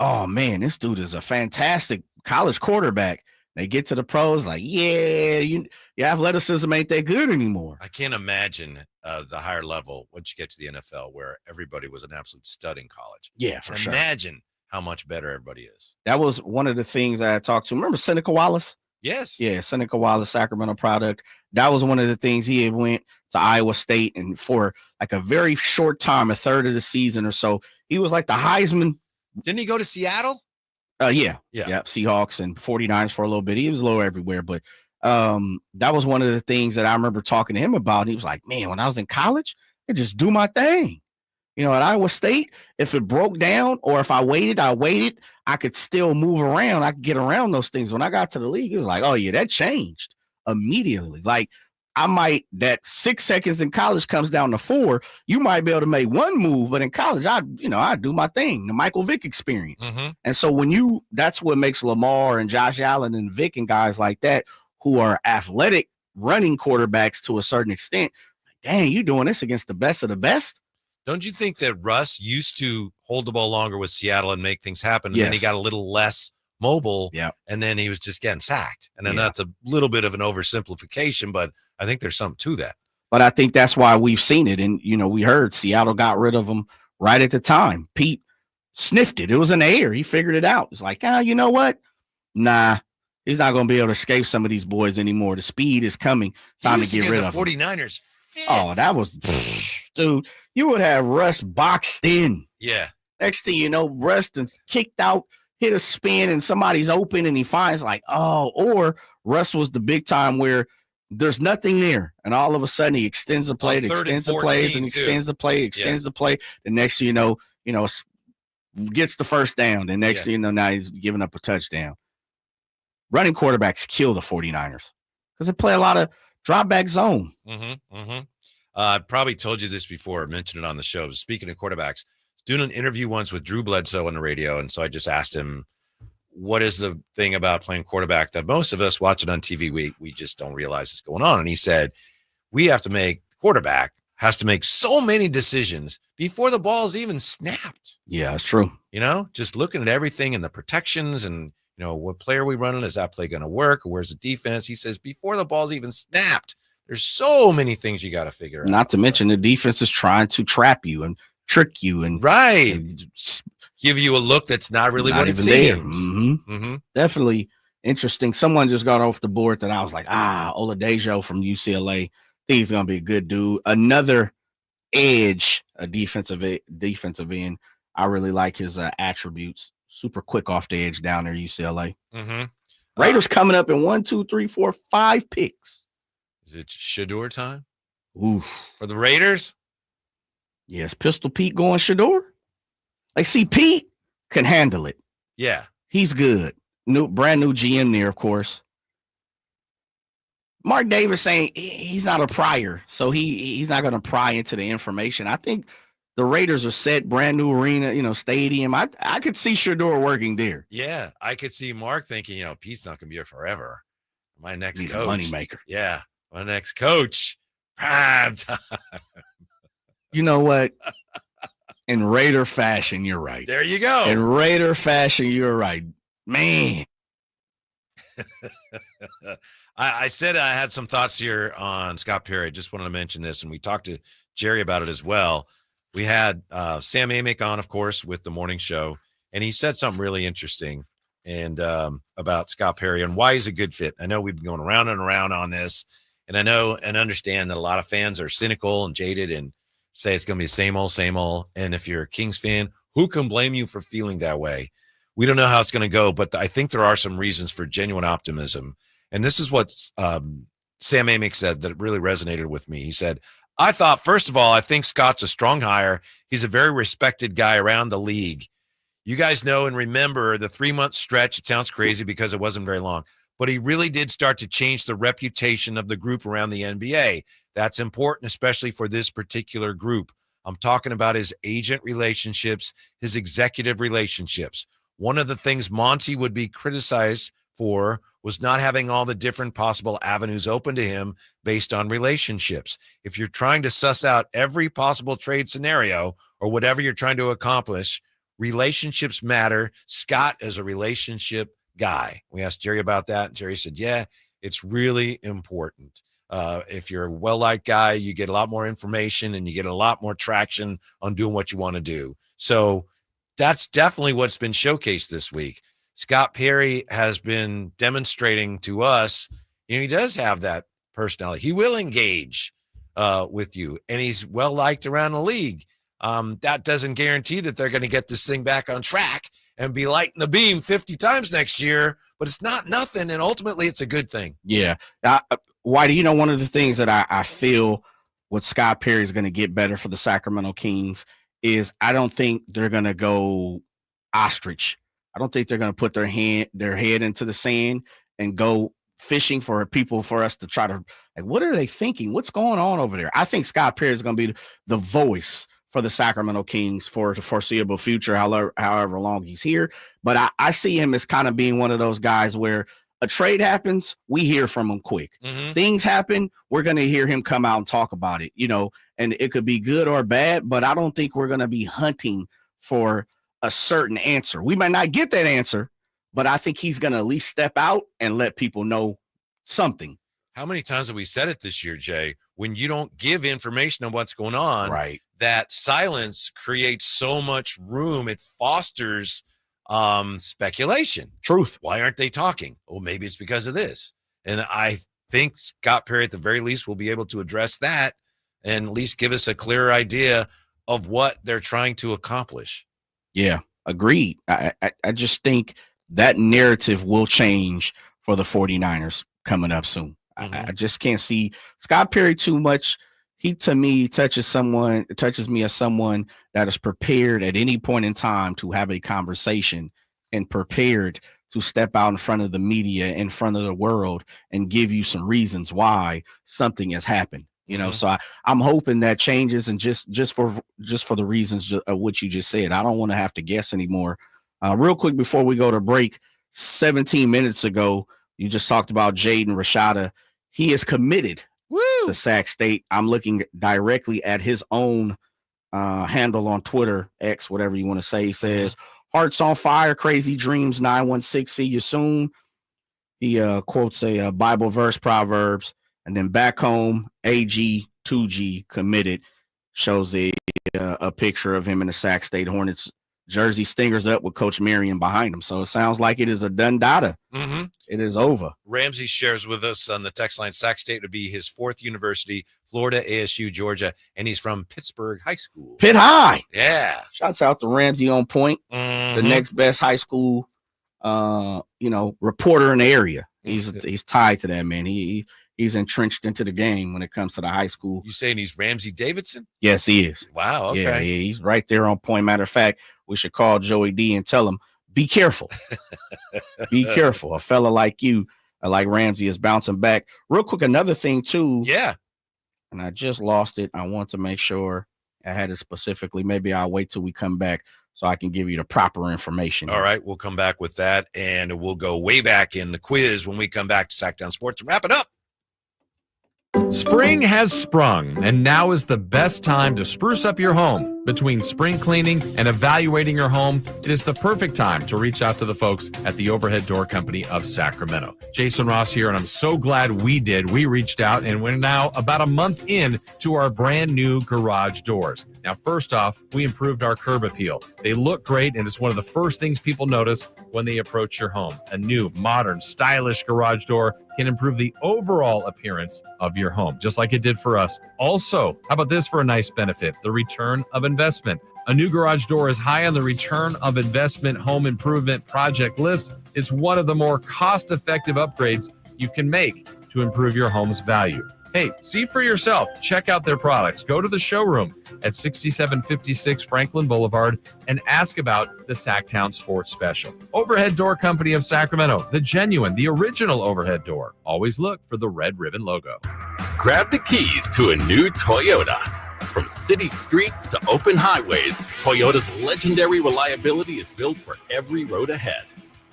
oh man, this dude is a fantastic college quarterback. They get to the pros like, your athleticism ain't that good anymore. I can't imagine the higher level once you get to the NFL where everybody was an absolute stud in college. Yeah, for sure. Imagine how much better everybody is. That was one of the things I talked to. Remember Seneca Wallace? Yes. Yeah, Seneca Wallace, Sacramento product. That was one of the things. He had went to Iowa State, and for like a very short time, a third of the season or so, he was like the Heisman. Didn't he go to Seattle? Yeah. Seahawks and 49ers for a little bit. He was low everywhere, but that was one of the things that I remember talking to him about. And he was like, man, when I was in college, I just do my thing. At Iowa State, if it broke down or if I waited, I could still move around. I could get around those things. When I got to the league, it was like, oh yeah, that changed immediately. Like that 6 seconds in college comes down to 4. You might be able to make one move, but in college, I do my thing, the Michael Vick experience. Mm-hmm. And so that's what makes Lamar and Josh Allen and Vick and guys like that who are athletic running quarterbacks to a certain extent. Like, dang, you doing this against the best of the best? Don't you think that Russ used to hold the ball longer with Seattle and make things happen? And then he got a little less mobile. Yeah. And then he was just getting sacked. And then that's a little bit of an oversimplification, but I think there's something to that. But I think that's why we've seen it. And, we heard Seattle got rid of him right at the time. Pete sniffed it. It was in the air. He figured it out. It's like, you know what? Nah, he's not going to be able to escape some of these boys anymore. The speed is coming. Time to get rid of the 49ers. Oh, that was, dude, you would have Russ boxed in. Yeah. Next thing you know, Russ kicked out, hit a spin, and somebody's open, and he finds or Russ was the big time where there's nothing there, and all of a sudden he extends the play, extends the plays, and extends the play, extends the play. The next thing you know, gets the first down. The next thing you know, now he's giving up a touchdown. Running quarterbacks kill the 49ers because they play a lot of drop back zone. Mm-hmm. Mm-hmm. I probably told you this before, I mentioned it on the show. Speaking of quarterbacks, I was doing an interview once with Drew Bledsoe on the radio, and so I just asked him, what is the thing about playing quarterback that most of us watch it on TV, we just don't realize is going on? And he said, we have to make quarterback has to make so many decisions before the ball's even snapped. Yeah, it's true. Just looking at everything and the protections and, what play are we running? Is that play going to work? Or where's the defense? He says before the ball's even snapped, there's so many things you got to figure out. Not to mention the defense is trying to trap you and trick you and give you a look that's not really what it seems. Definitely interesting. Someone just got off the board that I was like, Oladejo from UCLA. I think he's going to be a good dude. Another edge, a defensive end. I really like his attributes. Super quick off the edge down there, UCLA. Raiders coming up in 1, 2, 3, 4, 5 picks. Is it Shador time? Oof. For the Raiders? Yes, Pistol Pete going Shador. Pete can handle it. Yeah. He's good. Brand new GM there, of course. Mark Davis saying he's not a prior, so he's not going to pry into the information. I think the Raiders are set, brand new arena, stadium. I could see Shador working there. Yeah, I could see Mark thinking, Pete's not going to be here forever. My next He's coach. a moneymaker. Yeah, my next coach. Prime time. You know what? In Raider fashion, you're right. There you go. In Raider fashion, you're right. Man. I said I had some thoughts here on Scott Perry. I just wanted to mention this, and we talked to Jerry about it as well. We had Sam Amick on, of course, with the morning show, and he said something really interesting and about Scott Perry and why he's a good fit. I know we've been going around and around on this, and I know and understand that a lot of fans are cynical and jaded and say it's going to be the same old. And if you're a Kings fan, who can blame you for feeling that way? We don't know how it's going to go, but I think there are some reasons for genuine optimism. And this is what Sam Amick said that really resonated with me. He said, I thought, first of all, I think Scott's a strong hire. He's a very respected guy around the league. You guys know and remember the 3-month stretch. It sounds crazy because it wasn't very long, but he really did start to change the reputation of the group around the NBA. That's important, especially for this particular group. I'm talking about his agent relationships, his executive relationships. One of the things Monty would be criticized for was not having all the different possible avenues open to him based on relationships. If you're trying to suss out every possible trade scenario or whatever you're trying to accomplish, relationships matter. Scott is a relationship guy. We asked Jerry about that, and Jerry said, yeah, it's really important. If you're a well-liked guy, you get a lot more information and you get a lot more traction on doing what you want to do. So that's definitely what's been showcased this week. Scott Perry has been demonstrating to us, he does have that personality. He will engage with you, and he's well-liked around the league. That doesn't guarantee that they're going to get this thing back on track and be lighting the beam 50 times next year, but it's not nothing, and ultimately it's a good thing. Yeah. Whitey, one of the things that I feel with Scott Perry is going to get better for the Sacramento Kings is I don't think they're going to go ostrich. I don't think they're going to put their head into the sand and go fishing for people for us to try to, what are they thinking? What's going on over there? I think Scott Perry is going to be the voice for the Sacramento Kings for the foreseeable future, however long he's here. But I see him as kind of being one of those guys where a trade happens, we hear from him quick. Things happen, we're going to hear him come out and talk about it, and it could be good or bad, but I don't think we're going to be hunting for a certain answer. We might not get that answer, but I think he's going to at least step out and let people know something. How many times have we said it this year, Jay? When you don't give information on what's going on, right, that silence creates so much room. It fosters speculation. Truth. Why aren't they talking? Oh, maybe it's because of this. And I think Scott Perry, at the very least, will be able to address that and at least give us a clearer idea of what they're trying to accomplish. Yeah, agreed. I just think that narrative will change for the 49ers coming up soon. I just can't see Scott Perry too much. He, to me, touches me as someone that is prepared at any point in time to have a conversation and prepared to step out in front of the media, in front of the world, and give you some reasons why something has happened. So I'm hoping that changes, and just for the reasons of what you just said. I don't want to have to guess anymore. Real quick before we go to break, 17 minutes ago, you just talked about Jaden Rashada. He is committed to Sac State. I'm looking directly at his own handle on Twitter, X, whatever you want to say. He says, "Hearts on fire, crazy dreams, 916, see you soon." He quotes a Bible verse, Proverbs, and then back home, AG 2G committed, shows a picture of him in the Sac State Hornets jersey, stingers up with Coach Marion behind him. So it sounds like it is a done data. Mm-hmm. It is over. Ramsey shares with us on the text line, Sac State would be his fourth university, Florida, ASU, Georgia, and he's from Pittsburgh High School. Pitt High. Yeah. Shouts out to Ramsey on point. Mm-hmm. The next best high school, reporter in the area. He's tied to that, man. He's entrenched into the game when it comes to the high school. You saying he's Ramsey Davidson? Yes, he is. Wow. Okay. Yeah, he's right there on point. Matter of fact, we should call Joey D and tell him, be careful. Be careful. A fella like you, like Ramsey, is bouncing back. Real quick, another thing too. Yeah. And I just lost it. I want to make sure I had it specifically. Maybe I'll wait till we come back so I can give you the proper information. All right. We'll come back with that, and we'll go way back in the quiz when we come back to Sacktown Sports and wrap it up. Spring has sprung, and now is the best time to spruce up your home. Between spring cleaning and evaluating your home, it is the perfect time to reach out to the folks at the Overhead Door Company of Sacramento. Jason Ross here, and I'm so glad we did. We reached out, and we're now about a month in to our brand new garage doors. Now, first off, we improved our curb appeal. They look great, and it's one of the first things people notice when they approach your home. A new, modern, stylish garage door can improve the overall appearance of your home, just like it did for us. Also, how about this for a nice benefit? The return of investment. A new garage door is high on the return of investment home improvement project list. It's one of the more cost-effective upgrades you can make to improve your home's value. Hey, see for yourself. Check out their products. Go to the showroom at 6756 Franklin Boulevard and ask about the Sacktown Sports Special. Overhead Door Company of Sacramento, the genuine, the original overhead door. Always look for the red ribbon logo. Grab the keys to a new Toyota. From city streets to open highways, Toyota's legendary reliability is built for every road ahead.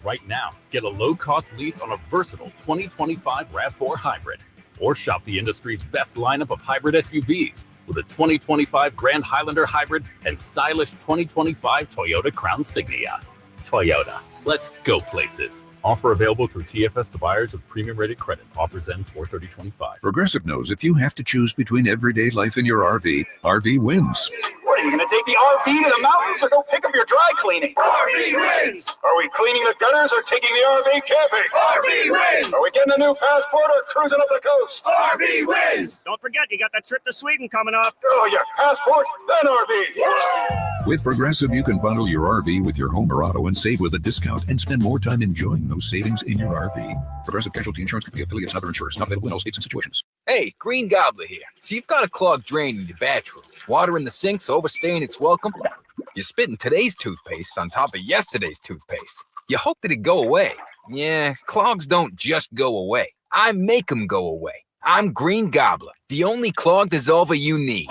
Right now, get a low-cost lease on a versatile 2025 RAV4 hybrid. Or shop the industry's best lineup of hybrid SUVs with a 2025 Grand Highlander hybrid and stylish 2025 Toyota Crown Signia. Toyota, let's go places. Offer available through TFS to buyers with premium rated credit. Offers end 4/30/25. Progressive knows if you have to choose between everyday life and your RV wins. What, are you going to take the RV to the mountains or go pick up your dry cleaning? RV wins! Are we cleaning the gutters or taking the RV camping? RV wins! Are we getting a new passport or cruising up the coast? RV wins! Don't forget, you got that trip to Sweden coming up. Oh, yeah, passport, then RV. With Progressive, you can bundle your RV with your home or auto and save with a discount and spend more time enjoying those savings in your RV. Progressive Casualty Insurance Company affiliates and other insurers. Not available in all states and situations. Hey, Green Gobbler here. So you've got a clogged drain in your bathroom. Water in the sink's overstaying its welcome. You're spitting today's toothpaste on top of yesterday's toothpaste. You hope that it go away. Yeah, clogs don't just go away. I make them go away. I'm Green Gobbler, the only clog dissolver you need.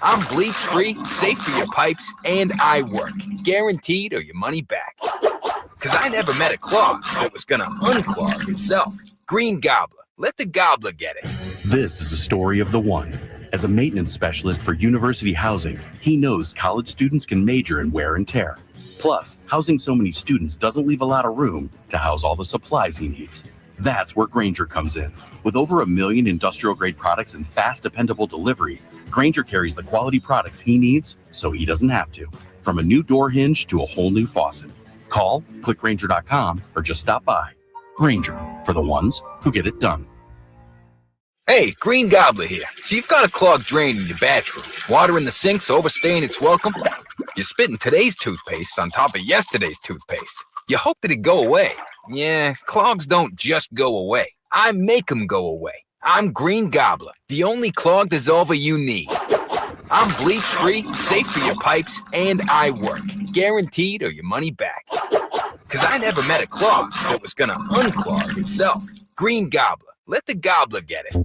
I'm bleach-free, safe for your pipes, and I work. Guaranteed or your money back. Because I never met a clog that was going to unclog itself. Green Gobbler. Let the gobbler get it. This is the story of the one. As a maintenance specialist for university housing, he knows college students can major in wear and tear. Plus, housing so many students doesn't leave a lot of room to house all the supplies he needs. That's where Grainger comes in. With over 1 million industrial-grade products and fast, dependable delivery, Grainger carries the quality products he needs so he doesn't have to. From a new door hinge to a whole new faucet. Call, click Grainger.com, or just stop by. Grainger, for the ones who get it done. Hey, Green Gobbler here. So you've got a clogged drain in your bathroom. Water in the sink's overstaying its welcome. You're spitting today's toothpaste on top of yesterday's toothpaste. You hope that it go away. Yeah, clogs don't just go away. I make them go away. I'm Green Gobbler, the only clog dissolver you need. I'm bleach-free, safe for your pipes, and I work. Guaranteed or your money back. Because I never met a clog that was going to unclog itself. Green Gobbler. Let the gobbler get it.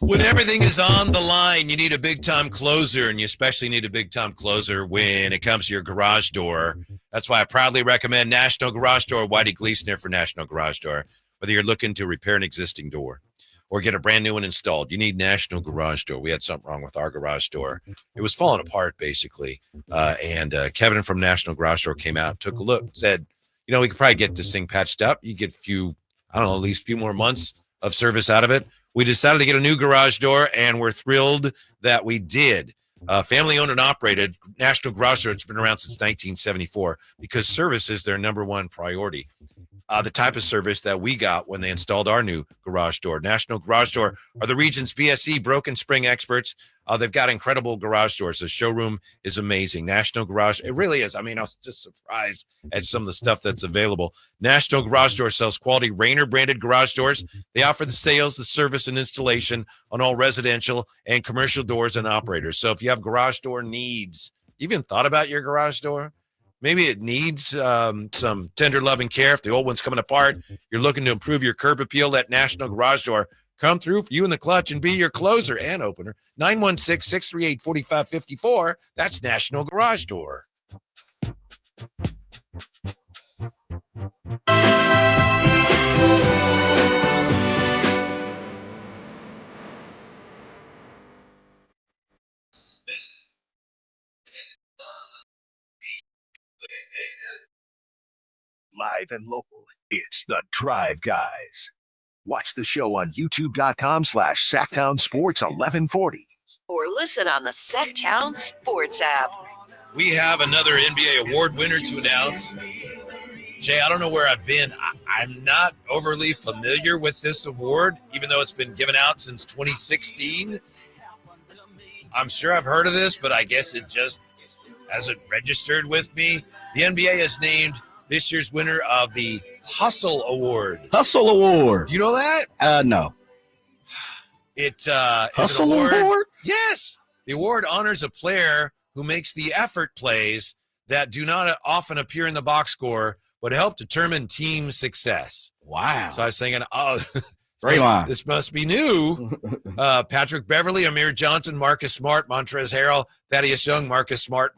When everything is on the line, you need a big-time closer, and you especially need a big-time closer when it comes to your garage door. That's why I proudly recommend National Garage Door, Whitey Gleason here for National Garage Door, whether you're looking to repair an existing door or get a brand new one installed, you need National Garage Door. We had something wrong with our garage door. It was falling apart, basically. And Kevin from National Garage Door came out, took a look, said, we could probably get this thing patched up. You get at least a few more months of service out of it. We decided to get a new garage door, and we're thrilled that we did. Family owned and operated, National Garage Door. It's been around since 1974 because service is their number one priority. The type of service that we got when they installed our new garage door. National Garage Door are the region's BSE broken spring experts. They've got incredible garage doors. The showroom is amazing. National Garage, it really is. I was just surprised at some of the stuff that's available. National Garage Door sells quality Rainer branded garage doors. They offer the sales, the service, and installation on all residential and commercial doors and operators. So if you have garage door needs, even thought about your garage door? Maybe it needs some tender love and care. If the old one's coming apart, you're looking to improve your curb appeal, that National Garage Door come through for you in the clutch and be your closer and opener. 916-638-4554. That's National Garage Door. Live and local, it's the Drive Guys. Watch the show on youtube.com/SacktownSports1140. Or listen on the Sacktown Sports app. We have another NBA award winner to announce. Jay, I don't know where I've been. I'm not overly familiar with this award, even though it's been given out since 2016. I'm sure I've heard of this, but I guess it just hasn't registered with me. The NBA has named this year's winner of the Hustle Award. Hustle Award. Do you know that? No. It Hustle is an Award? Yes. The award honors a player who makes the effort plays that do not often appear in the box score, but help determine team success. Wow. So I was thinking, this must be new. Patrick Beverly, Amir Johnson, Marcus Smart, Montrezl Harrell, Thaddeus Young, Marcus Smart,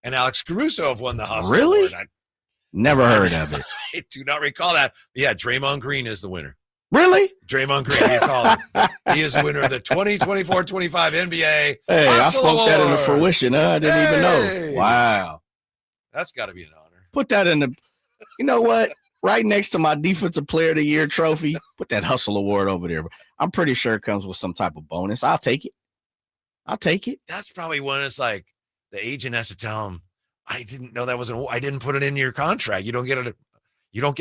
and Alex Caruso have won the Hustle Really? Award. Never heard of it. I do not recall that. But yeah, Draymond Green is the winner. Really? Draymond Green, you call it. He is the winner of the 2024-25 NBA Hey, Hustle I spoke that into Award. fruition. I didn't even know. Wow. That's got to be an honor. Put that in the, you know what? Right next to my Defensive Player of the Year trophy, put that Hustle Award over there. I'm pretty sure it comes with some type of bonus. I'll take it. That's probably when it's like the agent has to tell him, I didn't know that was I didn't put it in your contract. You don't get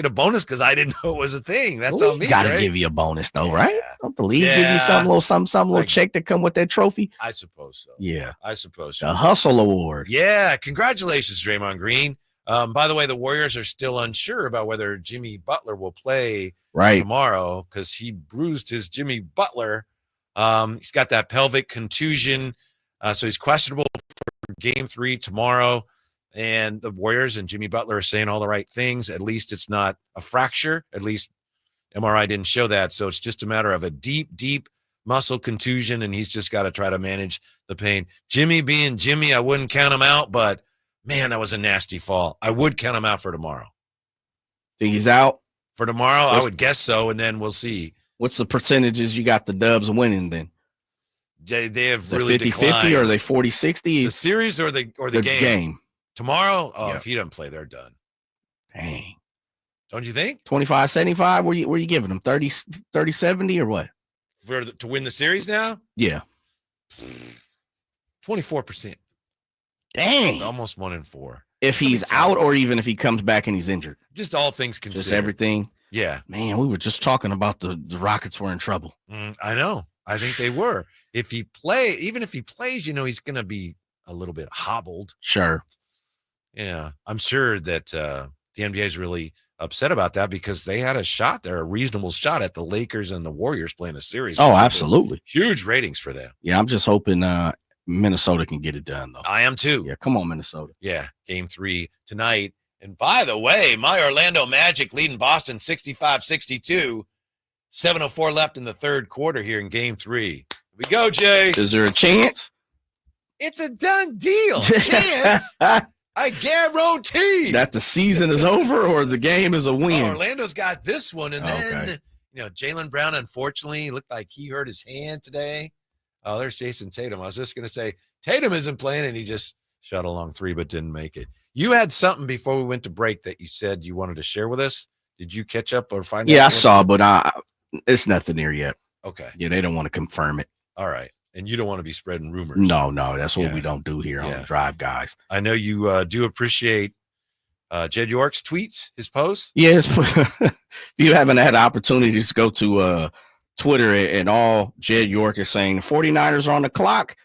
a bonus because I didn't know it was a thing. That's on me. Gotta give you a bonus though, right? Don't the league give you some little check to come with that trophy? I suppose so. Yeah. I suppose so. The Hustle Award. Yeah. Congratulations, Draymond Green. By the way, the Warriors are still unsure about whether Jimmy Butler will play tomorrow because he bruised his Jimmy Butler. He's got that pelvic contusion, so he's questionable for Game 3 tomorrow. And the Warriors and Jimmy Butler are saying all the right things. At least it's not a fracture. At least MRI didn't show that. So it's just a matter of a deep, deep muscle contusion, and he's just got to try to manage the pain. Jimmy being Jimmy, I wouldn't count him out, but, man, that was a nasty fall. I would count him out for tomorrow. Think he's out? For tomorrow, I would guess so, and then we'll see. What's the percentages you got the Dubs winning then? They have Is it really 50-50 or are they 40-60? The series or the game? Tomorrow? Oh, if he doesn't play, they're done. Dang. Don't you think? 25-75? Were you giving them 30-70 or what? To win the series now? Yeah. 24%. Dang. Almost 1 in 4. If he's out or even if he comes back and he's injured. Just all things considered. Just everything. Yeah. Man, we were just talking about the Rockets were in trouble. I know. I think they were. Even if he plays, he's going to be a little bit hobbled. Sure. Yeah. I'm sure that the NBA is really upset about that because they had a reasonable shot at the Lakers and the Warriors playing a series. Oh, absolutely. Huge ratings for them. Yeah, I'm just hoping Minnesota can get it done, though. I am too. Yeah, come on, Minnesota. Yeah, Game 3 tonight. And by the way, my Orlando Magic leading Boston 65-62. 7:04 left in the third quarter here in Game 3. Here we go, Jay. Is there a chance? It's a done deal. Chance. I guarantee that the season is over or the game is a win. Orlando's got this one, and then Jaylen Brown, unfortunately, looked like he hurt his hand today. Oh, there's Jason Tatum. I was just going to say Tatum isn't playing, and he just shot a long three but didn't make it. You had something before we went to break that you said you wanted to share with us. Did you catch up or find out? Yeah, I saw, but it's nothing there yet. Okay. Yeah, they don't want to confirm it. All right. And you don't want to be spreading rumors. No, that's what we don't do here on the Drive Guys. I know you do appreciate Jed York's tweets, his posts. Yes. If you haven't had opportunities to go to Twitter and all Jed York is saying, the 49ers are on the clock.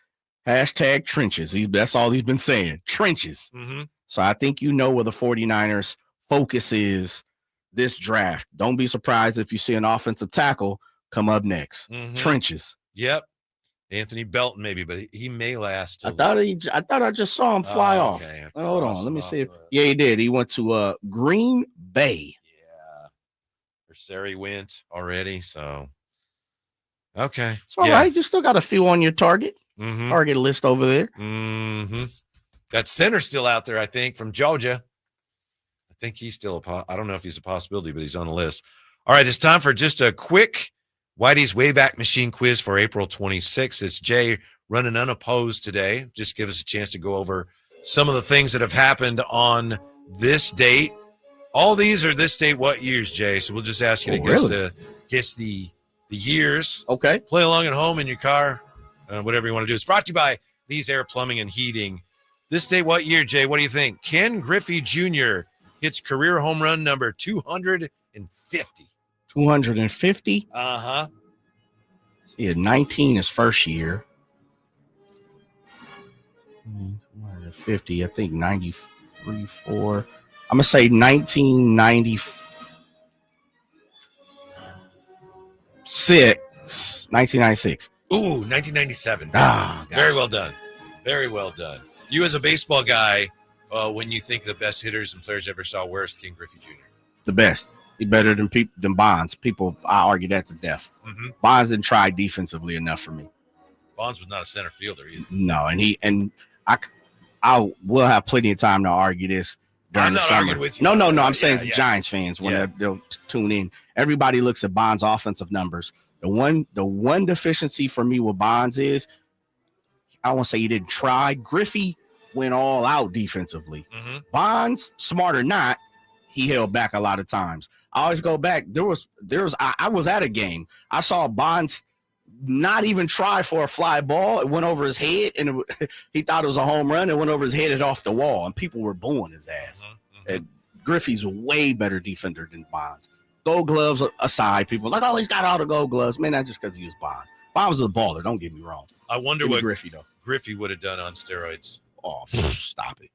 Hashtag trenches. That's all he's been saying. Trenches. Mm-hmm. So I think where the 49ers focus is this draft. Don't be surprised if you see an offensive tackle come up next. Mm-hmm. Trenches. Yep. Anthony Belton maybe, but he may last. I thought I just saw him fly off. Okay. Hold on. Let me see. Yeah, he did. He went to Green Bay. Yeah. Sari went already, so okay. It's all right. You still got a few on your target. Mm-hmm. Target list over there. Mm-hmm. That center still out there, I think, from Georgia. I think he's still I don't know if he's a possibility, but he's on the list. All right, it's time for just a quick Whitey's Wayback Machine quiz for April 26th. It's Jay running unopposed today. Just give us a chance to go over some of the things that have happened on this date. All these are this date, what years, Jay? So we'll just ask you to guess the years. Okay. Play along at home in your car, whatever you want to do. It's brought to you by Lee's Air Plumbing and Heating. This date, what year, Jay? What do you think? Ken Griffey Jr. hits career home run number 250. 250. Uh-huh. He had 19 his first year. 250, I think 93, 4. I'm going to say 1996. Ooh, 1997. Ah, very well done. Very well done. You as a baseball guy, when you think the best hitters and players ever saw, where's Ken Griffey Jr.? The best. He's better than Bonds. I argue that to death. Mm-hmm. Bonds didn't try defensively enough for me. Bonds was not a center fielder either. No, and I will have plenty of time to argue this during I'm the not summer. arguing with you. No. I'm saying the Giants fans when they'll tune in. Everybody looks at Bonds' offensive numbers. The one deficiency for me with Bonds is I won't say he didn't try. Griffey went all out defensively. Mm-hmm. Bonds, smart or not, he held back a lot of times. I always go back. I was at a game. I saw Bonds not even try for a fly ball. It went over his head, and he thought it was a home run. It went over his head and off the wall, and people were booing his ass. Mm-hmm. Griffey's a way better defender than Bonds. Gold gloves aside, people are like, oh, he's got all the gold gloves. Man, that's just because he was Bonds. Bonds was a baller. Don't get me wrong. I wonder what Griffey would have done on steroids. Oh, stop it.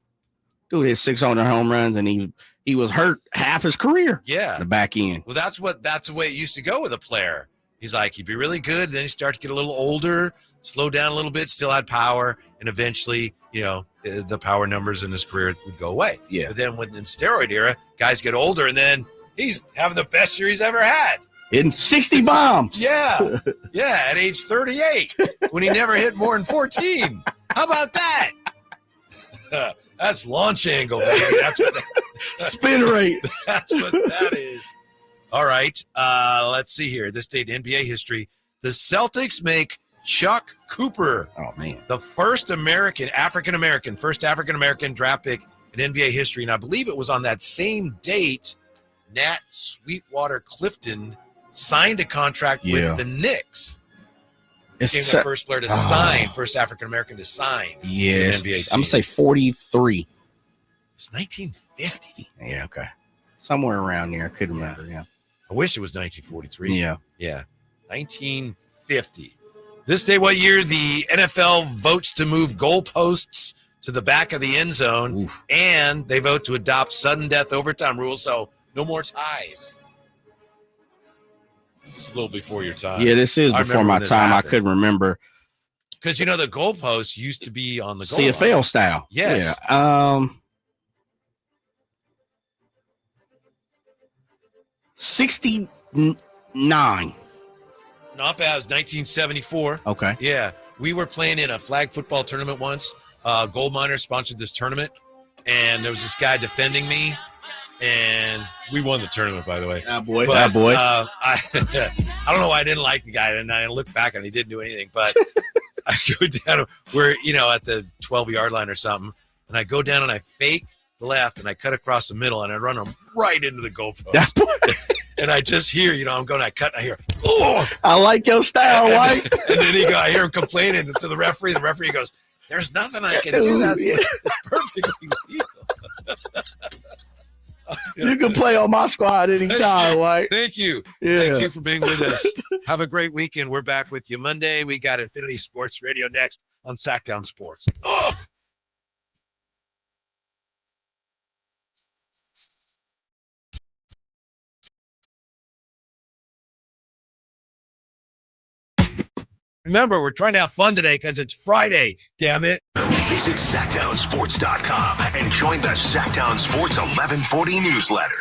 Dude hit 600 home runs, and he was hurt half his career. Yeah. The back end. Well, that's the way it used to go with a player. He's like, he'd be really good. Then he started to get a little older, slow down a little bit, still had power. And eventually, the power numbers in his career would go away. Yeah. But then in steroid era, guys get older, and then he's having the best year he's ever had. Hitting 60 bombs. Yeah. Yeah. At age 38, when he never hit more than 14. How about that? That's launch angle, baby. That's what spin rate. That's what that is. All right. Let's see here. This date in NBA history. The Celtics make Chuck Cooper. Oh, man. The first African American draft pick in NBA history. And I believe it was on that same date Nat Sweetwater Clifton signed a contract with the Knicks. Became the first player to sign, first African American to sign. Yes. NBA team. I'm going to say 43. It was 1950. Yeah, okay. Somewhere around there. I couldn't remember, yeah. I wish it was 1943. Yeah. Yeah. 1950. This day, what year the NFL votes to move goalposts to the back of the end zone, and they vote to adopt sudden death overtime rules, so no more ties. It's a little before your time. Yeah, this is before my time. I couldn't remember. Because, the goalposts used to be on the goal CFL line. style. Yes. Yeah. 69. Not bad. It was 1974. Okay. Yeah. We were playing in a flag football tournament once. Gold Miners sponsored this tournament, and there was this guy defending me, and we won the tournament, by the way. Boy. I don't know why I didn't like the guy, and I look back and he didn't do anything. But I go down, we're at the 12-yard line or something, and I go down and I fake the left and I cut across the middle and I run him right into the goalpost. And I just hear, I'm going, I cut, and I hear, oh! I like your style, White. And then I hear him complaining to the referee. The referee goes, there's nothing I can do. It's perfectly legal. You can play on my squad anytime, White. Thank you. Yeah. Thank you for being with us. Have a great weekend. We're back with you Monday. We got Infinity Sports Radio next on Sacktown Sports. Oh! Remember, we're trying to have fun today because it's Friday, damn it. Visit SacktownSports.com and join the Sacktown Sports 1140 newsletter.